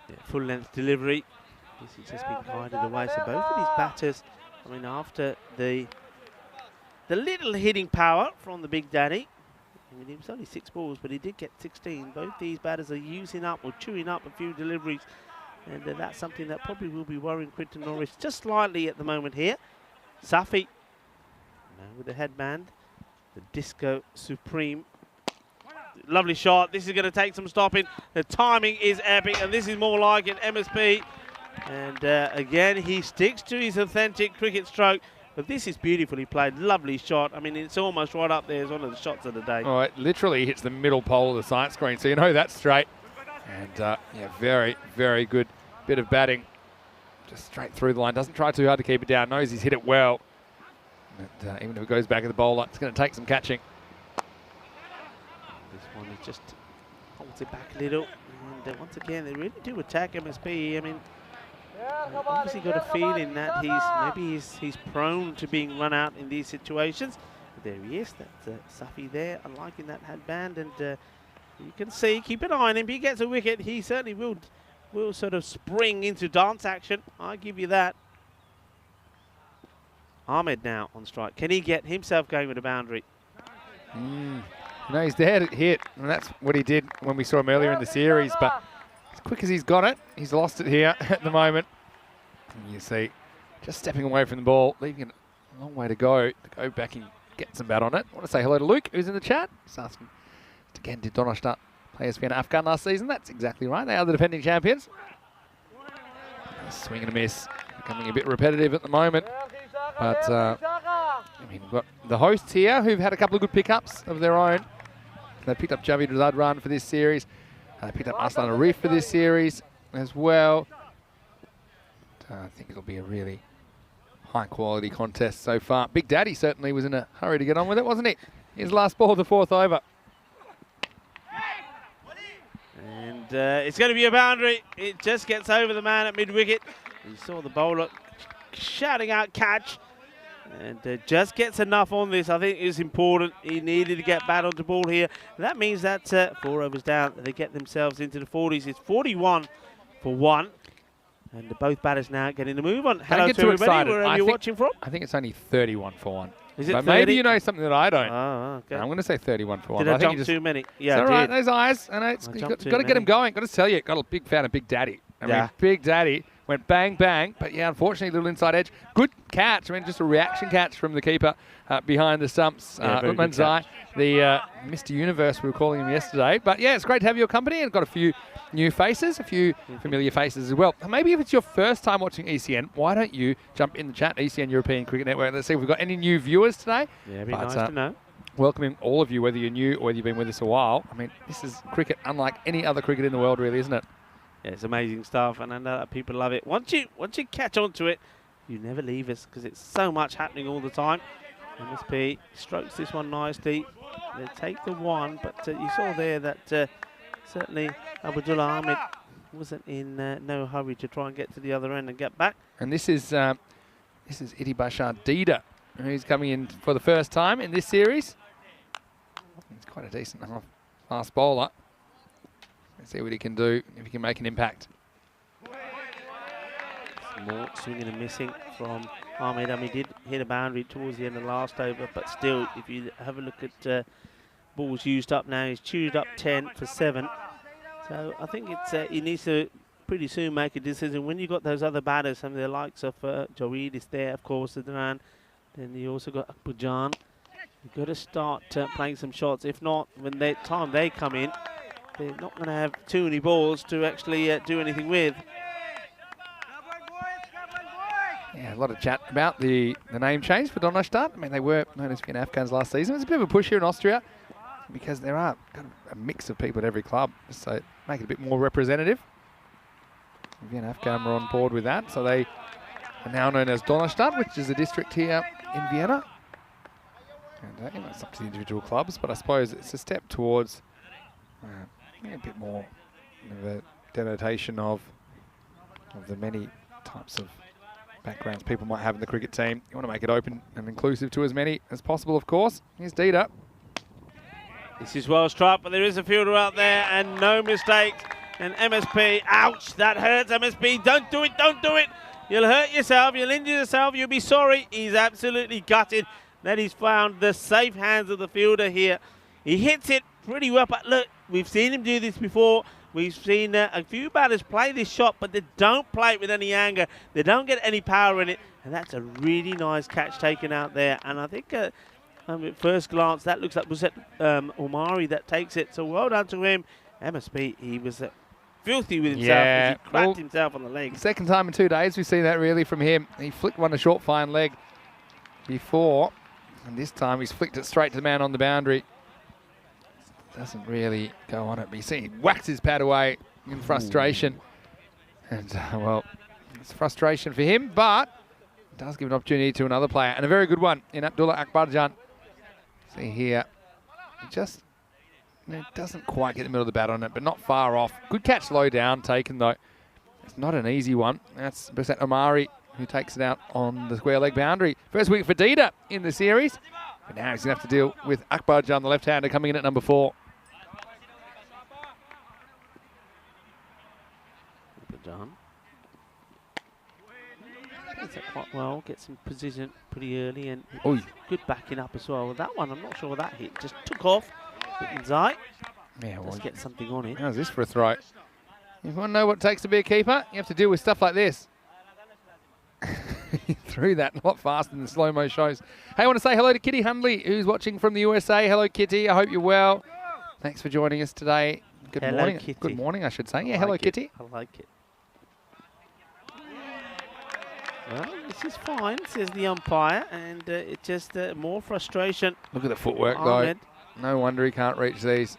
Yeah, full length delivery. This has just been guided away. So both of these batters, I mean, after the little hitting power from the Big Daddy. I mean, it was only 6 balls, but he did get 16. Both these batters are using up or chewing up a few deliveries. And that's something that probably will be worrying Quinton Norris just slightly at the moment here. Safi, with the headband, the Disco Supreme. Lovely shot. This is going to take some stopping. The timing is epic, and this is more like an MSP. And again, he sticks to his authentic cricket stroke. But this is beautifully played. Lovely shot. I mean, it's almost right up there as one of the shots of the day. Oh, it literally hits the middle pole of the sight screen, so you know that's straight. And yeah, very, very good bit of batting. Just straight through the line. Doesn't try too hard to keep it down. Knows he's hit it well. And even if it goes back at the bowler, it's going to take some catching. This one is just holds it back a little. And once again, they really do attack MSP. I mean, obviously got a feeling that he's prone to being run out in these situations. But there he is. That's Safi there. I'm liking that headband, and you can see, keep an eye on him. If he gets a wicket, he certainly will sort of spring into dance action. I give you that. Ahmed now on strike. Can he get himself going with a boundary? No, he's there to hit, and that's what he did when we saw him earlier in the series. But as quick as he's got it, he's lost it here at the moment. And you see, just stepping away from the ball, leaving it a long way to go back and get some bat on it. I want to say hello to Luke, who's in the chat. Just asking, again, did Donashta play as Afghan last season? That's exactly right. They are the defending champions. Swing and a miss, becoming a bit repetitive at the moment. But, I mean, we've got the hosts here who've had a couple of good pickups of their own. They picked up Javid Zadran for this series. They picked up Aslan Arif for this series as well. I think it'll be a really high-quality contest so far. Big Daddy certainly was in a hurry to get on with it, wasn't he? His last ball, the 4th over. And it's going to be a boundary. It just gets over the man at mid-wicket. You saw the bowler shouting out catch, and just gets enough on this. I think is important. He needed to get bat onto ball here. And that means that 4 overs down, they get themselves into the 40s. It's 41 for 1. And both batters now getting the move on. Hello to everybody, wherever you're watching from. I think it's only 31 for 1. Is it but 30? Maybe you know something that I don't. Oh, okay. I'm going to say 31 for 1. Did I jump too many? Yeah, it's all right, those eyes. And you've got to get him going. Got to tell you, got a big fan of Big Daddy. I mean, Big Daddy went bang, bang. But yeah, unfortunately, little inside edge. Good catch. I mean, just a reaction catch from the keeper behind the stumps. Utman Zai, the Mr. Universe, we were calling him yesterday. But yeah, it's great to have your company, and got a few new faces, a few familiar faces as well. Maybe if it's your first time watching ECN, why don't you jump in the chat, ECN European Cricket Network. Let's see if we've got any new viewers today. Yeah, it'd be nice to know. Welcoming all of you, whether you're new or whether you've been with us a while. I mean, this is cricket unlike any other cricket in the world, really, isn't it? Yeah, it's amazing stuff, and I know that people love it. Once you catch on to it, you never leave us, because it's so much happening all the time. MSP strokes this one nicely. They take the one, but you saw there that certainly Abdullah Ahmed wasn't in no hurry to try and get to the other end and get back. And this is Idi Bashar Dida, who's coming in for the first time in this series. He's quite a decent fast bowler. Let's see what he can do, if he can make an impact. Some more swinging and missing from Ahmed. I mean, he did hit a boundary towards the end of the last over, but still, if you have a look at balls used up now, he's chewed up 10 for 7. So I think it's he needs to pretty soon make a decision. When you got those other batters, some of the likes of Jaweed is there, of course, Adnan. Then you also got Akbarjan. You've got to start playing some shots. If not, when they come in, they're not going to have too many balls to actually do anything with. Yeah, a lot of chat about the name change for Donnerstadt. I mean, they were known as Vienna Afghans last season. It's a bit of a push here in Austria, because there are kind of a mix of people at every club, so make it a bit more representative. Vienna Afghan were on board with that, so they are now known as Donnerstadt, which is a district here in Vienna. And you know, it's up to the individual clubs, but I suppose it's a step towards a bit more of a denotation of the many types of backgrounds people might have in the cricket team. You want to make it open and inclusive to as many as possible, of course. Here's Dida. This is well struck, but there is a fielder out there, and no mistakes. And MSP, ouch, that hurts, MSP. Don't do it, don't do it. You'll hurt yourself, you'll injure yourself, you'll be sorry. He's absolutely gutted that he's found the safe hands of the fielder here. He hits it pretty well, but look, we've seen him do this before. We've seen a few batters play this shot, but they don't play it with any anger. They don't get any power in it, and that's a really nice catch taken out there. And I think at first glance, that looks like was Omari that takes it. So well done to him. MSP, he was filthy with himself. Yeah, He cracked himself on the leg. Second time in 2 days we've seen that really from him. He flicked one a short fine leg before, and this time he's flicked it straight to the man on the boundary. Doesn't really go on it, but you see he whacks his pad away in frustration. And, well, it's frustration for him, but it does give an opportunity to another player, and a very good one in Abdullah Akbarjan. See here, he just doesn't quite get the middle of the bat on it, but not far off. Good catch low down taken, though. It's not an easy one. That's Basat Omari, who takes it out on the square leg boundary. First wicket for Dida in the series, but now he's going to have to deal with Akbarjan, the left-hander, coming in at number 4. Done. Gets it quite well, gets some position pretty early, and good backing up as well. That one, I'm not sure that hit, just took off. Zai. Yeah, let's get something on it. How's this for a throw? If you want to know what it takes to be a keeper, you have to deal with stuff like this. He threw that a lot faster than the slow-mo shows. Hey, I want to say hello to Kitty Hundley, who's watching from the USA. Hello, Kitty. I hope you're well. Thanks for joining us today. Good morning. Kitty. Good morning, I should say. Yeah, hello, Kitty. I like it. Well, this is fine, says the umpire, and it's just more frustration. Look at the footwork, though. No wonder he can't reach these,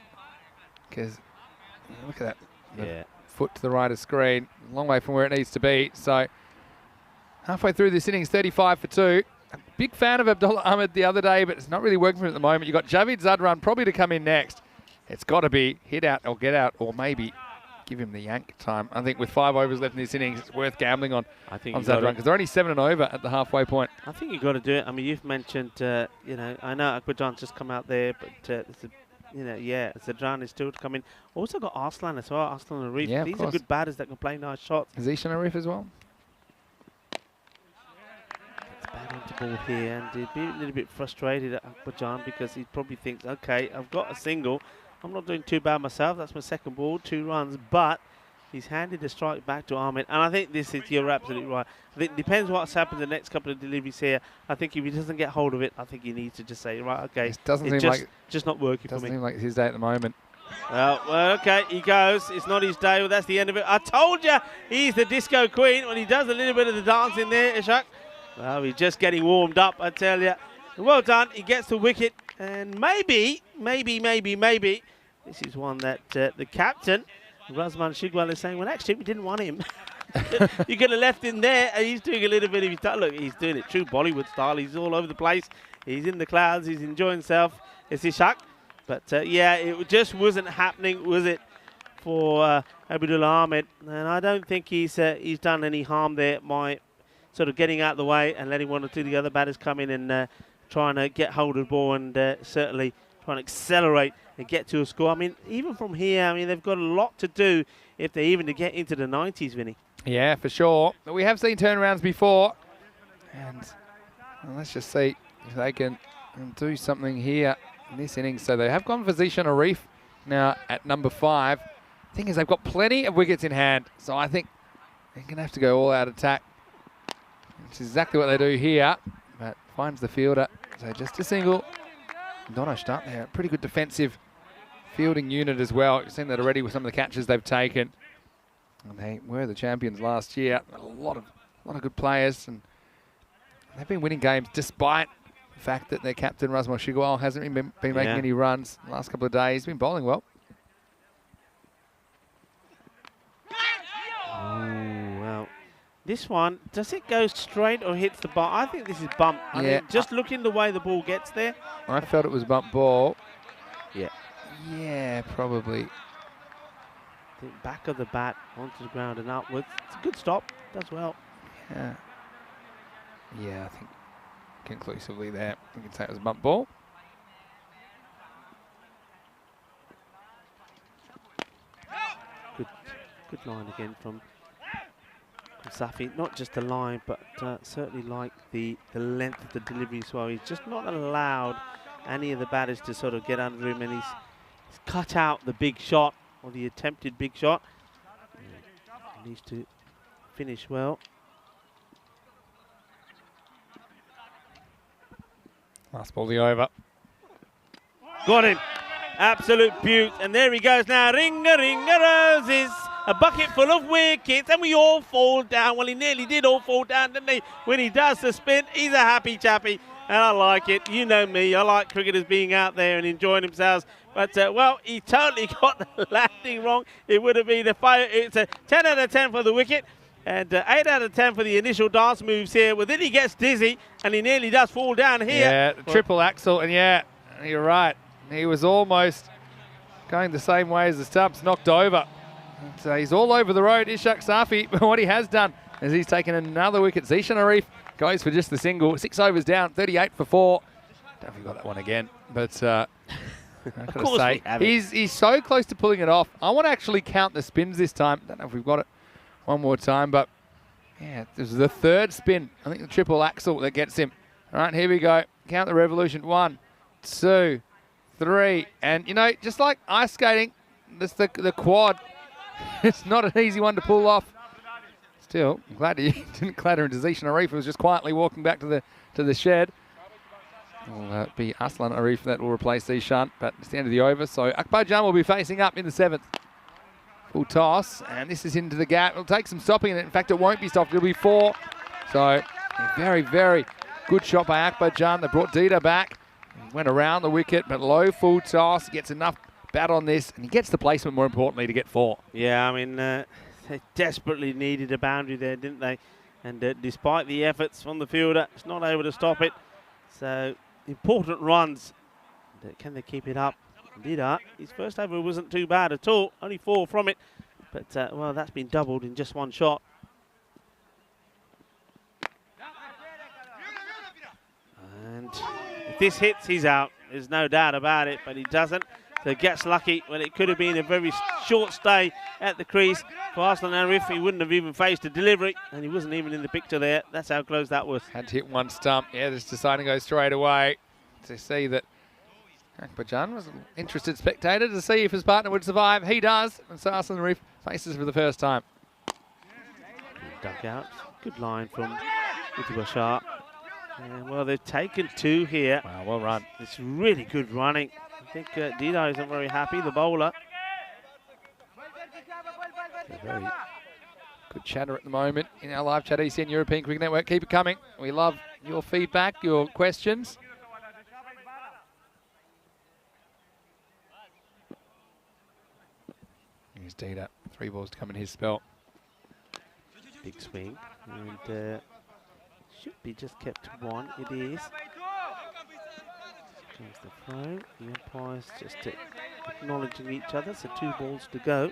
because look at that. The foot to the right of screen, a long way from where it needs to be. So halfway through this innings, 35 for 2. A big fan of Abdullah Ahmed the other day, but it's not really working for him at the moment. You've got Javid Zadran probably to come in next. It's got to be hit out or get out, or maybe give him the yank time. I think with 5 overs left in this innings, it's worth gambling on Zadran, because they're only 7 and over at the halfway point. I think you've got to do it. I mean, you've mentioned, I know Akbarjan's just come out there, but Zadran is still to come in. Also got Arslan as well, Arslan and Arif. These are good batters that can play nice shots. Zishan Arif as well. It's bad into ball here, and he'd be a little bit frustrated at Akbarjan, because he probably thinks, okay, I've got a single. I'm not doing too bad myself. That's my second ball, 2 runs, but He's handed the strike back to Ahmed, and I think you're absolutely right. I think it depends what's happened the next couple of deliveries here. I think if he doesn't get hold of it, I think he needs to just say, right, okay, It doesn't seem just not working for me. Doesn't seem like it's his day at the moment. Well, okay, he goes. It's not his day. Well, that's the end of it. I told you he's the disco queen when he does a little bit of the dancing there, Ishak. Well, he's just getting warmed up, I tell you. Well done. He gets the wicket, and maybe, this is one that the captain, Razman Shigwal, is saying, well, actually, we didn't want him. You could have left him there, and he's doing a little bit of his time. Look, he's doing it true Bollywood style. He's all over the place. He's in the clouds. He's enjoying himself. It's Ishak. But, yeah, it just wasn't happening, was it, for Abdul Ahmed. And I don't think he's done any harm there by sort of getting out of the way and letting one or two of the other batters come in and trying to get hold of the ball and certainly trying to accelerate and get to a score. I mean, even from here, I mean, they've got a lot to do if they even to get into the 90s, Vinny. Yeah, for sure. But we have seen turnarounds before. And well, let's just see if they can do something here in this innings. So they have gone for Zishan Arif now at number 5. The thing is, they've got plenty of wickets in hand. So I think they're going to have to go all-out attack, which is exactly what they do here. But finds the fielder. So just a single. Dono start there. Pretty good defensive fielding unit as well. You've seen that already with some of the catches they've taken. And they were the champions last year. A lot of good players, and they've been winning games despite the fact that their captain Razmal Shigwal hasn't been making any runs the last couple of days. He's been bowling well. Oh, well. This one, does it go straight or hits the bar? I think this is bump. I mean, just looking the way the ball gets there. I felt it was bump ball. Yeah. Yeah, probably. The back of the bat onto the ground and upwards. It's a good stop. Does well. Yeah. Yeah, I think conclusively there, we can say it was bump ball. Good line again from Safi. Not just the line, but certainly like the length of the delivery as well. He's just not allowed any of the batters to sort of get under him, and he's cut out the big shot, or the attempted big shot. He needs to finish well. Last ball the over. Got him. Absolute beaut. And there he goes now. Ringa, ringa, roses. A bucket full of wickets, and we all fall down. Well, he nearly did all fall down, didn't he? When he does the spin, he's a happy chappy, and I like it. You know me. I like cricketers being out there and enjoying themselves. But, well, he totally got the landing wrong. It would have been it's a 10 out of 10 for the wicket, and 8 out of 10 for the initial dance moves here. Well, then he gets dizzy, and he nearly does fall down here. Yeah, triple axel, and yeah, you're right. He was almost going the same way as the stumps, knocked over. So he's all over the road, Ishak Safi. But what he has done is he's taken another wicket. Zishan Arif goes for just the single. 6 overs down, 38 for 4. Don't know if he got that one again, but I've got to say, he's so close to pulling it off. I want to actually count the spins this time. Don't know if we've got it one more time, but yeah, this is the 3rd spin. I think the triple axel that gets him. All right, here we go. Count the revolution. 1, 2, 3. And, you know, just like ice skating, this the quad. It's not an easy one to pull off. Still, I'm glad he didn't clatter into Zishan Arif. He was just quietly walking back to the shed. It'll be Aslan Arif that will replace Zishan, but it's the end of the over. So Akbar Jan will be facing up in the 7th. Full toss, and this is into the gap. It'll take some stopping, and in fact, it won't be stopped. It'll be 4. So a very, very good shot by Akbar Jan. They brought Dita back. He went around the wicket, but low full toss. He gets enough bat on this, and he gets the placement, more importantly, to get 4. Yeah, I mean, they desperately needed a boundary there, didn't they? And despite the efforts from the fielder, it's not able to stop it. So, important runs. Can they keep it up? Dida, his first over wasn't too bad at all. Only 4 from it. But, well, that's been doubled in just one shot. And if this hits, he's out. There's no doubt about it, but he doesn't. So gets lucky when it could have been a very short stay at the crease. For Arslan Arif, he wouldn't have even faced a delivery, and he wasn't even in the picture there. That's how close that was. Had to hit one stump. Yeah, just deciding to go straight away to see that Akbarjan was an interested spectator to see if his partner would survive. He does, and Sarsland Reef faces for the first time. Dug out. Good line from Iti Bashar. And well, they've taken 2 here. Wow, well run. It's really good running. I think Dino isn't very happy, the bowler. Very good chatter at the moment in our live chat, ECN European Cricket Network. Keep it coming. We love your feedback, your questions. Here's Dita. 3 balls to come in his spell. Big swing. And should be just kept to 1. It is. Comes the throw. The umpires just acknowledging each other. So 2 balls to go.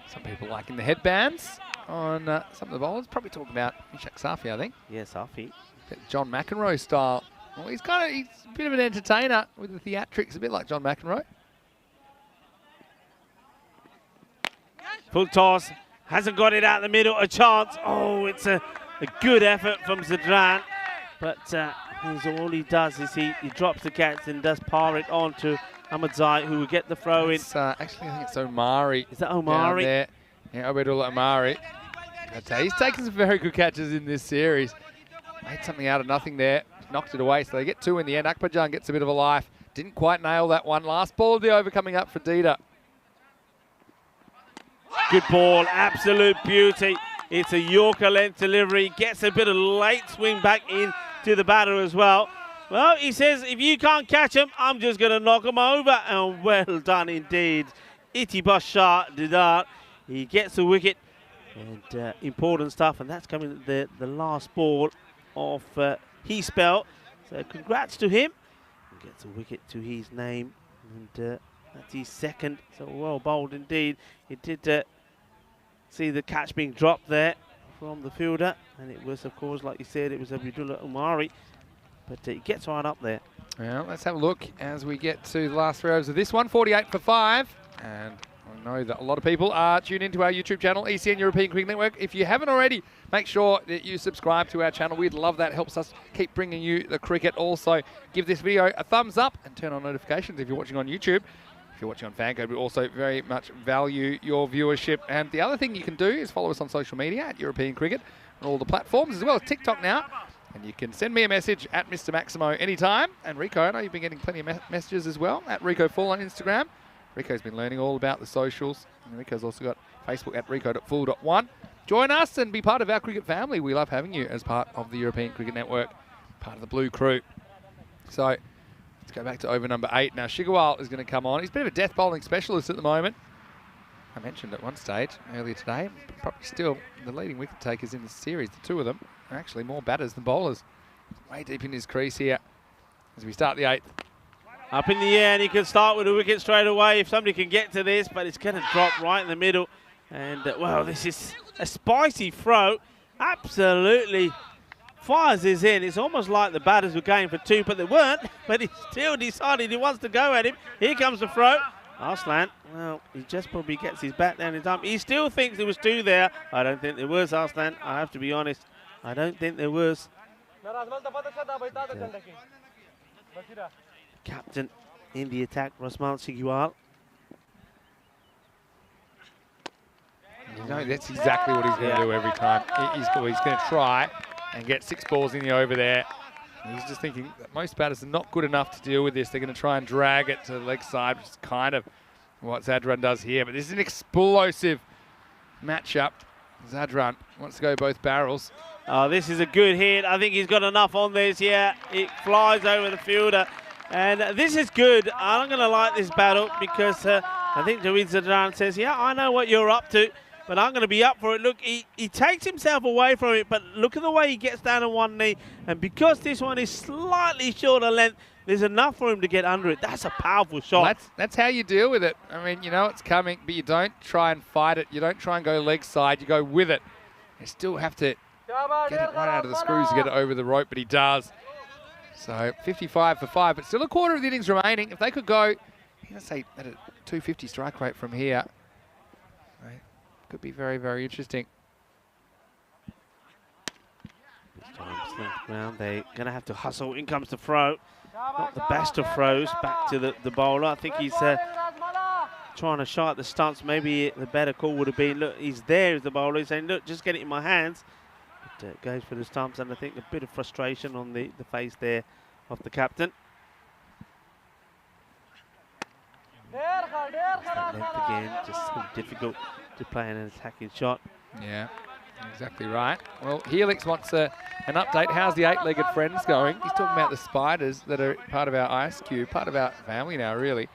Some people liking the headbands on some of the bowlers. Probably talking about Ishak Safi, I think. Yes, Safi. John McEnroe style. Well, he's a bit of an entertainer with the theatrics, a bit like John McEnroe. Full toss. Hasn't got it out the middle. A chance. Oh, it's a good effort from Zadran. But all he does is he drops the catch and does par it on to Ahmadzai, who will get the throw in. Actually, I think it's Omari. Is that Omari? Down there. Yeah, Obedullah Omari. He's taken some very good catches in this series. Made something out of nothing there. Knocked it away, so they get 2 in the end. Akbarjan gets a bit of a life. Didn't quite nail that one. Last ball of the over coming up for Dita. Good ball, absolute beauty. It's a Yorker length delivery. Gets a bit of late swing back in to the batter as well. Well, he says, if you can't catch him, I'm just going to knock him over. And well done indeed. Iti Bashar did that. He gets the wicket. And important stuff. And that's coming at the last ball of his spell. So congrats to him. He gets a wicket to his name. And that's his second. So well bowled indeed. He did see the catch being dropped there from the fielder. And it was, of course, like you said, it was Abdullah Omari. But he gets right up there. Well, let's have a look as we get to the last 3 overs of this one. 48 for 5. And I know that a lot of people are tuned into our YouTube channel, ECN European Cricket Network. If you haven't already, make sure that you subscribe to our channel. We'd love that. It helps us keep bringing you the cricket. Also, give this video a thumbs up and turn on notifications if you're watching on YouTube. If you're watching on FanCode, we also very much value your viewership. And the other thing you can do is follow us on social media at European Cricket on all the platforms, as well as TikTok now. And you can send me a message at Mr. Maximo anytime. And Rico, I know you've been getting plenty of messages as well at Rico Full on Instagram. Rico's been learning all about the socials. And Rico's also got Facebook at rico.full.1. Join us and be part of our cricket family. We love having you as part of the European Cricket Network, part of the Blue Crew. So let's go back to over number 8. Now, Shigarwal is going to come on. He's a bit of a death bowling specialist at the moment. I mentioned at one stage earlier today, probably still the leading wicket takers in the series. The 2 of them are actually more batters than bowlers. Way deep in his crease here as we start the 8th. Up in the air, and he can start with a wicket straight away if somebody can get to this, but it's going to drop right in the middle. And, well, this is a spicy throw. Absolutely fires this in. It's almost like the batters were going for 2, but they weren't. But he still decided he wants to go at him. Here comes the throw. Arslan, well, he just probably gets his bat down in time. He still thinks there was 2 there. I don't think there was, Arslan. I have to be honest. I don't think there was. Captain in the attack, Rosmal Shigarwal. You know, that's exactly what he's going to do every time. He's going to try and get 6 balls in the over there. And he's just thinking that most batters are not good enough to deal with this. They're going to try and drag it to the leg side, which is kind of what Zadran does here. But this is an explosive matchup. Zadran wants to go both barrels. Oh, this is a good hit. I think he's got enough on this. Yeah, it flies over the fielder. And this is good. I'm going to like this battle because I think David Zadran says, yeah, I know what you're up to, but I'm going to be up for it. Look, he takes himself away from it, but look at the way he gets down on one knee. And because this one is slightly shorter length, there's enough for him to get under it. That's a powerful shot. Well, that's how you deal with it. I mean, you know it's coming, but you don't try and fight it. You don't try and go leg side. You go with it. You still have to get it right out of the screws to get it over the rope, but he does. So 55 for 5, but still a quarter of the innings remaining. If they could go, let's say, at a 250 strike rate from here, right, could be very, very interesting. They're going to have to hustle. In comes the throw. not the best of throws back to the bowler. I think he's trying to shy at the stumps. Maybe the better call would have been, look, he's there as the bowler. He's saying, look, just get it in my hands. But goes for the stumps, and I think a bit of frustration on the face there of the captain. That length again, just so difficult to play an attacking shot. Yeah, exactly right. Well, Helix wants an update. How's the eight-legged friends going? He's talking about the spiders that are part of our ice cube, part of our family now, really.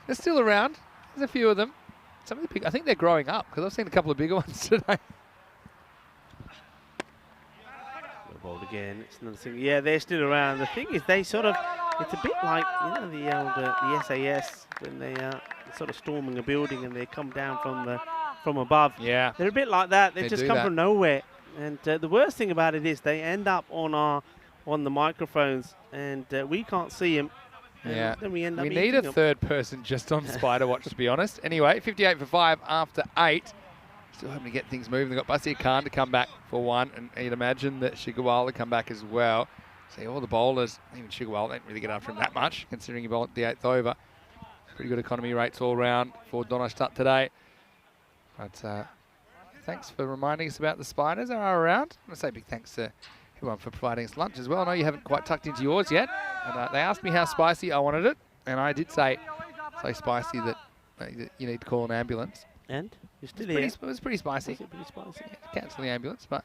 They're still around. There's a few of them. Some of the big, I think they're growing up because I've seen a couple of bigger ones today. Bowled again. It's another thing. Yeah, they're still around. The thing is, they sort of, it's a bit like, you know, the old the SAS when they are sort of storming a building and they come down from above. Yeah, they're a bit like that. They just come that. from nowhere. And the worst thing about it is they end up on the microphones and we can't see them. Yeah, then we end up. We need a third person just on Spider Watch, to be honest. Anyway, 58 for 5 after 8. Still hoping to get things moving. They've got Basir Khan to come back for one, and you'd imagine that Shigarwal to come back as well. See, all the bowlers, even Shigarwal, didn't really get after him that much, considering he bowled the 8th over. Pretty good economy rates all round for Donnerstadt today. But thanks for reminding us about the spiders that are around. I want to say big thanks to everyone for providing us lunch as well. I know you haven't quite tucked into yours yet. And they asked me how spicy I wanted it, and I did say spicy that you need to call an ambulance. And you're still here. It was pretty spicy. Was it pretty spicy? Yeah, cancel the ambulance, but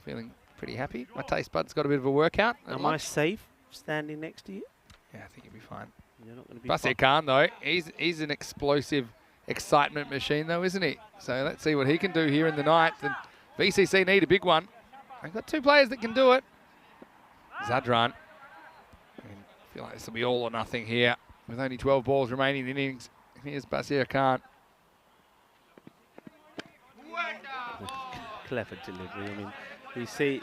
feeling pretty happy. My taste buds got a bit of a workout. Am I safe standing next to you? Yeah, I think you'll be fine. You're not going to be. Basir Khan though, he's an explosive excitement machine though, isn't he? So let's see what he can do here in the 9th. And VCC need a big one. They've got 2 players that can do it. Zadran. I feel like this will be all or nothing here with only 12 balls remaining in the innings. Here's Basir Khan. Clever delivery. I mean, you see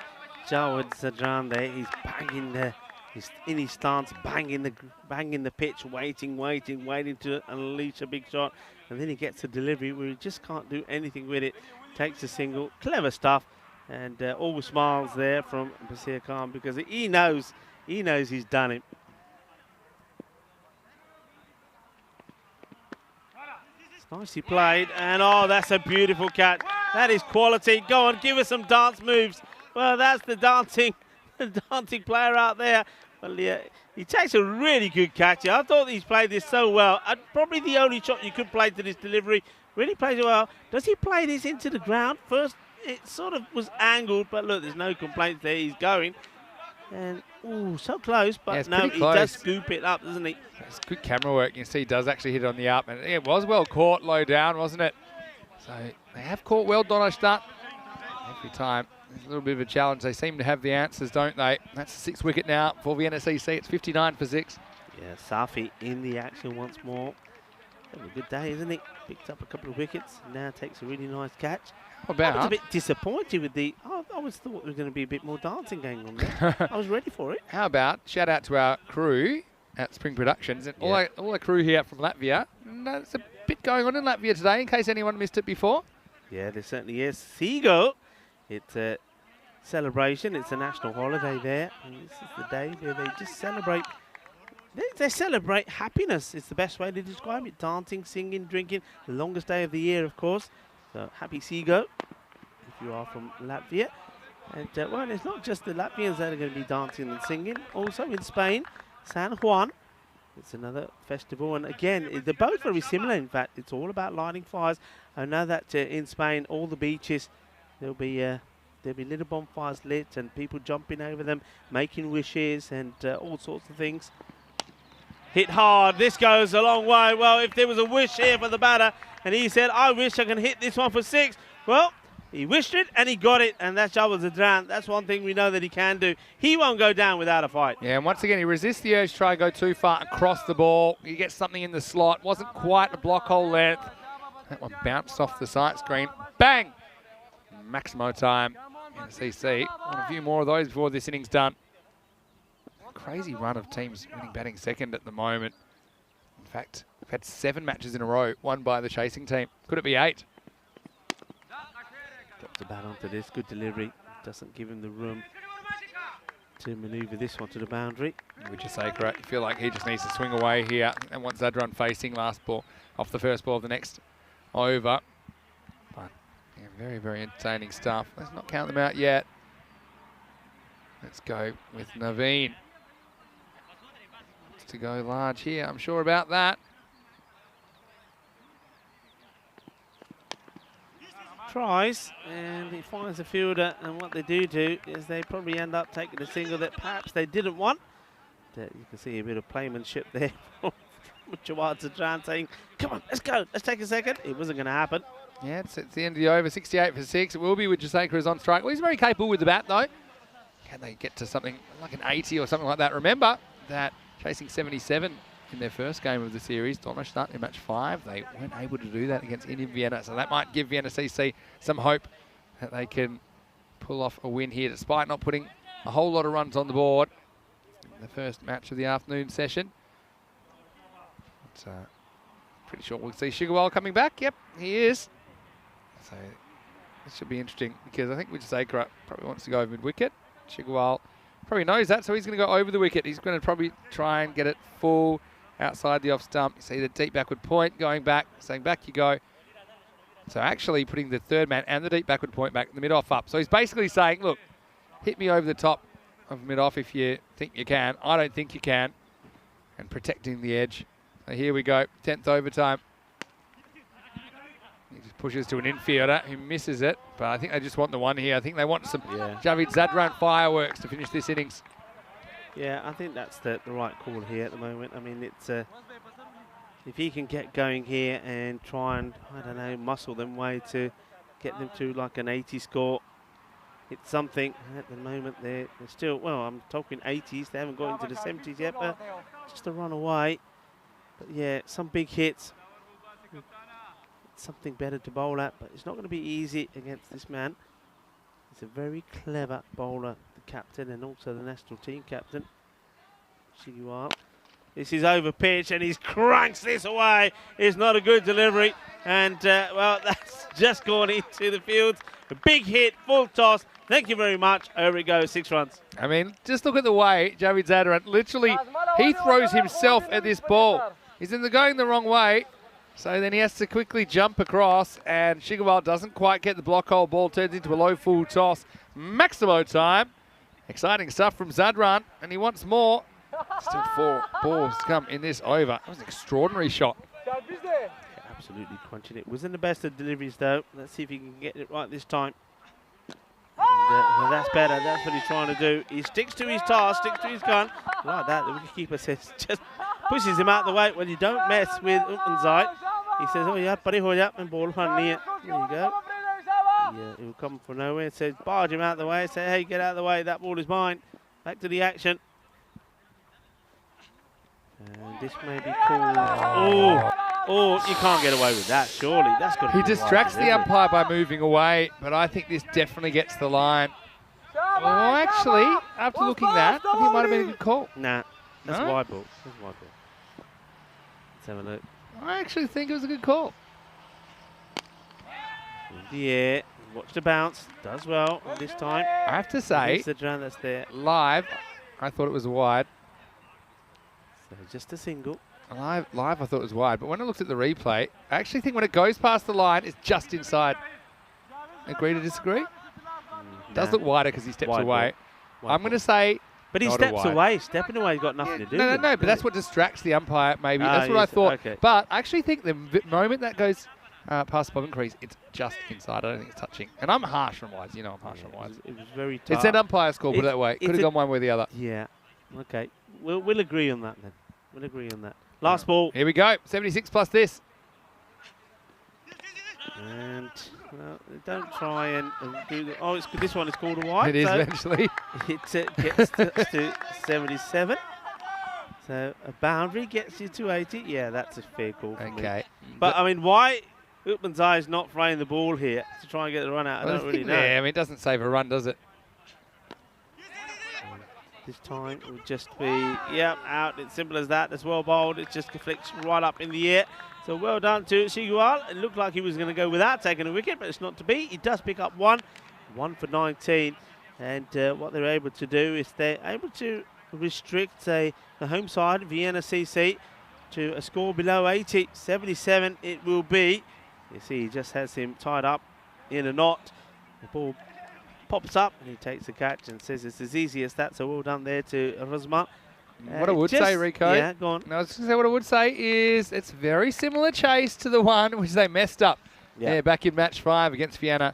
Jawad Zadran there. He's banging he's in his stance, banging the pitch, waiting to unleash a big shot, and then he gets a delivery where he just can't do anything with it. Takes a single. Clever stuff, and all smiles there from Basir Khan because he knows he's done it. Nicely played, and oh, that's a beautiful catch. That is quality. Go on, give us some dance moves. Well, that's the dancing player out there. Well, yeah, he takes a really good catch. I thought he's played this so well. Probably the only shot you could play to this delivery. Really plays it well. Does he play this into the ground? First, it sort of was angled, but look, there's no complaints there. He's going. And, ooh, so close, but no, he does scoop it up, doesn't he? It's good camera work. You see he does actually hit it on the up. And it was well caught low down, wasn't it? So they have caught well Donnerstadt. Every time. There's a little bit of a challenge. They seem to have the answers, don't they? That's the 6th wicket now for the NSCC. It's 59 for 6. Yeah, Safi in the action once more. Having a good day, isn't he? Picked up a couple of wickets. Now takes a really nice catch. What about? I was a bit disappointed with the... I always thought there was going to be a bit more dancing going on there. I was ready for it. How about shout out to our crew at Spring Productions and all our crew here from Latvia. There's a bit going on in Latvia today, in case anyone missed it before. Yeah, there certainly is. Seago. It's a celebration. It's a national holiday there. And this is the day where they just celebrate. They celebrate happiness. It's the best way to describe it. Dancing, singing, drinking. The longest day of the year, of course. So happy Seago if you are from Latvia. And well, it's not just the Latvians that are going to be dancing and singing. Also in Spain, San Juan. It's another festival. And again, they're both very similar. In fact, it's all about lighting fires. I know that in Spain, all the beaches, there'll be little bonfires lit and people jumping over them, making wishes and all sorts of things. Hit hard. This goes a long way. Well, if there was a wish here for the batter and he said, I wish I can hit this one for 6. Well, he wished it and he got it, and that's Jawad Zadran. That's one thing we know that he can do. He won't go down without a fight. Yeah, and once again, he resists the urge to try and go too far across the ball. He gets something in the slot. Wasn't quite a block hole length. That one bounced off the sight screen. Bang! Maximo time in the CC. Want a few more of those before this inning's done. Crazy run of teams winning batting second at the moment. In fact, we've had 7 matches in a row won by the chasing team. Could it be 8? Drops the bat onto this. Good delivery. Doesn't give him the room to manoeuvre this one to the boundary. Which is sacred. You feel like he just needs to swing away here and wants Zadran facing last ball off the first ball of the next over. But yeah, very, very entertaining stuff. Let's not count them out yet. Let's go with Naveen. Wants to go large here, I'm sure about that. Tries, and he finds a fielder, and what they do is they probably end up taking a single that perhaps they didn't want. You can see a bit of playmanship there from Jawad Zadran saying, come on, let's go, let's take a second. It wasn't going to happen. Yeah, it's the end of the over, 68 for 6. It will be with Jaseka as on strike. Well, he's very capable with the bat, though. Can they get to something like an 80 or something like that? Remember that chasing 77 in their first game of the series, Donnerstadt in match 5, they weren't able to do that against Indian Vienna, so that might give Vienna CC some hope that they can pull off a win here, despite not putting a whole lot of runs on the board in the first match of the afternoon session. But, pretty sure we'll see Shigarwal coming back. Yep, he is. So this should be interesting because I think Wijasakara probably wants to go over mid-wicket. Shigarwal probably knows that, so he's going to go over the wicket. He's going to probably try and get it full outside the off stump. You see the deep backward point going back, saying back you go. So actually putting the third man and the deep backward point back, the mid-off up. So he's basically saying, look, hit me over the top of mid-off if you think you can. I don't think you can. And protecting the edge. So here we go, 10th overtime. He just pushes to an infielder who misses it, but I think they just want the one here. I think they want some Javid Zadran fireworks to finish this innings. Yeah, I think that's the right call here at the moment. I mean, it's if he can get going here and try and, I don't know, muscle them way to get them to like an 80 score. It's something at the moment. They're still, well, I'm talking 80s. They haven't got into the 70s yet, but just a run away. But yeah, some big hits. Something better to bowl at, but it's not going to be easy against this man. He's a very clever bowler, the captain, and also the national team captain. Shigarwal. This is over pitch, and he's cranks this away. It's not a good delivery, and well, that's just gone into the field. A big hit, full toss. Thank you very much. Over it goes, 6 runs. I mean, just look at the way Javid Zadran literally, he throws himself at this ball. He's going the wrong way. So then he has to quickly jump across, and Shigarwal doesn't quite get the block hole. Ball turns into a low full toss. Maximo time. Exciting stuff from Zadran, and he wants more. Still 4 balls to come in this over. That was an extraordinary shot. Yeah, absolutely crunching it. Wasn't the best of deliveries, though. Let's see if he can get it right this time. And, well, that's better. That's what he's trying to do. He sticks to his task, sticks to his gun. Like that, the wicketkeeper says, just pushes him out the way. Well, you don't mess with Upmanzai. He says, oh yeah, buddy, hold up and ball on near. There you go. Yeah, it will come from nowhere. It says, barge him out the way. Say, hey, get out of the way. That ball is mine. Back to the action. And this may be called. Oh, you can't get away with that, surely. That's got to He distracts the umpire by moving away, but I think this definitely gets the line. Oh, actually, after looking at that, I think it might have been a good call. Nah, that's No? wide ball. That's wide ball. Let's have a look. I actually think it was a good call. In the air. Watch the bounce. Does well this time. I have to say, It's the drum that's there. live, I thought it was wide. So just a single. Live, I thought it was wide, but when I looked at the replay, I actually think when it goes past the line, it's just inside. Agree to disagree? Does look wider because he steps Wide away. Wide I'm going to say, But he not a steps wide. away. Stepping away has got nothing to do no, with it. but that's what distracts the umpire, maybe. Ah, That's what I yes, thought. okay. But I actually think the moment that goes past the bobbin crease, it's just inside. I don't think it's touching. And I'm harsh on wides. You know I'm harsh on wides. It was very tough. It's an umpire's call, put it It's- that way. Could it's have a- gone one way or the other. Yeah. Okay. We'll agree on that then. We'll agree on that. Last ball. Here we go. 76 plus this. And well, don't try and do the. Oh, this one is called a wide. It is so eventually. It gets to 77. So a boundary gets you to 80. Yeah, that's a fair call for me. Okay. But I mean, why Upmanzai is not throwing the ball here to try and get the run out? I Well, don't the really thing know. there, I mean, it doesn't save a run, does it? This time it will just be, yep, out. It's simple as that. It's well bowled. It just flicks right up in the air. So well done to Shigarwal. It looked like he was going to go without taking a wicket, but it's not to be. He does pick up one for 19. And what they're able to do is they're able to restrict the home side, Vienna CC, to a score below 80. 77 it will be. You see he just has him tied up in a knot. The ball pops up and he takes the catch and says it's as easy as that. So well done there to Rosma. What I would say, Rico, yeah, go on. No, I was going to say what I would say is it's very similar chase to the one which they messed up back in match 5 against Vienna,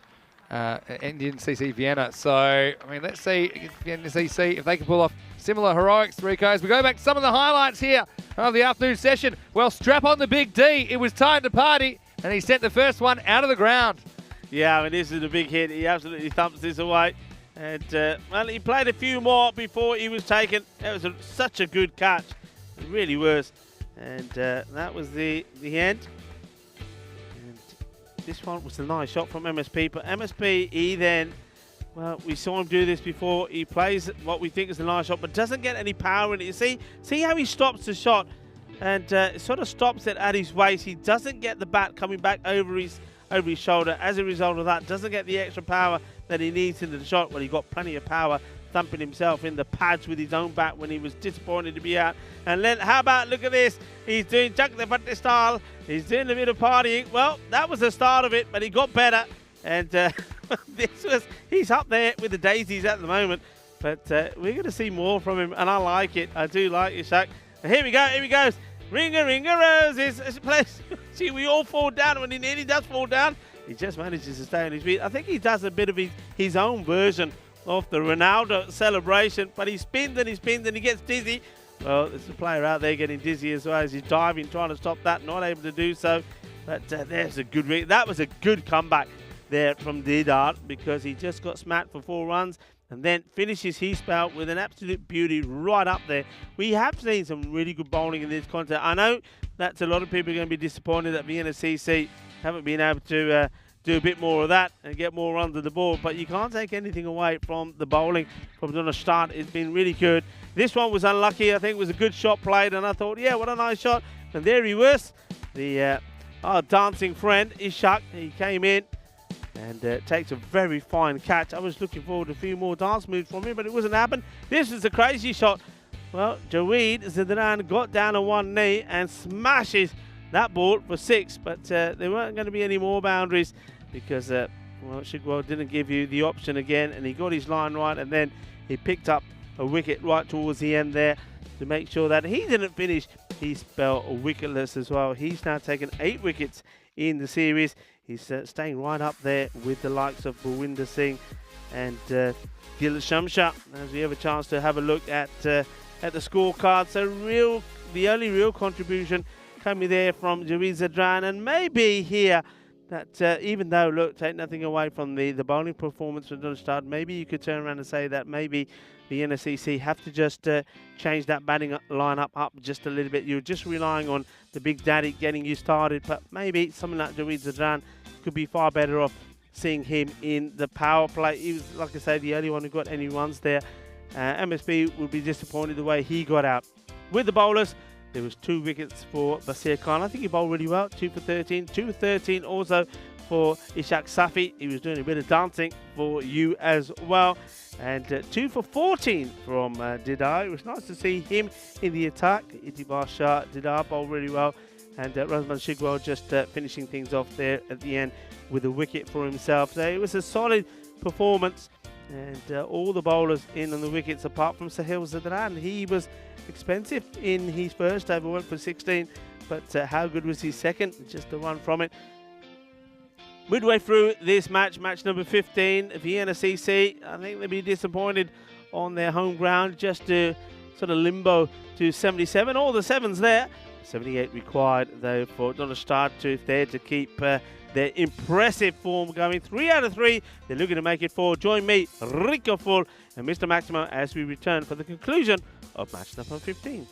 Indian CC Vienna. So, I mean, let's see if Vienna CC, if they can pull off similar heroics, Rico. As we go back to some of the highlights here of the afternoon session. Well, strap on the big D. It was time to party, and he sent the first one out of the ground. Yeah, I mean, this is a big hit. He absolutely thumps this away. And, well, he played a few more before he was taken. That was such a good catch. It really was. And that was the end. And this one was a nice shot from MSP. But MSP, he then, well, we saw him do this before. He plays what we think is a nice shot, but doesn't get any power in it. You see how he stops the shot? And it sort of stops it at his waist. He doesn't get the bat coming back over his shoulder. As a result of that, doesn't get the extra power that he needs into the shot. Well, he got plenty of power thumping himself in the pads with his own bat when he was disappointed to be out. And then, how about, look at this, he's doing Chuck the Fante style, he's doing a bit of partying. Well, that was the start of it, but he got better. And he's up there with the daisies at the moment. But we're going to see more from him, and I like it. I do like it, Shaq. And here we go, here he goes. Ring a roses. See, we all fall down. When he nearly does fall down, he just manages to stay on his feet. I think he does a bit of his own version of the Ronaldo celebration, but he spins and he spins and he gets dizzy. Well, there's a player out there getting dizzy as well as he's diving, trying to stop that, not able to do so. But there's a good that was a good comeback there from Didart, because he just got smacked for 4 runs and then finishes his spell with an absolute beauty right up there. We have seen some really good bowling in this contest. I know that's a lot of people are going to be disappointed that Vienna CC haven't been able to do a bit more of that and get more runs on the board, but you can't take anything away from the bowling from the start. It's been really good. This one was unlucky. I think it was a good shot played, and I thought, yeah, what a nice shot. And there he was, our dancing friend, Ishak. He came in and takes a very fine catch. I was looking forward to a few more dance moves from him, but it wasn't happening. This is a crazy shot. Well, Jaweed Zidran got down on one knee and smashes that ball for 6, but there weren't going to be any more boundaries because, well, Shigwell didn't give you the option again, and he got his line right, and then he picked up a wicket right towards the end there to make sure that he didn't finish his spell wicketless as well. He's now taken 8 wickets in the series. He's staying right up there with the likes of Bhuwinder Singh and Gil Shamsha, as we have a chance to have a look at the scorecard. So the only real contribution coming there from Jaweed Zidran, and maybe here that even though, look, take nothing away from the bowling performance from the start, maybe you could turn around and say that maybe the NSCC have to just change that batting lineup up just a little bit. You're just relying on the Big Daddy getting you started, but maybe someone like Jaweed Zidran could be far better off seeing him in the power play. He was, like I say, the only one who got any runs there. MSB will be disappointed the way he got out. With the bowlers, there was 2 wickets for Basir Khan. I think he bowled really well, 2 for 13. 2 for 13 also for Ishaq Safi. He was doing a bit of dancing for you as well. And 2 for 14 from Didar. It was nice to see him in the attack. Itibar Shah, Didar bowled really well. And Razman Shigwell just finishing things off there at the end with a wicket for himself. So it was a solid performance. And all the bowlers in on the wickets apart from Sahil Zidran. He was expensive in his first over, went for 16. But how good was his second? Just a run from it. Midway through this match, match number 15, Vienna CC, I think they'll be disappointed on their home ground, just to sort of limbo to 77. All the 7s there. 78 required, though, for Donald Start to keep their impressive form going. 3 out of 3. They're looking to make it 4. Join me, Rico Full, and Mr. Maximo as we return for the conclusion of match number 15.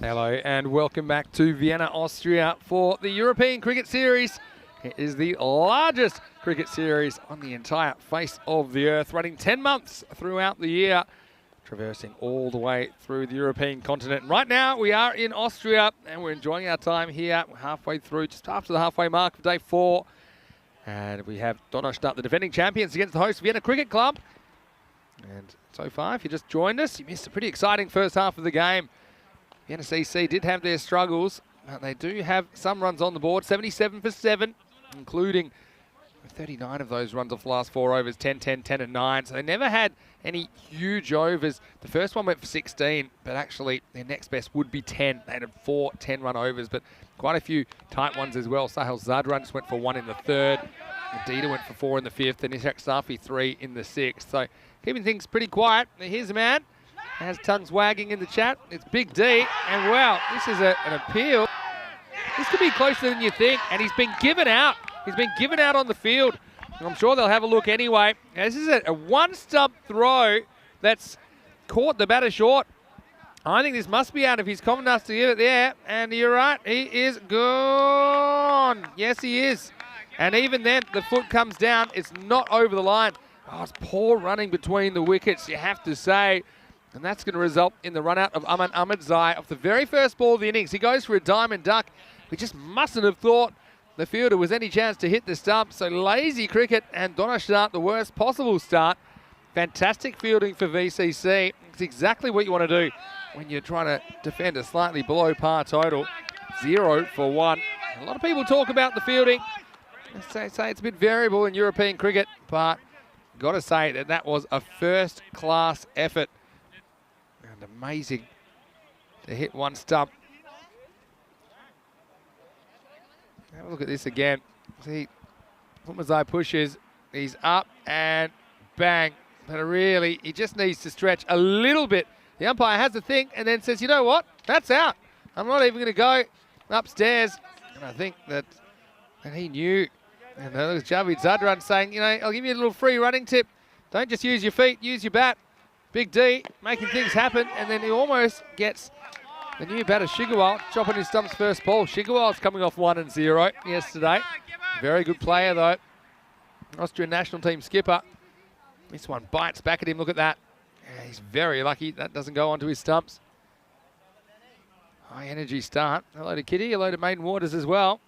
Hello and welcome back to Vienna, Austria for the European Cricket Series. It is the largest cricket series on the entire face of the earth, running 10 months throughout the year, traversing all the way through the European continent. And right now we are in Austria and we're enjoying our time here. We're halfway through, just after the halfway mark of day 4. And we have Donnerstadt, the defending champions, against the host Vienna Cricket Club. And so far, if you just joined us, you missed a pretty exciting first half of the game. Vienna CC did have their struggles, but they do have some runs on the board, 77 for 7, including 39 of those runs off the last 4 overs, 10, 10, 10 and 9. So they never had any huge overs. The first one went for 16, but actually their next best would be 10. They had 4 10-run overs, but quite a few tight ones as well. Sahel Zadran just went for 1 in the 3rd. Adida went for 4 in the 5th, and Ishak Safi 3 in the 6th. So keeping things pretty quiet. Here's a man. Has tongues wagging in the chat. It's Big D, and wow, this is an appeal. This could be closer than you think, and he's been given out. He's been given out on the field. I'm sure they'll have a look anyway. This is a one-stump throw that's caught the batter short. I think this must be out if he's confident enough to give it there, and you're right, he is gone. Yes, he is. And even then, the foot comes down. It's not over the line. Oh, it's poor running between the wickets, you have to say. And that's going to result in the run out of Aman Ahmedzai off the very first ball of the innings. He goes for a diamond duck. We just mustn't have thought the fielder was any chance to hit the stump. So lazy cricket, and Donnerstadt, the worst possible start. Fantastic fielding for VCC. It's exactly what you want to do when you're trying to defend a slightly below par total. 0 for 1. A lot of people talk about the fielding. Say it's a bit variable in European cricket, but got to say that that was a first-class effort. And amazing to hit one stump. Have a look at this again. See, Ahmedzai pushes, he's up and bang. But really, he just needs to stretch a little bit. The umpire has a think and then says, you know what, that's out. I'm not even going to go upstairs. And I think that he knew. And there's Javid Zadran saying, you know, I'll give you a little free running tip. Don't just use your feet, use your bat. Big D making things happen, and then he almost gets the new batter Shigawal chopping his stump's first ball. Shigawal's coming off 1 and 0 yesterday. Very good player though. Austrian national team skipper. This one bites back at him, look at that. Yeah, he's very lucky that doesn't go onto his stumps. High energy start. Hello to Kitty, hello to Maiden Waters as well.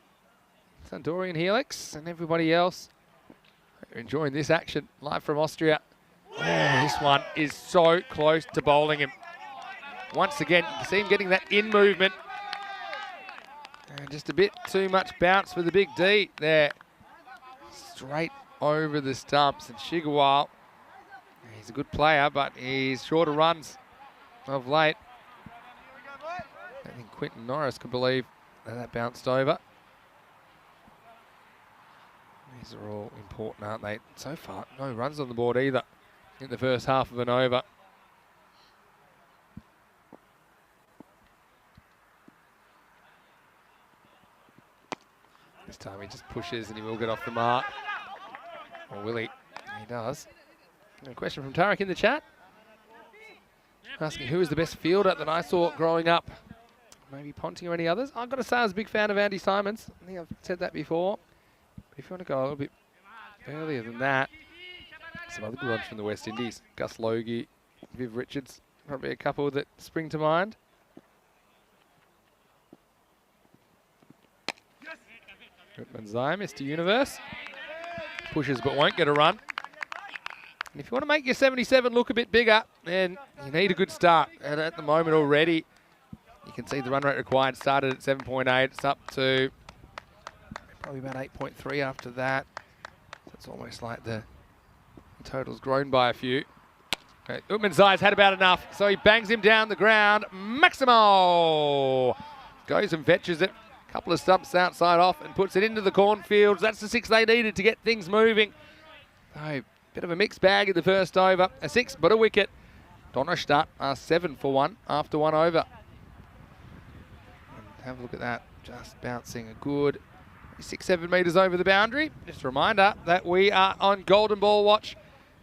Sandorian Helix and everybody else. You're enjoying this action live from Austria. Oh, this one is so close to bowling him. Once again, you can see him getting that in movement. And just a bit too much bounce for the Big D there. Straight over the stumps. And Shigawal, he's a good player, but he's short of runs of late. I think Quinton Norris could believe that bounced over. These are all important, aren't they? So far, no runs on the board either in the first half of an over. This time he just pushes and he will get off the mark. Or will he? He does. A question from Tarek in the chat. Asking who is the best fielder that I saw growing up. Maybe Ponting or any others. I've got to say I was a big fan of Andy Simons. I think I've said that before. But if you want to go a little bit earlier than that, some other good ones from the West Indies. Gus Logie, Viv Richards, probably a couple that spring to mind. Ahmedzai, Mr. Universe. Pushes but won't get a run. And if you want to make your 77 look a bit bigger, then you need a good start. And at the moment already, you can see the run rate required started at 7.8. It's up to probably about 8.3 after that. So it's almost like the total's grown by a few. Okay, Ahmedzai's had about enough, so he bangs him down the ground. Maximo goes and fetches it. Couple of stumps outside off and puts it into the cornfields. That's the 6 they needed to get things moving. So, bit of a mixed bag in the first over. A 6, but a wicket. Donnerstadt are 7 for 1 after 1 over. And have a look at that. Just bouncing a good 6-7 metres over the boundary. Just a reminder that we are on golden ball watch.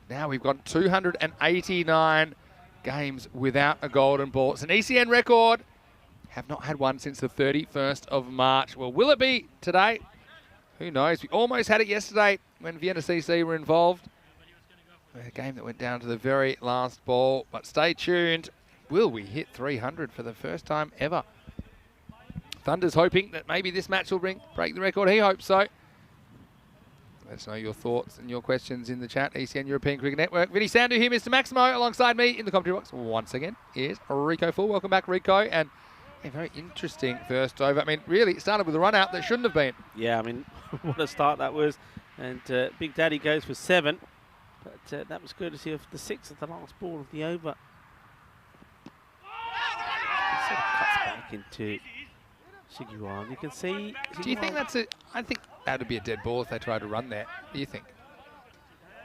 Now we've got 289 games without a golden ball. It's an ECN record. have not had one since the 31st of March. Well, will it be today? Who knows? We almost had it yesterday when Vienna CC were involved. A game that went down to the very last ball. But stay tuned. Will we hit 300 for the first time ever? Thunder's hoping that maybe this match will break the record. He hopes so. Let us know your thoughts and your questions in the chat. ECN European Cricket Network. Vinny Sandu here, Mr. Maximo, alongside me in the commentary box once again is Rico Full. Welcome back, Rico. And a very interesting first over. I mean, really, it started with a run out that shouldn't have been. Yeah, I mean, what a start that was. And Big Daddy goes for 7. But that was courtesy of the 6 of the last ball of the over. He sort of cuts back into Shiguan. You can see. Do you think that's a? I think that would be a dead ball if they tried to run there. What do you think?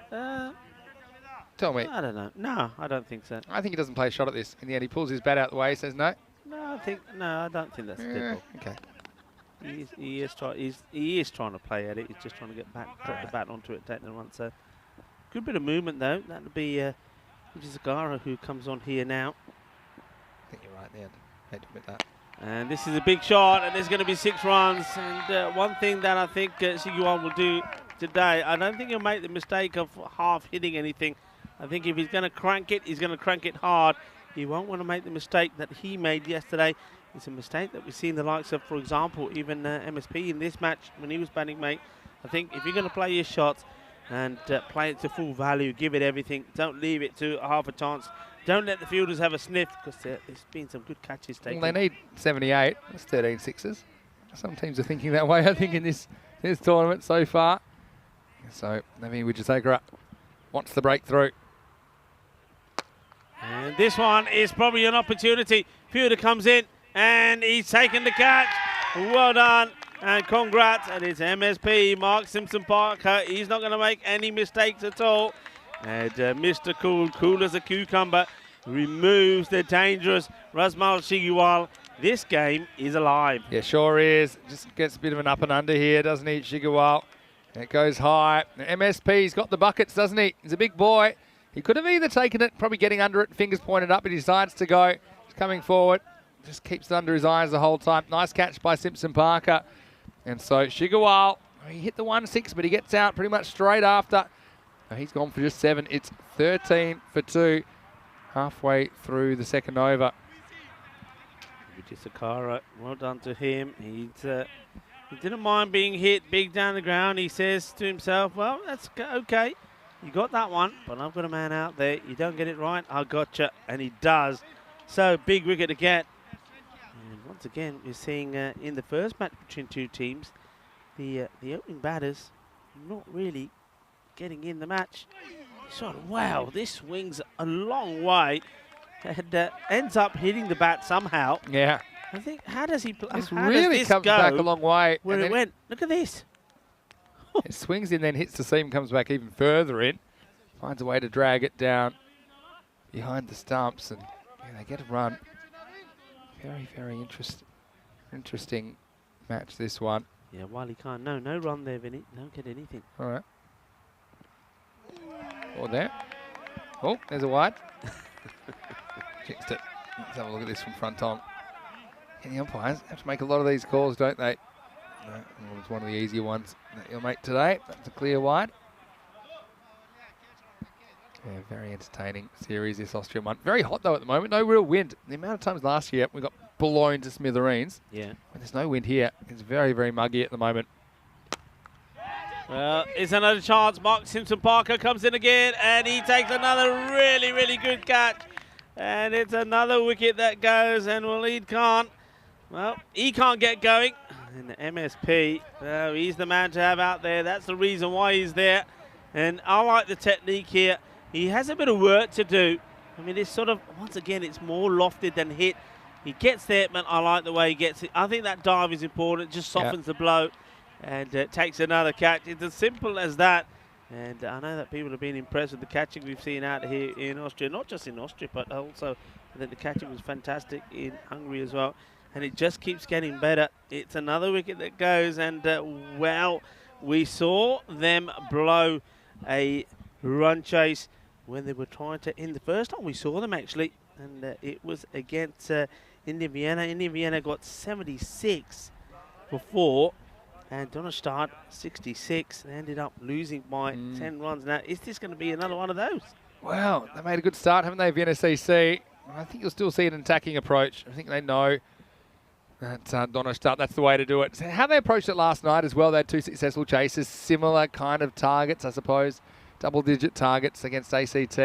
Tell me. I don't know. No, I don't think so. I think he doesn't play a shot at this. In the end, he pulls his bat out the way. He says no. No, I don't think that's a dead ball. Okay. He is trying to play at it. He's just trying to get back, drop the bat onto it, take the run. So good bit of movement though. That would be Zagara who comes on here now. I think you're right there. Hate to admit that. And this is a big shot, and there's going to be 6 runs. And one thing that I think Shiguan will do today, I don't think he'll make the mistake of half hitting anything. I think if he's going to crank it, he's going to crank it hard. He won't want to make the mistake that he made yesterday. It's a mistake that we've seen the likes of, for example, even MSP in this match when he was batting mate. I think if you're going to play your shots and play it to full value, give it everything, don't leave it to half a chance. Don't let the fielders have a sniff, because there's been some good catches taken. Well, they need 78. That's 13 sixes. Some teams are thinking that way, I think, in this tournament so far. So, Naveem Wijasekara wants the breakthrough. And this one is probably an opportunity. Fielder comes in, and he's taken the catch. Well done, and congrats. And it's MSP, Mark Simpson-Parker. He's not going to make any mistakes at all. And Mr. Cool as a cucumber, removes the dangerous Razmal Shigual. This game is alive. Yeah, sure is. Just gets a bit of an up and under here, doesn't he, Shigual? It goes high. MSP's got the buckets, doesn't he? He's a big boy. He could have either taken it, probably getting under it, fingers pointed up, but he decides to go. He's coming forward. Just keeps it under his eyes the whole time. Nice catch by Simpson-Parker. And so Shigual, he hit the 1-6, but he gets out pretty much straight after. He's gone for just 7. It's 13 for 2, halfway through the second over. Sakara, well done to him. He didn't mind being hit big down the ground. He says to himself, well, that's okay. You got that one, but I've got a man out there. You don't get it right, I gotcha. And he does. So big wicket to get. And once again, we're seeing in the first match between two teams, the opening batters not really getting in the match. So, wow, this swings a long way and ends up hitting the bat somehow. Yeah. I think, how does he play? This really comes back a long way. Where it went. Look at this. It swings in, then hits the seam, comes back even further in. Finds a way to drag it down behind the stumps, and yeah, they get a run. Very, very interesting match, this one. Yeah, Wiley Khan. No run there, Vinny. Don't get anything. All right. Or there. Oh, there's a wide. Jinxed it. Let's have a look at this from front on. And the umpires have to make a lot of these calls, don't they? No, it's one of the easier ones that you'll make today. That's a clear wide. Yeah, very entertaining series, this Austrian one. Very hot, though, at the moment. No real wind. The amount of times last year we got blown to smithereens. Yeah. When there's no wind here, it's very, very muggy at the moment. Well, it's another chance. Mark Simpson-Parker comes in again, and he takes another really, really good catch. And it's another wicket that goes, and Waleed Khan, well, he can't get going. And the MSP, he's the man to have out there. That's the reason why he's there. And I like the technique here. He has a bit of work to do. I mean, it's sort of, once again, it's more lofted than hit. He gets there, but I like the way he gets it. I think that dive is important. It just softens the blow. And takes another catch. It's as simple as that. And I know that people have been impressed with the catching we've seen out here in Austria. Not just in Austria, but also I think the catching was fantastic in Hungary as well. And it just keeps getting better. It's another wicket that goes. And, well, we saw them blow a run chase when they were trying to end the first time. We saw them, actually. And it was against Indiana. Indiana got 76 for 4. And Donnerstadt, 66. They ended up losing by 10 runs. Now, is this going to be another one of those? Well, they made a good start, haven't they, Vienna CC? I think you'll still see an attacking approach. I think they know that Donnerstadt, that's the way to do it. So how they approached it last night as well, they had 2 successful chases, similar kind of targets, I suppose, double-digit targets against ACT,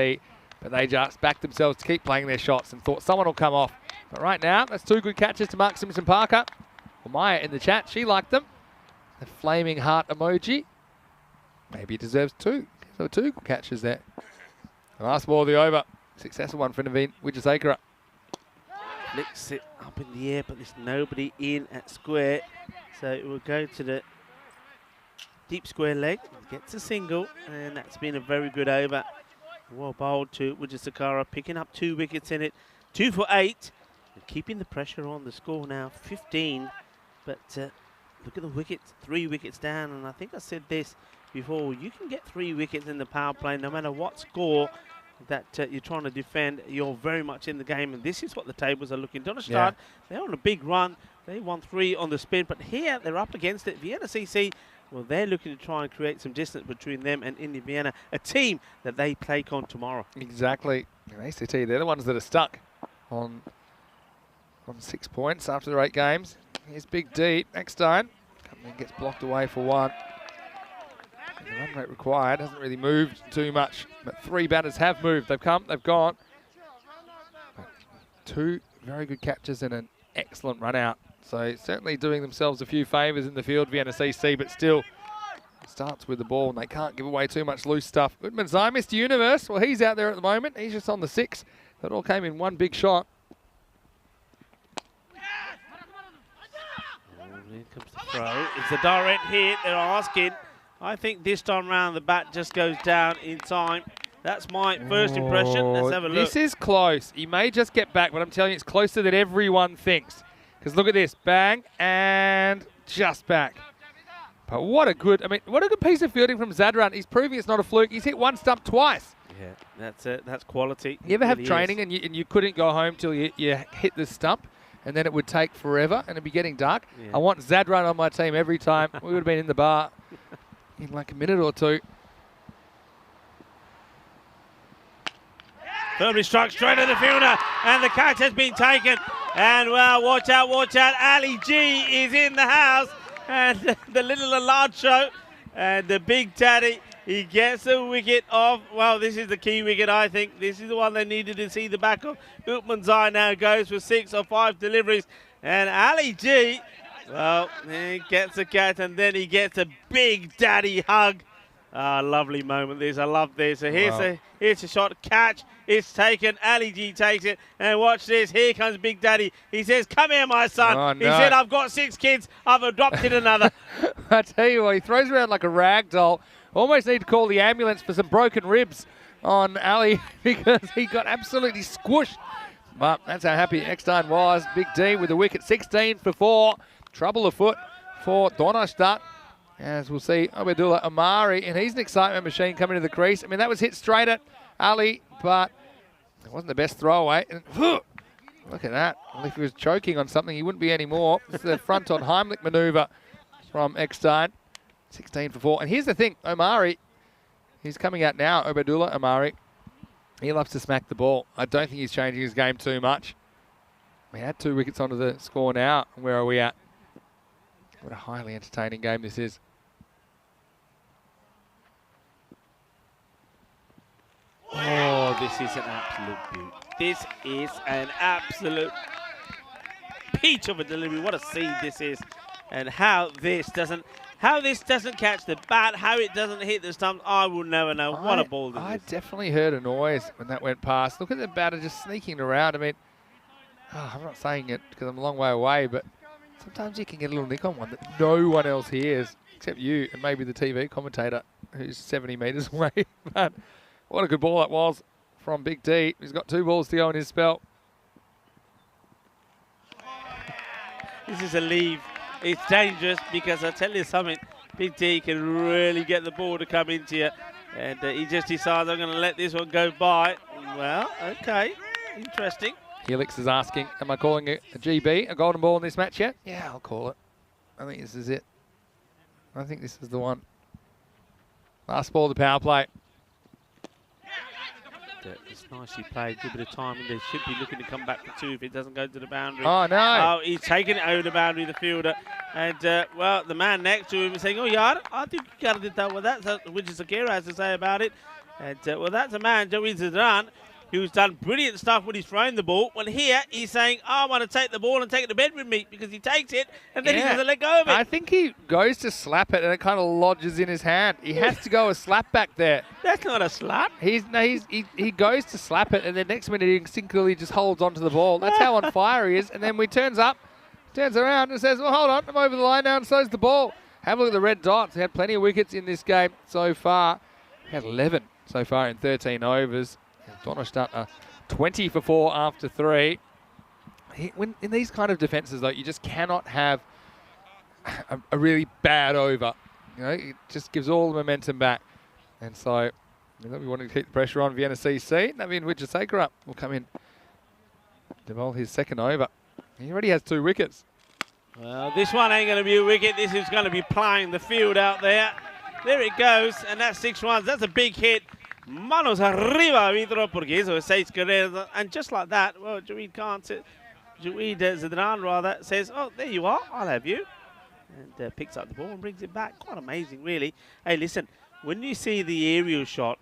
but they just backed themselves to keep playing their shots and thought someone will come off. But right now, that's 2 good catches to Mark Simpson Parker. Well, Maya in the chat, she liked them. The flaming heart emoji. Maybe he deserves 2. So 2 good catches there. The last ball of the over. Successful one for Naveen Wijesakara. Flicks it up in the air, but there's nobody in at square. So it will go to the deep square leg. Gets a single, and that's been a very good over. Well bowled to Wijesakara, picking up 2 wickets in it. 2 for 8. And keeping the pressure on the score now, 15. But look at the wickets, 3 wickets down. And I think I said this before. You can get 3 wickets in the power play no matter what score that you're trying to defend. You're very much in the game, and this is what the tables are looking. Donnerstadt, they're on a big run. They won 3 on the spin, but here they're up against it. Vienna CC, well, they're looking to try and create some distance between them and Indy Vienna, a team that they take on tomorrow. Exactly. And ACT, they're the ones that are stuck on 6 points after the 8 games. Here's Big D, Eckstein. Coming in, gets blocked away for 1. And the run rate required hasn't really moved too much, but 3 batters have moved. They've come, they've gone. But 2 very good catches and an excellent run out. So certainly doing themselves a few favours in the field, Vienna CC, but still starts with the ball and they can't give away too much loose stuff. Goodman Zai, Mr. Universe, well, he's out there at the moment. He's just on the 6. That all came in 1 big shot. Here comes the throw. It's a direct hit, they're asking. I think this time round the bat just goes down in time. That's my first impression. Let's have a look. This is close. He may just get back, but I'm telling you, it's closer than everyone thinks. Because look at this, bang, and just back. But what a good piece of fielding from Zadran. He's proving it's not a fluke. He's hit 1 stump twice. Yeah, that's it. That's quality. You ever have training and you couldn't go home till you hit the stump, and then it would take forever and it'd be getting dark? Yeah. I want Zadran on my team every time. We would have been in the bar in like a minute or 2. Firmly struck straight at the fielder, and the catch has been taken. And well, watch out, watch out. Ali G is in the house, and the little and large show, and the big daddy, he gets a wicket off. Well, this is the key wicket, I think. This is the one they needed to see the back of. Utman Zai now goes for 6 or 5 deliveries, and Ali G, well, he gets a catch, and then he gets a big daddy hug. Ah, lovely moment this. I love this. So here's a shot. Catch. It's taken. Ali G takes it. And watch this. Here comes Big Daddy. He says, "Come here, my son." Oh, no. He said, "I've got 6 kids. I've adopted another." I tell you what, he throws around like a rag doll. Almost need to call the ambulance for some broken ribs on Ali because he got absolutely squished. But that's how happy Eckstein was. Big D with the wicket, 16 for 4. Trouble afoot for Donnerstadt. As we'll see, Abdullah Amari, and he's an excitement machine coming to the crease. I mean, that was hit straight at Ali, but it wasn't the best throwaway. And, look at that. Well, if he was choking on something, he wouldn't be anymore. This is the front on Heimlich manoeuvre from Eckstein. 16 for 4. And here's the thing, Omari, he's coming out now, Obadullah Amari. He loves to smack the ball. I don't think he's changing his game too much. We had 2 wickets onto the score now. Where are we at? What a highly entertaining game this is. Oh, this is an absolute beauty. This is an absolute peach of a delivery. What a seed this is. And how this doesn't catch the bat, how it doesn't hit the stump, I will never know. What a ball this is. I definitely heard a noise when that went past. Look at the batter just sneaking around. I mean, I'm not saying it because I'm a long way away, but sometimes you can get a little nick on one that no one else hears except you and maybe the TV commentator who's 70 metres away. But what a good ball that was from Big D. He's got 2 balls to go in his spell. This is a leave. It's dangerous because I tell you something, Big D can really get the ball to come into you. And he just decides, I'm going to let this one go by. Well, okay, interesting. Helix is asking, am I calling it a GB, a golden ball in this match yet? Yeah, I'll call it. I think this is it. I think this is the one. Last ball of the power play. It's nicely played, good bit of time, and they should be looking to come back for 2 if it doesn't go to the boundary. Oh, no. Oh, he's taking it over the boundary, the fielder. And, well, the man next to him is saying, oh, yeah, I think you got to do that. Well, that's which is Akira has to say about it. And, well, that's a man, Joey Zidane, who's done brilliant stuff when he's throwing the ball. Well, here he's saying, oh, I want to take the ball and take it to bed with me, because he takes it and then he doesn't let go of it. I think he goes to slap it and it kind of lodges in his hand. He has to go a slap back there. That's not a slap. He goes to slap it and then next minute he instinctively just holds onto the ball. That's how on fire he is. And then he turns around and says, well, hold on, I'm over the line now, and so's the ball. Have a look at the red dots. He had plenty of wickets in this game so far. He had 11 so far in 13 overs. Donnerstadt 20 for 4 after 3. When in these kind of defences, though, you just cannot have a really bad over. You know, it just gives all the momentum back. And so, we want to keep the pressure on Vienna CC. That means Wijasekera will come in to bowl his second over. He already has 2 wickets. Well, this one ain't going to be a wicket. This is going to be plying the field out there. There it goes, and that's 6 runs. That's a big hit. Manos arriba, Vidro, porque eso es 6 carreras. And just like that, well, Jaweed Zidane rather says, oh, there you are, I'll have you. And picks up the ball and brings it back. Quite amazing, really. Hey, listen, when you see the aerial shot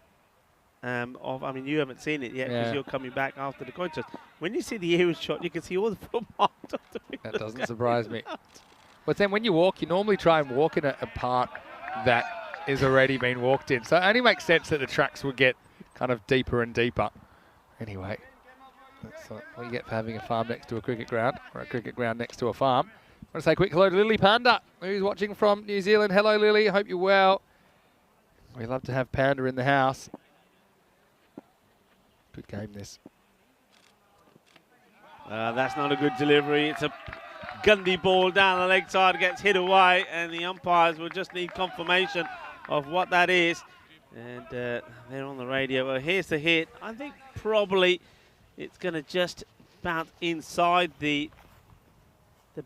I mean, you haven't seen it yet because you're coming back after the contest. When you see the aerial shot, you can see all the footmarks. That doesn't surprise me. But then when you walk, you normally try and walk in a park that is already been walked in. So it only makes sense that the tracks would get kind of deeper and deeper. Anyway, that's what you get for having a farm next to a cricket ground, or a cricket ground next to a farm. I want to say a quick hello to Lily Panda, who's watching from New Zealand. Hello, Lily. Hope you're well. We love to have Panda in the house. Good game, this. That's not a good delivery. It's a Gundy ball down the leg side, gets hit away, and the umpires will just need confirmation of what that is. And they're on the radio. Well, here's the hit. I think probably it's going to just bounce inside the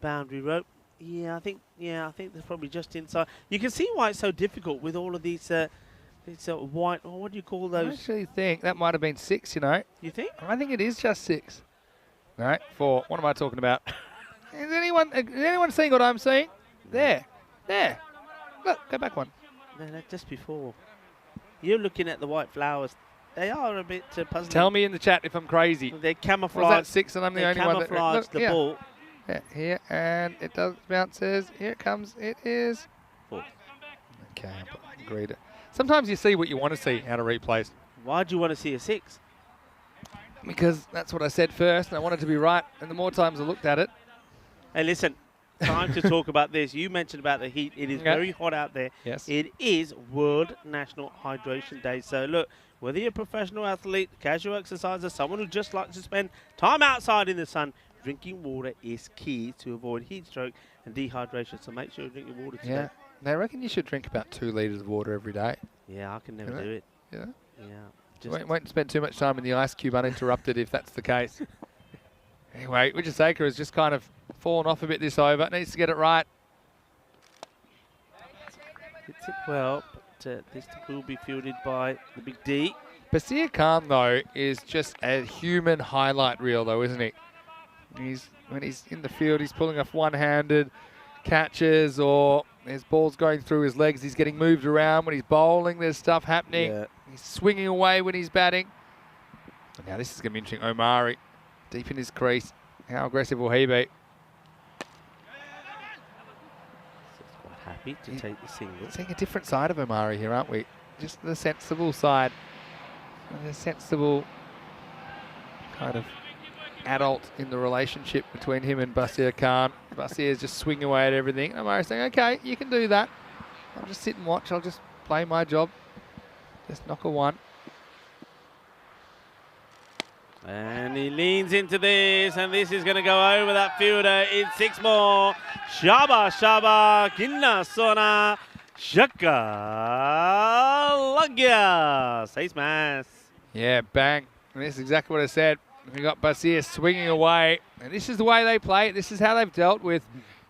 boundary rope. Yeah, I think they're probably just inside. You can see why it's so difficult with all of these white, or what do you call those? I actually think that might have been 6, you know. You think? I think it is just 6. No, 4. What am I talking about? Is anyone seeing what I'm seeing? There. Look, go back one. No, just before. You're looking at the white flowers. They are a bit puzzling. Tell me in the chat if I'm crazy. They're camouflaged. Was that 6 and I'm the only one that... Camouflaged the ball. Yeah, here, and it does bounces. Here it comes. It is 4. Okay, agreed. Sometimes you see what you want to see out of replays. Why do you want to see a 6? Because that's what I said first, and I wanted to be right. And the more times I looked at it... Hey, listen, time to talk about this. You mentioned about the heat. It is very hot out there. Yes. It is World National Hydration Day. So, look, whether you're a professional athlete, casual exerciser, someone who just likes to spend time outside in the sun, drinking water is key to avoid heat stroke and dehydration. So make sure you drink your water today. Yeah. They reckon you should drink about 2 litres of water every day. Yeah, I can never do it. Yeah. Yeah. Won't spend too much time in the ice cube uninterrupted if that's the case. Anyway, Wijasekera has just kind of fallen off a bit this over. Needs to get it right. Hits it well, but this will be fielded by the big D. Basir Khan, though, is just a human highlight reel, though, isn't he? When he's in the field, he's pulling off one-handed catches, or there's balls going through his legs. He's getting moved around. When he's bowling, there's stuff happening. Yeah. He's swinging away when he's batting. Now this is going to be interesting. Omari, deep in his crease. How aggressive will he be? Quite happy to take the single. Seeing a different side of Omari here, aren't we? Just the sensible side. The sensible kind of adult in the relationship between him and Basir Khan. Basir is just swinging away at everything. Omari's saying, okay, you can do that. I'll just sit and watch. I'll just play my job. Just knock a 1. And he leans into this, and this is going to go over that fielder. It's 6 more. Shaba, Kinna Sona, Shaka Lagya. 6 más. Yeah, bang. And this is exactly what I said. We got Basir swinging away. And this is the way they play. This is how they've dealt with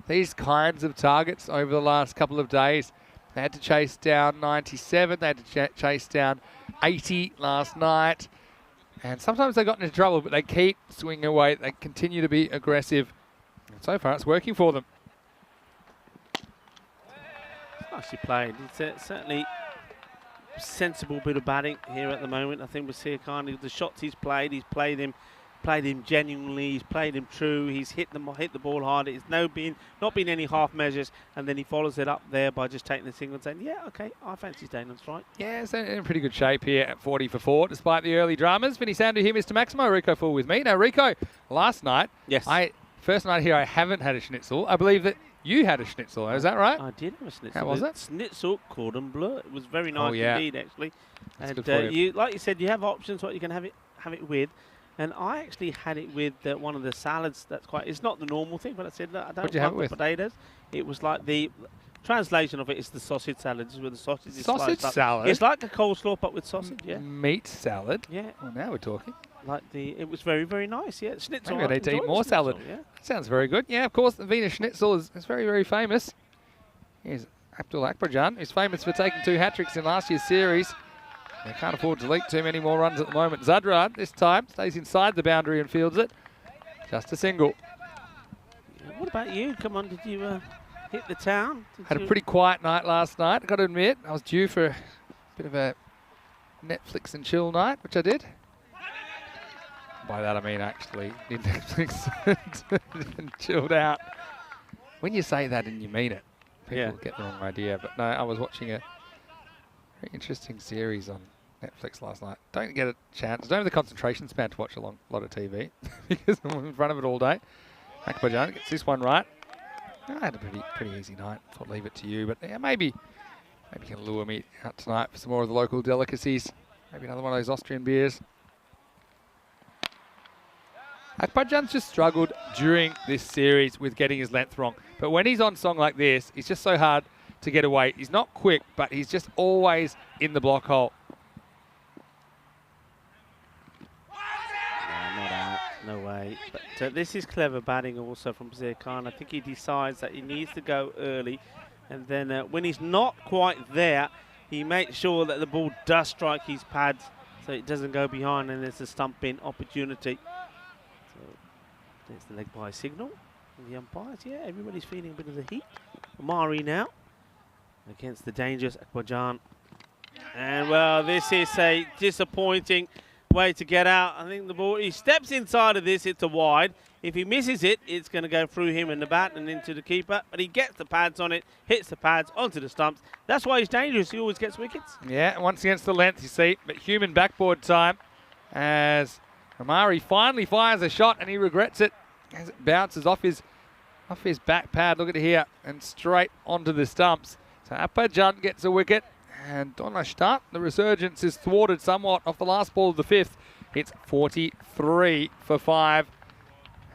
these kinds of targets over the last couple of days. They had to chase down 97. They had to chase down 80 last night. And sometimes they got into trouble, but they keep swinging away. They continue to be aggressive. And so far, it's working for them. Nicely played. It's certainly a sensible bit of batting here at the moment. I think with Sirkani, the shots he's played him genuinely. He's played him true. He's hit the ball hard. It's not been any half measures, and then he follows it up there by just taking the single and saying, "Yeah, okay, I fancy Daneland's right." Yeah, it's in pretty good shape here at 40 for 4, despite the early dramas. Vinny Sandu here, Mr. Maximo. Rico Full with me. Now, Rico, last night, yes, first night here, I haven't had a schnitzel. I believe that you had a schnitzel. Is that right? I did have a schnitzel. How was it? Schnitzel cordon bleu. It was very nice indeed, actually. That's and good for you. like you said, you have options what you can have it with. And I actually had it with one of the salads. It's not the normal thing, but I said, I don't want the potatoes. It was like the translation of it is the sausage salad, just with the sausage. Sausage salad? It's like a coleslaw, but with sausage, yeah. Meat salad? Yeah. Well, now we're talking. It was very, very nice, yeah. Schnitzel. Maybe I need to eat more salad. Yeah. That sounds very good. Yeah, of course, the Wiener Schnitzel is very, very famous. Here's Abdul Akbarjan, who's famous for taking 2 hat-tricks in last year's series. They can't afford to leak too many more runs at the moment. Zadran, this time, stays inside the boundary and fields it. Just a single. Yeah, what about you? Come on, did you hit the town? Had a pretty quiet night last night, I've got to admit. I was due for a bit of a Netflix and chill night, which I did. By that I mean actually did Netflix and chilled out. When you say that and you mean it, people get the wrong idea. But no, I was watching a very interesting series on Netflix last night. Don't get a chance. Don't have the concentration span to watch a lot of TV because I'm in front of it all day. Akbarjan gets this one right. I had a pretty easy night. Thought leave it to you, but yeah, maybe you can lure me out tonight for some more of the local delicacies. Maybe another one of those Austrian beers. Akbarjan's just struggled during this series with getting his length wrong. But when he's on song like this, he's just so hard to get away. He's not quick, but he's just always in the block hole. No, not out. No way. But this is clever batting also from Zirkan. I think he decides that he needs to go early. And then when he's not quite there, he makes sure that the ball does strike his pads so it doesn't go behind and there's a stump in opportunity. So there's the leg by signal. And the umpires, yeah, everybody's feeling a bit of the heat. Amari now against the dangerous Akbarjan. And well, this is a disappointing way to get out. I think the ball, he steps inside of this, it's a wide. If he misses it, it's going to go through him in the bat and into the keeper. But he gets the pads on it, hits the pads onto the stumps. That's why he's dangerous. He always gets wickets. Yeah, once against the length, you see. But human backboard time as Amari finally fires a shot and he regrets it as it bounces off his back pad. Look at it here and straight onto the stumps. So Akbarjan gets a wicket. And Donnerstadt, the resurgence is thwarted somewhat off the last ball of the 5th. It's 43 for 5.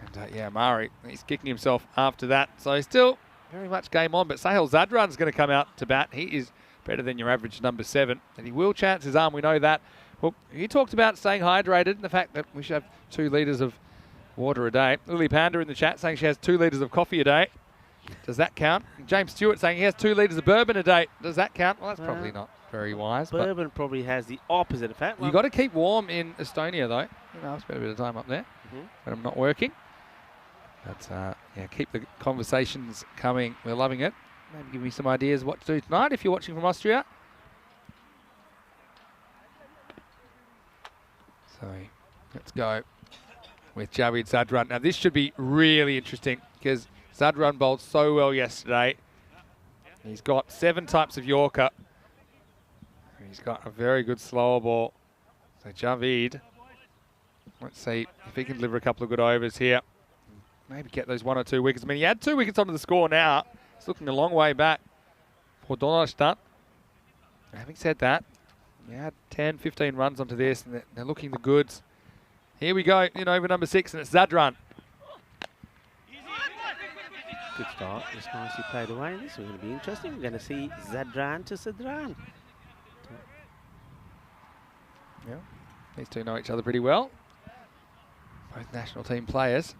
And yeah, Mari, he's kicking himself after that. So still very much game on. But Sahil Zadran's going to come out to bat. He is better than your average number 7. And he will chance his arm, we know that. Well, you talked about staying hydrated and the fact that we should have 2 litres of water a day. Lily Panda in the chat saying she has 2 litres of coffee a day. Does that count? James Stewart saying he has 2 litres of bourbon a day. Does that count? Well, that's probably not very wise. Bourbon probably has the opposite effect. You've got to keep warm in Estonia, though. You know, I've spent a bit of time up there, but I'm not working. But yeah, keep the conversations coming. We're loving it. Maybe give me some ideas what to do tonight if you're watching from Austria. So let's go with Javid Zadran. Now this should be really interesting because Zadran bowled so well yesterday. He's got 7 types of Yorker. He's got a very good slower ball. So Javid, let's see if he can deliver a couple of good overs here. Maybe get those 1 or 2 wickets. I mean, he had 2 wickets onto the score now. It's looking a long way back for Donnerstadt. Having said that, he had 10, 15 runs onto this, and they're looking the goods. Here we go in over number 6, and it's Zadran. Good start, just nicely played away. This is going to be interesting. We're going to see Zadran to Zadran. Yeah, these two know each other pretty well. both national team players.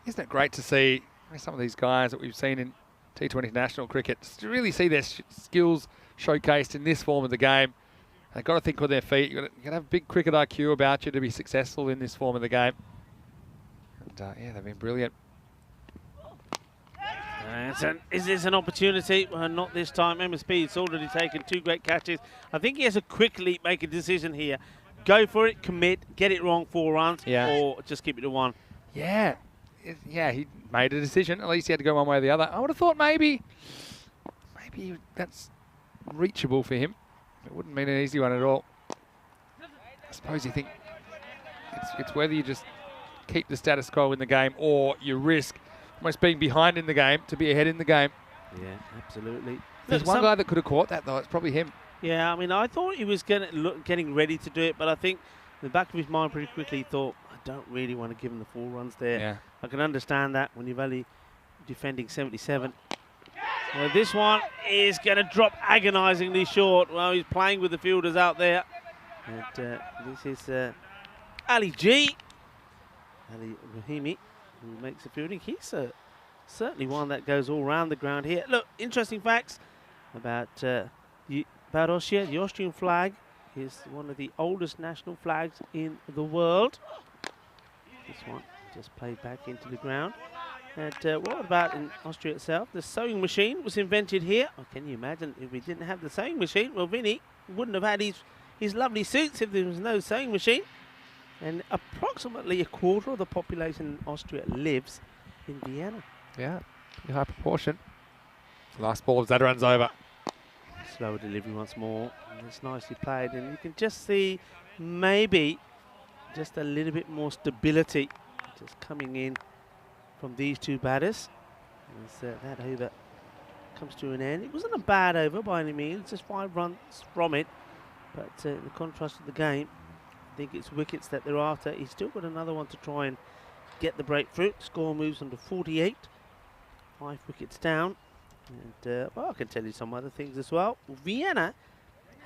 Isn't it great to see some of these guys that we've seen in T20 national cricket, to really see their skills showcased in this form of the game. They've got to think with their feet. You've got to have big cricket IQ about you to be successful in this form of the game. And yeah, they've been brilliant. Is this an opportunity? Well, not this time. MSP has already taken 2 great catches. I think he has to quickly make a decision here. Go for it, commit, get it wrong 4 runs, or just keep it to 1. Yeah. Yeah, he made a decision. At least he had to go one way or the other. I would have thought maybe that's reachable for him. It wouldn't mean an easy one at all. I suppose you think it's whether you just keep the status quo in the game or you risk almost being behind in the game to be ahead in the game. Yeah, absolutely. There's one guy that could have caught that, though. It's probably him. Yeah, I mean, I thought he was getting ready to do it, but I think in the back of his mind pretty quickly he thought, I don't really want to give him the 4 runs there. Yeah. I can understand that when you're only defending 77. Well, this one is going to drop agonisingly short. Well, he's playing with the fielders out there. And this is Ali G. Ali Rahimi, who makes the fielding. He's certainly one that goes all round the ground here. Look, interesting facts about Austria. The Austrian flag is one of the oldest national flags in the world. This one just played back into the ground. And what about in Austria itself? The sewing machine was invented here. Oh, can you imagine if we didn't have the sewing machine? Well, Vinny wouldn't have had his lovely suits if there was no sewing machine. And approximately 1/4 of the population in Austria lives in Vienna. Yeah, pretty high proportion. Last ball of Zadran's over. Slower delivery once more. And it's nicely played. And you can just see maybe just a little bit more stability just coming in from these 2 batters. As that over comes to an end. It wasn't a bad over by any means, just 5 runs from it. But in the contrast to the game, I think it's wickets that they're after. He's still got another one to try and get the breakthrough. Score moves on to 48. 5 wickets down. And well, I can tell you some other things as well. Vienna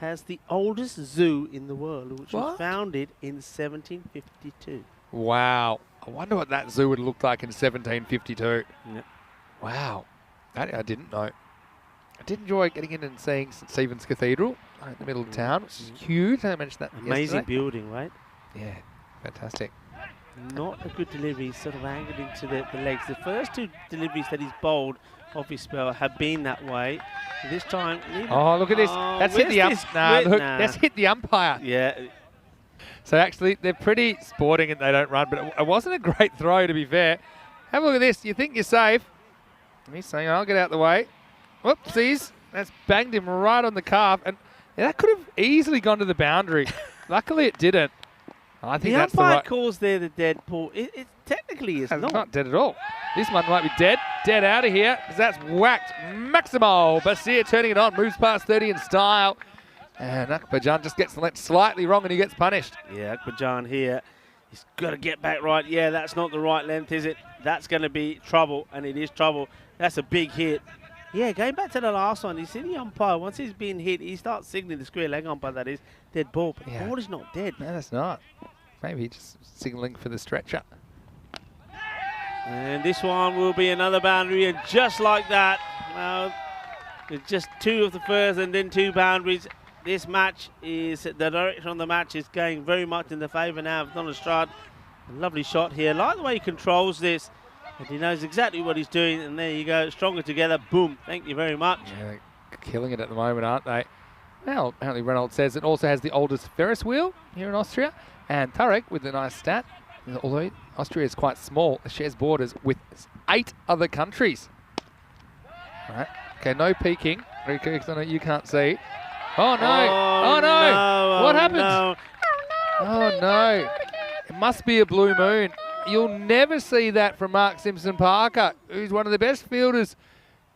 has the oldest zoo in the world, which was founded in 1752. Wow. I wonder what that zoo would look like in 1752. Yep. Wow. That I didn't know. I did enjoy getting in and seeing St. Stephen's Cathedral in the middle of town, which is huge. I mentioned that Amazing yesterday. building, right? Yeah, fantastic. Not a good delivery, sort of angled into the legs. The first 2 deliveries that he's bowled off his spell have been that way. This time... Oh, look at this. That's hit the that's hit the umpire. Yeah. So actually, they're pretty sporting and they don't run, but it wasn't a great throw, to be fair. Have a look at this. You think you're safe. And he's saying, I'll get out the way. Whoopsies. That's banged him right on the calf. And that could have easily gone to the boundary. Luckily, it didn't. I think that's the umpire right... calls there the dead ball. It technically is not. It's not dead at all. This one might be dead. Dead out of here, because that's whacked. Maximo Basir turning it on. Moves past 30 in style. And Akbarjan just gets let slightly wrong and he gets punished. Yeah, Akbarjan here. He's got to get back right. Yeah, that's not the right length, is it? That's going to be trouble, and it is trouble. That's a big hit. Yeah, going back to the last one, you see the umpire, once he's been hit, he starts signaling the square leg umpire, that is, dead ball. But the ball is not dead. No, that's not. Maybe just signalling for the stretcher. And this one will be another boundary, and just like that, well, it's just 2 of the first and then 2 boundaries. This match is, the direction of the match is going very much in the favour now of Donald Strad. A lovely shot here. Like the way he controls this. And he knows exactly what he's doing. And there you go. Stronger together. Boom. Thank you very much. Yeah, they're killing it at the moment, aren't they? Well, apparently Reynolds says it also has the oldest Ferris wheel here in Austria. And Tarek with a nice stat. Although Austria is quite small, it shares borders with 8 other countries. All right. Okay, no peeking. Because I know you can't see. Oh no! Oh no! What happened? No. Oh no! It must be a blue moon. You'll never see that from Mark Simpson Parker, who's one of the best fielders.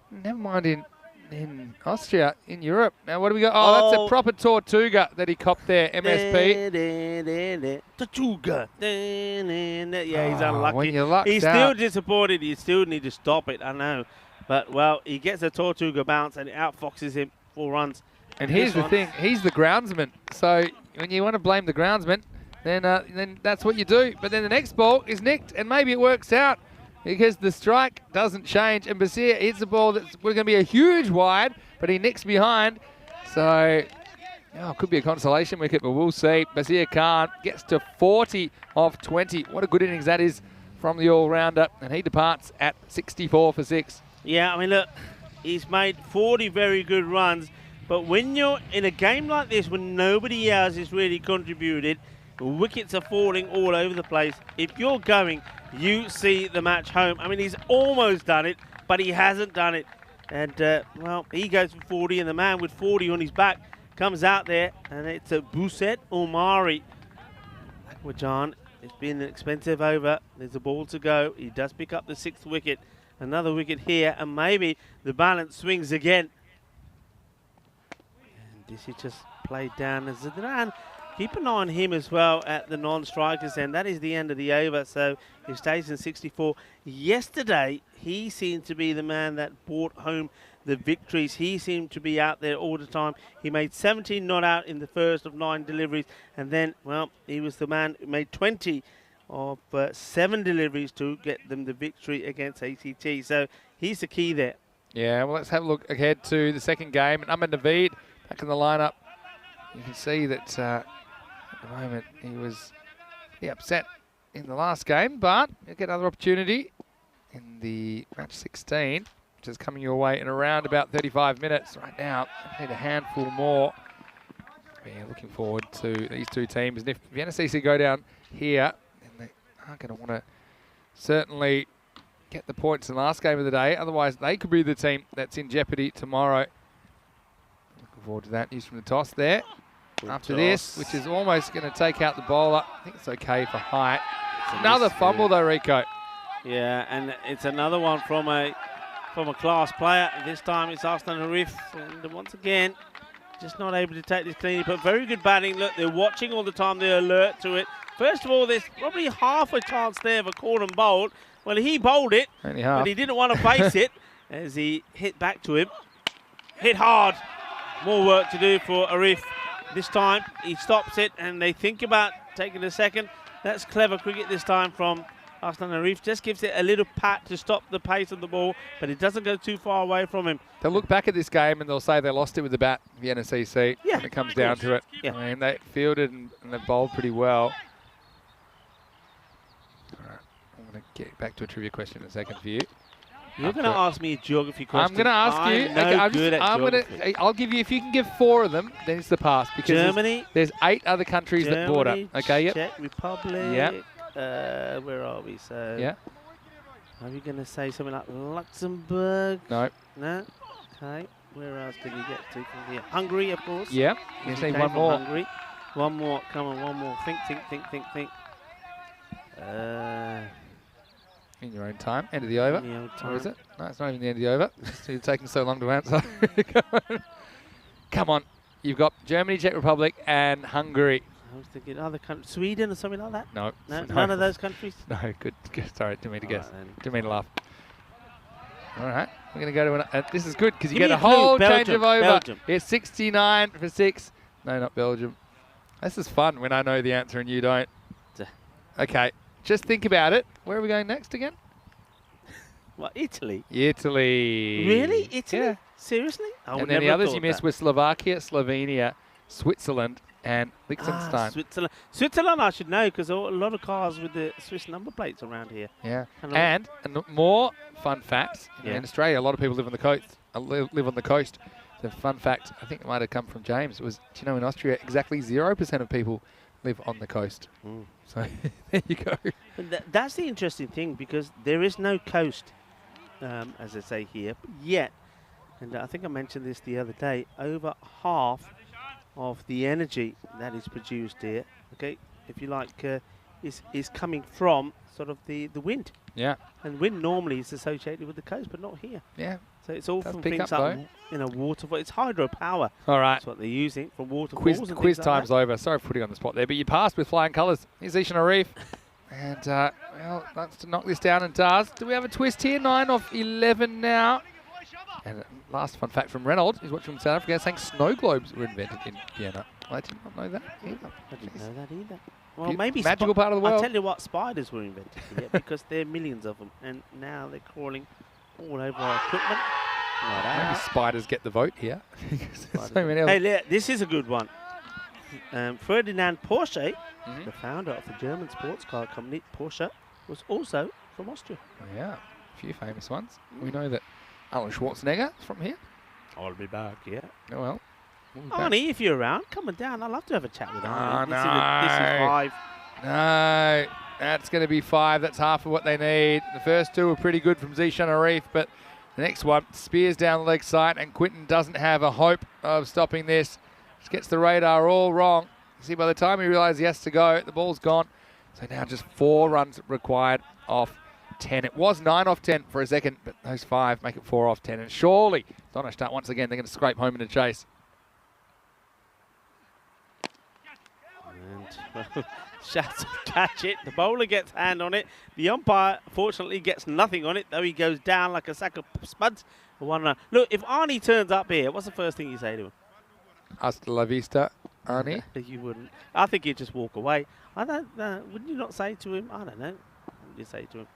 Never mind in Austria, in Europe. Now what do we got? Oh, that's a proper Tortuga that he copped there. MSP. Tortuga. Yeah, he's unlucky. When you're lucked He's out. still disappointed. You still need to stop it. I know, but well, he gets a Tortuga bounce and it outfoxes him 4 runs. And here's the thing, he's the groundsman. So when you want to blame the groundsman, then that's what you do. But then the next ball is nicked, and maybe it works out because the strike doesn't change. And Basir hits the ball that's going to be a huge wide, but he nicks behind. So, could be a consolation wicket, but we'll see. Basir Khan gets to 40 of 20. What a good innings that is from the all-rounder, and he departs at 64 for 6. Yeah, I mean, look, he's made 40 very good runs, but when you're in a game like this, when nobody else has really contributed, wickets are falling all over the place. If you're going, you see the match home. I mean, he's almost done it, but he hasn't done it. And, well, he goes for 40, and the man with 40 on his back comes out there, and it's a Buset Omari. Akwajan, it's been an expensive over. There's a ball to go. He does pick up the 6th wicket. Another wicket here, and maybe the balance swings again. And this is just played down as Zidane. Keep an eye on him as well at the non-strikers end. That is the end of the over, so he stays in 64. Yesterday, he seemed to be the man that brought home the victories. He seemed to be out there all the time. He made 17 not out in the first of 9 deliveries, and then, well, he was the man who made 20 of 7 deliveries to get them the victory against ACT. So he's the key there. Yeah, well, let's have a look ahead to the second game. And Ahmed Naveed back in the lineup. You can see that at the moment he was upset in the last game, but he'll get another opportunity in the match 16, which is coming your way in around about 35 minutes. Right now, I need a handful more. Yeah, looking forward to these two teams. And if Vienna CC go down here, then they are going to want to certainly get the points in the last game of the day. Otherwise, they could be the team that's in jeopardy tomorrow. Looking forward to that. News from the toss there. Good after toss. This, which is almost going to take out the bowler. I think it's okay for height. Another fumble though, Rico. Yeah, and it's another one from a class player. This time it's Arslan Harif, and once again, just not able to take this cleanly. But very good batting. Look, they're watching all the time. They're alert to it. First of all, there's probably half a chance there of a caught and bowled. Well, he bowled it, but he didn't want to face it as he hit back to him. Hit hard. More work to do for Arif. This time, he stops it, and they think about taking a second. That's clever cricket this time from Arslan Arif. Just gives it a little pat to stop the pace of the ball, but it doesn't go too far away from him. They'll look back at this game and they'll say they lost it with the bat, Vienna CC, when it comes down to it. Yeah. I mean, they fielded and they bowled pretty well. All right, I'm going to get back to a trivia question in a second for you. You're going to ask me a geography question. I'm going to ask you. I'm good at geography. I'll give you, if you can give 4 of them, then it's the pass. Because Germany. There's 8 other countries that border. Okay, yep. Czech Republic. Yep. Where are we? So. Yeah. Are we going to say something like Luxembourg? No. No. Okay. Where else can you get to from here? Hungary, of course. Yeah. You need one more. Hungary. One more. Come on, one more. Think. In your own time. End of the over. Or is it? No, it's not even the end of the over. It's taking so long to answer. Come on. You've got Germany, Czech Republic, and Hungary. I was thinking other countries. Sweden or something like that? No. None of those countries? No, good. Sorry, didn't mean to guess. Right, didn't mean to laugh. All right. We're going to go to this is good because you Give get me a whole clue. change of over. Belgium. It's 69 for 6. No, not Belgium. This is fun when I know the answer and you don't. Okay. Just think about it. Where are we going next again? Well, Italy. Italy. Really? Italy? Yeah. Seriously? And then the others you missed were Slovakia, Slovenia, Switzerland, and Liechtenstein. Switzerland. Switzerland I should know because a lot of cars with the Swiss number plates around here. Yeah. And more fun facts. Yeah. In Australia, a lot of people live on the coast. Live on the coast. The fun fact, I think it might have come from James, was, do you know in Austria, exactly 0% of people live on the coast. So there you go. That's the interesting thing because there is no coast, as I say here, yet, and I think I mentioned this the other day, over half of the energy that is produced here, okay, if you like, is coming from sort of the wind. Yeah. And wind normally is associated with the coast, but not here. Yeah. So it's all from things like, waterfall. It's hydropower. All right. That's what they're using from waterfalls. Quiz time's over. Sorry for putting you on the spot there, but you passed with flying colours. Here's Ishan Arif. And, well, that's to knock this down and does. Do we have a twist here? 9 off 11 now. And last fun fact from Reynolds, who's watching from South Africa, saying snow globes were invented in Vienna. I did not know that either. I didn't know that either. Well, maybe magical part of the world. I'll tell you what, spiders were invented here because there are millions of them, and now they're crawling all over our equipment. Maybe spiders get the vote here. So many of them. Hey, this is a good one. Ferdinand Porsche, the founder of the German sports car company Porsche, was also from Austria. Yeah, a few famous ones. We know that Arnold Schwarzenegger is from here. I'll be back, yeah. Oh, well. Arnie, if you're around, come on down. I'd love to have a chat with Arnie. Oh, This is 5. No, that's going to be 5. That's half of what they need. The first 2 were pretty good from Zishan Arif, but the next one, spears down the leg side, and Quinton doesn't have a hope of stopping this. Just gets the radar all wrong. See, by the time he realizes he has to go, the ball's gone. So now just 4 runs required off 10. It was 9 off 10 for a second, but those 5 make it 4 off 10. And surely, Donnerstadt, once again, they're going to scrape home in a chase. And Shouts catch it. The bowler gets hand on it. The umpire, fortunately, gets nothing on it, though he goes down like a sack of spuds. Look, if Arnie turns up here, what's the first thing you say to him? Hasta la vista, Arnie. You wouldn't. I think he'd just walk away. I don't know. Wouldn't you not say to him? I don't know. What would you say to him?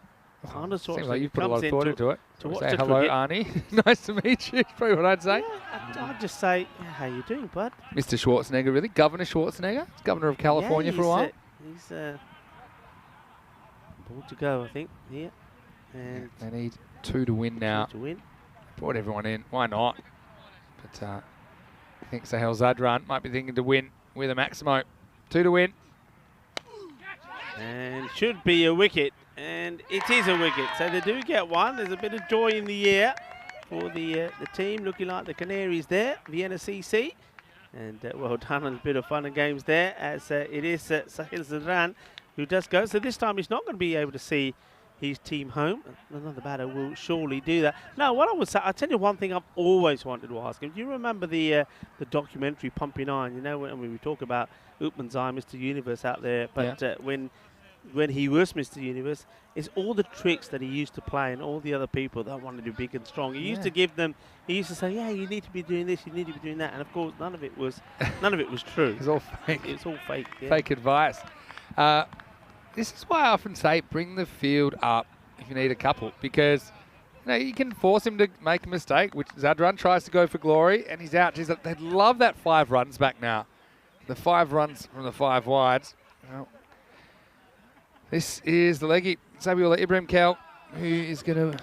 Seems like you've put a lot of thought into it. To watch say the hello, cricket. Arnie. Nice to meet you. Probably what I'd say. Yeah, I'd just say, yeah, how you doing, bud? Mr. Schwarzenegger, really? Governor Schwarzenegger? He's governor of California for a while. He's ball to go, I think, here. And they need 2 to win now. 2 to win. Brought everyone in. Why not? But I think Sahel Zadran might be thinking to win with a Maximo. 2 to win. And should be a wicket. And it is a wicket. So they do get one. There's a bit of joy in the air for the team, looking like the Canaries there, Vienna CC. And well done, and a bit of fun and games there, as it is Sahil Zadran who does go. So this time he's not going to be able to see his team home. Another batter will surely do that. Now, what I would say, I'll tell you one thing I've always wanted to ask him. Do you remember the documentary Pumping Iron? You know, when we talk about Upman's Mr. Universe out there, but yeah. When he was Mr. Universe, it's all the tricks that he used to play and all the other people that wanted to be big and strong. He used to give them, he used to say, yeah, you need to be doing this, you need to be doing that. And of course, none of it was true. It's all fake. It's all fake. Yeah. Fake advice. This is why I often say bring the field up if you need a couple, because you can force him to make a mistake, which Zadran tries to go for glory, and he's out. Jeez, they'd love that 5 runs back now. The 5 runs from the 5 wides. Well, this is the leggy, Sabiullah Ibrahim Kel, who is going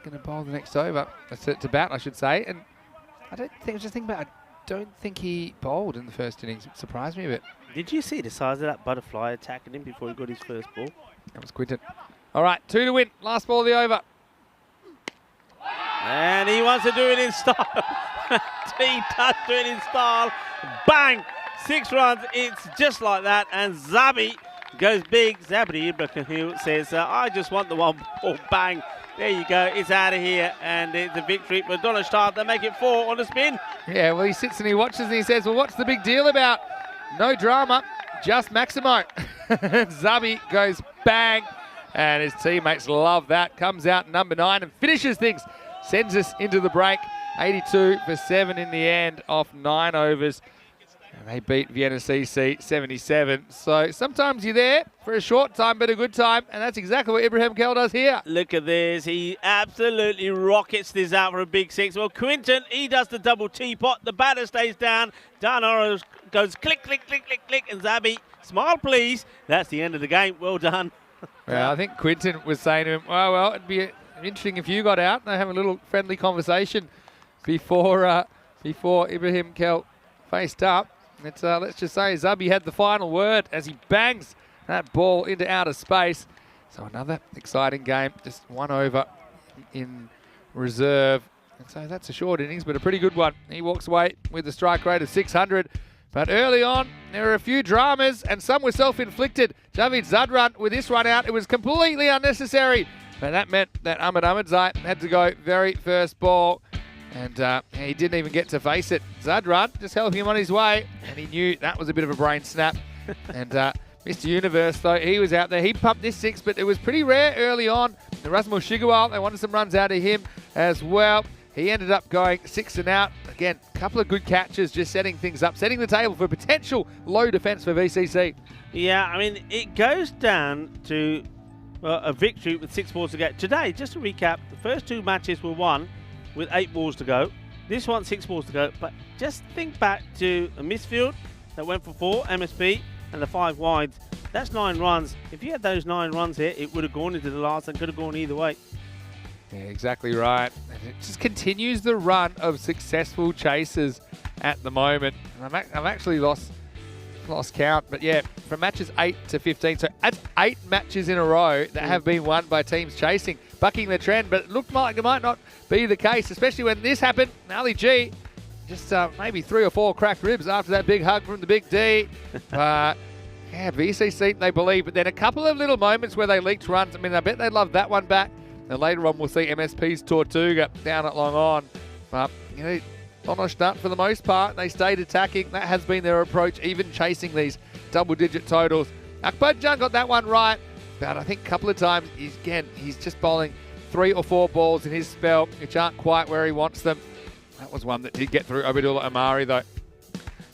to bowl the next over. That's it to bat, I should say. And I don't think he bowled in the first innings. It surprised me a bit. Did you see the size of that butterfly attacking him before he got his first ball? That was Quinton. All right, 2 to win. Last ball of the over. And he wants to do it in style. He does do it in style. Bang! 6 runs. It's just like that. And Zabi goes big. Zabri Ibrahim says, I just want the 1 ball. Bang. There you go. It's out of here. And it's a victory for Donnerstadt. They make it 4 on the spin. Yeah, well, he sits and he watches and he says, well, what's the big deal about? No drama, just Maximo. Zabi goes bang. And his teammates love that. Comes out number 9 and finishes things. Sends us into the break. 82 for 7 in the end off 9 overs. And they beat Vienna CC 77. So sometimes you're there for a short time, but a good time. And that's exactly what Ibrahim Kel does here. Look at this. He absolutely rockets this out for a big 6. Well, Quinton, he does the double teapot. The batter stays down. Darnaro goes click, click, click, click, click. And Zabi, smile please. That's the end of the game. Well done. Well, I think Quinton was saying to him, well, it'd be interesting if you got out. And they have a little friendly conversation before Ibrahim Kel faced up. Let's just say Zabi had the final word as he bangs that ball into outer space. So another exciting game, just 1 over in reserve. And so that's a short innings, but a pretty good one. He walks away with a strike rate of 600. But early on, there were a few dramas, and some were self-inflicted. Javid Zadran with this run out, it was completely unnecessary. But that meant that Ahmed Ahmedzai had to go very first ball. And he didn't even get to face it. Zadran just helping him on his way, and he knew that was a bit of a brain snap. And Mr. Universe, though, he was out there. He pumped this 6, but it was pretty rare early on. The Rasmus Shigawal, they wanted some runs out of him as well. He ended up going 6 and out. Again, a couple of good catches, just setting things up, setting the table for potential low defence for VCC. Yeah, I mean, it goes down to a victory with 6 balls to go. Today, just to recap, the first 2 matches were won with 8 balls to go. This one, 6 balls to go. But just think back to a misfield that went for 4, MSP, and the 5 wides. That's 9 runs. If you had those 9 runs here, it would have gone into the last and could have gone either way. Yeah, exactly right. And it just continues the run of successful chasers at the moment. And I've actually lost count, but yeah, from matches 8 to 15. So that's 8 matches in a row that have been won by teams chasing, bucking the trend. But it looked like it might not be the case, especially when this happened. Ali G, just maybe 3 or 4 cracked ribs after that big hug from the big D. Yeah, VCC, they believe. But then a couple of little moments where they leaked runs. I mean, I bet they love that one back. And later on, we'll see MSP's Tortuga down at Long On. But, you know, Donnerstadt, for the most part, they stayed attacking. That has been their approach, even chasing these double-digit totals. Akbarjan got that one right, but I think a couple of times, he's just bowling 3 or 4 balls in his spell, which aren't quite where he wants them. That was one that did get through Abdullah Amari, though.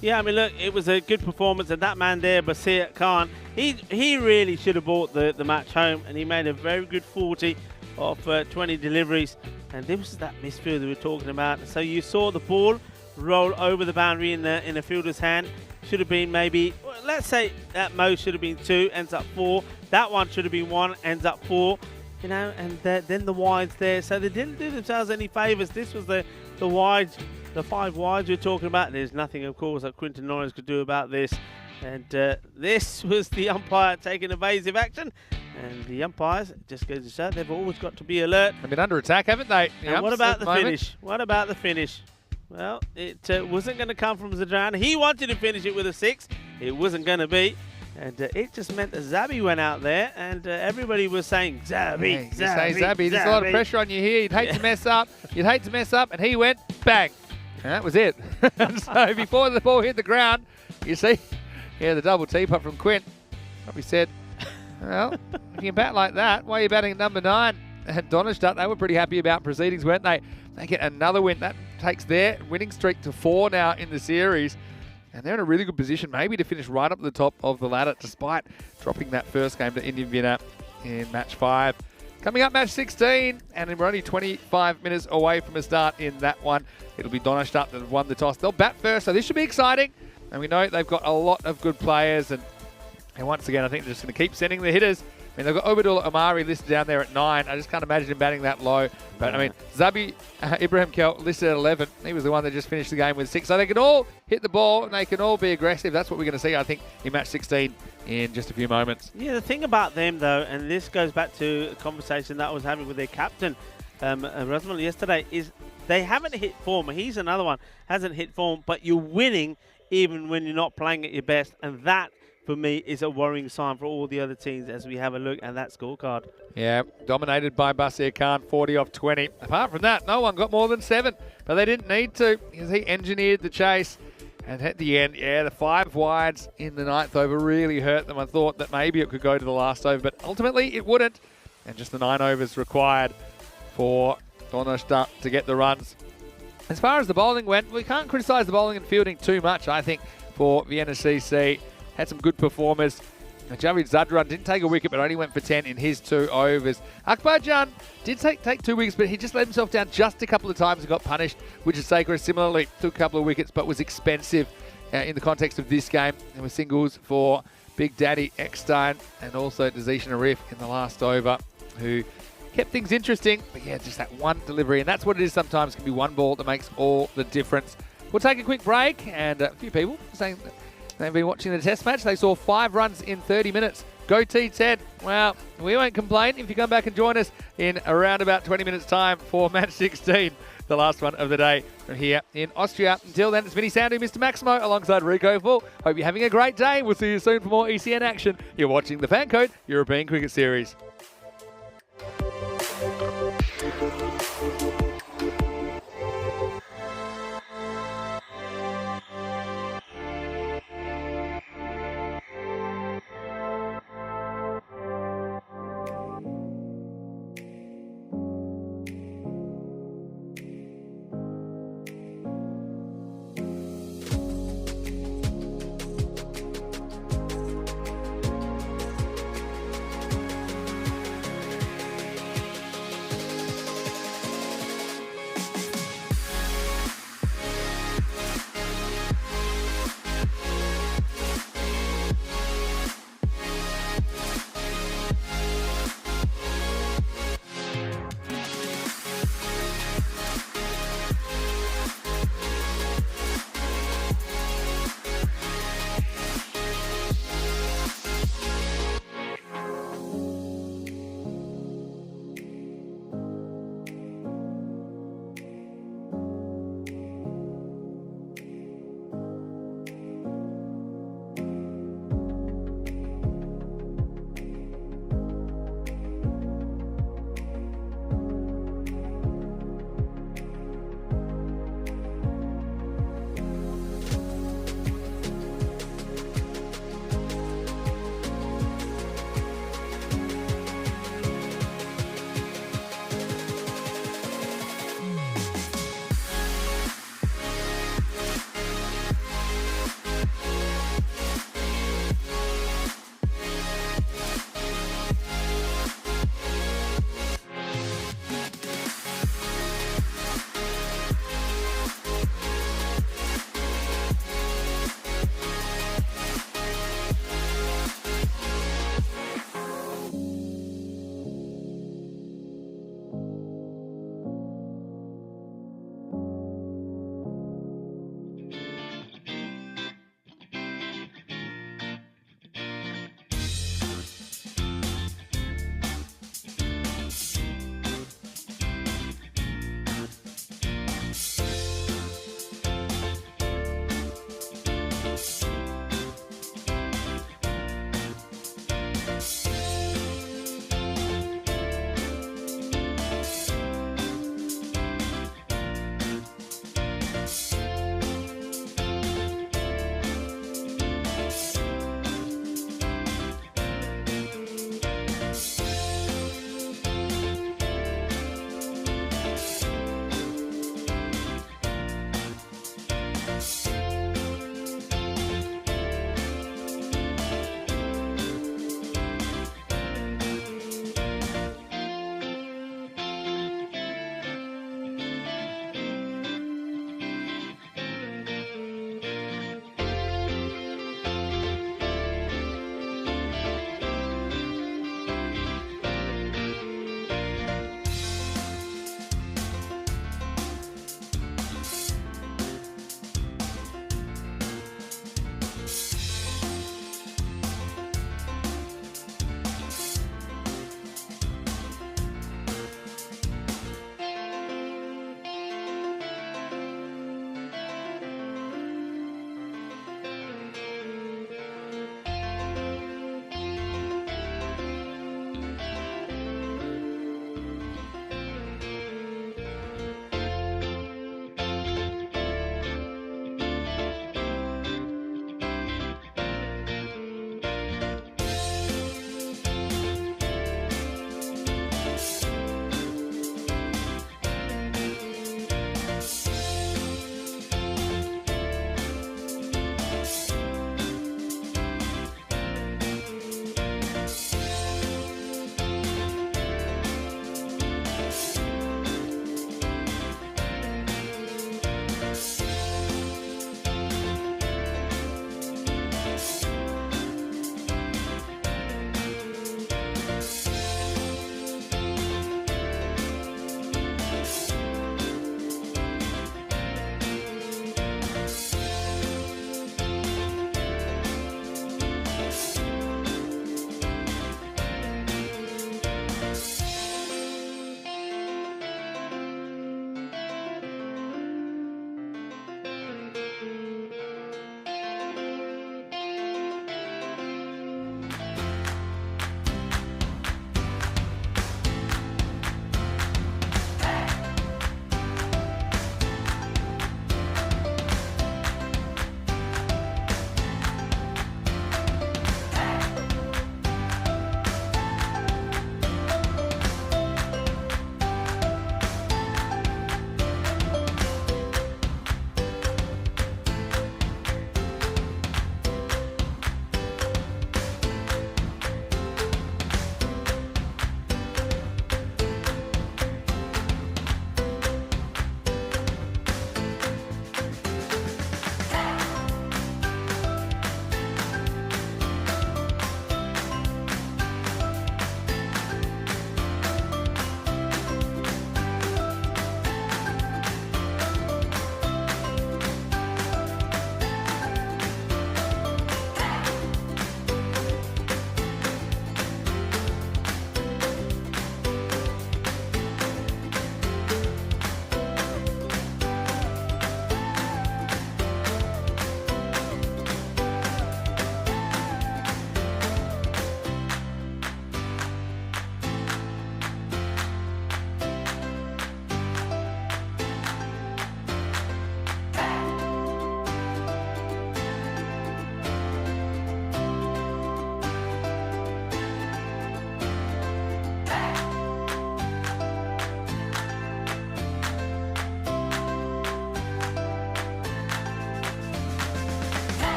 Yeah, I mean, look, it was a good performance, and that man there, Basir Khan, he really should have brought the match home, and he made a very good 40 of 20 deliveries. And this was that misfield we were talking about. So you saw the ball roll over the boundary in a fielder's hand. Should have been maybe, well, let's say at most should have been 2, ends up 4. That one should have been 1, ends up 4. You know, and then the wides there. So they didn't do themselves any favours. This was the wides, the 5 wides we're talking about. There's nothing, of course, that Quinton Norris could do about this. And this was the umpire taking evasive action. And the umpires, just goes to show, they've always got to be alert. They've been under attack, haven't they? And what about the finish? What about the finish? Well, it wasn't going to come from Zadran. He wanted to finish it with a 6. It wasn't going to be. And it just meant that Zabi went out there, and everybody was saying, Zabi, Zabi. There's a lot of pressure on you here. You'd hate to mess up. You'd hate to mess up. And he went, bang. And that was it. So before the ball hit the ground, you see, yeah, the double teapot from Quint. Probably said, well, if you bat like that, why are you batting at number 9? And Donnerstadt, they were pretty happy about proceedings, weren't they? They get another win. That takes their winning streak to 4 now in the series. And they're in a really good position, maybe to finish right up at the top of the ladder, despite dropping that first game to Indian Vienna in match 5. Coming up, match 16, and we're only 25 minutes away from a start in that one. It'll be Donnerstadt that have won the toss. They'll bat first, so this should be exciting. And we know they've got a lot of good players, and once again, I think they're just going to keep sending the hitters. I mean, they've got Obadullah Amari listed down there at 9. I just can't imagine him batting that low. But, I mean, Zabi Ibrahim Kel listed at 11. He was the one that just finished the game with 6. So they can all hit the ball and they can all be aggressive. That's what we're going to see, I think, in match 16 in just a few moments. Yeah, the thing about them, though, and this goes back to a conversation that I was having with their captain, Rosmal, yesterday, is they haven't hit form. He's another one, hasn't hit form, but you're winning even when you're not playing at your best. And that, for me, is a worrying sign for all the other teams as we have a look at that scorecard. Yeah, dominated by Basir Khan, 40 off 20. Apart from that, no one got more than 7, but they didn't need to because he engineered the chase. And at the end, yeah, the 5 wides in the 9th over really hurt them. I thought that maybe it could go to the last over, but ultimately it wouldn't. And just the 9 overs required for Donnerstadt to get the runs. As far as the bowling went, we can't criticise the bowling and fielding too much, I think, for Vienna CC. Had some good performers. Javid Zadran didn't take a wicket, but only went for 10 in his 2 overs. Akbarjan did take 2 wickets, but he just let himself down just a couple of times and got punished. Which is Sakura similarly took a couple of wickets, but was expensive in the context of this game. There were singles for Big Daddy Eckstein and also Dazishan Arif in the last over, who kept things interesting. But yeah, just that one delivery, and that's what it is sometimes. It can be one ball that makes all the difference. We'll take a quick break, and a few people saying that they've been watching the test match. They saw 5 runs in 30 minutes. Go T10. Well, we won't complain if you come back and join us in around about 20 minutes' time for match 16, the last one of the day from here in Austria. Until then, it's Vinny Sandu, Mr. Maximo, alongside Rico Full. Hope you're having a great day. We'll see you soon for more ECN action. You're watching the FanCode European Cricket Series.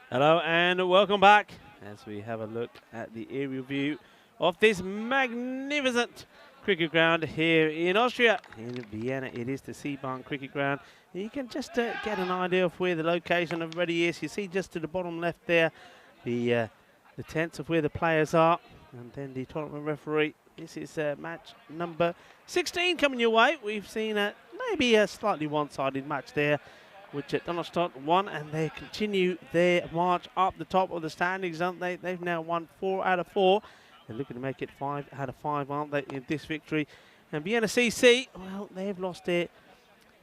Hello and welcome back as we have a look at the aerial view of this magnificent cricket ground here in Austria, in Vienna. It is the Seebahn cricket ground. You can just get an idea of where the location of everybody is. You see just to the bottom left there the tents of where the players are, and then the tournament referee. This is match number 16 coming your way. We've seen maybe a slightly one-sided match there, which Donnerstadt won, and they continue their march up the top of the standings, aren't they? They've now won 4 out of 4. They're looking to make it 5 out of 5, aren't they, in this victory? And Vienna CC, well, they've lost their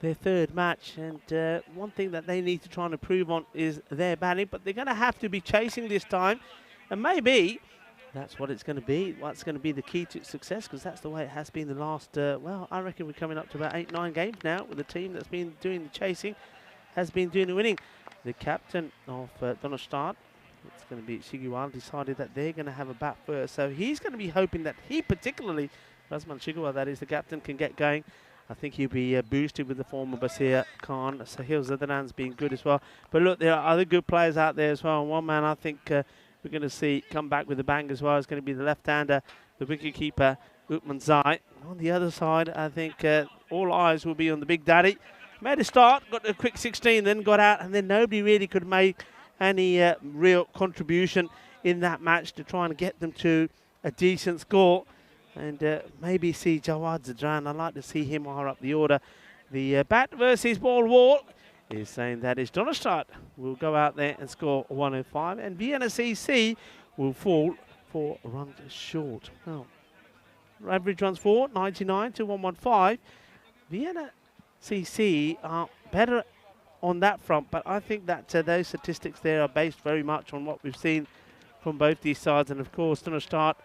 third match, and one thing that they need to try and improve on is their batting, but they're going to have to be chasing this time, and maybe that's what it's going to be. What's going to be the key to success, because that's the way it has been the last, well, I reckon we're coming up to about 8-9 games now with the team that's been doing the chasing, has been doing the winning. The captain of Donnerstadt, it's going to be Shigiwara, decided that they're going to have a bat first. So he's going to be hoping that he particularly, Razman Shigiwara, that is the captain, can get going. I think he'll be boosted with the form of Basir Khan. Sahil Zadaran's been good as well. But look, there are other good players out there as well. And one man I think we're going to see come back with a bang as well is going to be the left-hander, the wicketkeeper, Utman Zai. On the other side, I think all eyes will be on the Big Daddy. Made a start, got a quick 16, then got out, and then nobody really could make any real contribution in that match to try and get them to a decent score. And maybe see Jawad Zadran. I'd like to see him higher up the order. The bat versus ball war is saying that is Donnerstadt will go out there and score 105, and Vienna CC will fall 4 runs short. Well, average runs for 99 to 115. Vienna CC are better on that front, but I think that those statistics there are based very much on what we've seen from both these sides, and of course Donnerstadt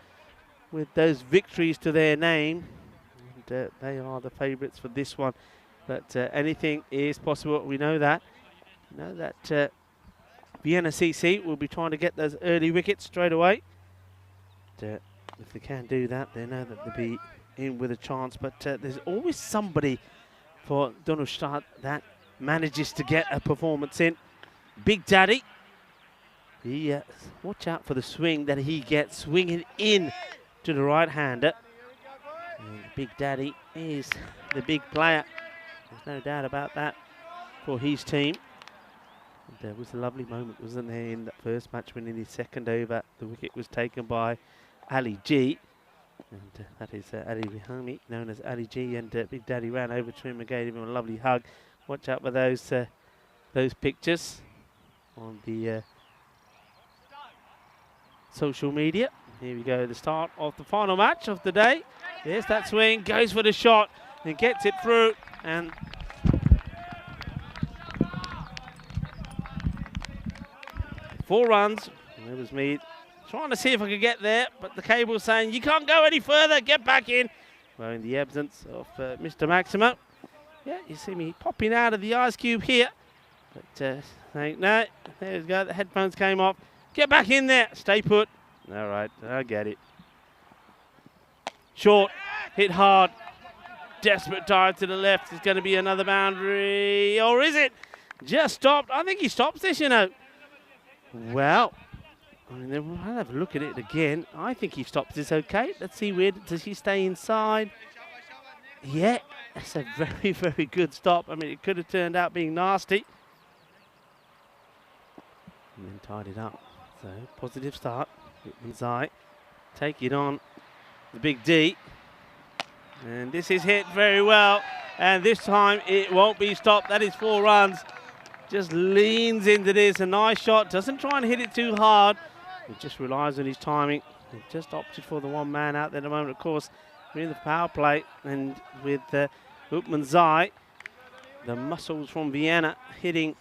with those victories to their name, and they are the favourites for this one. But anything is possible. We know that. We know that Vienna CC will be trying to get those early wickets straight away. And, if they can do that, they know that they'll be in with a chance. But there's always somebody for Donnerstadt that manages to get a performance in. Big Daddy. He watch out for the swing that he gets, swinging in to the right-hander. Big Daddy is the big player. There's no doubt about that for his team. And there was a lovely moment, wasn't there, in that first match when in his second over the wicket was taken by Ali G. And that is Ali Rihami, known as Ali G. And Big Daddy ran over to him and gave him a lovely hug. Watch out for those pictures on the social media. Here we go, the start of the final match of the day. Yes, that swing, goes for the shot and gets it through. And four runs. And it was me trying to see if I could get there, but the cable's saying, you can't go any further, get back in. Well, in the absence of Mr. Maximo. Yeah, you see me popping out of the ice cube here. But saying, no, there we go, the headphones came off. Get back in there, stay put. All right, I get it. Short, hit hard. Desperate dive to the left. It's going to be another boundary. Or is it? Just stopped. I think he stops this, you know. Well, I mean, we'll have a look at it again. I think he stops this okay. Let's see, where does he stay inside? Yeah, that's a very, very good stop. I mean, it could have turned out being nasty. And then tied it up. So, positive start. Zai take it on the Big D. And this is hit very well. And this time it won't be stopped. That is 4 runs. Just leans into this. A nice shot. Doesn't try and hit it too hard. He just relies on his timing. He just opted for the one man out there at the moment. Of course, we're in the power play. And with Utman Zai, the muscles from Vienna hitting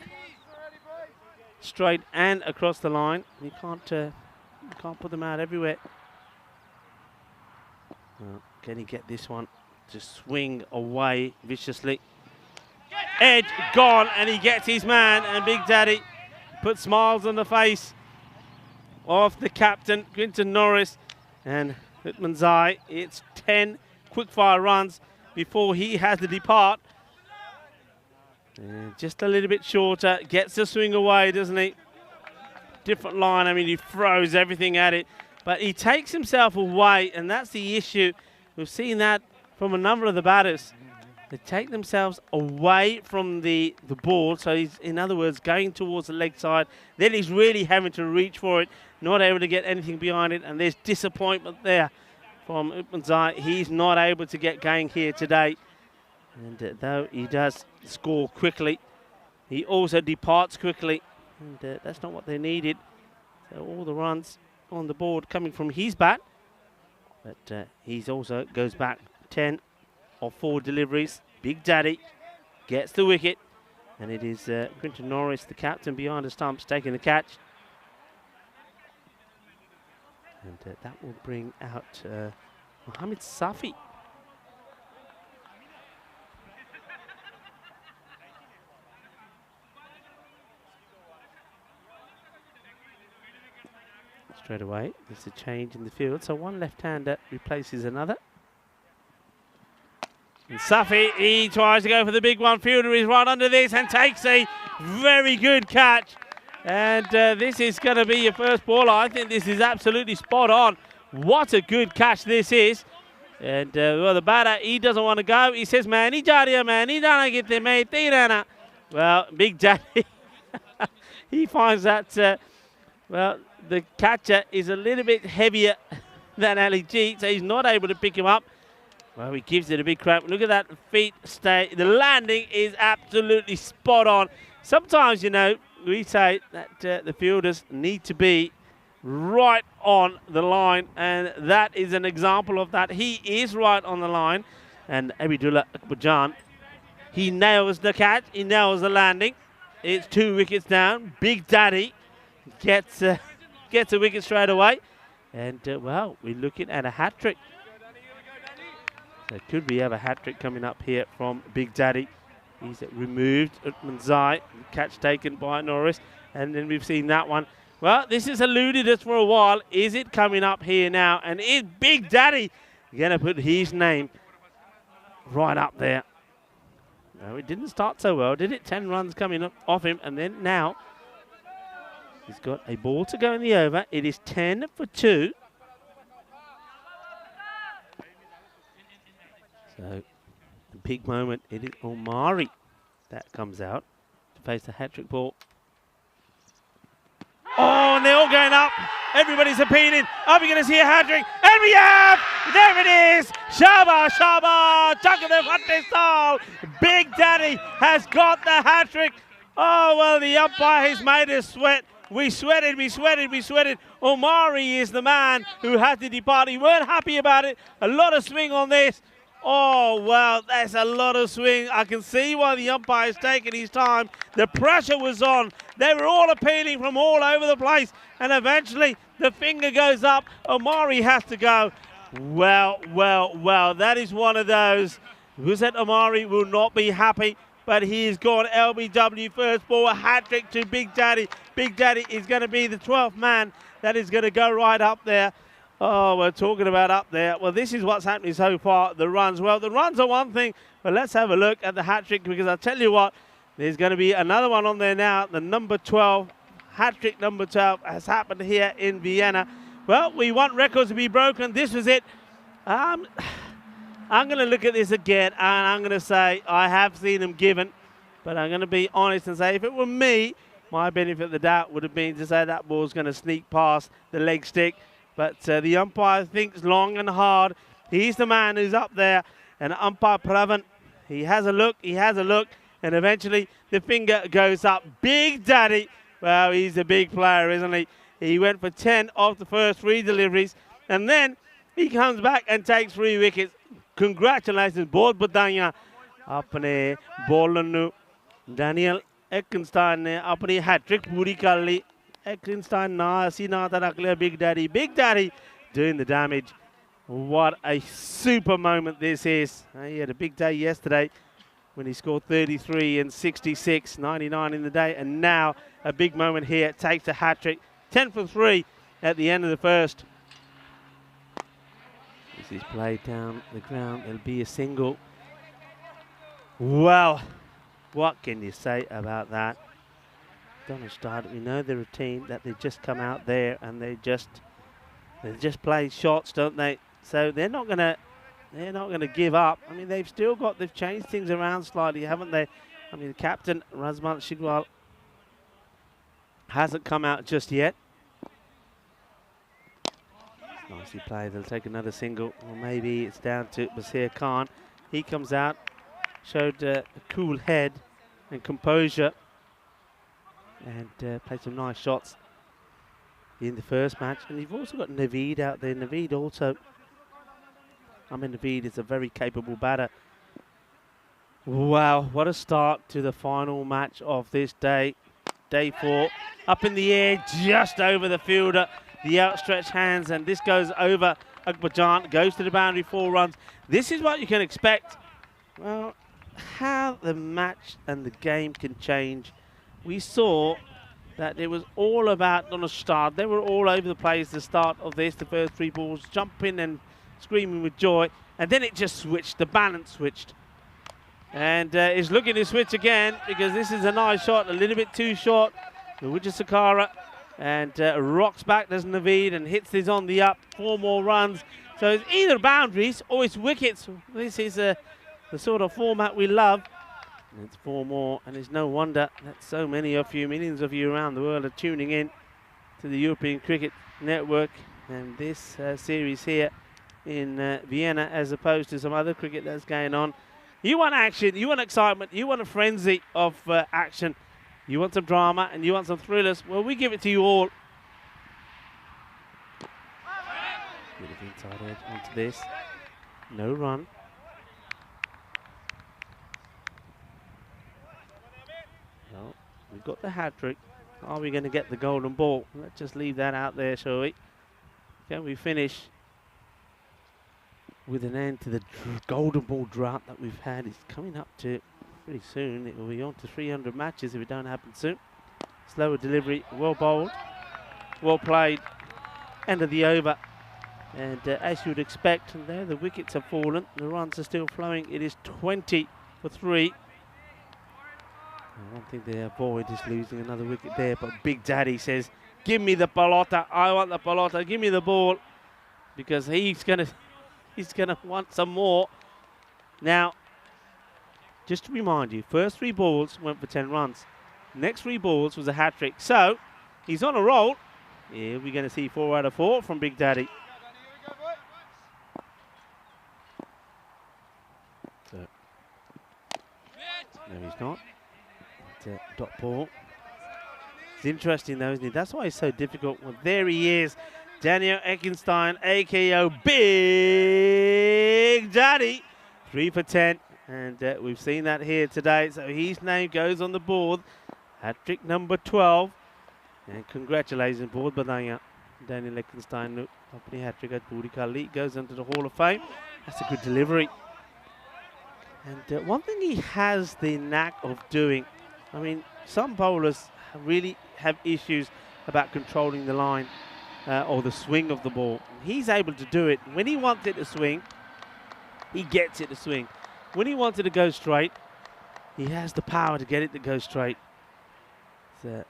straight and across the line. You can't put them out everywhere. Well, can he get this one to swing away viciously? Edge gone, and he gets his man, and Big Daddy puts smiles on the face of the captain, Quinton Norris, and Utman Zai. It's 10 quick-fire runs before he has to depart. And just a little bit shorter, gets the swing away, doesn't he? different line. I mean, he throws everything at it, but he takes himself away, and that's the issue. We've seen that from a number of the batters. They take themselves away from the ball, so he's, in other words, going towards the leg side. Then he's really having to reach for it, not able to get anything behind it, and there's disappointment there from Utmanzai. He's not able to get going here today. And though he does score quickly, he also departs quickly, and that's not what they needed. So all the runs on the board coming from his bat, but he's also goes back 10 of 4 deliveries. Big Daddy gets the wicket, and it is Quinton Norris, the captain, behind the stumps, taking the catch. And that will bring out Mohamed Safi. Straight away, there's a change in the field, so one left-hander replaces another. And Safi, he tries to go for the big one. Fielder is right under this and takes a very good catch. And this is going to be your first ball. I think this is absolutely spot on. What a good catch this is. And well, the batter, he doesn't want to go. He says, man, he jariya, man, he dana gitte, mate, tirana. Well, Big Daddy, he finds that, well, the catcher is a little bit heavier than Ali G, so he's not able to pick him up. Well, he gives it a big crack. Look at that feet stay. The landing is absolutely spot on. Sometimes, you know, we say that the fielders need to be right on the line, and that is an example of that. He is right on the line, and Abidullah Akbarjan, he nails the catch, he nails the landing. It's 2 wickets down. Big Daddy gets a wicket straight away, and well, we're looking at a hat-trick. So could we have a hat-trick coming up here from Big Daddy? He's removed Utmanzai, catch taken by Norris, and then we've seen that one. Well, this has eluded us for a while. Is it coming up here now? And is Big Daddy going to put his name right up there? No, it didn't start so well, did it? 10 runs coming up off him, and then now he's got a ball to go in the over. It is 10 for 2. So, the big moment, it is Omari that comes out to face the hat-trick ball. Oh, and they're all going up. Everybody's appealing. Are we going to see a hat-trick? And we have! There it is! Shaba, Shaba, Chakadev Hattestal. Big Daddy has got the hat-trick. Oh, well, the umpire has made us sweat. We sweated, we sweated, we sweated. Omari is the man who had to depart. He weren't happy about it. A lot of swing on this. Oh, wow, that's a lot of swing. I can see why the umpire is taking his time. The pressure was on. They were all appealing from all over the place. And eventually, the finger goes up. Omari has to go. Well, well, well, that is one of those. Hussein Omari will not be happy, but he has gone LBW first ball, a hat-trick to Big Daddy. Big Daddy is going to be the 12th man that is going to go right up there. Oh, we're talking about up there. Well, this is what's happening so far, the runs. Well, the runs are one thing, but let's have a look at the hat-trick, because I'll tell you what, there's going to be another one on there now. The number 12, hat-trick number 12 has happened here in Vienna. Well, we want records to be broken. This was it. I'm going to look at this again, and I'm going to say I have seen them given, but I'm going to be honest and say if it were me, my benefit of the doubt would have been to say that ball's going to sneak past the leg stick. But the umpire thinks long and hard. He's the man who's up there. And umpire Pravan, he has a look, and eventually the finger goes up. Big Daddy, well, he's a big player, isn't he? He went for 10 of the first 3 deliveries, and then he comes back and takes 3 wickets. Congratulations, Bahut badaiyan apne bowler nu. Daniel Eckenstein ne apni hat-trick puri kar li. Eckenstein na rakh liya Big Daddy. Big Daddy doing the damage. What a super moment this is. He had a big day yesterday when he scored 33 and 66, 99 in the day, and now a big moment here. Takes a hat-trick. 10 for 3 at the end of the first. This is played down the ground. It'll be a single. Well, what can you say about that? Donnerstadt, we know they're a team that they just come out there and they just play shots, don't they? So they're not gonna give up. I mean, they've changed things around slightly, haven't they? I mean, the captain Razman Shigwal hasn't come out just yet. Nicely played. They'll take another single, or maybe it's down to Basir Khan. He comes out, showed a cool head and composure, and played some nice shots in the first match. And you've also got Naveed out there. Naveed is a very capable batter. Wow, what a start to the final match of this day. Day 4, up in the air, just over the fielder. The outstretched hands, and this goes over Akbarjan, goes to the boundary, 4 runs. This is what you can expect. Well, how the match and the game can change. We saw that it was all about Donnerstadt. They were all over the place at the start of this, the first 3 balls, jumping and screaming with joy. And then it just switched, the balance switched. And is looking to switch again, because this is a nice shot, a little bit too short. Luigi Sakara. And rocks back, does Naveed, and hits this on the up. 4 more runs. So it's either boundaries or it's wickets. This is the sort of format we love. And it's 4 more, and it's no wonder that so many of you, millions of you around the world, are tuning in to the European Cricket Network and this series here in Vienna, as opposed to some other cricket that's going on. You want action, you want excitement, you want a frenzy of action. You want some drama and you want some thrillers. Well, we give it to you all. Bit of inside edge onto this. No run. Well, we've got the hat-trick. Are we going to get the golden ball? Let's just leave that out there, shall we? Can we finish with an end to the golden ball drought that we've had? It's coming up to pretty soon. It will be on to 300 matches if it don't happen soon. Slower delivery, well bowled, well played, end of the over. And as you would expect, and there the wickets have fallen, the runs are still flowing. It is 20 for 3. One thing they avoid is losing another wicket there, but Big Daddy says, give me the pelota, I want the pelota, give me the ball, because he's gonna want some more. Now, just to remind you, first 3 balls went for 10 runs. Next 3 balls was a hat-trick. So, he's on a roll. Here we're going to see 4 out of 4 from Big Daddy. So, no, he's not. It's a dot ball. It's interesting though, isn't it? That's why it's so difficult. Well, there he is. Daniel Eckenstein, a.k.a. Big Daddy. 3 for 10. And we've seen that here today. So his name goes on the board. Hat-trick number 12. And congratulations, board Badaya. Daniel Eckenstein, company hat-trick at Budi Kali, goes into the Hall of Fame. That's a good delivery. And one thing he has the knack of doing, I mean, some bowlers really have issues about controlling the line or the swing of the ball. He's able to do it. When he wants it to swing, he gets it to swing. When he wants it to go straight, he has the power to get it to go straight. It's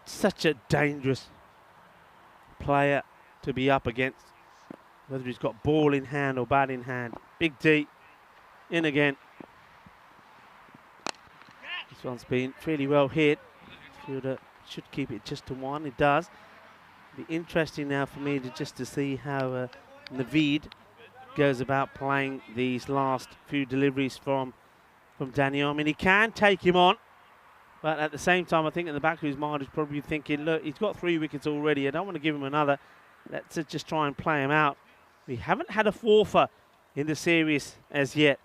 such a dangerous player to be up against, whether he's got ball in hand or bat in hand. Big D, in again. This one's been fairly well hit. Fielder should keep it just to 1. It does. Be interesting now for me to see how Naveed goes about playing these last few deliveries from Daniel. I mean, he can take him on, but at the same time, I think in the back of his mind, he's probably thinking, look, he's got 3 wickets already. I don't want to give him another. Let's just try and play him out. We haven't had a 4-fer in the series as yet.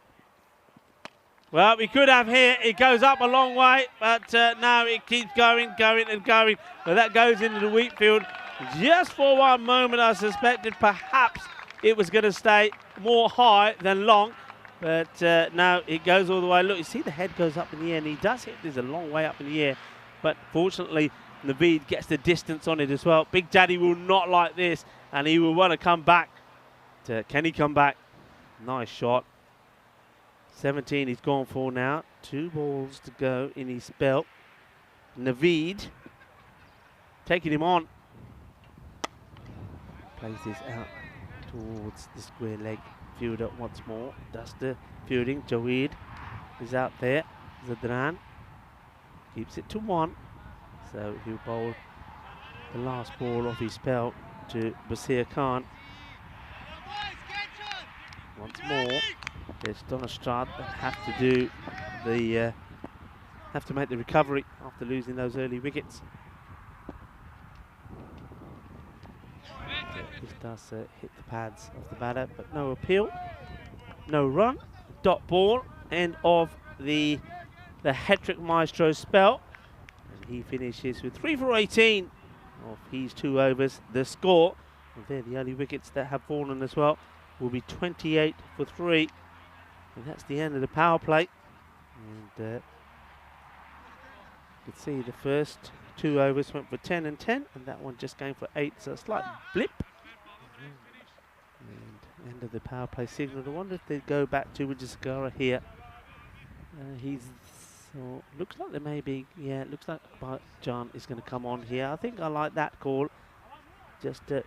Well, we could have here. It goes up a long way, but no, it keeps going and going. But that goes into the wheat field. Just for one moment, I suspected perhaps it was going to stay more high than long. But no, it goes all the way. Look, you see the head goes up in the air, and he does hit this a long way up in the air. But fortunately, Naveed gets the distance on it as well. Big Daddy will not like this, and he will want to come back. Can he come back? Nice shot. 17 he's gone for now. 2 balls to go in his belt. Naveed taking him on. Plays this out towards the square leg fielder once more. Does the fielding. Jaweed is out there. Zadran keeps it to 1. So he'll bowl the last ball of his spell to Basir Khan. Once more, there's Donnerstraat that have to do the have to make the recovery after losing those early wickets. This does hit the pads of the batter, but no appeal, no run. Dot ball, end of the hat-trick maestro spell. And he finishes with 3 for 18 of his 2 overs. The score, and they're the only wickets that have fallen as well, will be 28 for 3. And that's the end of the power play. And you can see the first 2 overs went for 10 and 10, and that one just going for 8, so a slight blip. And end of the power play signal. I wonder if they go back to Wijasagara here. So looks like there may be, yeah, it looks like John is going to come on here. I think I like that call. Just to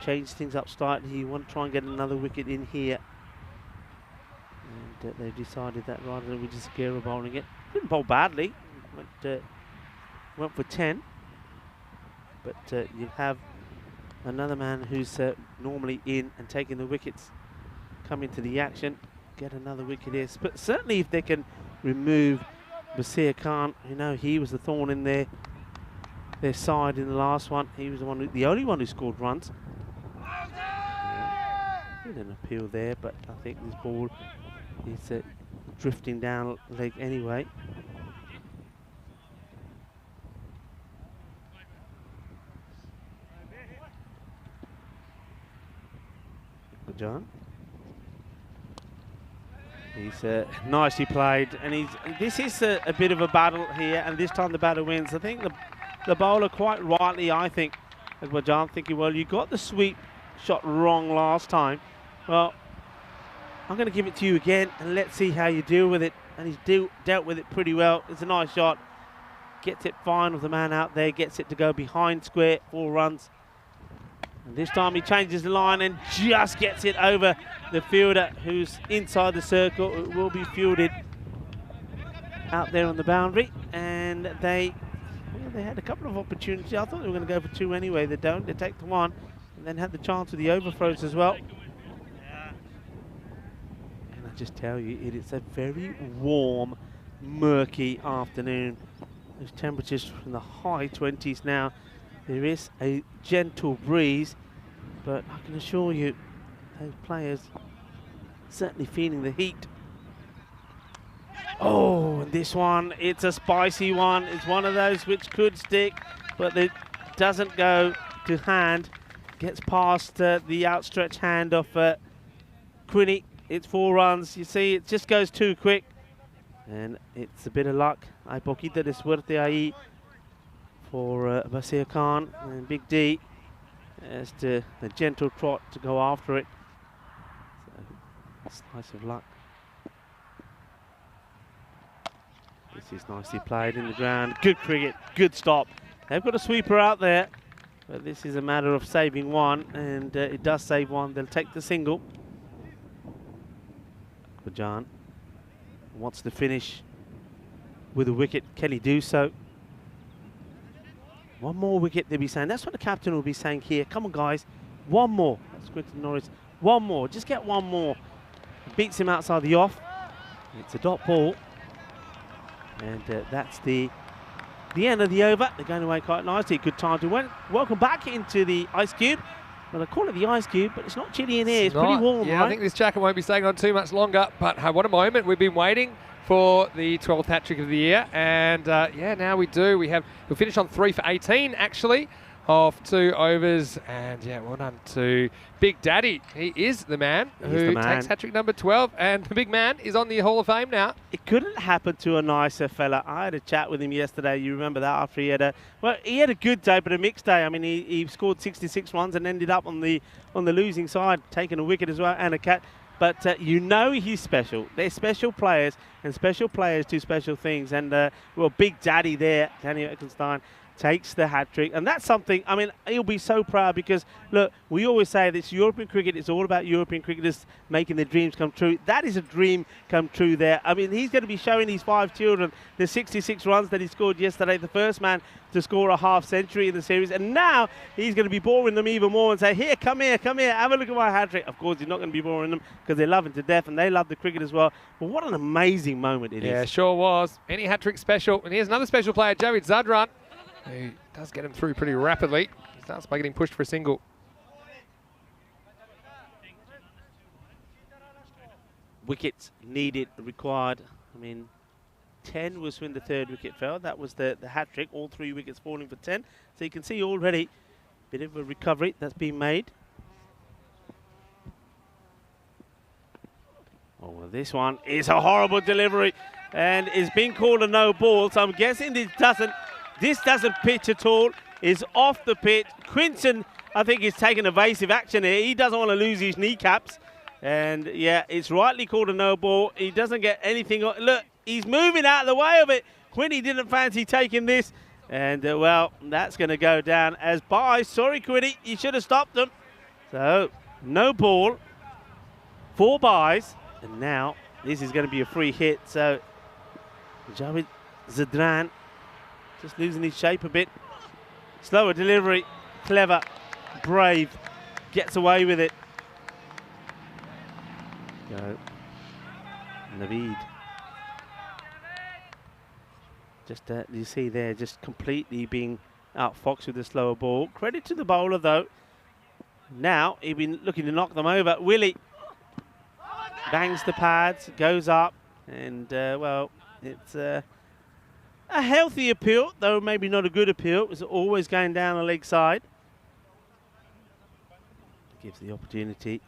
change things up slightly. You want to try and get another wicket in here. And they've decided that rather than Wijasagara bowling it. Didn't bowl badly. Went for 10. But you have another man who's normally in and taking the wickets come into the action. Get another wicket here. But certainly if they can remove Basir Khan, you know, he was the thorn in their side in the last one. He was the only one who scored runs. Did an appeal there, but I think this ball is drifting down leg anyway. John. He's nicely played, and this is a bit of a battle here, and this time the batter wins. I think the bowler quite rightly, I think, as Bajan thinking, well, you got the sweep shot wrong last time. Well, I'm going to give it to you again, and let's see how you deal with it. And he's dealt with it pretty well. It's a nice shot. Gets it fine with the man out there, gets it to go behind square, 4 runs. And this time he changes the line and just gets it over the fielder who's inside the circle. It will be fielded out there on the boundary. And they had a couple of opportunities. I thought they were going to go for 2 anyway. They don't. They take the 1 and then had the chance with the overthrows as well. And I just tell you, it is a very warm, murky afternoon. Those temperatures from the high 20s now. There is a gentle breeze, but I can assure you, those players certainly feeling the heat. Oh, and this one, it's a spicy one. It's one of those which could stick, but it doesn't go to hand. Gets past the outstretched hand of Quinny. It's 4 runs. You see, it just goes too quick. And it's a bit of luck. Hay poquita de suerte ahí for Basir Khan and Big D as to the gentle trot to go after it. So, slice of luck. This is nicely played in the ground. Good cricket, good stop. They've got a sweeper out there, but this is a matter of saving 1, and it does save 1. They'll take the single. Bajan wants to finish with a wicket. Can he do so? 1 more wicket, they'll be saying. That's what the captain will be saying here. Come on, guys. 1 more. That's Quinton Norris. 1 more. Just get 1 more. Beats him outside the off. It's a dot ball. And that's the end of the over. They're going away quite nicely. Good time to win. Welcome back into the ice cube. Well, I call it the ice cube, but it's not chilly in here. It's pretty warm, yeah, right? I think this jacket won't be staying on too much longer. But what a moment. We've been waiting for the 12th hat-trick of the year, and yeah, now we do. We'll finish on 3 for 18 actually of 2 overs, and yeah, well done to Big Daddy. He is the man who takes hat-trick number 12, and the big man is on the Hall of Fame now. It couldn't happen to a nicer fella. I had a chat with him yesterday. You remember that after he had a good day, but a mixed day. I mean, he scored 66 runs and ended up on the losing side, taking a wicket as well and a cat. But you know he's special. They're special players And special players do special things. And, well, Big Daddy there, Danny Eckenstein, takes the hat-trick. And that's something, I mean, he'll be so proud because, look, we always say this European cricket, it's all about European cricketers making their dreams come true. That is a dream come true there. I mean, he's going to be showing his 5 children the 66 runs that he scored yesterday, the first man to score a half-century in the series. And now he's going to be boring them even more and say, here, come here, have a look at my hat-trick. Of course, he's not going to be boring them because they love him to death and they love the cricket as well. But what an amazing moment it is. Yeah, sure was. Any hat-trick special. And here's another special player, Javid Zadran, who does get him through pretty rapidly. He starts by getting pushed for a single. Wickets needed, required. I mean, 10 was when the 3rd wicket fell. That was the hat-trick, all 3 wickets falling for 10. So you can see already a bit of a recovery that's been made. Oh, well, this one is a horrible delivery and it's been called a no ball. So I'm guessing this doesn't pitch at all. It's off the pitch. Quinton, I think, is taking evasive action here. He doesn't want to lose his kneecaps. And, yeah, it's rightly called a no ball. He doesn't get anything. Look, he's moving out of the way of it. Quinny didn't fancy taking this. And, well, that's going to go down as byes. Sorry, Quinny, you should have stopped them. So, no ball. 4 byes. And now this is going to be a free hit. So, Javid Zadran just losing his shape a bit. Slower delivery. Clever. Brave. Gets away with it. Go. Naveed. Just, you see there, just completely being outfoxed with the slower ball. Credit to the bowler, though. Now, he's been looking to knock them over. Willie bangs the pads, goes up, and, well, it's a healthy appeal, though maybe not a good appeal. It's always going down the leg side. Gives the opportunity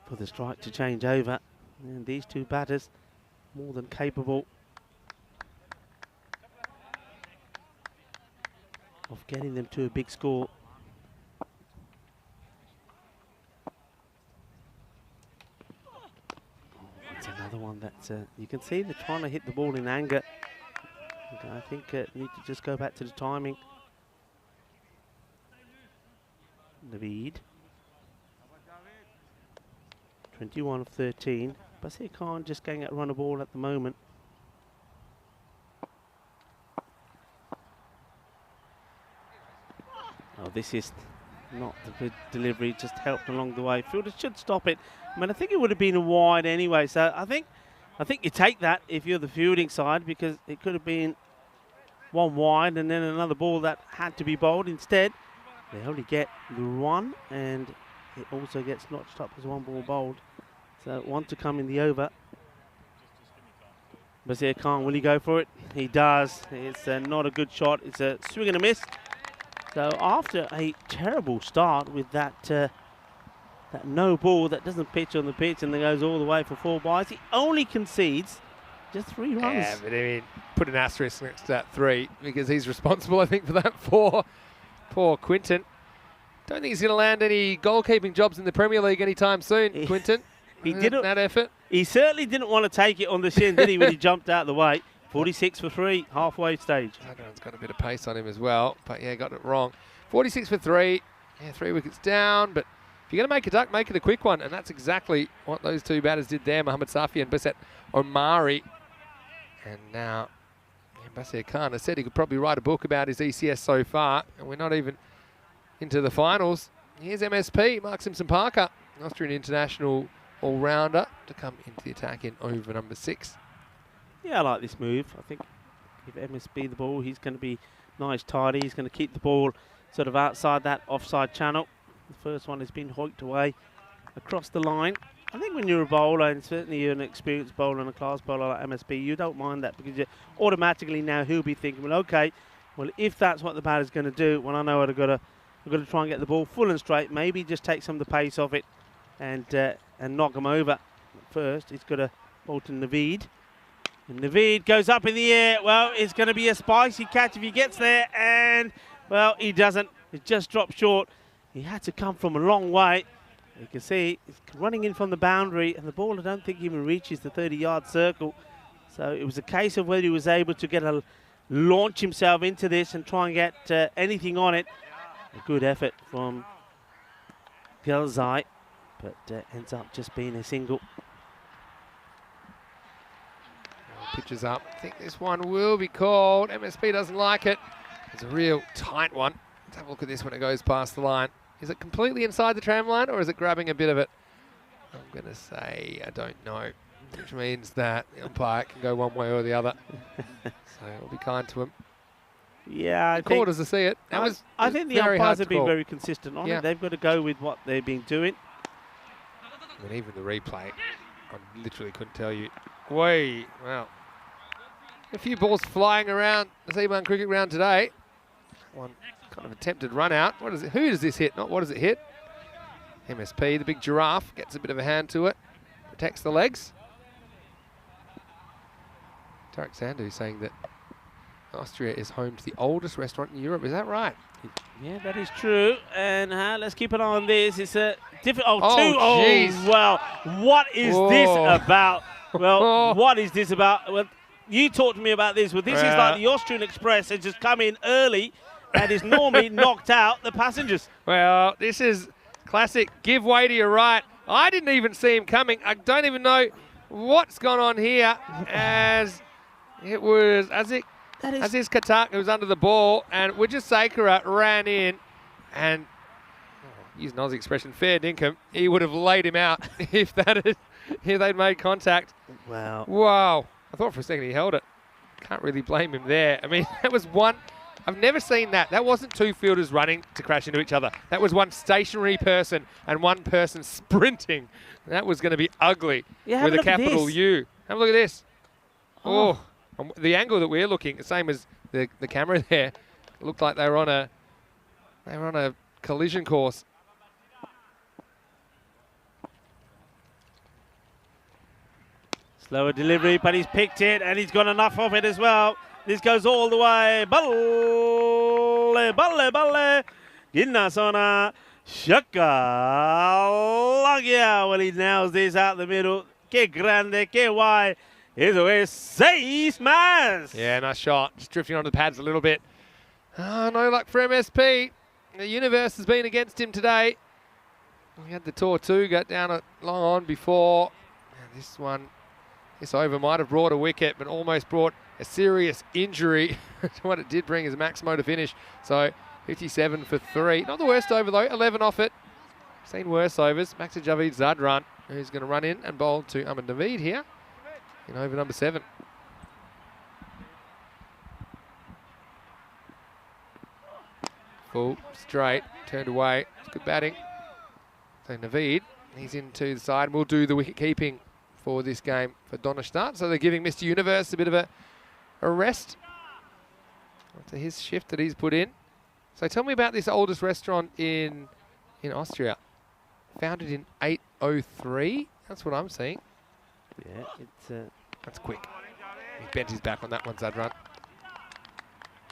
for the strike to change over. And these 2 batters, more than capable of getting them to a big score. It's another one that you can see they're trying to hit the ball in anger. And I think need to just go back to the timing. Naveed. 21 of 13. Basir Khan just going at run a ball at the moment. Oh, this is not the good delivery, just helped along the way. Fielder should stop it. I mean, I think it would have been a wide anyway, so I think you take that if you're the fielding side, because it could have been 1 wide and then another ball that had to be bowled. Instead, they only get the 1, and it also gets notched up as 1 ball bowled. So 1 to come in the over. Basir Khan, will he go for it? He does. It's not a good shot. It's a swing and a miss. So after a terrible start with that no ball that doesn't pitch on the pitch and then goes all the way for 4 byes, he only concedes just 3 runs. Yeah, but I mean, put an asterisk next to that 3 because he's responsible, I think, for that 4. Poor Quinton. Don't think he's going to land any goalkeeping jobs in the Premier League anytime soon, Quinton. He didn't. That effort. He certainly didn't want to take it on the shin, did he, when he jumped out of the way? 46 for 3, halfway stage. Zadran's got a bit of pace on him as well, but yeah, got it wrong. 46 for 3. Yeah, 3 wickets down, but if you're going to make a duck, make it a quick one, and that's exactly what those 2 batters did there, Mohammad Safi and Basit Omari. And now, Basir Khan has said he could probably write a book about his ECS so far, and we're not even into the finals. Here's MSP, Mark Simpson-Parker, Austrian international all-rounder, to come into the attack in over number 6. Yeah, I like this move. I think if MSB the ball, he's going to be nice, tidy. He's going to keep the ball sort of outside that offside channel. The first one has been hoiked away across the line. I think when you're a bowler, and certainly you're an experienced bowler and a class bowler like MSB, you don't mind that because you automatically now he'll be thinking, well, okay, well, if that's what the batter's going to do, well, I know I've got to try and get the ball full and straight, maybe just take some of the pace off it and knock him over. First, he's got a ball to Naveed. And Naveed goes up in the air. Well, it's going to be a spicy catch if he gets there. And, well, he doesn't. It just dropped short. He had to come from a long way. You can see he's running in from the boundary. And the ball, I don't think, even reaches the 30-yard circle. So it was a case of whether he was able to launch himself into this and try and get anything on it. A good effort from Gelzai, but ends up just being a single. Pitches up. I think this one will be called. MSP doesn't like it. It's a real tight one. Let's have a look at this when it goes past the line. Is it completely inside the tram line, or is it grabbing a bit of it? I'm going to say I don't know, which means that the umpire can go one way or the other. So we'll be kind to him. Yeah, I Called us to see it. I think the umpires have been very consistent on it. They've got to go with what they've been doing. I mean, even the replay, I literally couldn't tell you. Way, wow. A few balls flying around the C1 cricket ground today. One kind of attempted run out. What is it? Who does this hit? Not what does it hit? MSP, the big giraffe, gets a bit of a hand to it. Protects the legs. Tarek Sandhu saying that Austria is home to the oldest restaurant in Europe. Is that right? Yeah, that is true. And let's keep an eye on this. It's a different. Jeez. Well, what is this about? Well, what is this about? Well, you talked to me about this. Well, this is like the Austrian Express has just come in early and is normally knocked out the passengers. Well, this is classic give way to your right. I didn't even see him coming. I don't even know what's gone on here, as it was Aziz Katak who was under the ball, and Wijasekara ran in and, using Aussie expression, fair dinkum, he would have laid him out if they'd made contact. Wow. Wow. I thought for a second he held it. Can't really blame him there. I mean, that was one. I've never seen that. That wasn't two fielders running to crash into each other. That was one stationary person and one person sprinting. That was going to be ugly with a capital U. Have a look at this. Oh. The angle that we're looking, the same as the camera there, it looked like they were on a collision course. Slower delivery, but he's picked it and he's got enough of it as well. This goes all the way. Balle, balle, balle. Ginnasona. Shaka. Lagia. Well, he nails this out the middle. Que grande, que wide. Eso es 6 más. Yeah, nice shot. Just drifting onto the pads a little bit. Oh, no luck for MSP. The universe has been against him today. We had the Tortuga down at long on before. And this over might have brought a wicket, but almost brought a serious injury. What it did bring is a Maximo to finish. So 57 for 3. Not the worst over though, 11 off it. Seen worse overs. Back to Javeed Zadran, who's going to run in and bowl to Ahmed Naveed here in over number 7. Full, straight, turned away. It's good batting. So Naveed, he's into the side. We'll do the wicket keeping for this game for Donnerstadt. So they're giving Mr. Universe a bit of a rest after his shift that he's put in. So tell me about this oldest restaurant in Austria. Founded in 803. That's what I'm seeing. Yeah, it's that's quick. He bent his back on that one, Zadran.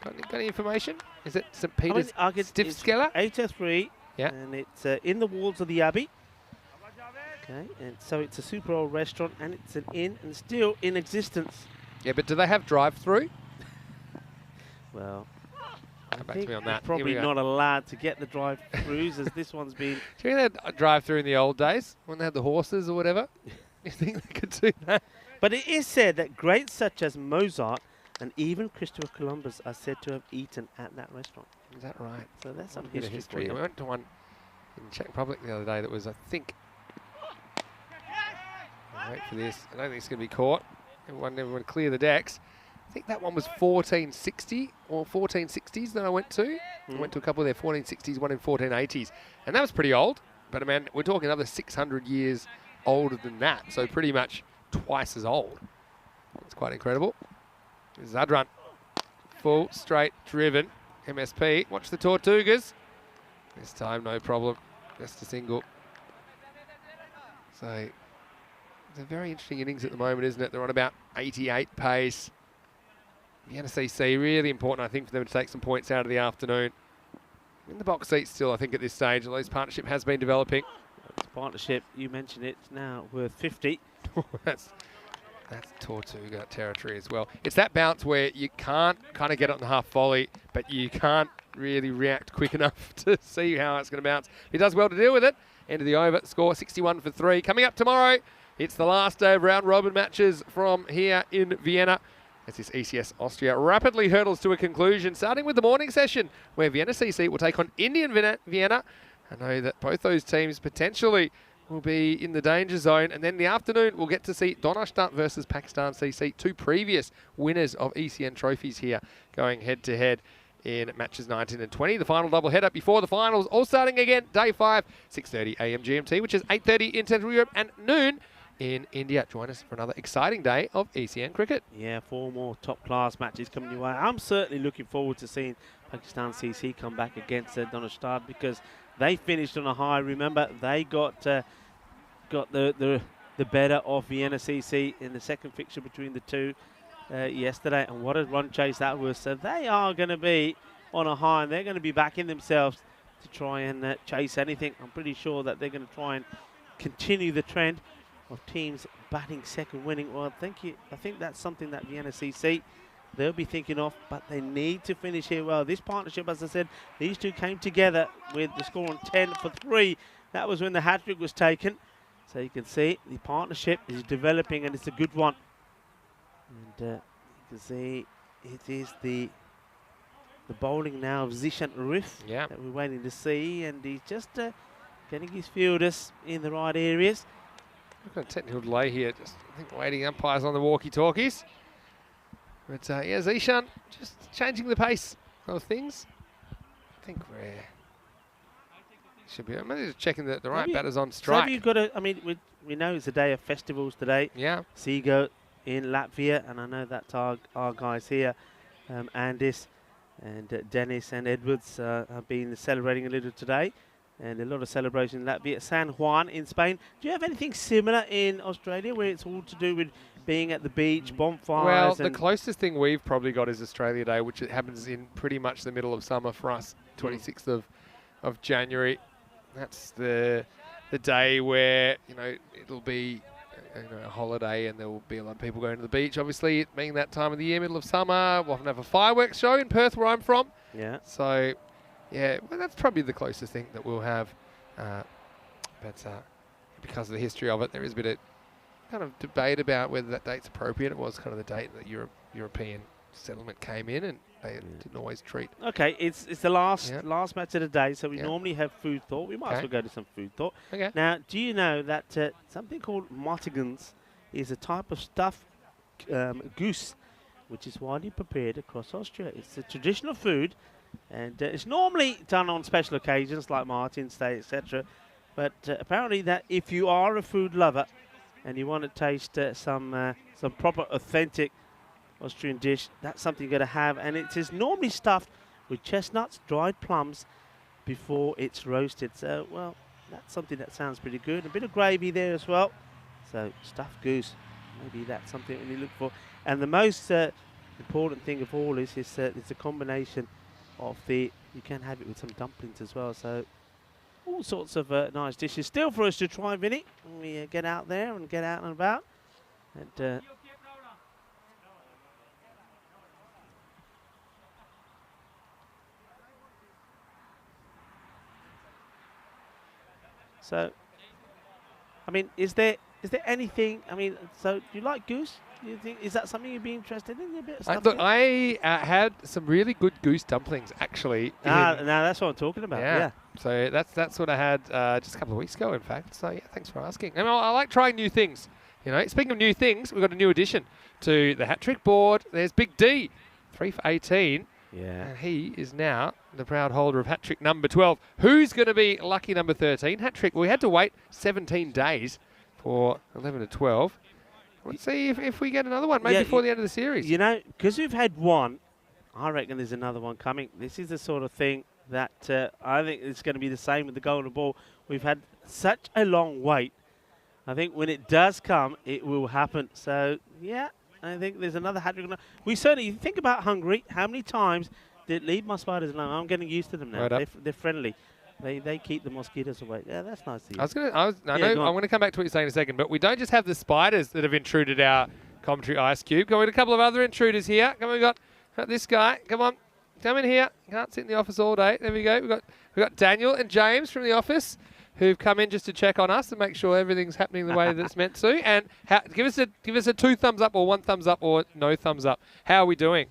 Got any information? Is it St. Peter's Stiftskeller? 803. Yeah. And it's in the walls of the Abbey. Okay, and so it's a super old restaurant and it's an inn and still in existence. Yeah, but do they have drive-through? Well, come back to me on that. Probably not allowed to get the drive-throughs as this one's been. Do you think they had a drive-through in the old days when they had the horses or whatever? You think they could do that? But it is said that greats such as Mozart and even Christopher Columbus are said to have eaten at that restaurant. Is that right? So that's some history for you. We went to one in Czech Republic the other day that was, I think, wait for this. I don't think it's going to be caught. Everyone clear the decks. I think that one was 1460 or 1460s that I went to. I went to a couple of their 1460s, one in 1480s. And that was pretty old. But, I mean, we're talking another 600 years older than that. So pretty much twice as old. It's quite incredible. Zadran. Full, straight, driven. MSP. Watch the Tortugas. This time, no problem. Just a single. So, it's a very interesting innings at the moment, isn't it? They're on about 88 pace. The NSCC, really important, I think, for them to take some points out of the afternoon. In the box seat still, I think, at this stage, although this partnership has been developing. This partnership, you mentioned it, it's now worth 50. That's That's Tortuga territory as well. It's that bounce where you can't kind of get it on the half volley, but you can't really react quick enough to see how it's going to bounce. He does well to deal with it. End of the over, score 61 for 3. Coming up tomorrow, it's the last day of round robin matches from here in Vienna, as this ECS Austria rapidly hurdles to a conclusion, starting with the morning session, where Vienna CC will take on Indian Vienna. I know that both those teams potentially will be in the danger zone. And then in the afternoon, we'll get to see Donaustadt versus Pakistan CC, 2 previous winners of ECN trophies here, going head-to-head in matches 19 and 20. The final double header before the finals, all starting again, day 5, 6:30 a.m. GMT, which is 8:30 in Central Europe, and noon in India. Join us for another exciting day of ECN cricket. Yeah, 4 more top-class matches coming your way. I'm certainly looking forward to seeing Pakistan CC come back against Donaustadt, because they finished on a high. Remember, they got the better of Vienna CC in the second fixture between the two yesterday, and what a run chase that was. So they are going to be on a high, and they're going to be backing themselves to try and chase anything. I'm pretty sure that they're going to try and continue the trend of teams batting second, winning. Well, I think that's something that Vienna CC, they'll be thinking of, but they need to finish here well. This partnership, as I said, these two came together with the score on 10 for 3. That was when the hat-trick was taken. So you can see the partnership is developing, and it's a good one. And you can see it is the bowling now of Zishan Rif that we're waiting to see, and he's just getting his fielders in the right areas. We've got a technical delay here, just I think waiting umpires on the walkie-talkies. But yeah, Zishan just changing the pace of things. I think should be. I'm just checking that the right batter's on strike. So have you got a? I mean, we know it's a day of festivals today. Yeah. Seago in Latvia, and I know that's our guys here, Andis and Dennis and Edwards have been celebrating a little today, and a lot of celebration in Latvia. San Juan in Spain. Do you have anything similar in Australia, where it's all to do with being at the beach, bonfires? Well, the closest thing we've probably got is Australia Day, which it happens in pretty much the middle of summer for us, 26th of January. That's the day where, it'll be a holiday, and there will be a lot of people going to the beach. Obviously, it being that time of the year, middle of summer, we'll often have a fireworks show in Perth, where I'm from. Yeah. So, yeah, well, that's probably the closest thing that we'll have. But because of the history of it, there is a bit of kind of debate about whether that date's appropriate. It was kind of the date that European settlement came in, and they didn't always treat. Okay, it's the last match of the day, so we normally have food thought. We might as well go to some food thought. Okay. Now, do you know that something called martigans is a type of stuffed goose, which is widely prepared across Austria? It's a traditional food, and it's normally done on special occasions like Martin's Day, etc. But apparently, that if you are a food lover and you want to taste some proper authentic Austrian dish, that's something you're going to have, and it is normally stuffed with chestnuts, dried plums before it's roasted. So, well, that's something that sounds pretty good. A bit of gravy there as well. So, stuffed goose, maybe that's something we look for. And the most important thing of all is it's a combination of you can have it with some dumplings as well. So, all sorts of nice dishes still for us to try, Vinny, when we get out there and get out and about. And so, I mean, is there anything? I mean, so do you like goose? Do you think, is that something you'd be interested in? A bit of stuff Look, I had some really good goose dumplings, actually. No, that's what I'm talking about. Yeah. So that's what I had just a couple of weeks ago, in fact. So yeah, thanks for asking. And I like trying new things. Speaking of new things, we've got a new addition to the hat trick board. There's Big D, 3 for 18. Yeah. And he is now the proud holder of hat-trick number 12. Who's going to be lucky number 13? Hat-trick, we had to wait 17 days for 11 to 12. Let's see if we get another one, maybe before the end of the series. Because we've had one, I reckon there's another one coming. This is the sort of thing that I think it's going to be the same with the golden ball. We've had such a long wait. I think when it does come, it will happen. So, yeah. I think there's another hat-trick. We certainly think about Hungary. How many times did leave my spiders alone? I'm getting used to them now. They're friendly. They keep the mosquitoes away. Yeah, that's nice to you. I'm going to come back to what you're saying in a second, but we don't just have the spiders that have intruded our commentary ice cube. Got a couple of other intruders here. Come on, we got this guy. Come on, come in here. Can't sit in the office all day. There we go. We got Daniel and James from the office who've come in just to check on us and make sure everything's happening the way that it's meant to. And give us a 2 thumbs up or 1 thumbs up or no thumbs up. How are we doing?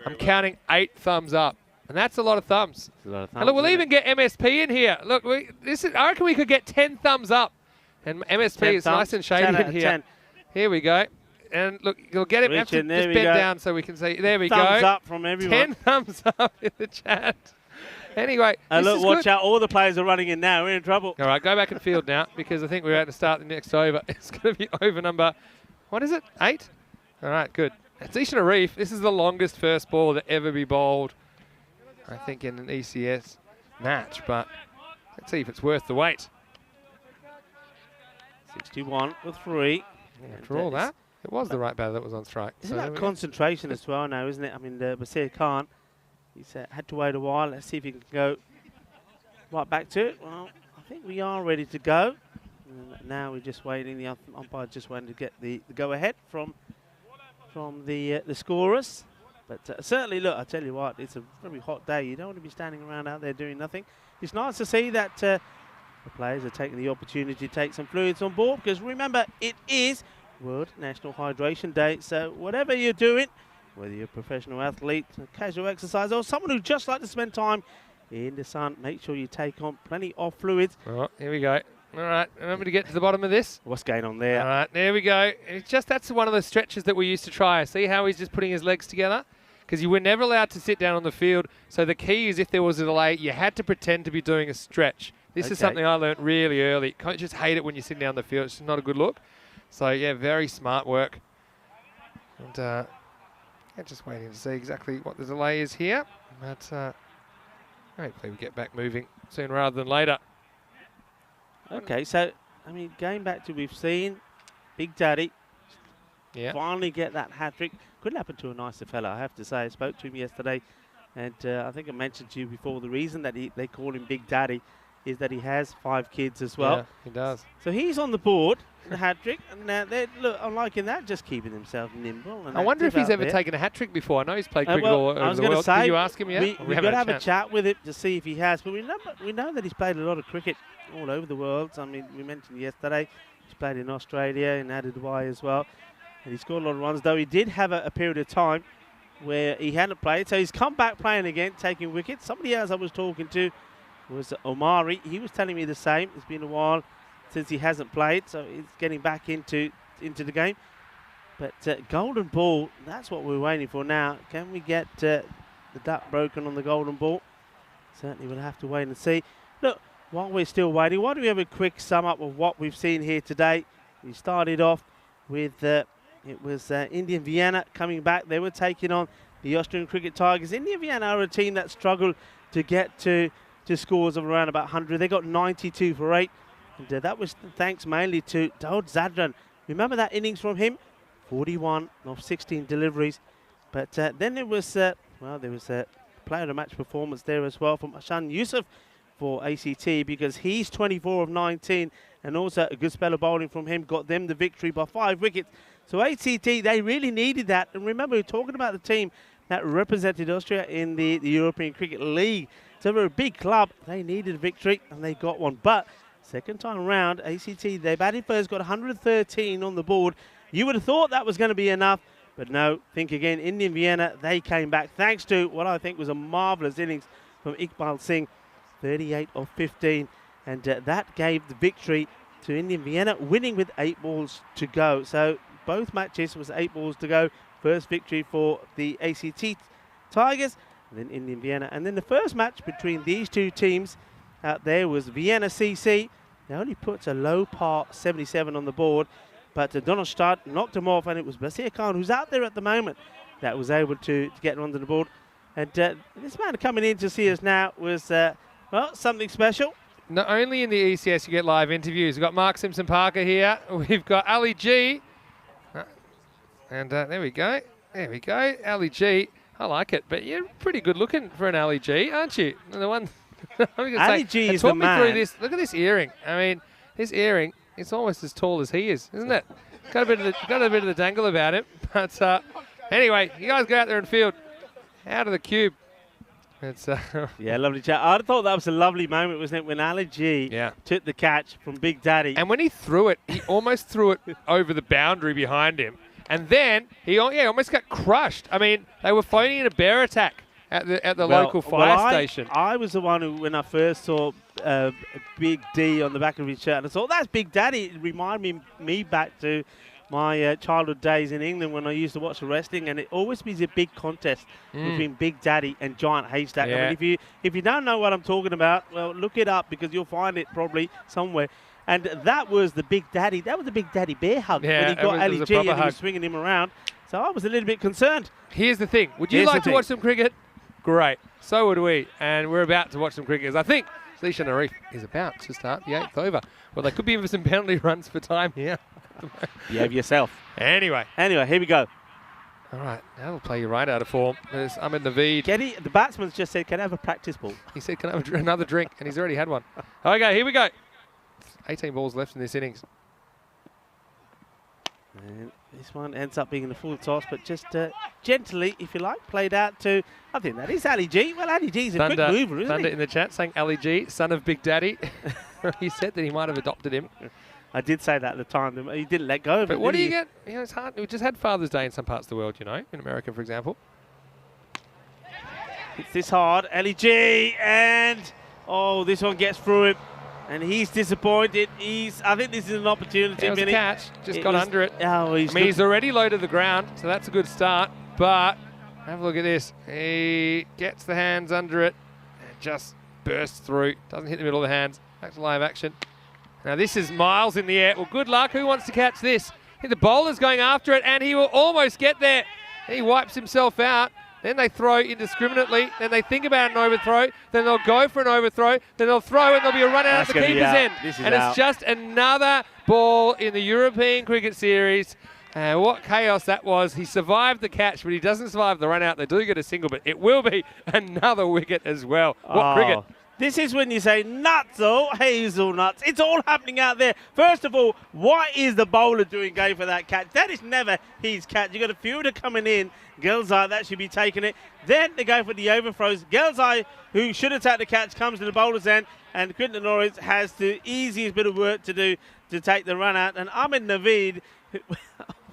I'm counting 8 thumbs up. And that's a lot of thumbs. A lot of thumbs, and look, we'll even get MSP in here. Look, I reckon we could get 10 thumbs up. And MSP is nice and shady in here. 10. Here we go. And look, you'll get him. Have to just bend down so we can see. There we go. Thumbs up from everyone. 10 thumbs up in the chat. Anyway, look, watch out. All the players are running in now. We're in trouble. All right, go back and field now because I think we're about to start the next over. It's going to be over number, what is it, 8? All right, good. It's Ishan Arif. This is the longest first ball to ever be bowled, I think, in an ECS match. But let's see if it's worth the wait. 61 for 3. Yeah, for all that, it was the right batter that was on strike. Isn't that concentration as well now, isn't it? I mean, Basir Khan, he's had to wait a while. Let's see if he can go right back to it. Well, I think we are ready to go. And now we're just waiting. The umpire just waiting to get the go-ahead from the scorers. But certainly, look, I tell you what, it's a very hot day. You don't want to be standing around out there doing nothing. It's nice to see that the players are taking the opportunity to take some fluids on board because remember, it is World National Hydration Day. So whatever you're doing, whether you're a professional athlete, a casual exerciser, or someone who just like to spend time in the sun, make sure you take on plenty of fluids. Oh, here we go. All right, remember to get to the bottom of this. What's going on there? All right, there we go. It's just that's one of the stretches that we used to try. See how he's just putting his legs together? Because you were never allowed to sit down on the field. So the key is if there was a delay, you had to pretend to be doing a stretch. This is something I learned really early. Coaches hate it when you sit down on the field. It's not a good look. So, yeah, very smart work. And just waiting to see exactly what the delay is here. But hopefully we get back moving sooner rather than later. Okay, so, I mean, going back to we've seen Big Daddy finally get that hat-trick. Couldn't happen to a nicer fella, I have to say. I spoke to him yesterday, and I think I mentioned to you before, the reason that they call him Big Daddy is that he has 5 kids as well. Yeah, he does. So he's on the board, the hat-trick, and look, I'm liking that, just keeping himself nimble. And I wonder if he's ever taken a hat-trick before. I know he's played cricket all over I was the world. Say, did you ask him yet? We've got to have a chat with him to see if he has. But we know that he's played a lot of cricket all over the world. I mean, we mentioned yesterday he's played in Australia, in Dubai as well. And he scored a lot of runs, though he did have a period of time where he hadn't played. So he's come back playing again, taking wickets. Somebody else I was talking to was Omari. He was telling me the same. It's been a while since he hasn't played, so he's getting back into the game. But golden ball, that's what we're waiting for now. Can we get the duck broken on the golden ball? Certainly we'll have to wait and see. Look, while we're still waiting, why don't we have a quick sum up of what we've seen here today? We started off with it was Indian Vienna coming back. They were taking on the Austrian Cricket Tigers. Indian Vienna are a team that struggled to get to scores of around about 100. They got 92 for 8. And that was thanks mainly to Daud Zadran. Remember that innings from him? 41 of 16 deliveries. But then there was a player of the match performance there as well from Ashan Yusuf for ACT because he's 24 of 19 and also a good spell of bowling from him got them the victory by 5 wickets. So ACT, they really needed that. And remember, we're talking about the team that represented Austria in the European Cricket League. So they're a big club. They needed a victory, and they got one. But second time around, ACT, they batted first, got 113 on the board. You would have thought that was going to be enough. But no, think again. Indian Vienna, they came back thanks to what I think was a marvellous innings from Iqbal Singh, 38 of 15. And that gave the victory to Indian Vienna, winning with 8 balls to go. So both matches was 8 balls to go. First victory for the ACT Tigers, and then Indian Vienna. And then the first match between these two teams out there was Vienna CC. They only put a low par 77 on the board, but Donald Start knocked him off, and it was Basir Khan, who's out there at the moment, that was able to get onto the board. And this man coming in to see us now was, well, something special. Not only in the ECS you get live interviews. We've got Mark Simpson-Parker here. We've got Ali G. And there we go. There we go. Ali G. I like it. But you're pretty good looking for an Ali G, aren't you? The one Ali G is the man. Talk me through this. Look at this earring. I mean, this earring, it's almost as tall as he is, isn't it? got a bit of the dangle about him. But anyway, you guys go out there and field. Out of the cube. It's yeah, lovely chat. I thought that was a lovely moment, wasn't it, when Ali G took the catch from Big Daddy. And when he threw it, he almost threw it over the boundary behind him. And then he almost got crushed. I mean, they were phoning in a bear attack at the local fire station. I was the one who, when I first saw Big D on the back of his shirt, and I thought, that's Big Daddy. It reminded me back to my childhood days in England when I used to watch the wrestling, and it always was a big contest between Big Daddy and Giant Haystack. Yeah. I mean, if you don't know what I'm talking about, well, look it up because you'll find it probably somewhere. And that was the Big Daddy. That was the Big Daddy bear hug when he got Ali G and he was swinging him around. So I was a little bit concerned. Here's the thing. Would you like to watch some cricket? Great. So would we. And we're about to watch some cricket. I think Zishan Arif is about to start the 8th over. Well, they could be in for some penalty runs for time here. Behave yourself. Anyway, here we go. All right, now we'll play you right out of form. There's Ahmed Naveed. The batsman's just said, can I have a practice ball? He said, can I have another drink? And he's already had one. Okay, here we go. 18 balls left in this innings. And this one ends up being in the full toss, but just gently, if you like, played out to, I think that is Ali G. Well, Ali G's a quick mover, isn't he? Thunder in the chat saying Ali G, son of Big Daddy. He said that he might have adopted him. I did say that at the time. He didn't let go of it. But what do you get? You know, it's hard. We just had Father's Day in some parts of the world, you know, in America, for example. It's this hard. Ali G, and this one gets through him. And he's disappointed. I think this is an opportunity. It was a catch. Just got under it. Oh, he's already low to the ground, so that's a good start. But have a look at this. He gets the hands under it and just bursts through. Doesn't hit the middle of the hands. Back to live action. Now this is miles in the air. Well, good luck. Who wants to catch this? The bowler's going after it, and he will almost get there. He wipes himself out. Then they throw indiscriminately. Then they think about an overthrow. Then they'll go for an overthrow. Then they'll throw, and there'll be a run out at the keeper's end. And it's just another ball in the European Cricket Series. What chaos that was. He survived the catch, but he doesn't survive the run out. They do get a single, but it will be another wicket as well. What cricket? This is when you say nuts, hazelnuts. It's all happening out there. First of all, what is the bowler doing going for that catch? That is never his catch. You've got a fielder coming in. Gelzai, that should be taking it. Then they go for the overthrows. Gelzai, who should have taken the catch, comes to the bowler's end. And Quinton Norris has the easiest bit of work to do to take the run out. And Ahmed Naveed,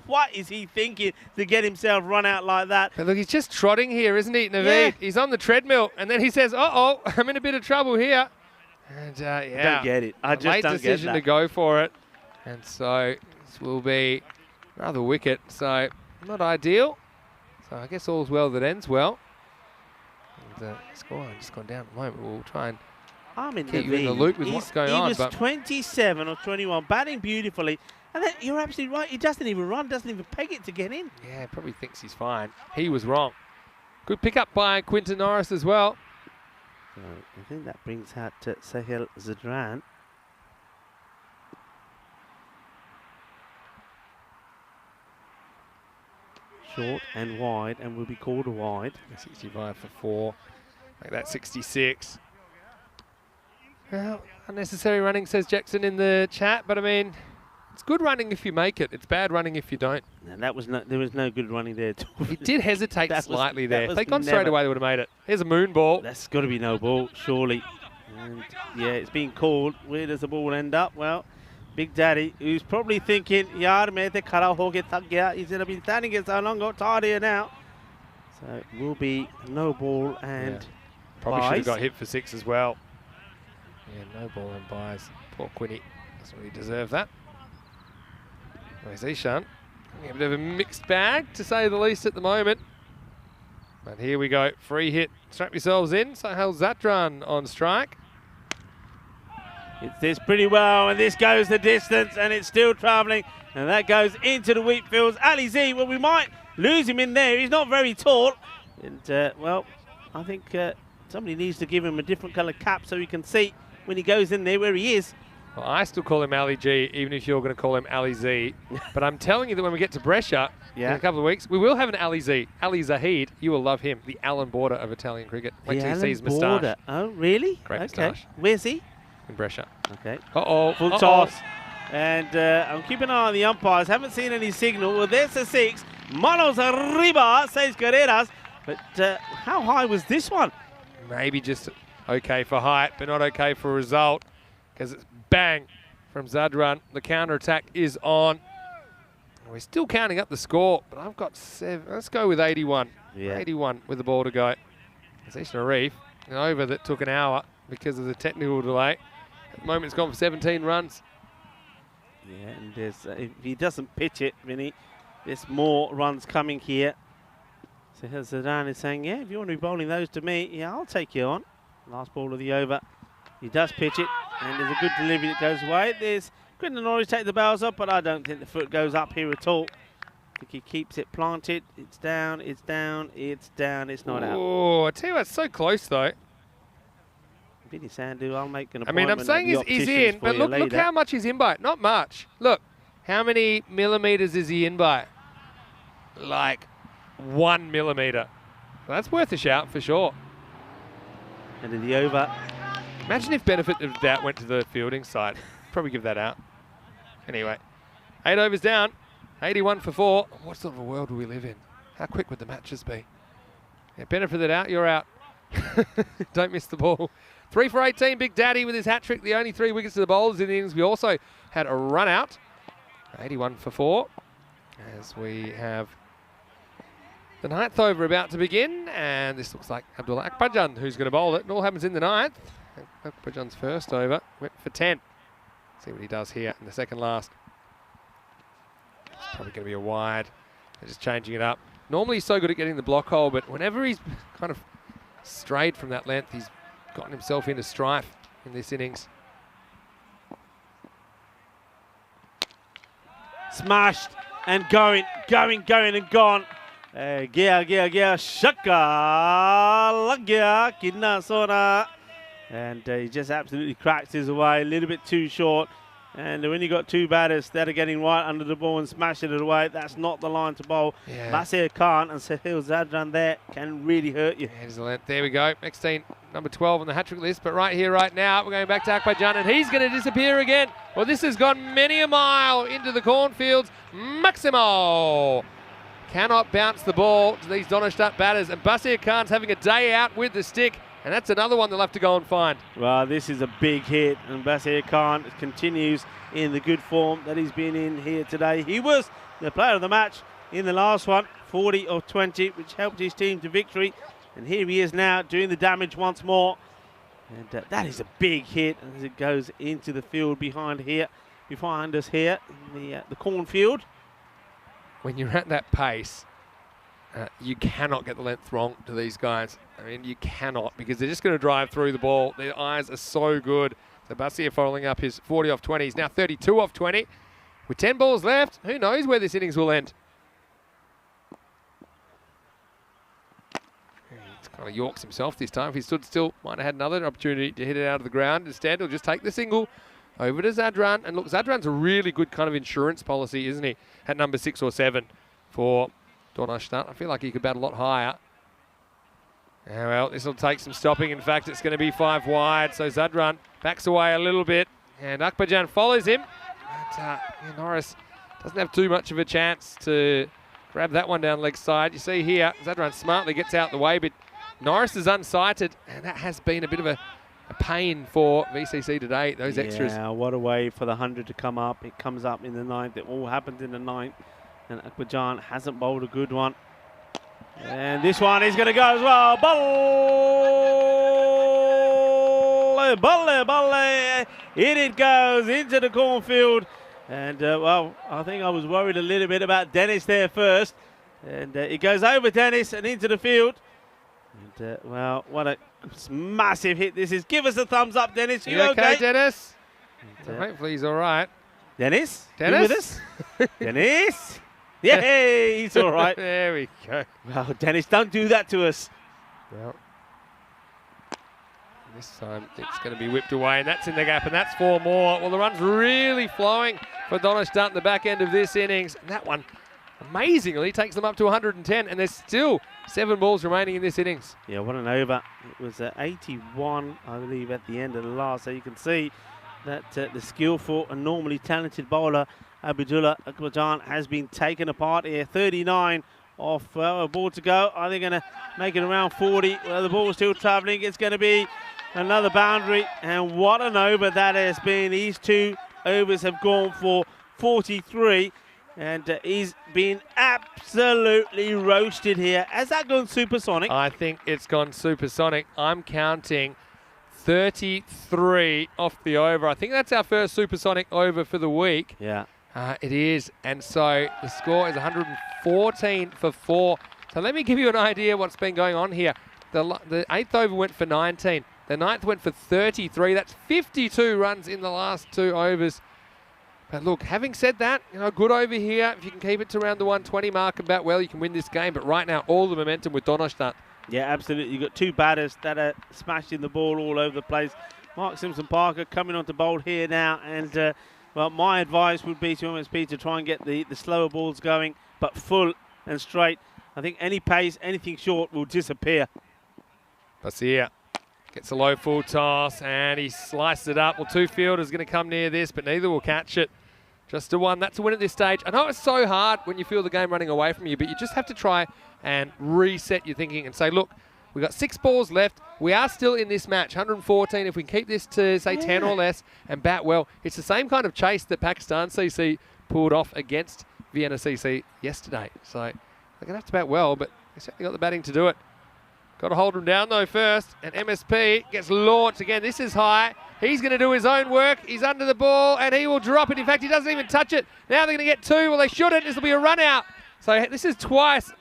what is he thinking to get himself run out like that? But look, he's just trotting here, isn't he, Naveed? Yeah. He's on the treadmill, and then he says, uh-oh, I'm in a bit of trouble here. And, I don't get it. I just don't get that. Late decision to go for it. And so this will be another wicket. So not ideal. So I guess all's well that ends well. And scoreline just gone down at the moment. We'll try and keep you in the loop with what's going on. He was 27 or 21, batting beautifully. And then you're absolutely right. He doesn't even run, doesn't even peg it to get in. Yeah, probably thinks he's fine. He was wrong. Good pick up by Quinton Norris as well. So I think that brings out Sahil Zadran. Short and wide, and will be called a wide. 65 for 4. Make that 66. Well, unnecessary running, says Jackson in the chat, but I mean, it's good running if you make it. It's bad running if you don't. And that was there was no good running there at all. He did hesitate slightly there. If they'd gone straight away, they would have made it. Here's a moon ball. That's got to be no ball, surely. And yeah, it's been called. Where does the ball end up? Well, Big Daddy, who's probably thinking, yaar, main te khara ho ke thak gaya. He said, I've been standing here so long, got tired here now. So it will be no ball and probably should have got hit for 6 as well. Yeah, no ball and buys. Poor Quinny. Doesn't really deserve that. Where's Ishan? A bit of a mixed bag, to say the least, at the moment. But here we go. Free hit. Strap yourselves in. Sahil Zatran on strike. It's this pretty well, and this goes the distance, and it's still travelling. And that goes into the wheat fields. Ali Z, well, we might lose him in there. He's not very tall. And, well, I think somebody needs to give him a different colour cap so he can see when he goes in there where he is. Well, I still call him Ali G, even if you're going to call him Ali Z. But I'm telling you that when we get to Brescia in a couple of weeks, we will have an Ali Z. Ali Zahid, you will love him. The Alan Border of Italian cricket. Wait till you see his moustache. Oh, really? Great okay. moustache. Where's he? In Brescia. Okay. Uh-oh. Full toss. And I'm keeping an eye on the umpires. Haven't seen any signal. Well, there's a 6. Manos arriba, 6 carreras. But how high was this one? Maybe just okay for height, but not okay for result, because it's bang from Zadran. The counter-attack is on. We're still counting up the score, but I've got 7. Let's go with 81. Yeah. 81 with the ball to go. It's Arif, an over that took an hour because of the technical delay. At the moment, it's gone for 17 runs. Yeah, and there's, if he doesn't pitch it, Vinny, there's more runs coming here. So here's Zidane is saying, yeah, if you want to be bowling those to me, yeah, I'll take you on. Last ball of the over. He does pitch it, and there's a good delivery that goes away. There's Quinton Norris take the bails up, but I don't think the foot goes up here at all. I think he keeps it planted. It's down, it's down, it's down, it's not out. Oh, I tell you what, it's so close though. Vinny Sandhu, I'll make an I mean, appointment. I'm saying he's in, but look how much he's in by. Not much. Look, how many millimeters is he in by? Like 1 millimeter. Well, that's worth a shout for sure. And in the over. Imagine if benefit of doubt went to the fielding side. Probably give that out. Anyway, 8 overs down. 81 for 4. What sort of a world do we live in? How quick would the matches be? Yeah, benefit of the doubt, you're out. Don't miss the ball. 3 for 18, Big Daddy with his hat-trick. The only 3 wickets to the bowlers in the innings. We also had a run-out. 81 for 4. As we have the 9th over about to begin. And this looks like Abdullah Akbarjan who's going to bowl it. It all happens in the 9th. Akbarjan's first over. Went for 10. See what he does here in the second last. It's probably going to be a wide. They're just changing it up. Normally he's so good at getting the block hole, but whenever he's kind of strayed from that length, he's gotten himself into strife in this innings. Smashed and going and gone. Gya, shaka, lagya, kidna sona. And he just absolutely cracks his away, a little bit too short. And when you got 2 batters that are getting right under the ball and smashing it away, that's not the line to bowl. Yeah. Basir Khan and Sahil Zadran there can really hurt you. Here's the length. There we go. Next team, number 12 on the hat-trick list. But right here, right now, we're going back to Akbarjan, and he's going to disappear again. Well, this has gone many a mile into the cornfields. Maximo cannot bounce the ball to these Donnerstadt batters. And Basir Khan's having a day out with the stick. And that's another one they'll have to go and find. Well, this is a big hit, and Basir Khan continues in the good form that he's been in here today. He was the player of the match in the last one, 40 of 20, which helped his team to victory. And here he is now doing the damage once more. And that is a big hit as it goes into the field behind us here in the cornfield. When you're at that pace, you cannot get the length wrong to these guys. I mean, you cannot, because they're just going to drive through the ball. Their eyes are so good. So Basir following up his 40 off 20. He's now 32 off 20. With 10 balls left, who knows where this innings will end. He's kind of Yorks himself this time. If he stood still, might have had another opportunity to hit it out of the ground. Instead, he'll just take the single over to Zadran. And look, Zadran's a really good kind of insurance policy, isn't he? At number 6 or 7 for Donnerstadt. I feel like he could bat a lot higher. Yeah, well, this will take some stopping. In fact, it's going to be 5 wide. So Zadran backs away a little bit. And Akbarjan follows him. But Norris doesn't have too much of a chance to grab that one down leg side. You see here, Zadran smartly gets out the way, but Norris is unsighted. And that has been a bit of a pain for VCC today, those extras. Yeah, what a way for the 100 to come up. It comes up in the 9th. It all happened in the 9th. And Akbarjan hasn't bowled a good one. And this one is going to go as well. Balle. In it goes into the cornfield. And, well, I think I was worried a little bit about Dennis there first. And it goes over Dennis and into the field. And, well, what a massive hit this is. Give us a thumbs up, Dennis. You okay, Dennis? And, hopefully he's all right. Dennis? Dennis? You with us? Dennis? Yeah, he's all right. There we go. Well, Dennis, don't do that to us. Well, this time it's going to be whipped away, and that's in the gap, and that's 4 more. Well, the run's really flowing for Donnerstadt in the back end of this innings. And that one, amazingly, takes them up to 110, and there's still 7 balls remaining in this innings. Yeah, what an over. It was 81, I believe, at the end of the last. So you can see that the skillful and normally talented bowler Abdullah Akbarjan has been taken apart here. 39 off a ball to go. Are they going to make it around 40? Well, the ball's still travelling. It's going to be another boundary, and what an over that has been. These 2 overs have gone for 43, and he's been absolutely roasted here. Has that gone supersonic? I think it's gone supersonic. I'm counting 33 off the over. I think that's our first supersonic over for the week. Yeah. It is, and so the score is 114 for 4. So let me give you an idea what's been going on here. The 8th over went for 19. The 9th went for 33. That's 52 runs in the last 2 overs. But look, having said that, good over here. If you can keep it to around the 120 mark and bat well, you can win this game. But right now, all the momentum with Donnerstadt. Yeah, absolutely. You've got 2 batters that are smashing the ball all over the place. Mark Simpson-Parker coming on to bowl here now, and well, my advice would be to MSP to try and get the slower balls going, but full and straight. I think any pace, anything short will disappear. Basia gets a low full toss, and he slices it up. Well, 2 fielders going to come near this, but neither will catch it. Just a 1. That's a win at this stage. I know it's so hard when you feel the game running away from you, but you just have to try and reset your thinking and say, look, we've got 6 balls left. We are still in this match, 114. If we can keep this to, say, 10 or less and bat well, it's the same kind of chase that Pakistan CC pulled off against Vienna CC yesterday. So they're going to have to bat well, but they certainly got the batting to do it. Got to hold them down, though, first. And MSP gets launched again. This is high. He's going to do his own work. He's under the ball, and he will drop it. In fact, he doesn't even touch it. Now they're going to get 2. Well, they shouldn't. This will be a run out. So this is twice.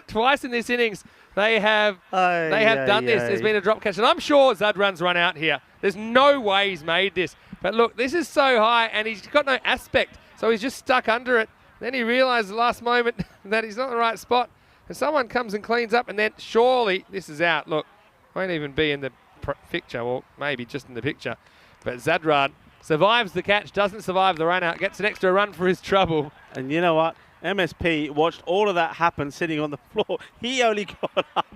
Twice in this innings, they have done this. There's been a drop catch, and I'm sure Zadran's run out here. There's no way he's made this. But look, this is so high, and he's got no aspect, so he's just stuck under it. Then he realised the last moment that he's not in the right spot, and someone comes and cleans up, and then surely this is out. Look, won't even be in the picture, or maybe just in the picture. But Zadran survives the catch, doesn't survive the run out, gets an extra run for his trouble. And you know what? MSP watched all of that happen sitting on the floor. He only got up.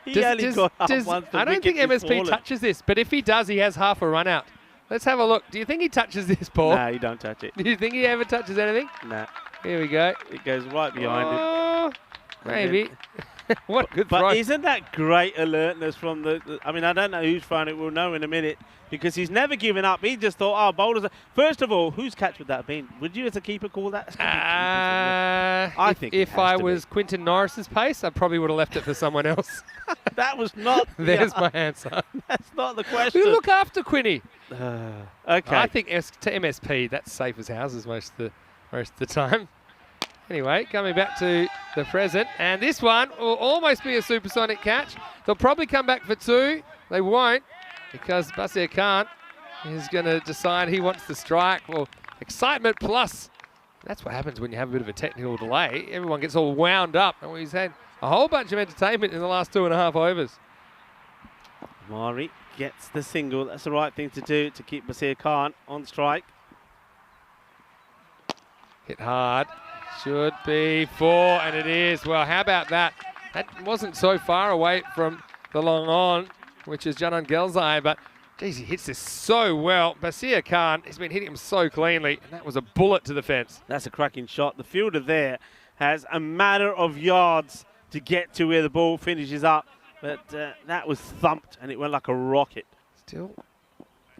I don't think MSP touches this, but if he does, he has half a run out. Let's have a look. Do you think he touches this ball? No, you don't touch it. Do you think he ever touches anything? No. Here we go. It goes right behind him. Maybe. What a good but throw. Isn't that great alertness from the... I mean, I don't know who's thrown it. We'll know in a minute. Because he's never given up. He just thought, oh, bowlers... First of all, whose catch would that have been? Would you as a keeper call that? I think if I was Quinton Norris's pace, I probably would have left it for someone else. That was not... There's my answer. That's not the question. Who look after Quinny? Okay. I think to MSP, that's safe as houses most of the time. Anyway, coming back to the present, and this one will almost be a supersonic catch. They'll probably come back for 2. They won't, because Basir Khan is going to decide he wants to strike. Well, excitement plus. That's what happens when you have a bit of a technical delay. Everyone gets all wound up, and he's had a whole bunch of entertainment in the last 2.5 overs. Mari gets the single. That's the right thing to do to keep Basir Khan on strike. Hit hard. Should be 4, and it is. Well, how about that? That wasn't so far away from the long on, which is Janan Gelzai, but geez, he hits this so well. Basir Khan has been hitting him so cleanly, and that was a bullet to the fence. That's a cracking shot. The fielder there has a matter of yards to get to where the ball finishes up, but that was thumped, and it went like a rocket. Still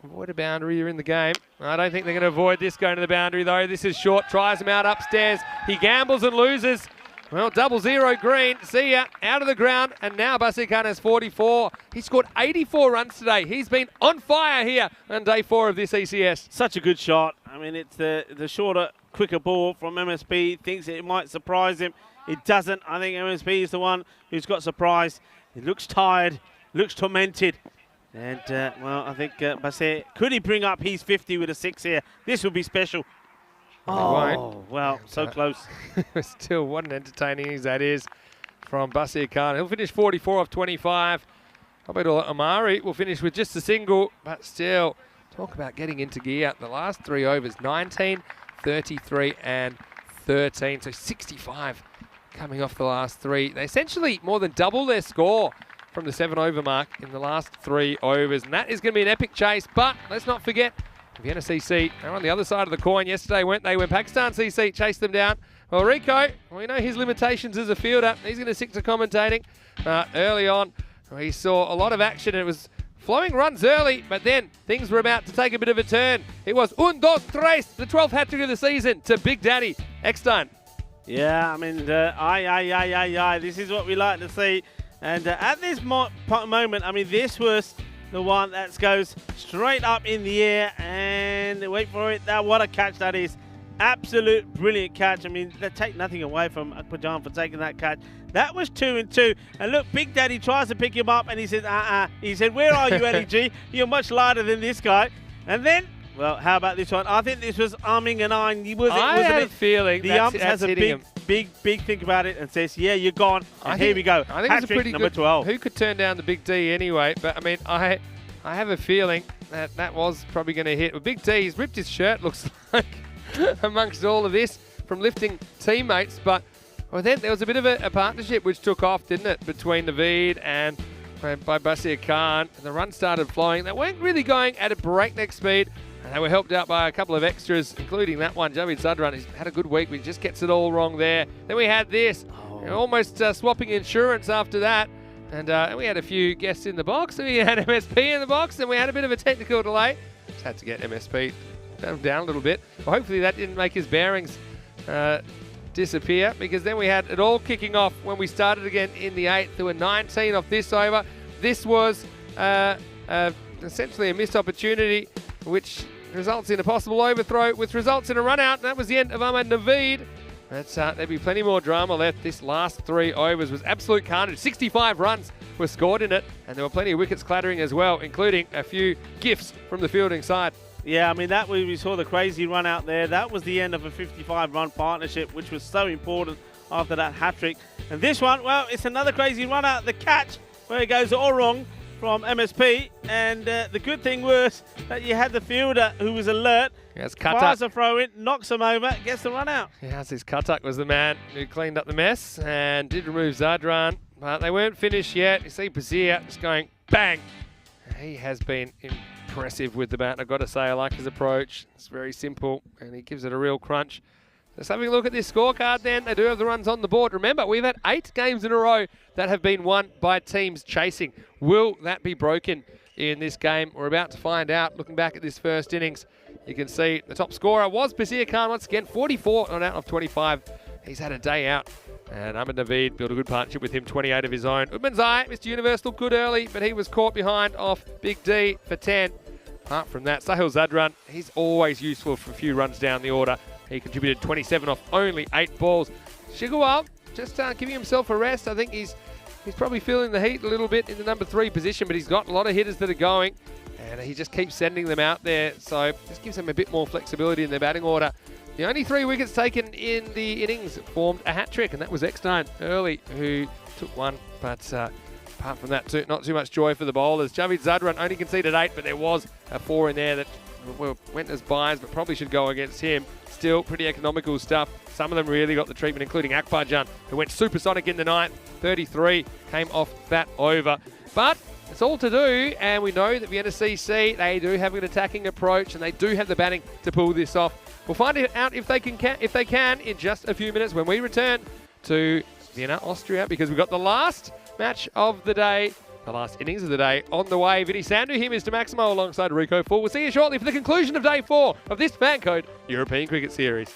avoid a boundary, you're in the game. I don't think they're going to avoid this going to the boundary, though. This is short, tries him out upstairs. He gambles and loses. Well, 0-0 green. See ya, out of the ground. And now Basir Khan has 44. He scored 84 runs today. He's been on fire here on day 4 of this ECS. Such a good shot. I mean, it's the shorter, quicker ball from MSP. Thinks it might surprise him. It doesn't. I think MSP is the one who's got surprised. He looks tired, looks tormented. And, well, I think Basir, could he bring up his 50 with a 6 here? This would be special. Oh, well, so close. Still, what an entertaining innings that is from Basir Khan. He'll finish 44 off 25. Abdul Amari will finish with just a single, but still, talk about getting into gear. The last 3 overs, 19, 33 and 13, so 65 coming off the last 3. They essentially more than double their score from the 7 over mark in the last 3 overs. And that is going to be an epic chase. But let's not forget, Vienna CC, they're on the other side of the coin yesterday, weren't they, when Pakistan CC chased them down. Well, Rico, we know his limitations as a fielder. He's going to stick to commentating. Early on, we saw a lot of action. It was flowing runs early, but then things were about to take a bit of a turn. It was 1, 2, 3, the 12th hat-trick of the season to Big Daddy Eckstein. Yeah, I mean, this is what we like to see. And at this moment, I mean, this was the one that goes straight up in the air. And wait for it, what a catch that is. Absolute brilliant catch. I mean, they take nothing away from Akbarjan for taking that catch. That was 2 and 2. And look, Big Daddy tries to pick him up and he says, He said, where are you, LEG? You're much lighter than this guy. And then, well, how about this one? I think this was arming and eyeing. I had a feeling the umps has a big think about it and says, yeah, you're gone. And here we go. I think it's a pretty number good 12. Who could turn down the Big D anyway? But, I mean, I have a feeling that was probably going to hit. Well, Big D's ripped his shirt, looks like, amongst all of this from lifting teammates. But well, then there was a bit of a partnership which took off, didn't it, between Naveed and by Basir Khan. And the run started flowing. They weren't really going at a breakneck speed. And they were helped out by a couple of extras, including that one, Javid Zadran. He's had a good week, but he just gets it all wrong there. Then we had this, almost swapping insurance after that. And we had a few guests in the box. We had MSP in the box, and we had a bit of a technical delay. Just had to get MSP down a little bit. Well, hopefully that didn't make his bearings disappear, because then we had it all kicking off when we started again in the 8th. There were 19 off this over. This was essentially a missed opportunity, which results in a possible overthrow, which results in a run out. And that was the end of Ahmed Naveed. There'd be plenty more drama left. This last 3 overs was absolute carnage. 65 runs were scored in it, and there were plenty of wickets clattering as well, including a few gifts from the fielding side. Yeah, I mean, we saw the crazy run out there. That was the end of a 55-run partnership, which was so important after that hat-trick. And this one, well, it's another crazy run out. The catch, where it goes all wrong from MSP. And the good thing was that you had the fielder who was alert. Yes, fires a throw in, knocks him over, gets the run out. Yes, this Katak was the man who cleaned up the mess and did remove Zadran. But they weren't finished yet. You see Bazir just going bang. He has been impressive with the bat. I've got to say, I like his approach. It's very simple, and he gives it a real crunch. Let's have a look at this scorecard then. They do have the runs on the board. Remember, we've had 8 games in a row that have been won by teams chasing. Will that be broken in this game? We're about to find out. Looking back at this first innings, you can see the top scorer was Basir Khan once again, 44 not out of 25. He's had a day out. And Ahmed Naveed built a good partnership with him, 28 of his own. Udmanzai, Mr. Universe, looked good early, but he was caught behind off Big D for 10. Apart from that, Sahil Zadran, he's always useful for a few runs down the order. He contributed 27 off only 8 balls. Sugarwal just giving himself a rest. I think he's probably feeling the heat a little bit in the number 3 position, but he's got a lot of hitters that are going, and he just keeps sending them out there. So this gives him a bit more flexibility in their batting order. The only 3 wickets taken in the innings formed a hat-trick, and that was Eckstein early, who took one. But apart from that, not too much joy for the bowlers. Javid Zadran only conceded 8, but there was a 4 in there that went as buys, but probably should go against him. Still pretty economical stuff. Some of them really got the treatment, including Akbarjan, who went supersonic in the 9th. 33 came off that over. But it's all to do, and we know that Vienna CC, they do have an attacking approach, and they do have the batting to pull this off. We'll find out if they can in just a few minutes when we return to Vienna, Austria, because we've got the last match of the day, the last innings of the day on the way. Vinny Sandu here, Mr. Maximo, alongside Rico Full. We'll see you shortly for the conclusion of day 4 of this FanCode European Cricket Series.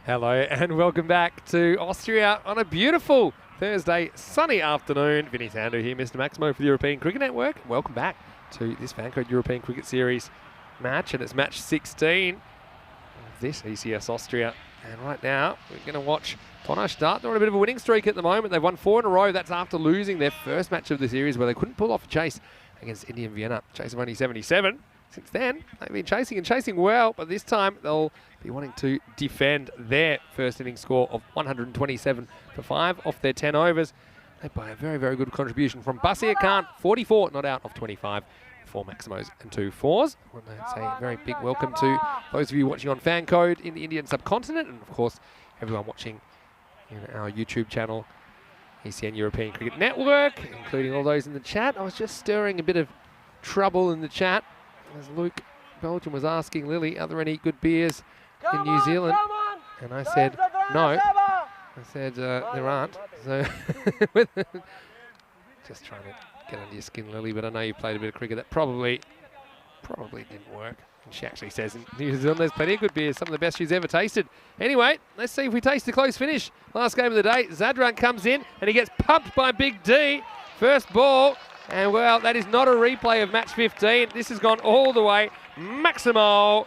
Hello and welcome back to Austria on a beautiful Thursday, sunny afternoon. Vinny Sandu here, Mr. Maximo for the European Cricket Network. Welcome back to this FanCode European Cricket Series match, and it's match 16 of this ECS Austria. And right now, we're going to watch Donaustadt. They're on a bit of a winning streak at the moment. They've won 4 in a row. That's after losing their first match of the series where they couldn't pull off a chase against Indian Vienna. Chase of only 77. Since then, they've been chasing and chasing well, but this time they'll be wanting to defend their first innings score of 127 for 5 off their 10 overs. Led by a very, very good contribution from Basir Khan, 44 not out of 25, 4 Maximos and 2 fours. I want to say a very big welcome to those of you watching on FanCode in the Indian subcontinent, and of course everyone watching in our YouTube channel, ECN European Cricket Network, including all those in the chat. I was just stirring a bit of trouble in the chat as Luke Belgium was asking Lily, are there any good beers in New Zealand? And I said, no. I said, there aren't. So, just trying to get under your skin, Lily, but I know you played a bit of cricket. That probably didn't work. And she actually says in New Zealand there's plenty of good beers, some of the best she's ever tasted. Anyway, let's see if we taste a close finish. Last game of the day, Zadran comes in and he gets pumped by Big D. First ball. And, well, that is not a replay of match 15. This has gone all the way. Maximo.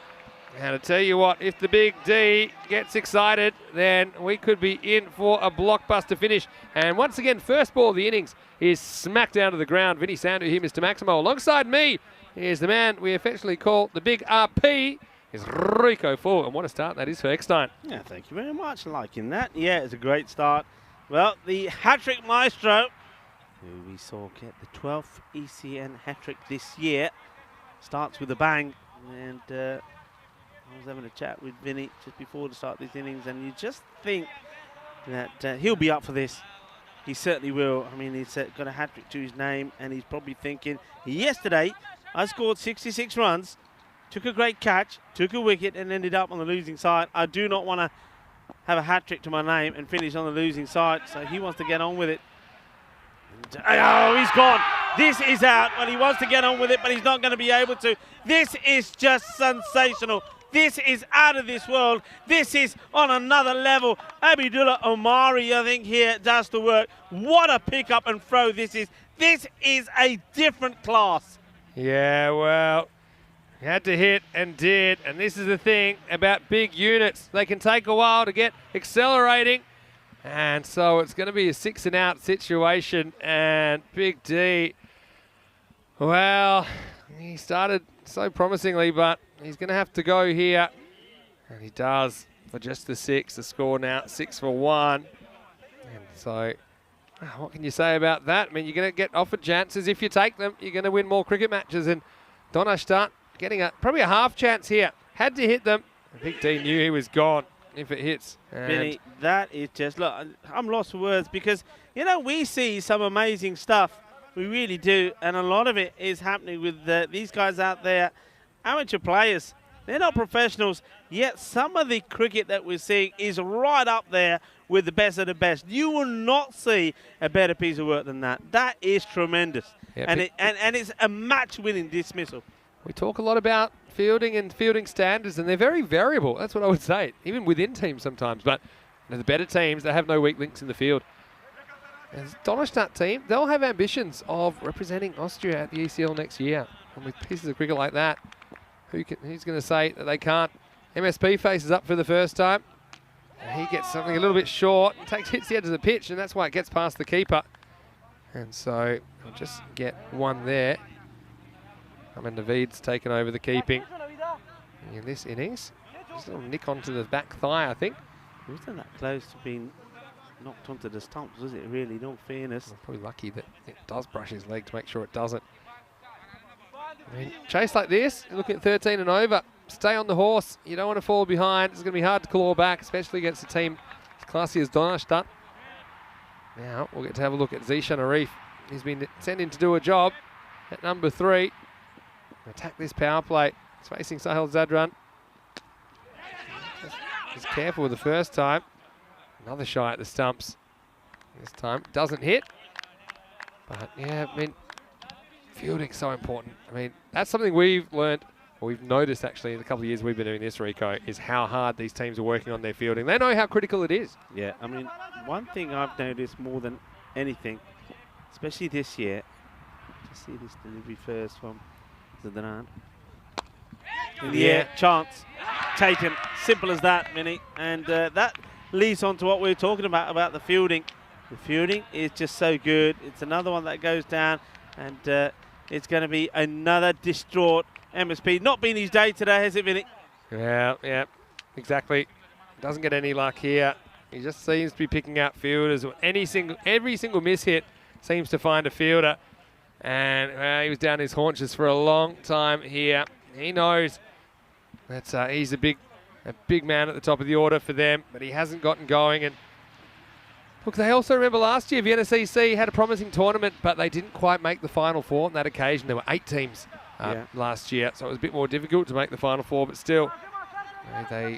And I tell you what, if the big D gets excited, then we could be in for a blockbuster finish. And once again, first ball of the innings is smacked down to the ground. Vinny Sandu here, Mr. Maximo. Alongside me is the man we affectionately call the big RP, is Rico Full. And what a start that is for Eckstein. Yeah, thank you very much. Liking that. Yeah, it's a great start. Well, the hat-trick maestro, who we saw get the 12th ECN hat-trick this year, starts with a bang. And I was having a chat with Vinny just before the start of these innings, and you just think that he'll be up for this. He certainly will. I mean, he's got a hat-trick to his name, and he's probably thinking, yesterday I scored 66 runs, took a great catch, took a wicket, and ended up on the losing side. I do not want to have a hat-trick to my name and finish on the losing side, so he wants to get on with it. And, oh, he's gone. This is out. Well, he wants to get on with it, but he's not going to be able to. This is just sensational. This is out of this world. This is on another level. Abdullah Omari, I think, here does the work. What a pick up and throw this is. This is a different class. Yeah, well, he had to hit and did. And this is the thing about big units. They can take a while to get accelerating. And so it's going to be a 6 and out situation. And Big D, well, he started so promisingly, but he's going to have to go here. And he does for just the 6. The score now 6 for 1. And so what can you say about that? I mean, you're going to get offered chances. If you take them, you're going to win more cricket matches. And Donashtat getting probably a half chance here. Had to hit them. Big D knew he was gone if it hits. Vinny, that is just, look, I'm lost for words because, you know, we see some amazing stuff. We really do. And a lot of it is happening with these guys out there, amateur players. They're not professionals, yet some of the cricket that we're seeing is right up there with the best of the best. You will not see a better piece of work than that. That is tremendous. Yeah, and it's a match-winning dismissal. We talk a lot about fielding and fielding standards, and they're very variable. That's what I would say, even within teams sometimes. But the better teams, they have no weak links in the field. And the Donnerstadt team, they'll have ambitions of representing Austria at the ECL next year. And with pieces of cricket like that, who's going to say that they can't? MSP faces up for the first time. And he gets something a little bit short, and hits the edge of the pitch, and that's why it gets past the keeper. And so we'll just get one there. And Naveed's taken over the keeping in this innings. Just a little nick onto the back thigh, I think. It wasn't that close to being knocked onto the stumps, was it really? In all fairness. I'm probably lucky that it does brush his leg to make sure it doesn't. I mean, chase like this, look at 13 and over. Stay on the horse. You don't want to fall behind. It's going to be hard to claw back, especially against a team as classy as Donnerstadt. Now we'll get to have a look at Zishan Arif. He's been sent in to do a job at number 3. Attack this power play. He's facing Sahil Zadran. Just careful with the first time. Another shy at the stumps. This time doesn't hit. But yeah, I mean, fielding's so important. I mean, that's something we've learned, or we've noticed actually in the couple of years we've been doing this, Rico, is how hard these teams are working on their fielding. They know how critical it is. Yeah, I mean, one thing I've noticed more than anything, especially this year, just see this delivery first from Zadran. In the air, chance taken, simple as that, Vinny. And that leads on to what we were talking about the fielding. The fielding is just so good. It's another one that goes down, and it's going to be another distraught MSP. Not been his day today, has it, Vinny? Yeah, exactly. Doesn't get any luck here. He just seems to be picking out fielders. Every single miss hit seems to find a fielder. And he was down his haunches for a long time here. He knows that he's a big man at the top of the order for them, but he hasn't gotten going. And look, they also remember last year Vienna CC had a promising tournament, but they didn't quite make the Final Four on that occasion. There were 8 teams last year, so it was a bit more difficult to make the Final Four, but still, they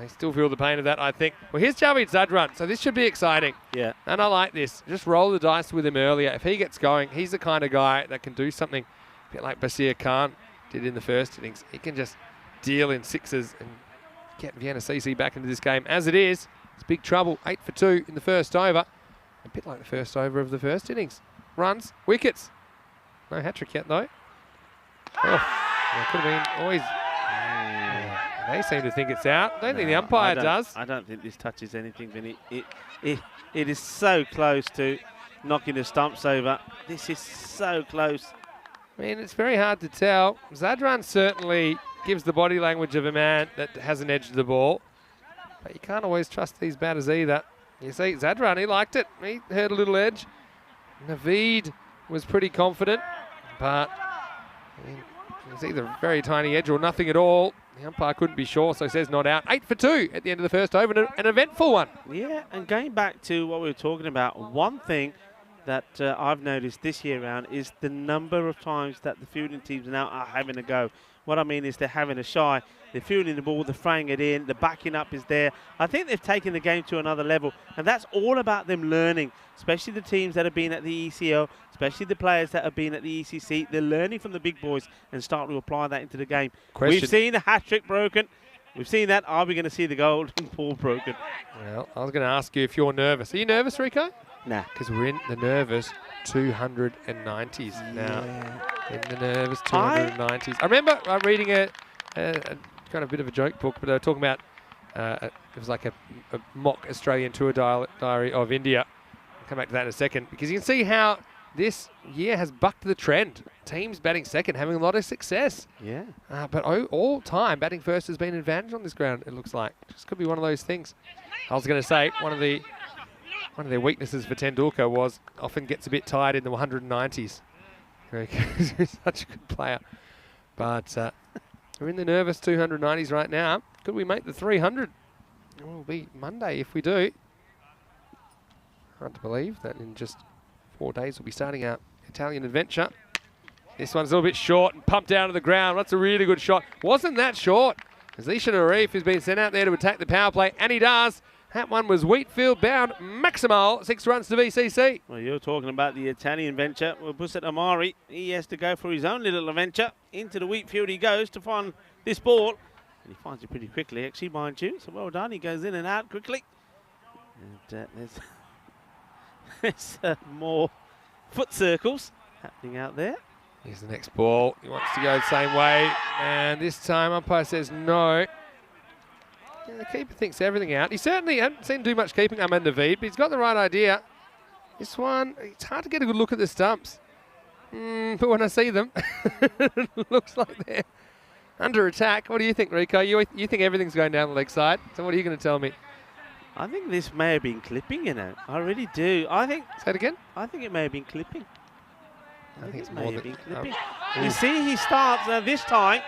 still feel the pain of that, I think. Well, here's Javid Zadran, so this should be exciting. Yeah. And I like this. Just roll the dice with him earlier. If he gets going, he's the kind of guy that can do something a bit like Basir Khan did in the first innings. He can just deal in 6s and get Vienna CC back into this game. As it is, it's big trouble. 8 for 2 in the first over. A bit like the first over of the first innings. Runs, wickets. No hat-trick yet, though. Oh, it could have been always... They seem to think it's out. I don't think the umpire does. I don't think this touches anything, Vinny. It is so close to knocking the stumps over. This is so close. I mean, it's very hard to tell. Zadran certainly gives the body language of a man that hasn't edged the ball. But you can't always trust these batters either. You see, Zadran, he liked it. He heard a little edge. Naveed was pretty confident, but it was either a very tiny edge or nothing at all. The umpire couldn't be sure, so says not out. 8 for 2 at the end of the first over, and an eventful one. Yeah, and going back to what we were talking about, one thing that I've noticed this year round is the number of times that the fielding teams now are having a go. What I mean is they're having a shy. They're fielding the ball, they're throwing it in, the backing up is there. I think they've taken the game to another level, and that's all about them learning, especially the teams that have been at the ECL, especially the players that have been at the ECC. They're learning from the big boys and starting to apply that into the game. We've seen the hat-trick broken. We've seen that. Are we going to see the golden ball broken? Well, I was going to ask you if you're nervous. Are you nervous, Rico? Nah. Because we're in the nervous 290s now. In the nervous 290s. I remember reading a kind of bit of a joke book, but they were talking about it was like a mock Australian tour diary of India. I'll come back to that in a second, because you can see how this year has bucked the trend. Teams batting second, having a lot of success. Yeah. But all time, batting first has been an advantage on this ground, it looks like. Just could be one of those things. I was going to say, one of their weaknesses for Tendulkar was often gets a bit tired in the 190s. Because he's such a good player. But we're in the nervous 290s right now. Could we make the 300? It will be Monday if we do. Hard to believe that in just 4 days we'll be starting our Italian adventure. This one's a little bit short and pumped down to the ground. That's a really good shot. Wasn't that short? Zishan Arif has been sent out there to attack the power play, and he does. That one was Wheatfield bound. Maximal, 6 runs to VCC. Well, you're talking about the Italian venture. Well, Busset Amari, he has to go for his own little adventure. Into the Wheatfield he goes to find this ball. And he finds it pretty quickly, actually, mind you. So well done. He goes in and out quickly. And there's more foot circles happening out there. Here's the next ball. He wants to go the same way. And this time umpire says no. Yeah, the keeper thinks everything out. He certainly hasn't seen too much keeping Ahmed Naveed, but he's got the right idea. This one, it's hard to get a good look at the stumps. But when I see them, it looks like they're under attack. What do you think, Rico? You think everything's going down the leg side? So what are you going to tell me? I think this may have been clipping, you know. I really do. Say it again? I think it may have been clipping. I think it's may more have than been clipping. You see, he starts now this time.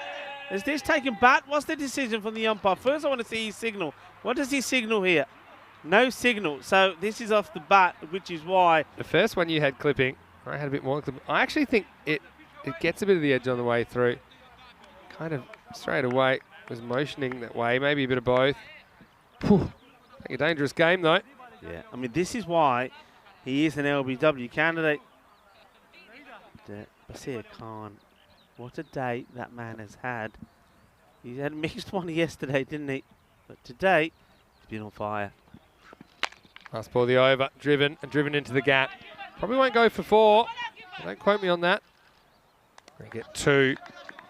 Is this taken bat? What's the decision from the umpire? First, I want to see his signal. What does he signal here? No signal. So this is off the bat, which is why. The first one you had clipping. I had a bit more clipping. I actually think it gets a bit of the edge on the way through. Kind of straight away was motioning that way. Maybe a bit of both. Whew. A dangerous game, though. Yeah. I mean, this is why he is an LBW candidate. Basir Khan. What a day that man has had. He had a mixed one yesterday, didn't he? But today, he's been on fire. Last ball, the over. Driven into the gap. Probably won't go for 4. Don't quote me on that. We get 2.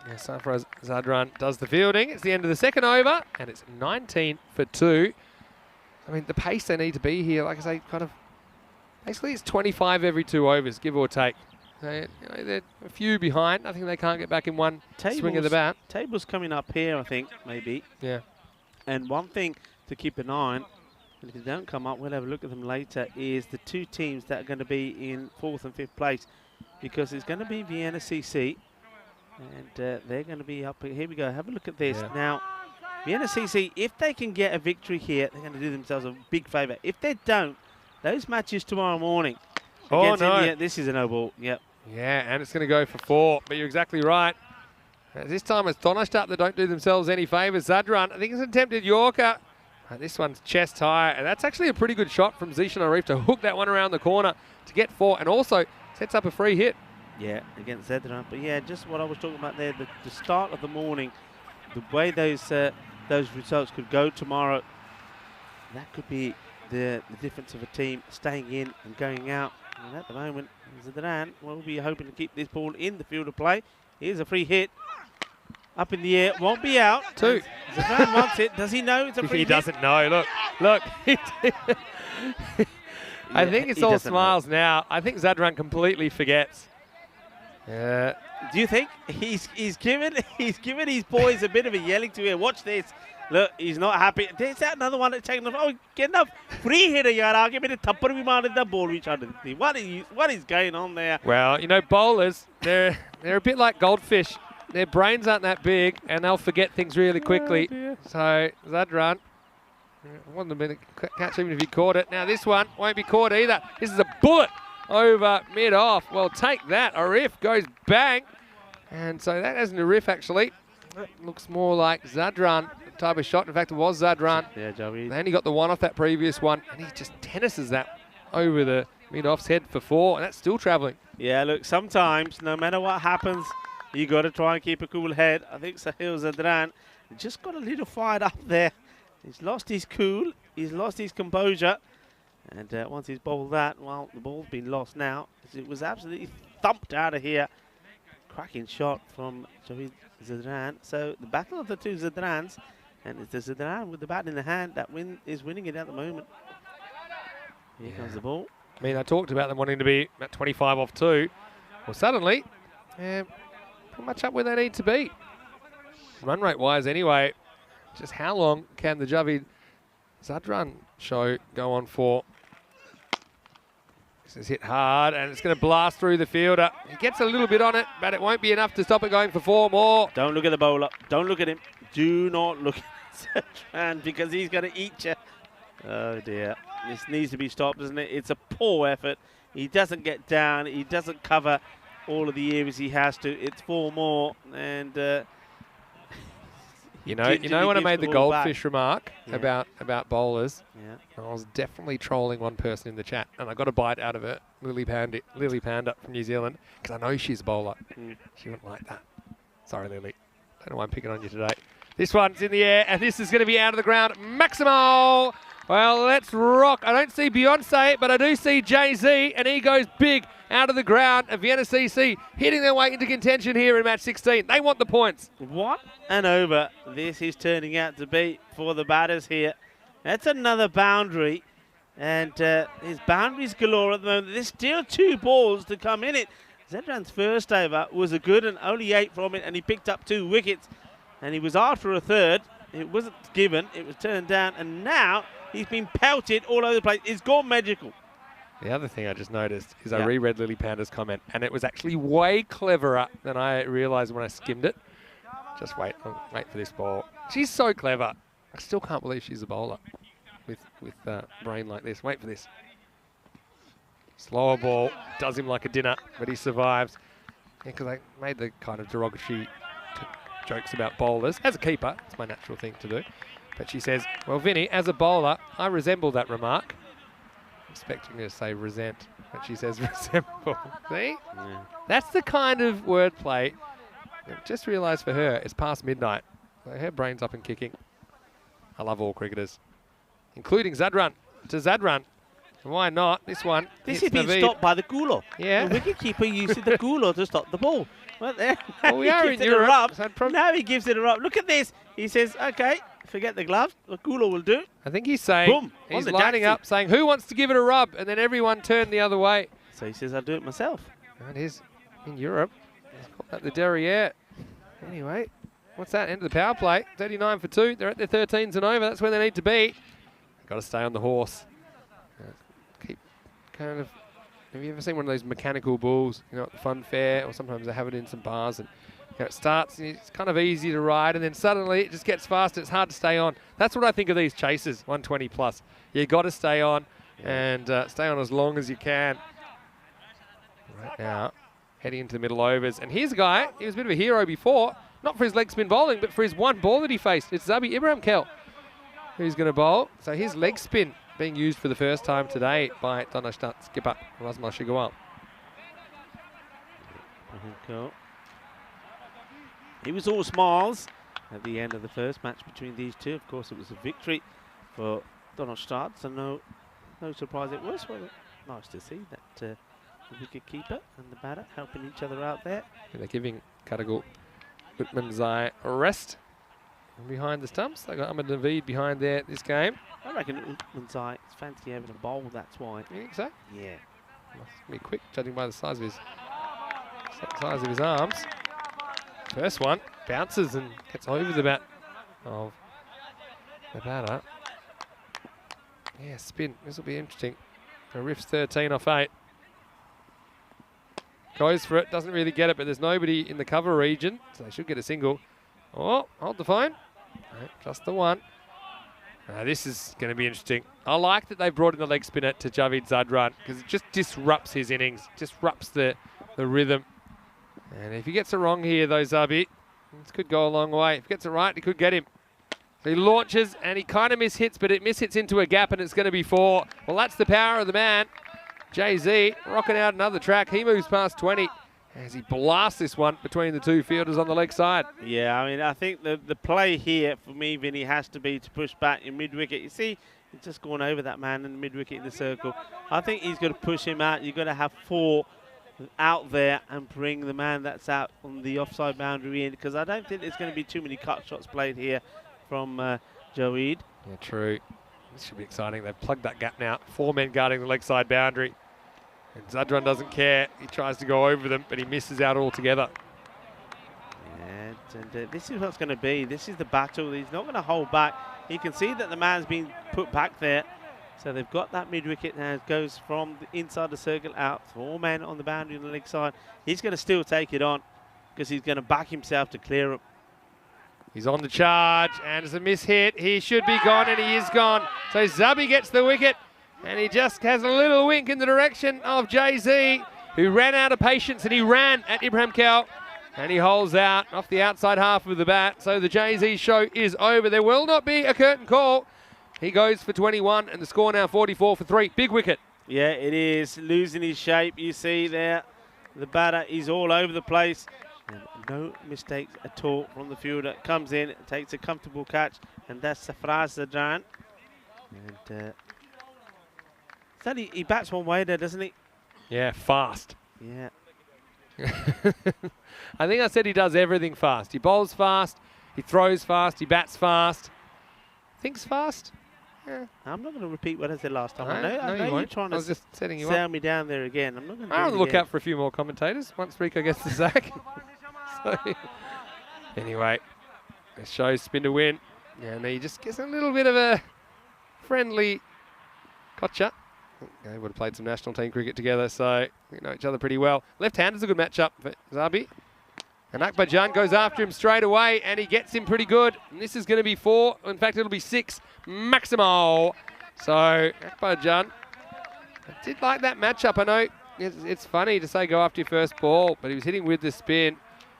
Yeah, Safra Zadran does the fielding. It's the end of the second over, and it's 19 for 2. I mean, the pace they need to be here, like I say, kind of, basically it's 25 every 2 overs, give or take. They're a few behind. I think they can't get back in one swing of the bat. Table's coming up here, I think, maybe. Yeah. And one thing to keep an eye on, and if they don't come up, we'll have a look at them later, is the 2 teams that are going to be in 4th and 5th place. Because it's going to be Vienna CC, and they're going to be up. Here we go. Have a look at this. Yeah. Now, Vienna CC, if they can get a victory here, they're going to do themselves a big favour. If they don't, those matches tomorrow morning. Oh, no. India, this is a no ball. Yep. Yeah, and it's going to go for 4. But you're exactly right. This time it's Donnerstadt that don't do themselves any favours. Zadran, I think it's an attempted Yorker. This one's chest high, and that's actually a pretty good shot from Zishan Arif to hook that one around the corner to get 4, and also sets up a free hit. Yeah, against Zadran. But yeah, just what I was talking about there, the start of the morning, the way those results could go tomorrow, that could be the difference of a team staying in and going out. And at the moment, Zadran will be hoping to keep this ball in the field of play. Here's a free hit. Up in the air, won't be out. 2. Zadran wants it. Does he know it's a free He hit? doesn't know. Look. I think it's he all doesn't know. smiles now. I think Zadran completely forgets. Do you think he's given his boys a bit of a yelling to here? Watch this. Look, he's not happy. There's that another one that's taking off. Oh, get enough free hitter, yaar. Aage mere thappad bhi maar the ball reach out. What is going on there? Well, you know, bowlers, they're a bit like goldfish. Their brains aren't that big, and they'll forget things really quickly. So Zadran wouldn't have been a catch even if he caught it. Now this one won't be caught either. This is a bullet over mid-off. Well, take that. A riff goes bang. And so that isn't a riff, actually. That looks more like Zadran type of shot. In fact, it was Zadran. Yeah, Joey. They only got the one off that previous one, and he just tennises that over the mid-off's head for 4, and that's still travelling. Yeah, look, sometimes, no matter what happens, you got to try and keep a cool head. I think Sahil Zadran just got a little fired up there. He's lost his cool. He's lost his composure. And once he's bowled that, well, the ball's been lost now. It was absolutely thumped out of here. Cracking shot from Javid Zadran. So the battle of the two Zadrans, and it's the Zadran with the bat in the hand that is winning it at the moment. Here comes the ball. I mean, I talked about them wanting to be at 25 off 2. Well, suddenly, pretty much up where they need to be. Run rate-wise anyway, just how long can the Javid Zadran show go on for? This is hit hard, and it's going to blast through the fielder. He gets a little bit on it, but it won't be enough to stop it going for 4 more. Don't look at the bowler. Don't look at him. Do not look at Zadran because he's going to eat you. Oh, dear. This needs to be stopped, doesn't it? It's a poor effort. He doesn't get down. He doesn't cover all of the areas he has to. It's 4 more, and you know when I made the goldfish remark Yeah. about bowlers, Yeah. I was definitely trolling one person in the chat, and I got a bite out of it, Lily Panda from New Zealand, because I know she's a bowler. She wouldn't like that. Sorry, Lily. Don't know why I'm picking on you today. This one's in the air, and this is going to be out of the ground. Maximo! Well, let's rock. I don't see Beyonce, but I do see Jay-Z, and he goes big out of the ground. And Vienna CC hitting their way into contention here in match 16. They want the points. What an over this is turning out to be for the batters here. That's another boundary, and his boundaries galore at the moment. There's still 2 balls to come in it. Zadran's first over was a good and only 8 from it, and he picked up 2 wickets, and he was after a third. It wasn't given, it was turned down, and now he's been pelted all over the place. It's gone magical. The other thing I just noticed is I reread Lily Panda's comment, and it was actually way cleverer than I realised when I skimmed it. Just wait for this ball. She's so clever. I still can't believe she's a bowler with brain like this. Wait for this. Slower ball, does him like a dinner, but he survives. Yeah, because I made the kind of derogatory jokes about bowlers. As a keeper, it's my natural thing to do. But she says, well, Vinny, as a bowler, I resemble that remark. I'm expecting her to say resent, but she says resemble. See? Yeah. That's the kind of wordplay. Just realised for her, it's past midnight. So her brain's up and kicking. I love all cricketers, including Zadran. To Zadran. Why not? This one. This hits has been Naveed. stopped by the cooler. Yeah. The wicketkeeper used the cooler to stop the ball. Well, there. Well, we He are gives in it a Europe, rub. so Now he gives it a rub. Look at this. He says, okay, forget the gloves. The cooler will do. I think he's saying, Boom, on he's the lining daxi. up, saying, who wants to give it a rub? And then everyone turned the other way. So he says, I'll do it myself. That is in Europe. He's called that the derriere. Anyway, what's that? End of the power play. 39 for 2. They're at their 13s and over. That's where they need to be. Got to stay on the horse. Keep kind of. Have you ever seen one of those mechanical bulls, you know, at the fun fair, or sometimes they have it in some bars, and you know, it starts, and it's kind of easy to ride, and then suddenly it just gets faster. It's hard to stay on. That's what I think of these chases, 120 plus. You got to stay on, and stay on as long as you can. Right now, heading into the middle overs, and here's a guy. He was a bit of a hero before, not for his leg spin bowling, but for his one ball that he faced. It's Zabi Ibrahim Kel, who's going to bowl. So his leg spin being used for the first time today by Donashtat skipper Razmal Shigawal. Cool. He was all smiles at the end of the first match between these two. Of course, it was a victory for Donashtat, so no surprise it was. Well, nice to see that the wicket keeper and the batter helping each other out there. And they're giving Karagal Utman Zai a rest. behind the stumps. They got Ahmed Naveed behind there this game. I reckon Uthman's fancy having a bowl, that's why. You think so? Yeah. Must be quick, judging by the size of his arms. First one bounces and gets over the bat of the batter. Yeah, spin. This will be interesting. The Riff's 13 off 8. Goes for it, doesn't really get it, but there's nobody in the cover region, so they should get a single. Oh, hold the phone. No, just the one. This is going to be interesting. I like that they've brought in the leg spinner to Javid Zadran because it just disrupts his innings, disrupts the rhythm. And if he gets it wrong here, though, Zabi, this could go a long way. If he gets it right, he could get him. So he launches and he kind of mishits, but it mishits into a gap and it's going to be 4. Well, that's the power of the man. Jay-Z rocking out another track. He moves past 20 as he blasts this one between the two fielders on the leg side. Yeah, I mean, I think the play here for me, Vinny, has to be to push back in mid-wicket. You see, he's just gone over that man in the mid-wicket in the circle. I think he's got to push him out. You've got to have 4 out there and bring the man that's out on the offside boundary in, because I don't think there's going to be too many cut shots played here from Joeed. Yeah, true. This should be exciting. They've plugged that gap now. 4 men guarding the leg side boundary. And Zadran doesn't care. He tries to go over them, but he misses out altogether. Yeah, and this is what's going to be. This is the battle. He's not going to hold back. You can see that the man's been put back there. So they've got that mid-wicket now. It goes from the inside the circle out. 4 men on the boundary on the leg side. He's going to still take it on because he's going to back himself to clear up. He's on the charge, and it's a miss-hit. He should be gone, and he is gone. So Zabi gets the wicket. And he just has a little wink in the direction of Jay-Z, who ran out of patience, and he ran at Ibrahim Cow. And he holds out off the outside half of the bat. So the Jay-Z show is over. There will not be a curtain call. He goes for 21, and the score now 44 for 3. Big wicket. Yeah, it is. Losing his shape. You see there, the batter is all over the place. And no mistakes at all from the fielder. Comes in, takes a comfortable catch, and that's Safraz Zadran. And he bats one way there, doesn't he? Yeah, fast. Yeah. I think I said he does everything fast. He bowls fast, he throws fast, he bats fast, thinks fast. Yeah. I'm not going to repeat what I said last time. No, I know you're trying to just setting you sell up. me down there again. I'm not going to. I'll look out for a few more commentators once Rico gets the sack. So, anyway, the show's spin to win. And he just gets a little bit of a friendly gotcha. They would have played some national team cricket together, so we know each other pretty well. Left-hander's a good matchup for Zabi. And Akbarjan goes after him straight away, and he gets him pretty good. And this is going to be 4. In fact, it'll be 6. Maximo. So, Akbarjan, I did like that matchup. I know it's funny to say go after your first ball, but he was hitting with the spin.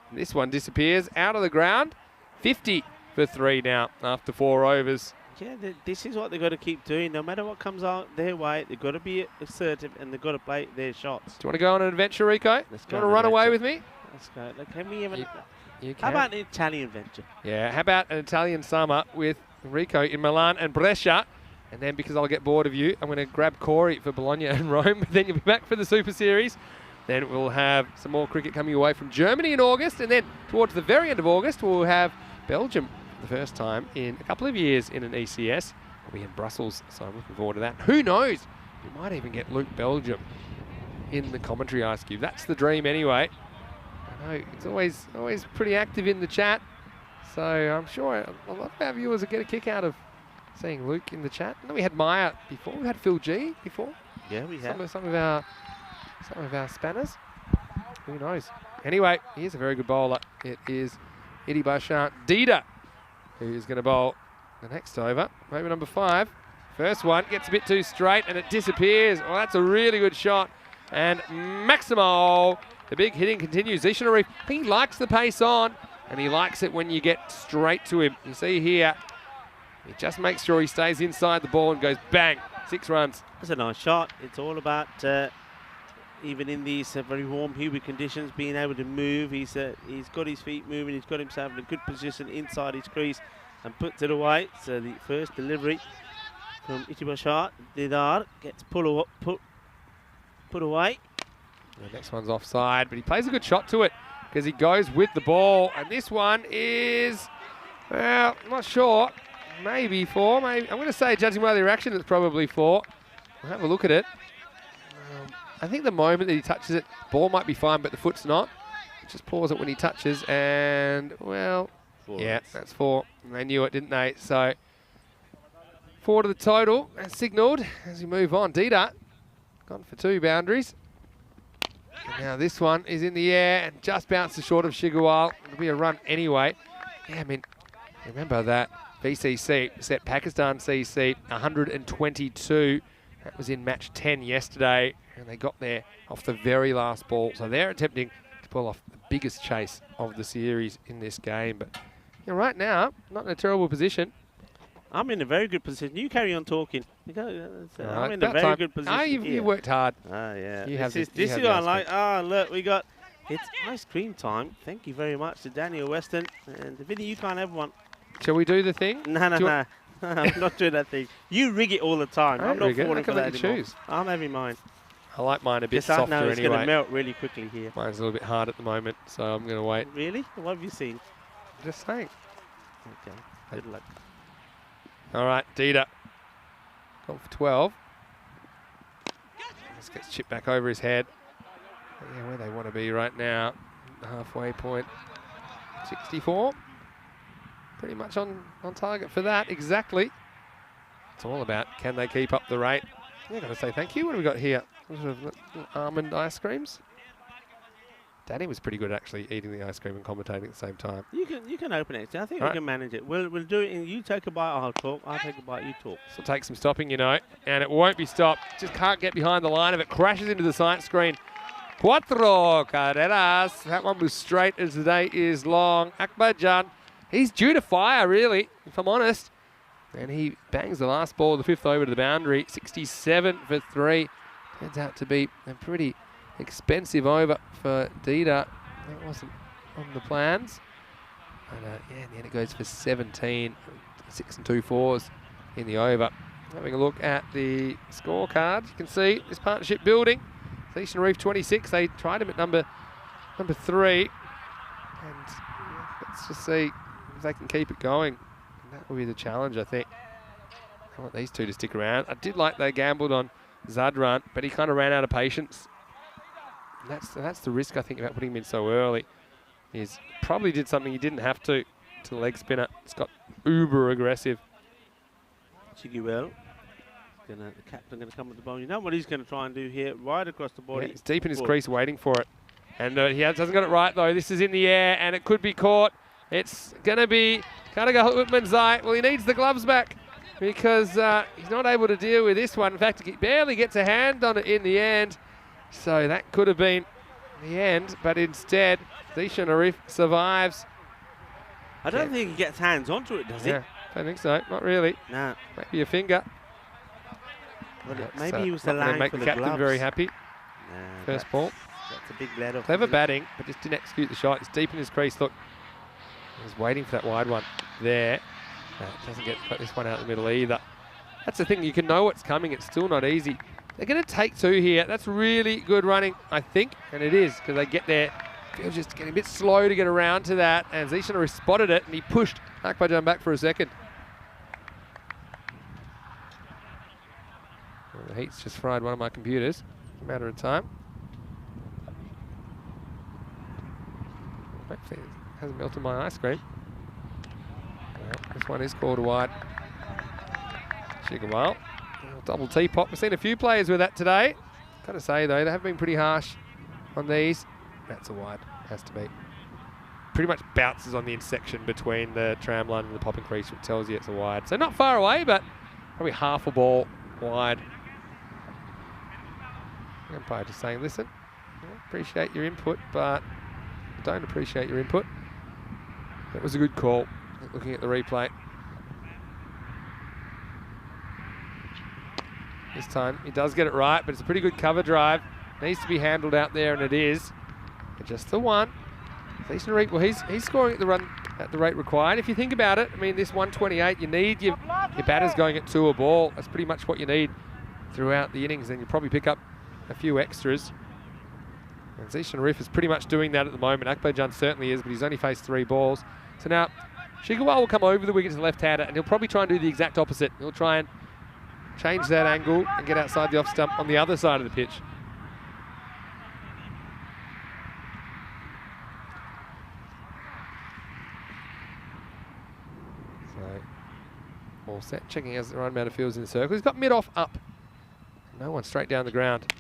And this one disappears out of the ground. 50 for 3 now after 4 overs. Yeah, this is what they've got to keep doing. No matter what comes out their way, they've got to be assertive and they've got to play their shots. Do you want to go on an adventure, Rico? Let's go. Do you want to run away with me? Let's go. Look, can we even? You how about an Italian venture? Yeah, how about an Italian summer with Rico in Milan and Brescia? And then because I'll get bored of you, I'm going to grab Corey for Bologna and Rome. Then you'll be back for the Super Series. Then we'll have some more cricket coming away from Germany in August. And then towards the very end of August, we'll have Belgium for the first time in a couple of years in an ECS. We'll be in Brussels, so I'm looking forward to that. Who knows? We might even get Luke Belgium in the commentary ice cube. That's the dream anyway. I know it's always pretty active in the chat, so I'm sure a lot of our viewers will get a kick out of seeing Luke in the chat. I know we had Maya before. We had Phil G before. Yeah, we have. Some of our spanners. Who knows? Anyway, here's a very good bowler. It is Idi Bashar Dida, who is going to bowl the next over. Over number 5. First one gets a bit too straight and it disappears. Well, that's a really good shot. And Maximo, the big hitting continues. Zishan Arif, he likes the pace on and he likes it when you get straight to him. You see here, he just makes sure he stays inside the ball and goes bang, 6 runs. That's a nice shot. It's all about, even in these very warm, humid conditions, being able to move. He's got his feet moving. He's got himself in a good position inside his crease and puts it away. So the first delivery from Itibashar Didar gets put away. The next one's offside, but he plays a good shot to it because he goes with the ball. And this one is Well, I'm not sure. Maybe 4. Maybe I'm going to say, judging by the reaction, it's probably 4. We'll have a look at it. I think the moment that he touches it, ball might be fine, but the foot's not. Just pause it when he touches, and, well, 4. yeah, that's 4. And they knew it, didn't they? So 4 to the total, as signalled as we move on. Dita gone for 2 boundaries. And now this one is in the air and just bounces short of Shigawal. It'll be a run anyway. Yeah, I mean, remember that VCC set Pakistan CC 122. That was in match 10 yesterday, and they got there off the very last ball. So they're attempting to pull off the biggest chase of the series in this game. But you know, right now, not in a terrible position. I'm in a very good position. You carry on talking. You go, Right, I'm in a very good position. You worked hard. Yeah. You This is the what I like. Ah, look, it's ice cream time. Thank you very much to Daniel Weston. And Vinny, you can't have one. Shall we do the thing? No. I'm not doing that thing. You rig it all the time. I'm not falling for that anymore. Choose. I'm having mine. I like mine a bit Yes, softer I know it's anyway. going to melt really quickly here. Mine's a little bit hard at the moment, so I'm going to wait. Really? What have you seen? Just saying. Okay. Good luck. All right, Dita. Gone for 12. Just gets chipped back over his head. Yeah, where they want to be right now. The halfway point. 64. Pretty much on target for that, exactly. It's all about, can they keep up the rate? Yeah, got to say thank you. What have we got here? Little almond ice creams. Danny was pretty good at actually eating the ice cream and commentating at the same time. You can open it. I think All we can manage it. We'll do it. You take a bite, I'll talk. I'll take a bite, you talk. So take some stopping, you know, and it won't be stopped. Just can't get behind the line of it. Crashes into the science screen. Cuatro carreras. That one was straight as the day is long. Akbarjan, he's due to fire, really, if I'm honest. And he bangs the last ball, the 5th over to the boundary. 67 for 3. Turns out to be a pretty expensive over for Dita. That wasn't on the plans. And yeah, in the end it goes for 17. 6 and 2 fours in the over. Having a look at the scorecard, you can see this partnership building. Zeeshan Reef 26. They tried him at number 3. And let's just see if they can keep it going. And that will be the challenge, I think. I want these two to stick around. I did like they gambled on Zadran, but he kind of ran out of patience. And that's the risk, I think, about putting him in so early. Is probably did something he didn't have to the leg spinner. It's got uber aggressive. Chiguel. The captain going to come with the ball. You know what he's going to try and do here? Right across the body. Yeah, he's deep in his crease waiting for it. And he hasn't got it right, though. This is in the air, and it could be caught. It's going to be Kanaga Whitmanzai. Well, he needs the gloves back because he's not able to deal with this one. In fact, he barely gets a hand on it in the end. So that could have been the end, but instead, Zeeshan Arif survives. I don't think he gets hands onto it, does he? I don't think so. Not really. No. Maybe a finger. Well, maybe he was the line make for the the captain gloves. very happy. Nah, First ball. That's a big let off. Clever batting, but just didn't execute the shot. It's deep in his crease. Look, he's waiting for that wide one there. Doesn't get this one out in the middle either. That's the thing. You can know what's coming. It's still not easy. They're going to take 2 here. That's really good running, I think, and it is because they get there. Feels just getting a bit slow to get around to that, and Zeeshan spotted it, and he pushed Akbarjan back for a second. Well, the heat's just fried one of my computers. A matter of time. Hopefully it hasn't melted my ice cream. Well, this one is called wide. Shigawal. Double teapot. We've seen a few players with that today. Got to say, though, they have been pretty harsh on these. That's a wide. Has to be. Pretty much bounces on the intersection between the tram line and the popping crease, which tells you it's a wide. So not far away, but probably half a ball wide. The umpire just saying, listen, I appreciate your input, but I don't appreciate your input. That was a good call, looking at the replay. This time he does get it right, but it's a pretty good cover drive. Needs to be handled out there, and it is. But just the one. Zeeshan Reek, well, he's scoring at the run at the rate required. If you think about it, I mean, this 128, you need your batters going at 2 a ball. That's pretty much what you need throughout the innings. Then you probably pick up a few extras. And Zeeshan Reef is pretty much doing that at the moment. Akbarjan certainly is, but he's only faced 3 balls. So now Shigawal will come over the wicket to the left-hander, and he'll probably try and do the exact opposite. He'll try and change that angle and get outside the off stump on the other side of the pitch. So, all set, checking as the right amount of fields in the circle. He's got mid-off up. No one straight down the ground.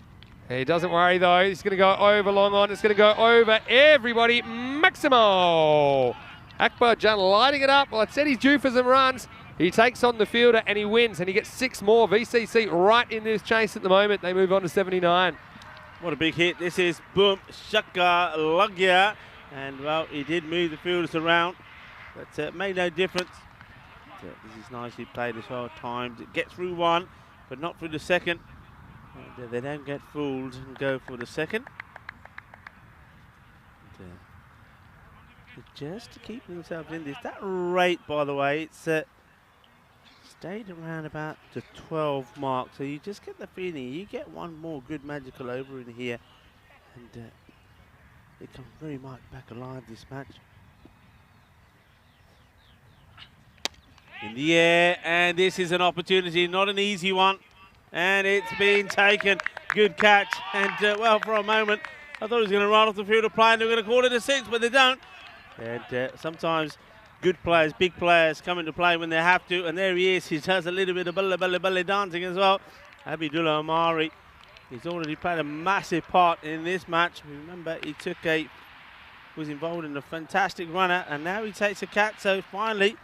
He doesn't worry though, he's going to go over long on, it's going to go over everybody. Maximo! Akbar Jan lighting it up. Well, I said he's due for some runs. He takes on the fielder and he wins, and he gets 6 more. VCC right in this chase at the moment. They move on to 79. What a big hit. This is Boom Shaka Lagya. And, well, he did move the fielders around, but made no difference. This is nicely played as well. Timed. It gets through one, but not through the second. And, they don't get fooled and go for the second. And, just to keep themselves in this. That rate, by the way, it's stayed around about the 12 mark. So you just get the feeling you get one more good magical over in here, and it comes very much back alive this match. In the air, and this is an opportunity, not an easy one, and it's been taken. Good catch, and well, for a moment I thought he was going to run off the field of play and they were going to call it a 6, but they don't. And sometimes good players, big players come into play when they have to, and there he is. He does a little bit of belly dancing as well. Abidullah Omari, he's already played a massive part in this match. Remember, he was involved in a fantastic runner, and now he takes a catch. So finally,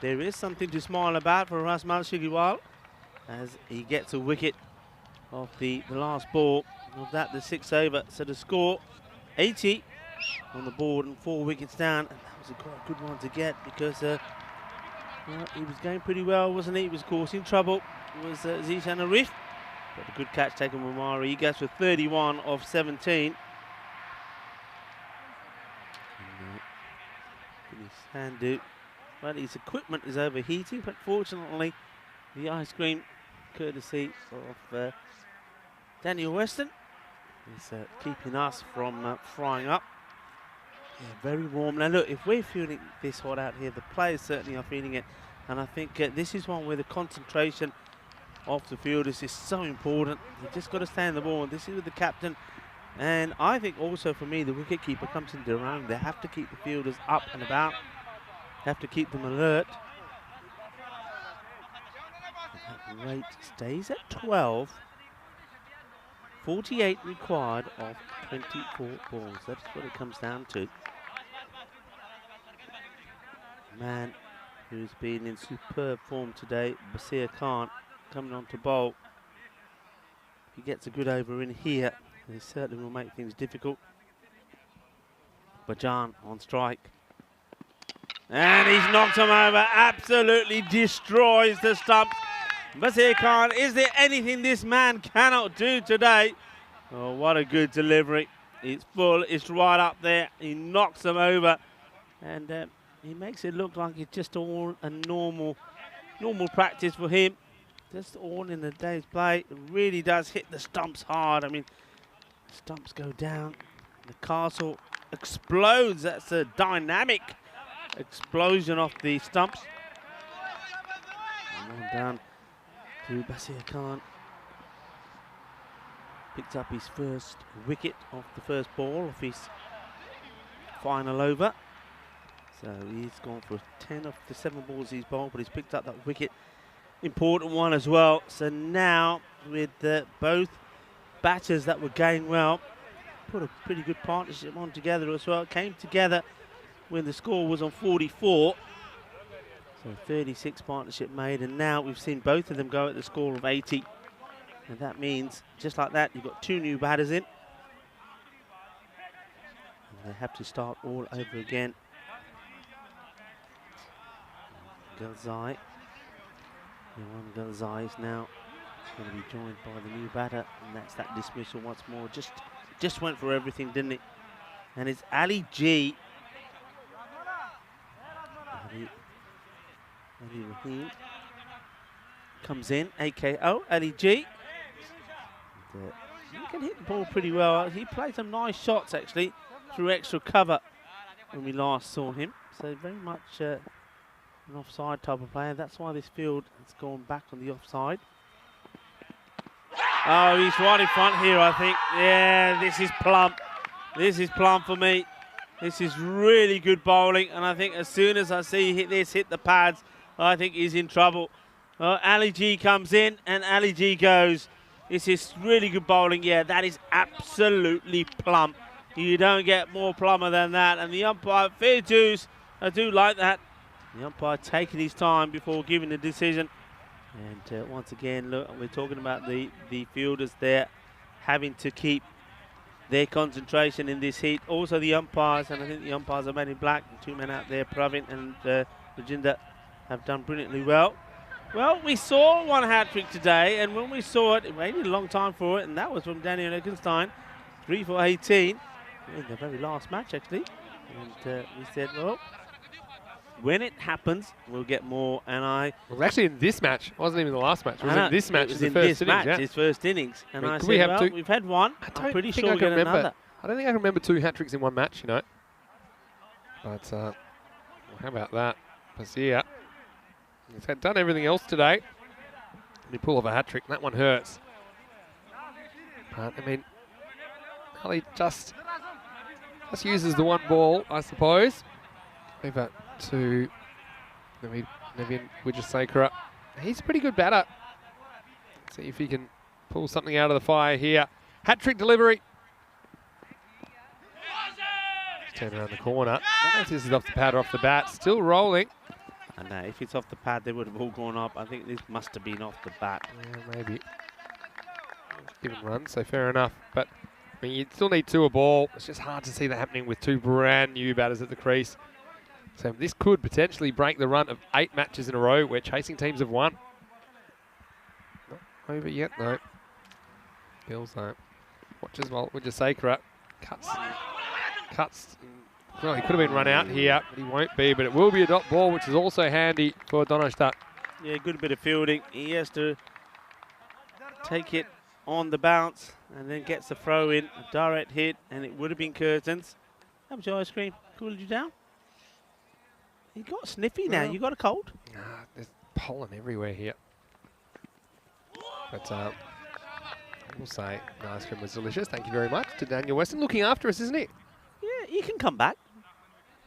there is something to smile about for Rasmal Shigiwal as he gets a wicket off the last ball of that, the 6th over. So the score, 80 on the board and 4 wickets down. And that was a good one to get because well, he was going pretty well, wasn't he? He was causing trouble. It was Zishan Arif. But a good catch taken from Mari. He goes for 31 of 17. And, Sandu. Well, his equipment is overheating, but fortunately, the ice cream, courtesy of Daniel Weston, is keeping us from frying up. Yeah, very warm. Now look, if we're feeling this hot out here, the players certainly are feeling it. And I think this is one where the concentration of the fielders is so important. You've just got to stay in the ball, and this is with the captain. And I think also for me, the wicketkeeper comes into their own. They have to keep the fielders up and about. Have to keep them alert. And that rate stays at 12. 48 required of 24 balls. That's what it comes down to. Man who's been in superb form today, Basir Khan, coming on to bowl. If he gets a good over in here, he certainly will make things difficult. Bajan on strike. And he's knocked him over, absolutely destroys the stumps. Basir Khan, is there anything this man cannot do today? Oh, what a good delivery. It's full, it's right up there. He knocks them over. And he makes it look like it's just all a normal practice for him. Just all in the day's play. It really does hit the stumps hard. I mean, stumps go down. The castle explodes. That's a dynamic explosion off the stumps. And on down to Basir Khan. Picked up his first wicket off the first ball of his final over. So he's gone for 10 of the 7 balls he's bowled, but he's picked up that wicket. Important one as well. So now with both batters that were going well, put a pretty good partnership on together as well. Came together when the score was on 44. So 36 partnership made, and now we've seen both of them go at the score of 80. And that means, just like that, you've got 2 new batters in. And they have to start all over again. Galzai. Galzai is now going to be joined by the new batter, and that's that dismissal once more. Just went for everything, didn't it? And it's Ali G. Ali Rahim comes in, AKO, Ali G. And, he can hit the ball pretty well. He played some nice shots, actually, through extra cover when we last saw him. so very much an offside type of player. That's why this field has gone back on the offside. Oh, he's right in front here, I think. Yeah, this is plump. This is plump for me. This is really good bowling, and I think as soon as I see this hit the pads, I think he's in trouble. Ali G comes in, and Ali G goes. This is really good bowling. Yeah, that is absolutely plump. You don't get more plumber than that. And the umpire, fair dues, I do like that. The umpire taking his time before giving the decision. And once again, look, we're talking about the fielders there having to keep their concentration in this heat. Also the umpires, and I think the umpires are men in black. The 2 men out there, Pravin and Rajinder, have done brilliantly well. Well, we saw one hat-trick today, and when we saw it, it waited a long time for it, and that was from Daniel Eckenstein, 3 for 18, in the very last match, actually. And we said, well, when it happens, we'll get more, and It was actually in this match. It wasn't even the last match. It was in this match. It was in in the first this innings, match, his first innings. And I said, we have well, we've had one. I'm pretty sure we'll get another. I don't think I can remember 2 hat-tricks in one match, you know. But well, how about that? Pasia. He's had done everything else today. And he pull off a hat-trick. That one hurts. But, I mean, Ali just uses the one ball, I suppose. Over to Nevian Wijasekara. He's a pretty good batter. Let's see if he can pull something out of the fire here. Hat-trick delivery. Just turn around the corner. I don't know if this is off the pad or off the bat. Still rolling. And if it's off the pad, they would have all gone up. I think this must have been off the bat. Yeah, maybe. Given run, so fair enough. But I mean, you still need 2 a ball. It's just hard to see that happening with 2 brand new batters at the crease. So this could potentially break the run of 8 matches in a row where chasing teams have won. Not over yet, no. Bills though. Watch as well. Wijasekara cuts. Well, he could have been run out here, but he won't be. But it will be a dot ball, which is also handy for Donnerstadt. Yeah, good bit of fielding. He has to take it on the bounce and then gets the throw in, a direct hit, and it would have been curtains. That was your ice cream. Cooled you down? You got sniffy now. You got a cold? There's pollen everywhere here. But I will say the ice cream was delicious. Thank you very much to Daniel Weston looking after us, isn't he? Yeah, he can come back.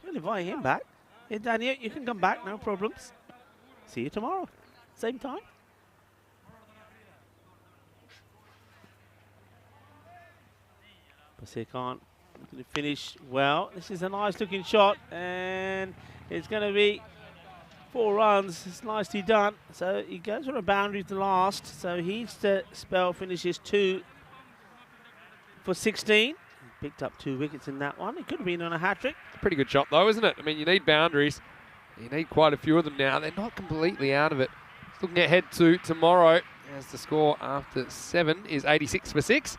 We'll invite him back. Yeah, Daniel, you can come back, no problems. See you tomorrow. Same time. Pasir can't finish well. This is a nice looking shot, and it's going to be 4 runs. It's nicely done. So he goes for a boundary to last. So he's the spell finishes 2 for 16. Picked up 2 wickets in that one. It could have been on a hat-trick. Pretty good shot though, isn't it? I mean, you need boundaries. You need quite a few of them now. They're not completely out of it. Looking ahead to tomorrow, as the score after 7 is 86 for 6.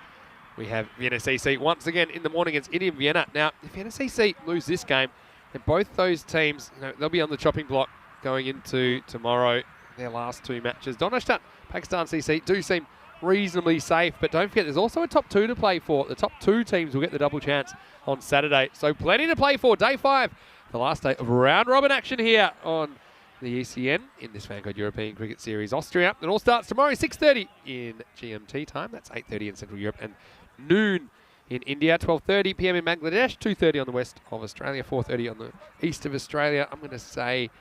We have Vienna CC once again in the morning against Indian Vienna. Now, if Vienna CC lose this game, then both those teams, they'll be on the chopping block going into tomorrow, their last 2 matches. Donnerstadt, Pakistan CC do seem reasonably safe, but don't forget there's also a top 2 to play for. The top 2 teams will get the double chance on Saturday. So plenty to play for. Day 5, the last day of round robin action here on the ECN in this FanCode European Cricket Series Austria. It all starts tomorrow 6:30 in GMT time. That's 8:30 in Central Europe and noon in India. 12:30 p.m. in Bangladesh. 2:30 on the west of Australia. 4:30 on the east of Australia. I'm going to say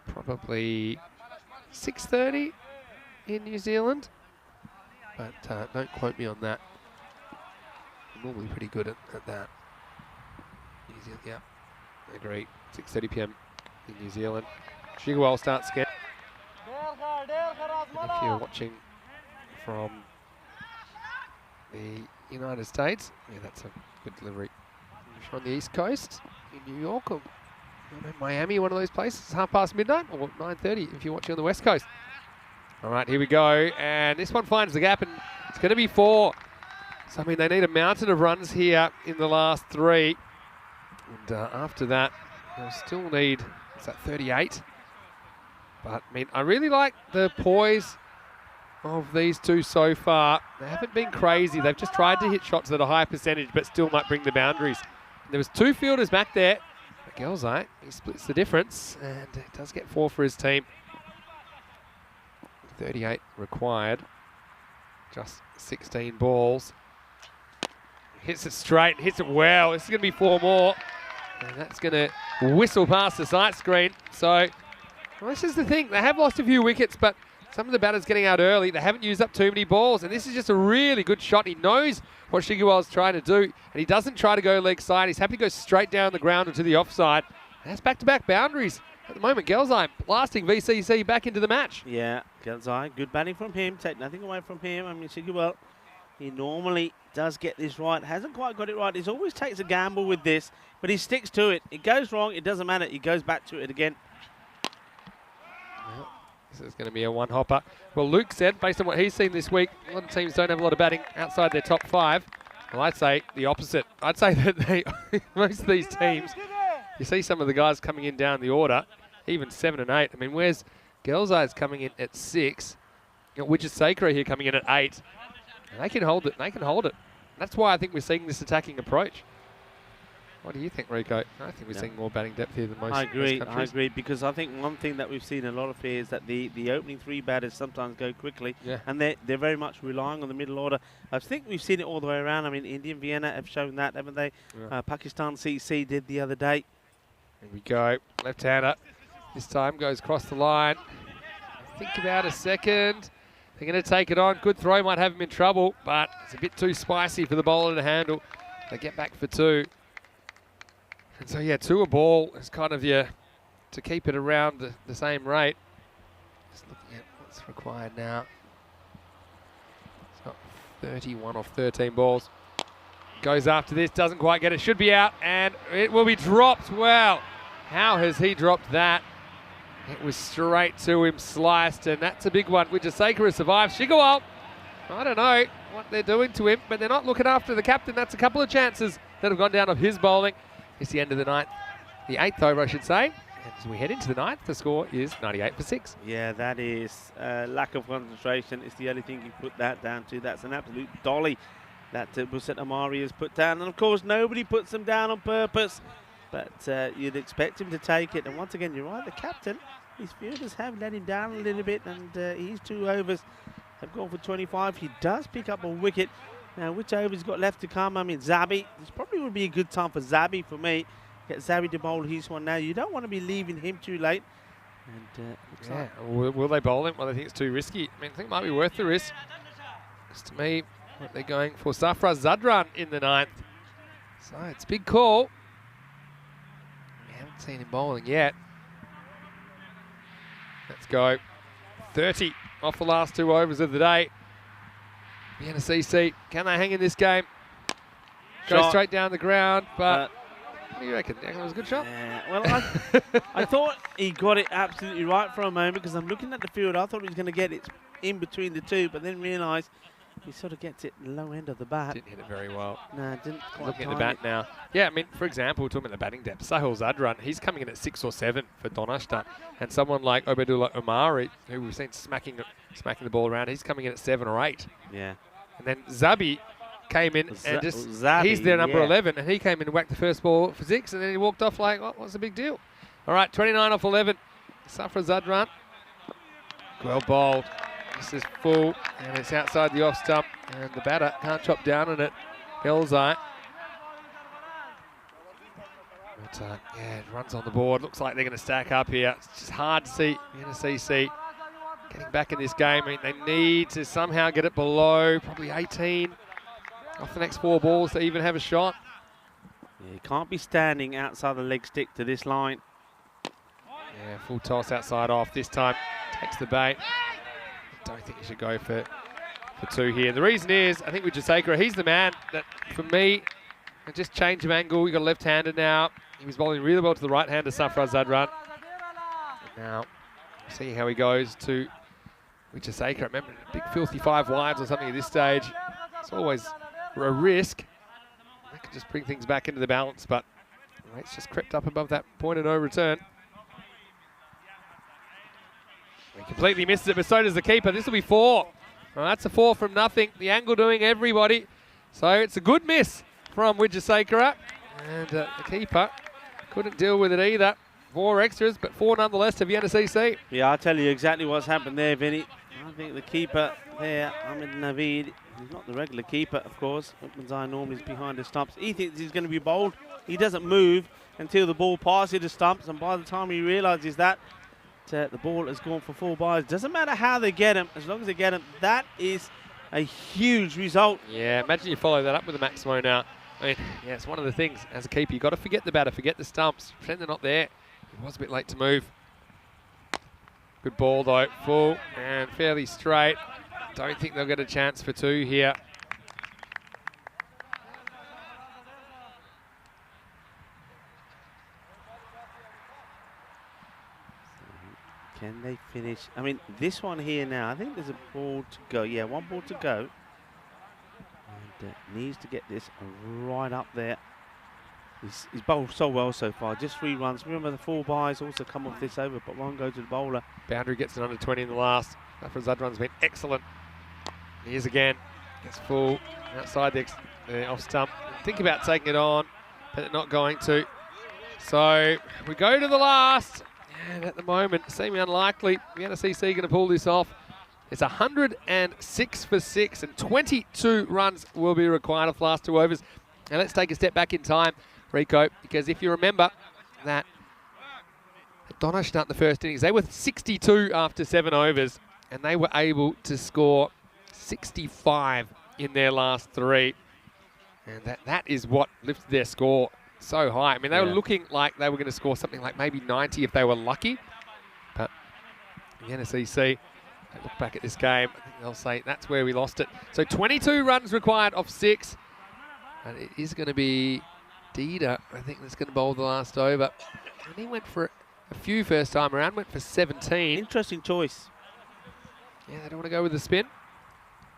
probably 6:30 in New Zealand. But don't quote me on that. I'm normally pretty good at that. New Zealand, yeah, I agree. 6:30 p.m. in New Zealand. Shigwell starts again. And if you're watching from the United States, yeah, that's a good delivery. If you're on the East Coast, in New York or Miami, one of those places, it's midnight or 9:30 if you're watching on the West Coast. All right, here we go. And this one finds the gap, and it's going to be 4. So, I mean, they need a mountain of runs here in the last 3. And after that, they'll still need, what's that, 38? But, I mean, I really like the poise of these 2 so far. They haven't been crazy. They've just tried to hit shots at a high percentage, but still might bring the boundaries. And there was 2 fielders back there. Gelzai, he splits the difference and does get 4 for his team. 38 required. Just 16 balls. Hits it straight, hits it well. This is going to be 4 more. And that's going to whistle past the sight screen. So, well, this is the thing. They have lost a few wickets, but some of the batters getting out early. They haven't used up too many balls. And this is just a really good shot. He knows what Shigiwal's trying to do. And he doesn't try to go leg side. He's happy to go straight down the ground into the offside. And that's back-to-back boundaries. At the moment, Gelzai blasting VCC back into the match. Yeah, Gelzai, good batting from him. Take nothing away from him. I mean, Shigiwal, he normally does get this right. Hasn't quite got it right. He always takes a gamble with this, but he sticks to it. It goes wrong. It doesn't matter. He goes back to it again. Well, this is going to be a one-hopper. Well, Luke said, based on what he's seen this week, a lot of teams don't have a lot of batting outside their top 5. Well, I'd say the opposite. I'd say that most of these teams, you see some of the guys coming in down the order, even 7 and 8. I mean, where's Gelzai's coming in at 6? You know, Wijesakura here coming in at 8. And they can hold it. They can hold it. That's why I think we're seeing this attacking approach. What do you think, Rico? I think we're seeing more batting depth here than most countries. I agree, because I think one thing that we've seen a lot of here is that the opening 3 batters sometimes go quickly, and they're very much relying on the middle order. I think we've seen it all the way around. I mean, Indian Vienna have shown that, haven't they? Yeah. Pakistan CC did the other day. Here we go. Left-hander. This time goes across the line. Think about a second. They're going to take it on. Good throw, might have him in trouble, but it's a bit too spicy for the bowler to handle. They get back for 2. And so, yeah, 2 a ball is kind of your, to keep it around the same rate. Just looking at what's required now. It's got 31 off 13 balls. Goes after this, doesn't quite get it, should be out, and it will be dropped. Well, how has he dropped that? It was straight to him, sliced, and that's a big one. Wijesakura survives. Shigiwal, I don't know what they're doing to him, but they're not looking after the captain. That's a couple of chances that have gone down of his bowling. It's the end of the 9th, the 8th over, I should say. And as we head into the 9th, the score is 98 for 6. Yeah, that is lack of concentration. It's the only thing you put that down to. That's an absolute dolly that Buset Amari has put down. And, of course, nobody puts them down on purpose. But you'd expect him to take it. And once again, you're right, the captain, his fielders have let him down a little bit. And his 2 overs have gone for 25. He does pick up a wicket. Now, which over's got left to come? I mean, Zabi. This probably would be a good time for Zabi for me. Get Zabi to bowl his one now. You don't want to be leaving him too late. And yeah, will they bowl him? Well, I think it's too risky. I mean, I think it might be worth the risk. Because to me, what they're going for Safra Zadran in the 9th. So it's a big call. We haven't seen him bowling yet. Let's go. 30 off the last 2 overs of the day. Vienna CC, can they hang in this game? Go straight down the ground, but what do you reckon? That was a good shot? Yeah, well, I thought he got it absolutely right for a moment, because I'm looking at the field. I thought he was going to get it in between the 2, but then realised he sort of gets it low end of the bat. Didn't hit it very well. No, didn't quite. Looking at the bat now. Yeah, I mean, for example, we're talking about the batting depth. Sahil Zadran, he's coming in at 6 or 7 for Donashta. And someone like Obedullah Omari, who we've seen smacking the ball around, he's coming in at 7 or 8. Yeah. And then Zabi came in and just, he's their number 11, and he came in and whacked the first ball for 6, and then he walked off like, what's the big deal? All right, 29 off 11. Safra Zadran. Well bowled. This is full, and it's outside the off stump, and the batter can't chop down on it. Gelzai. But yeah, it runs on the board. Looks like they're going to stack up here. It's just hard to see CC getting back in this game. I mean, they need to somehow get it below probably 18 off the next 4 balls to even have a shot. Yeah, you can't be standing outside the leg stick to this line. Yeah, full toss outside off. This time takes the bait. Don't think you should go for 2 here. The reason is, I think with Wijesakura, he's the man that, for me, just change of angle. You got a left-hander now. He was bowling really well to the right-hander, Safra Zadran. And now, see how he goes to Wijesakura. Remember, big filthy 5 wides or something at this stage. It's always a risk. That could just bring things back into the balance, but it's just crept up above that point of no return. He completely misses it, but so does the keeper. This will be 4. Well, that's a 4 from nothing. The angle doing everybody. So it's a good miss from Wijesakura. And the keeper couldn't deal with it either. 4 extras, but 4 nonetheless to Vienna CC. Yeah, I'll tell you exactly what's happened there, Vinny. I think the keeper there, Ahmed Naveed, he's not the regular keeper, of course. Upman's normally is behind the stumps. He thinks he's going to be bowled. He doesn't move until the ball passes the stumps, and by the time he realises that, the ball has gone for 4 byes. Doesn't matter how they get him, as long as they get him, that is a huge result. Yeah, imagine you follow that up with a Maximo now. I mean, yeah, it's one of the things as a keeper. You've got to forget the batter, forget the stumps, pretend they're not there. It was a bit late to move. Good ball though, full and fairly straight. Don't think they'll get a chance for 2 here. Can they finish? I mean, this one here now, I think there's a ball to go. Yeah, 1 ball to go. And needs to get this right up there. He's bowled so well so far, just 3 runs. Remember, the 4 byes also come off this over, but 1 go to the bowler. Boundary gets an under 20 in the last. After Zadran's been excellent. Here's again, gets full outside the off stump. Think about taking it on, but they're not going to. So we go to the last, and at the moment, seeming unlikely, Vienna CC going to pull this off. It's 106 for 6, and 22 runs will be required of the last 2 overs. Now let's take a step back in time, Rico, because if you remember that Donaustadt in the first innings, they were 62 after 7 overs, and they were able to score 65 in their last 3. And that is what lifted their score so high. I mean, they were looking like they were going to score something like maybe 90 if they were lucky. But Vienna CC, they look back at this game, I think they'll say that's where we lost it. So 22 runs required off 6. And it is going to be Dida, I think, that's going to bowl the last over. And he went for a few first time around, went for 17. Interesting choice. Yeah, they don't want to go with the spin.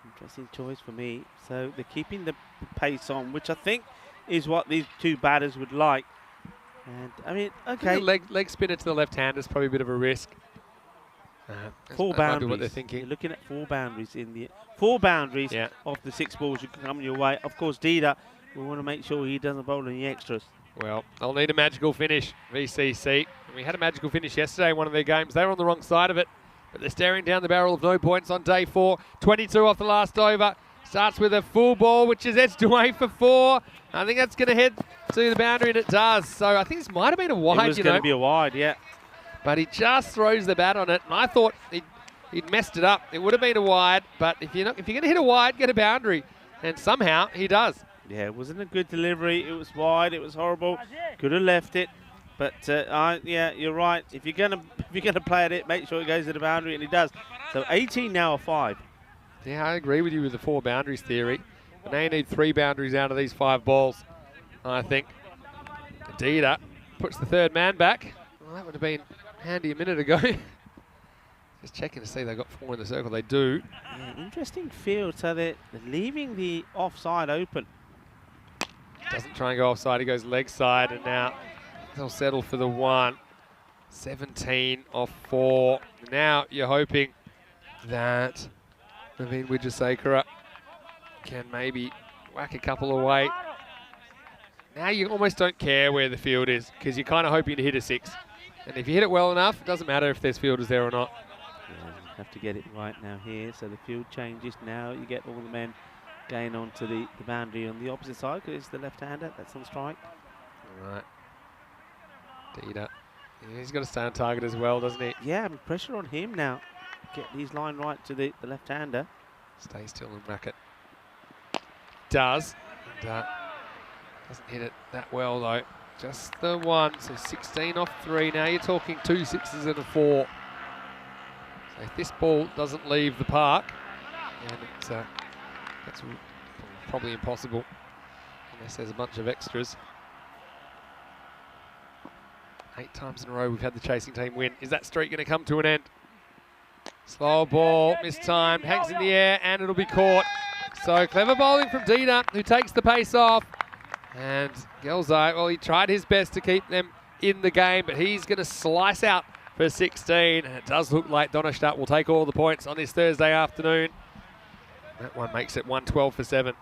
Interesting choice for me. So they're keeping the pace on, which I think is what these 2 batters would like. And I mean, okay. Leg spinner to the left hand is probably a bit of a risk. 4 that might be boundaries. what they're thinking. You're looking at 4 boundaries in the 4 boundaries of the 6 balls you can come your way. Of course, Dida, we want to make sure he doesn't bowl any extras. Well, they'll need a magical finish, VCC. We had a magical finish yesterday in one of their games. They were on the wrong side of it, but they're staring down the barrel of no points on day 4. 22 off the last over. Starts with a full ball, which is edged away for 4. I think that's going to head to the boundary, and it does. So I think this might have been a wide. It was going to be a wide, yeah. But he just throws the bat on it, and I thought he'd messed it up. It would have been a wide, but if you're going to hit a wide, get a boundary. And somehow he does. Yeah, it wasn't a good delivery. It was wide. It was horrible. Could have left it. But yeah, you're right. If you're gonna play at it, make sure it goes to the boundary, and it does. So 18 now, 5. Yeah, I agree with you with the 4 boundaries theory. And now you need 3 boundaries out of these 5 balls, I think. Dida puts the 3rd man back. Well, that would have been handy a minute ago. Just checking to see they've got 4 in the circle. They do. Yeah, interesting field. So they're leaving the offside open. Doesn't try and go offside. He goes leg side, and now they'll settle for the 1. 17 off 4. Now you're hoping that Naveen Wijasekara can maybe whack a couple away. Now you almost don't care where the field is, because you're kind of hoping to hit a 6. And if you hit it well enough, it doesn't matter if there's fielders there or not. Yeah, you have to get it right now here. So the field changes. Now you get all the men going on to the boundary on the opposite side, because it's the left-hander that's on strike. All right. Dida. Yeah, he's got to stay on target as well, doesn't he? Yeah, pressure on him now. Get his line right to the left-hander. Stay still and racket. Does. And, doesn't hit it that well, though. Just the 1. So 16 off 3. Now you're talking 2 6s and a 4. So if this ball doesn't leave the park, and that's probably impossible unless there's a bunch of extras. 8 times in a row we've had the chasing team win. Is that streak going to come to an end? Slow ball, mistimed, hangs in the air, and it'll be caught. So clever bowling from Dida, who takes the pace off. And Gelzai, well, he tried his best to keep them in the game, but he's going to slice out for 16. And it does look like Donaustadt will take all the points on this Thursday afternoon. That one makes it 112 for 7.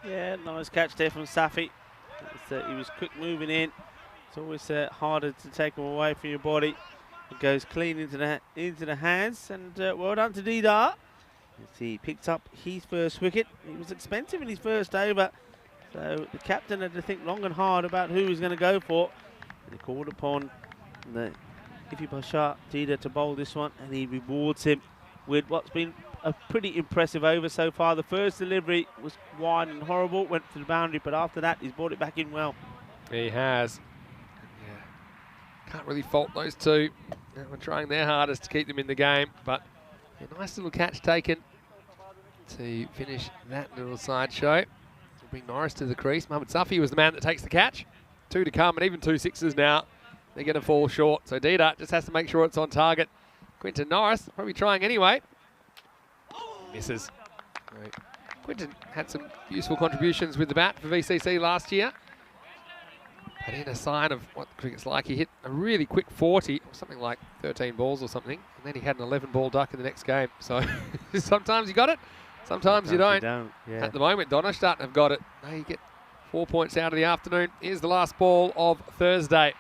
Yeah, nice catch there from Safi. He was quick moving in It's always harder to take them away from your body. It goes clean into the hands, and well done to Dida. He picked up his first wicket. He was expensive in his first over, so the captain had to think long and hard about who he was going to go for. And he called upon the Ifi Bashar Dida to bowl this one, and he rewards him with what's been a pretty impressive over so far. The first delivery was wide and horrible, went to the boundary, but after that he's brought it back in well. He has. Yeah. Can't really fault those two. We're trying their hardest to keep them in the game, but a nice little catch taken to finish that little sideshow. We'll bring Norris to the crease. Mohamed Safi was the man that takes the catch. 2 to come, and even 2 sixes now. They're going to fall short. So Dida just has to make sure it's on target. Quinton Norris probably trying anyway. Misses. Right. Quinton had some useful contributions with the bat for VCC last year. But in a sign of what cricket's like, he hit a really quick 40, or something like 13 balls or something, and then he had an 11-ball duck in the next game. So sometimes you got it, sometimes you don't. Yeah. At the moment, Donnerstadt have got it. They get 4 points out of the afternoon. Here's the last ball of Thursday.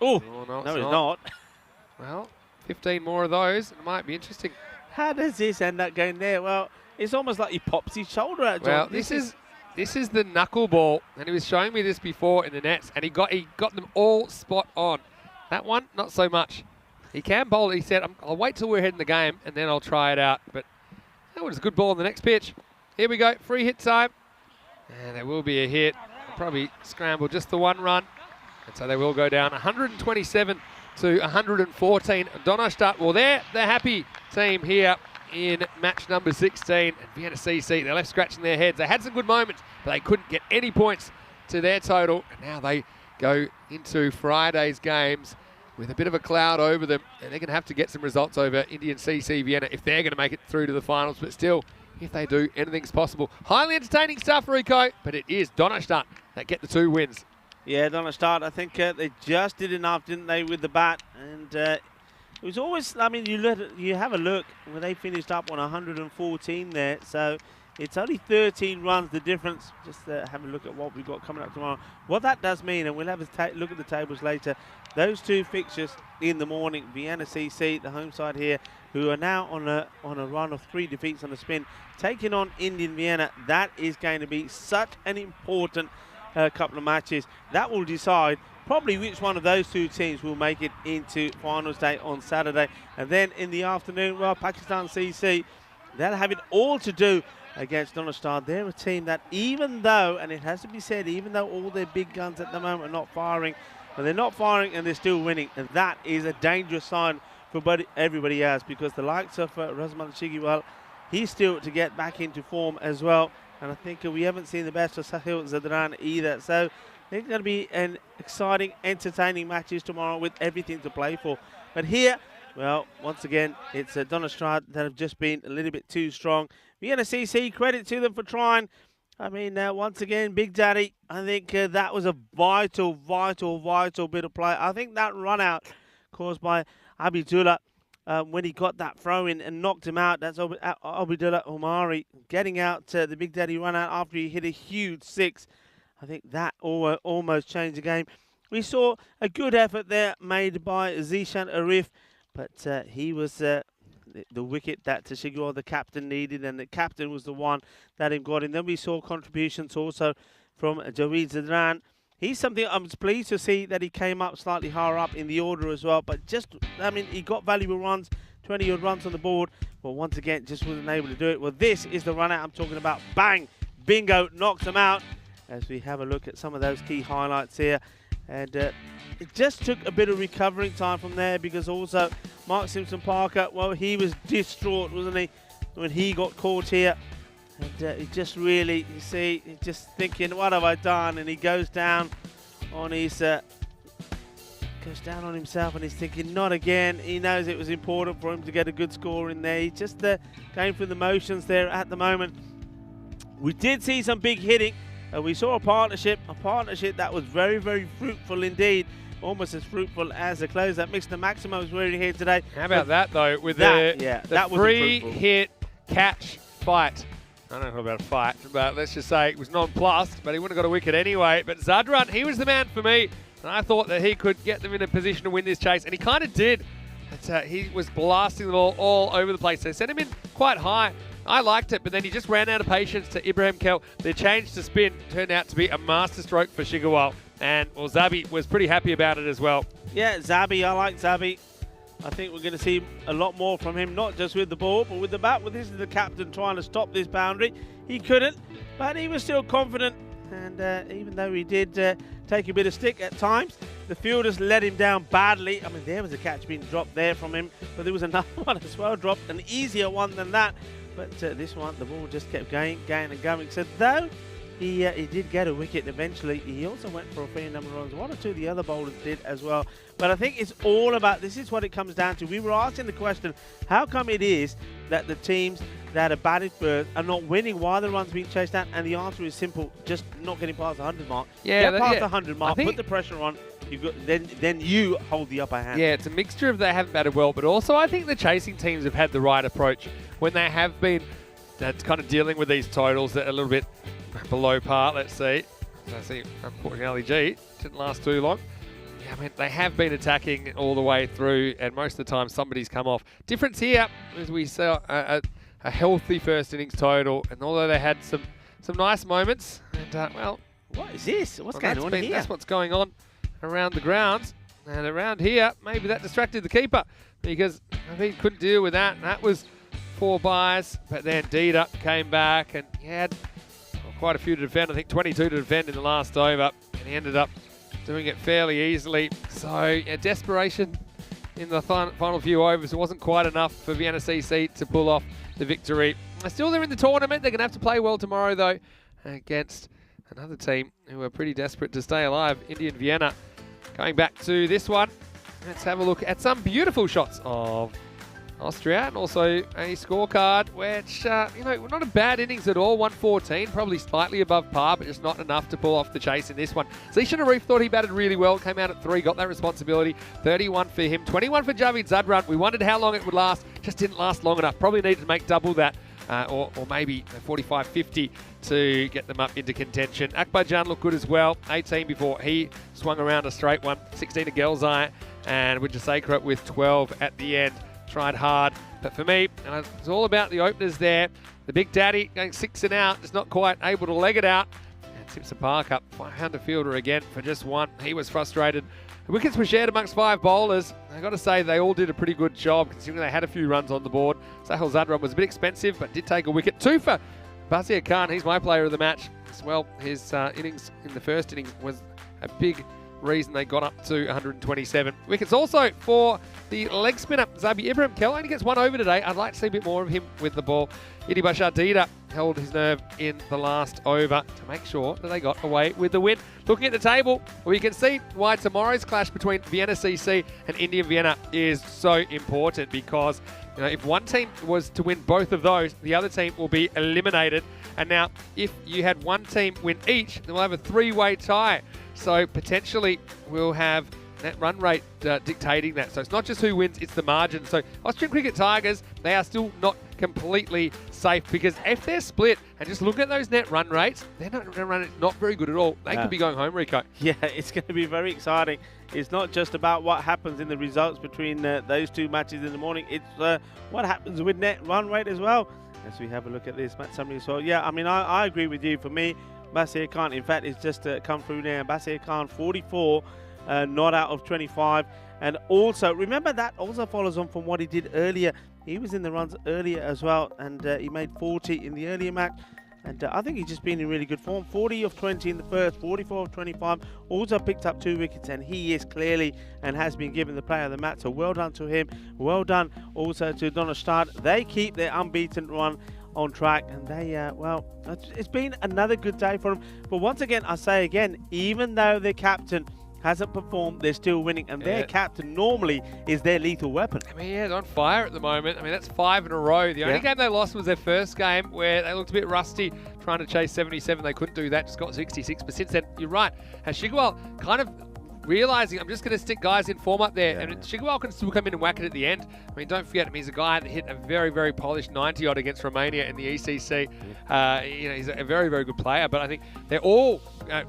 Oh, no, it's not. Well, 15 more of those, and it might be interesting. How does this end up going there? Well, it's almost like he pops his shoulder out. John. Well, this is the knuckleball, and he was showing me this before in the nets, and he got them all spot on. That one, not so much. He can bowl. He said, "I'll wait till we're ahead in the game, and then I'll try it out." But that was a good ball on the next pitch. Here we go, free hit time, and there will be a hit. Probably scramble just the 1 run, and so they will go down 127 to 114. Donnerstadt, well, they're the happy team here in match number 16. And Vienna CC, they're left scratching their heads. They had some good moments, but they couldn't get any points to their total. And now they go into Friday's games with a bit of a cloud over them, and they're going to have to get some results over Indian CC Vienna if they're going to make it through to the finals. But still, if they do, anything's possible. Highly entertaining stuff, Rico, but it is Donnerstadt that get the 2 wins. Yeah, Donnerstadt, I think they just did enough, didn't they, with the bat? And it was always, I mean, you have a look when they finished up on 114 there. So it's only 13 runs, the difference. Just have a look at what we've got coming up tomorrow. What that does mean, and we'll have a look at the tables later, those 2 fixtures in the morning, Vienna CC, the home side here, who are now on a run of 3 defeats on the spin, taking on Indian Vienna. That is going to be such an important couple of matches. That will decide probably which one of those 2 teams will make it into finals day on Saturday. And then in the afternoon, well, Pakistan CC, they'll have it all to do against Donnerstadt. They're a team that, even though, and it has to be said, even though all their big guns at the moment are not firing, but they're not firing and they're still winning. And that is a dangerous sign for everybody else, because the likes of Razman Shigiwal, he's still to get back into form as well. And I think we haven't seen the best of Sahil Zadran either. So they're going to be an exciting, entertaining matches tomorrow with everything to play for. But here, well, once again, it's Donnerstadt that have just been a little bit too strong. Vienna CC, credit to them for trying. I mean, once again, Big Daddy, I think that was a vital bit of play. I think that run out caused by Abidullah, when he got that throw in and knocked him out, that's Abidullah Omari getting out the Big Daddy run out after he hit a huge 6. I think that almost changed the game. We saw a good effort there made by Zishan Arif, but he was the wicket that Tashigwa, the captain, needed, and the captain was the one that him got in. Then we saw contributions also from Jaweed Zadran. He's something I'm pleased to see that he came up slightly higher up in the order as well. But just, I mean, he got valuable runs, 20-odd runs on the board. But once again, just wasn't able to do it. Well, this is the run out I'm talking about. Bang! Bingo! Knocks him out. As we have a look at some of those key highlights here. And it just took a bit of recovering time from there, because also Mark Simpson-Parker, well, he was distraught, wasn't he, when he got caught here. And he just really, you see, he's just thinking, what have I done? And he goes down on his, himself, and he's thinking, not again. He knows it was important for him to get a good score in there. He's just going through the motions there at the moment. We did see some big hitting. We saw a partnership that was very, very fruitful indeed. Almost as fruitful as the close that Mr. Maximo is wearing here today. How about that, though, with the free hit catch fight? I don't know about a fight, but let's just say it was nonplussed, but he wouldn't have got a wicket anyway. But Zadran, he was the man for me, and I thought that he could get them in a position to win this chase, and he kind of did. But, he was blasting the ball all over the place. They sent him in quite high. I liked it, but then he just ran out of patience to Ibrahim Kell. The change to spin turned out to be a masterstroke for Shigarwal, and well, Zabi was pretty happy about it as well. Yeah, Zabi, I like Zabi. I think we're going to see a lot more from him, not just with the ball, but with the bat. Well, this is the captain trying to stop this boundary. He couldn't, but he was still confident. And even though he did take a bit of stick at times, the fielders let him down badly. I mean, there was a catch being dropped there from him, but there was another one as well dropped, an easier one than that. But this one, the ball just kept going and going. So though he did get a wicket eventually, he also went for a fair number of runs. One or two of the other bowlers did as well. But I think it's all about, this is what it comes down to. We were asking the question, how come it is that the teams that are batted first are not winning while the run's being chased down? And the answer is simple, just not getting past the 100 mark. Yeah, get past the 100 mark, put the pressure on, you've got, then you hold the upper hand. Yeah, it's a mixture of they haven't batted well, but also I think the chasing teams have had the right approach when they have been kind of dealing with these totals that are a little bit below par, let's see. I see, unfortunately, G didn't last too long. Yeah, I mean, they have been attacking all the way through, and most of the time somebody's come off. Difference here is we saw a healthy first innings total, and although they had some nice moments, and well, what is this? What's going on here? That's what's going on around the grounds, and around here, maybe that distracted the keeper because he couldn't deal with that. And that was 4 byes, but then Dida came back and he had quite a few to defend. I think 22 to defend in the last over, and he ended up doing it fairly easily. So yeah, desperation in the final few overs. It wasn't quite enough for Vienna CC to pull off the victory. Still, they're in the tournament. They're going to have to play well tomorrow, though, against another team who are pretty desperate to stay alive, Indian Vienna. Going back to this one, let's have a look at some beautiful shots of Austria, and also a scorecard which, you know, not a bad innings at all. 114, probably slightly above par, but just not enough to pull off the chase in this one. Zishan Arif thought he batted really well, came out at 3, got that responsibility. 31 for him, 21 for Javid Zadran. We wondered how long it would last, just didn't last long enough. Probably needed to make double that, or maybe 45, 50 to get them up into contention. Akbar Jan looked good as well, 18 before he swung around a straight one. 16 to Gelzai, and Wijasekara with 12 at the end. Tried hard, but for me, it's all about the openers there. The big daddy going 6 and out, just not quite able to leg it out. And Simpson Park up, found a fielder again for just 1. He was frustrated. The wickets were shared amongst 5 bowlers. I've got to say, they all did a pretty good job considering they had a few runs on the board. Sahil Zadran was a bit expensive, but did take a wicket. 2 for Basir Khan, he's my player of the match as well. His innings in the first innings was a big reason they got up to 127. Wickets also for the leg spinner, Zabi Ibrahim Kell. Only gets 1 over today. I'd like to see a bit more of him with the ball. Idi Bashar Dida held his nerve in the last over to make sure that they got away with the win. Looking at the table, we can see why tomorrow's clash between Vienna CC and Indian Vienna is so important, because you know, if one team was to win both of those, the other team will be eliminated. And now, if you had one team win each, then we'll have a 3-way tie. So potentially we'll have that run rate dictating that. So it's not just who wins, it's the margin. So Austrian Cricket Tigers, they are still not completely safe, because if they're split and just look at those net run rates, their net run rate not very good at all. They could be going home, Rico. Yeah, it's going to be very exciting. It's not just about what happens in the results between those 2 matches in the morning. It's what happens with net run rate as well. As we have a look at this, Matt Sumley. So yeah, I mean, I agree with you. For me, Basir Khan, in fact, it's just come through now. Basir Khan, 44, not out of 25. And also, remember that also follows on from what he did earlier. He was in the runs earlier as well, and he made 40 in the earlier match. And I think he's just been in really good form. 40 of 20 in the first, 44 of 25. Also picked up 2 wickets, and he is clearly and has been given the player of the match. So well done to him. Well done also to Donnerstad. They keep their unbeaten run on track, and they, well, it's been another good day for them. But once again, I say again, even though their captain hasn't performed, they're still winning, and their captain normally is their lethal weapon. I mean, yeah, they're on fire at the moment. I mean, that's 5 in a row. The only game they lost was their first game, where they looked a bit rusty, trying to chase 77. They couldn't do that, just got 66. But since then, you're right, Shigarwal kind of realising I'm just going to stick guys in form up there. Yeah, And yeah. Chigwell can still come in and whack it at the end. I mean, don't forget him. He's a guy that hit a very, very polished 90-odd against Romania in the ECC. He's a very, very good player. But I think they're all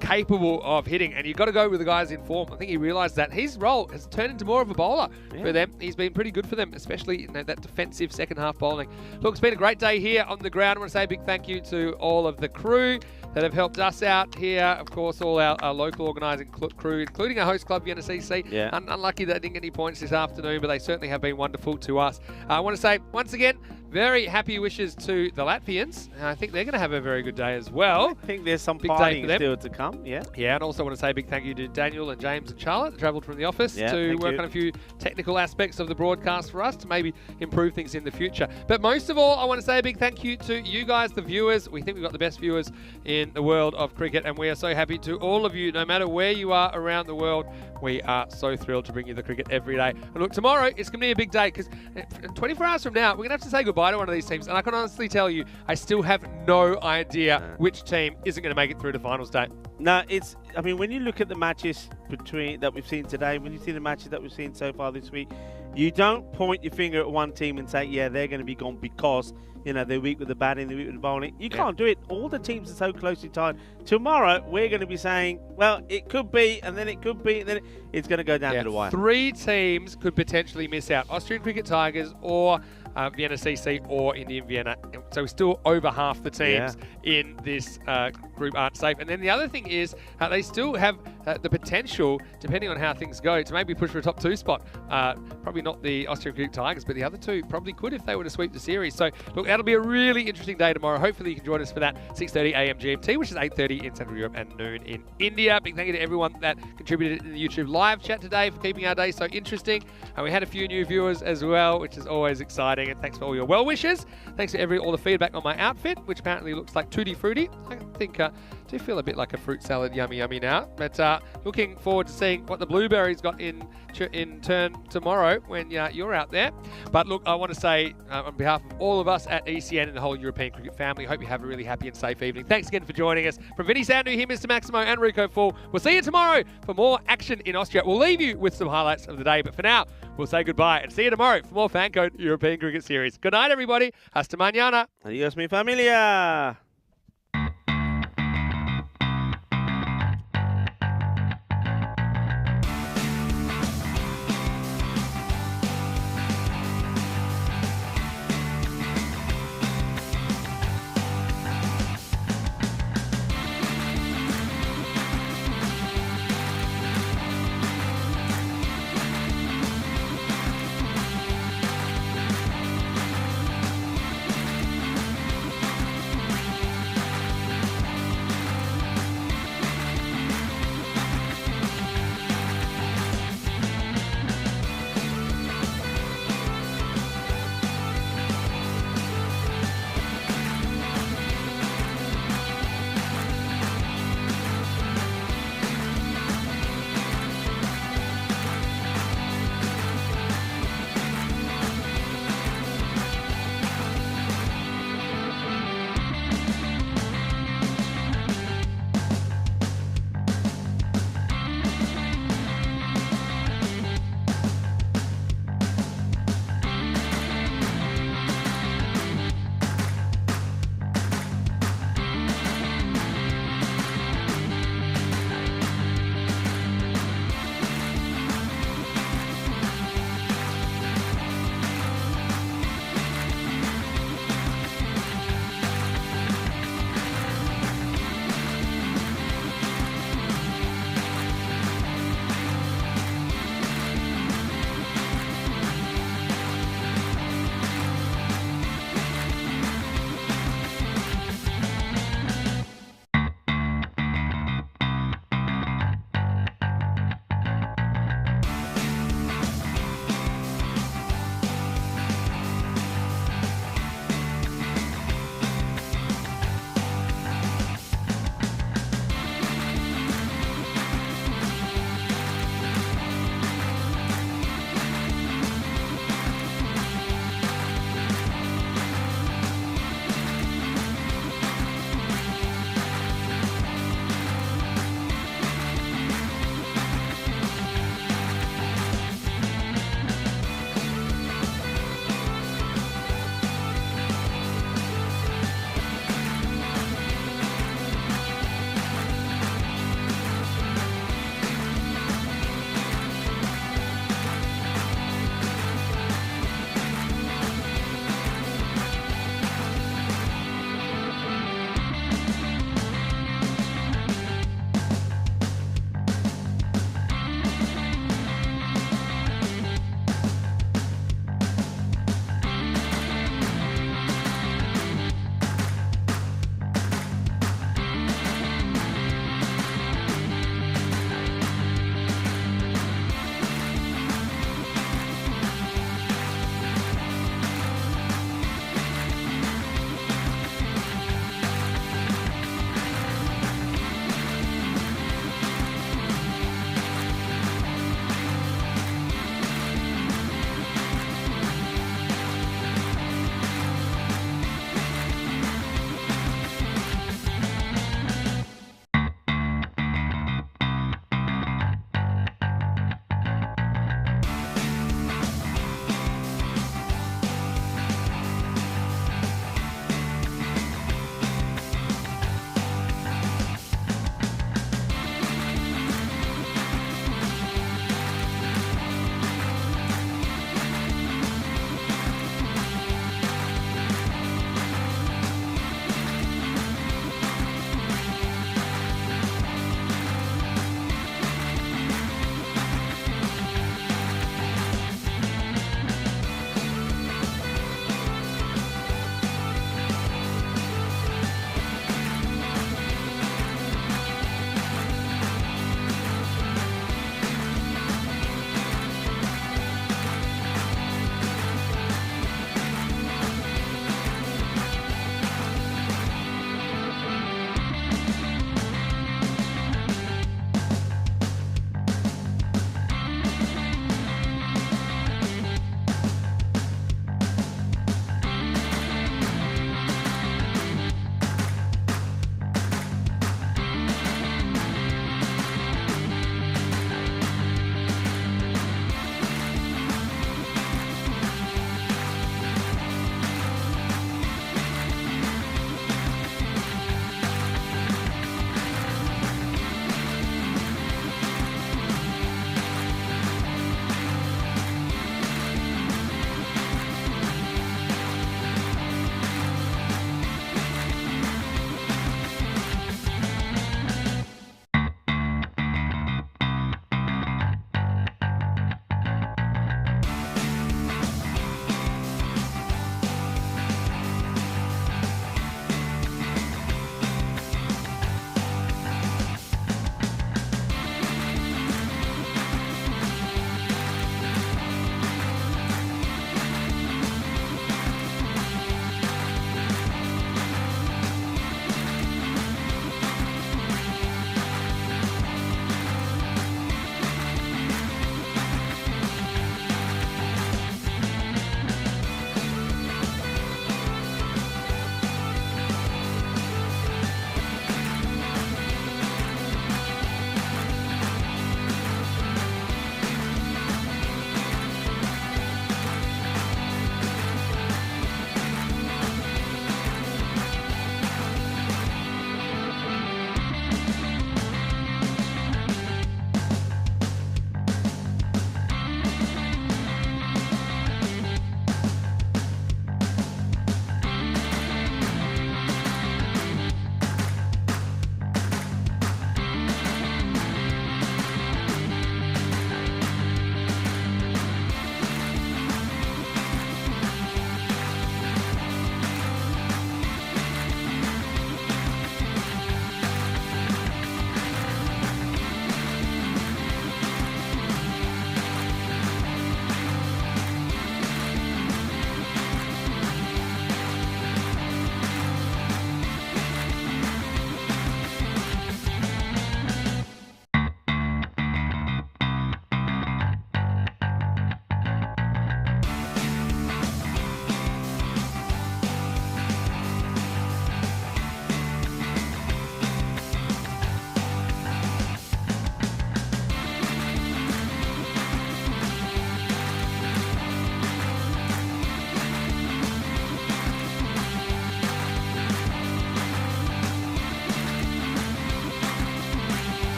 capable of hitting. And you've got to go with the guys in form. I think he realised that his role has turned into more of a bowler for them. He's been pretty good for them, especially that defensive second-half bowling. Look, it's been a great day here on the ground. I want to say a big thank you to all of the crew that have helped us out here. Of course, all our local organising crew, including our host club, Vienna CC. Yeah. Unlucky that they didn't get any points this afternoon, but they certainly have been wonderful to us. I want to say, once again, very happy wishes to the Latvians. I think they're going to have a very good day as well. I think there's some Big day partying for them. still to come, yeah. Yeah, and also want to say a big thank you to Daniel and James and Charlotte that travelled from the office Yeah, to thank work you. on a few technical aspects of the broadcast for us to maybe improve things in the future. But most of all, I want to say a big thank you to you guys, the viewers. We think we've got the best viewers in the world of cricket, and we are so happy to all of you, no matter where you are around the world. We are so thrilled to bring you the cricket every day. And look, tomorrow it's going to be a big day because 24 hours from now, we're going to have to say goodbye to one of these teams. And I can honestly tell you, I still have no idea which team isn't going to make it through to finals day. No, I mean, when you look at the matches that we've seen today, when you see the matches that we've seen so far this week, you don't point your finger at one team and say, yeah, they're going to be gone because, they're weak with the batting, they're weak with the bowling. You can't do it. All the teams are so closely tied. Tomorrow, we're going to be saying, well, it could be, and then it could be, and then it's going to go down to the wire. 3 teams could potentially miss out. Austrian Cricket Tigers or Vienna CC or Indian Vienna. So still over half the teams in this group aren't safe. And then the other thing is they still have the potential, depending on how things go, to maybe push for a top 2 spot. Probably not the Austrian Cricket Tigers, but the other two probably could if they were to sweep the series. So look, that'll be a really interesting day tomorrow. Hopefully you can join us for that 6:30 a.m. GMT, which is 8:30 in Central Europe and noon in India. Big thank you to everyone that contributed in the YouTube live chat today for keeping our day so interesting. And we had a few new viewers as well, which is always exciting. And thanks for all your well wishes. Thanks for all the feedback on my outfit, which apparently looks like Tutti Frutti. I think do feel a bit like a fruit salad, yummy now. But looking forward to seeing what the blueberries got in turn tomorrow when you're out there. But look, I want to say on behalf of all of us at ECN and the whole European cricket family, hope you have a really happy and safe evening. Thanks again for joining us. From Vinny Sandu here, Mr. Maximo and Rico Full. We'll see you tomorrow for more action in Austria. We'll leave you with some highlights of the day, but for now, we'll say goodbye and see you tomorrow for more FanCode European Cricket Series. Good night, everybody. Hasta mañana. Adios, mi familia.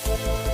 Bye.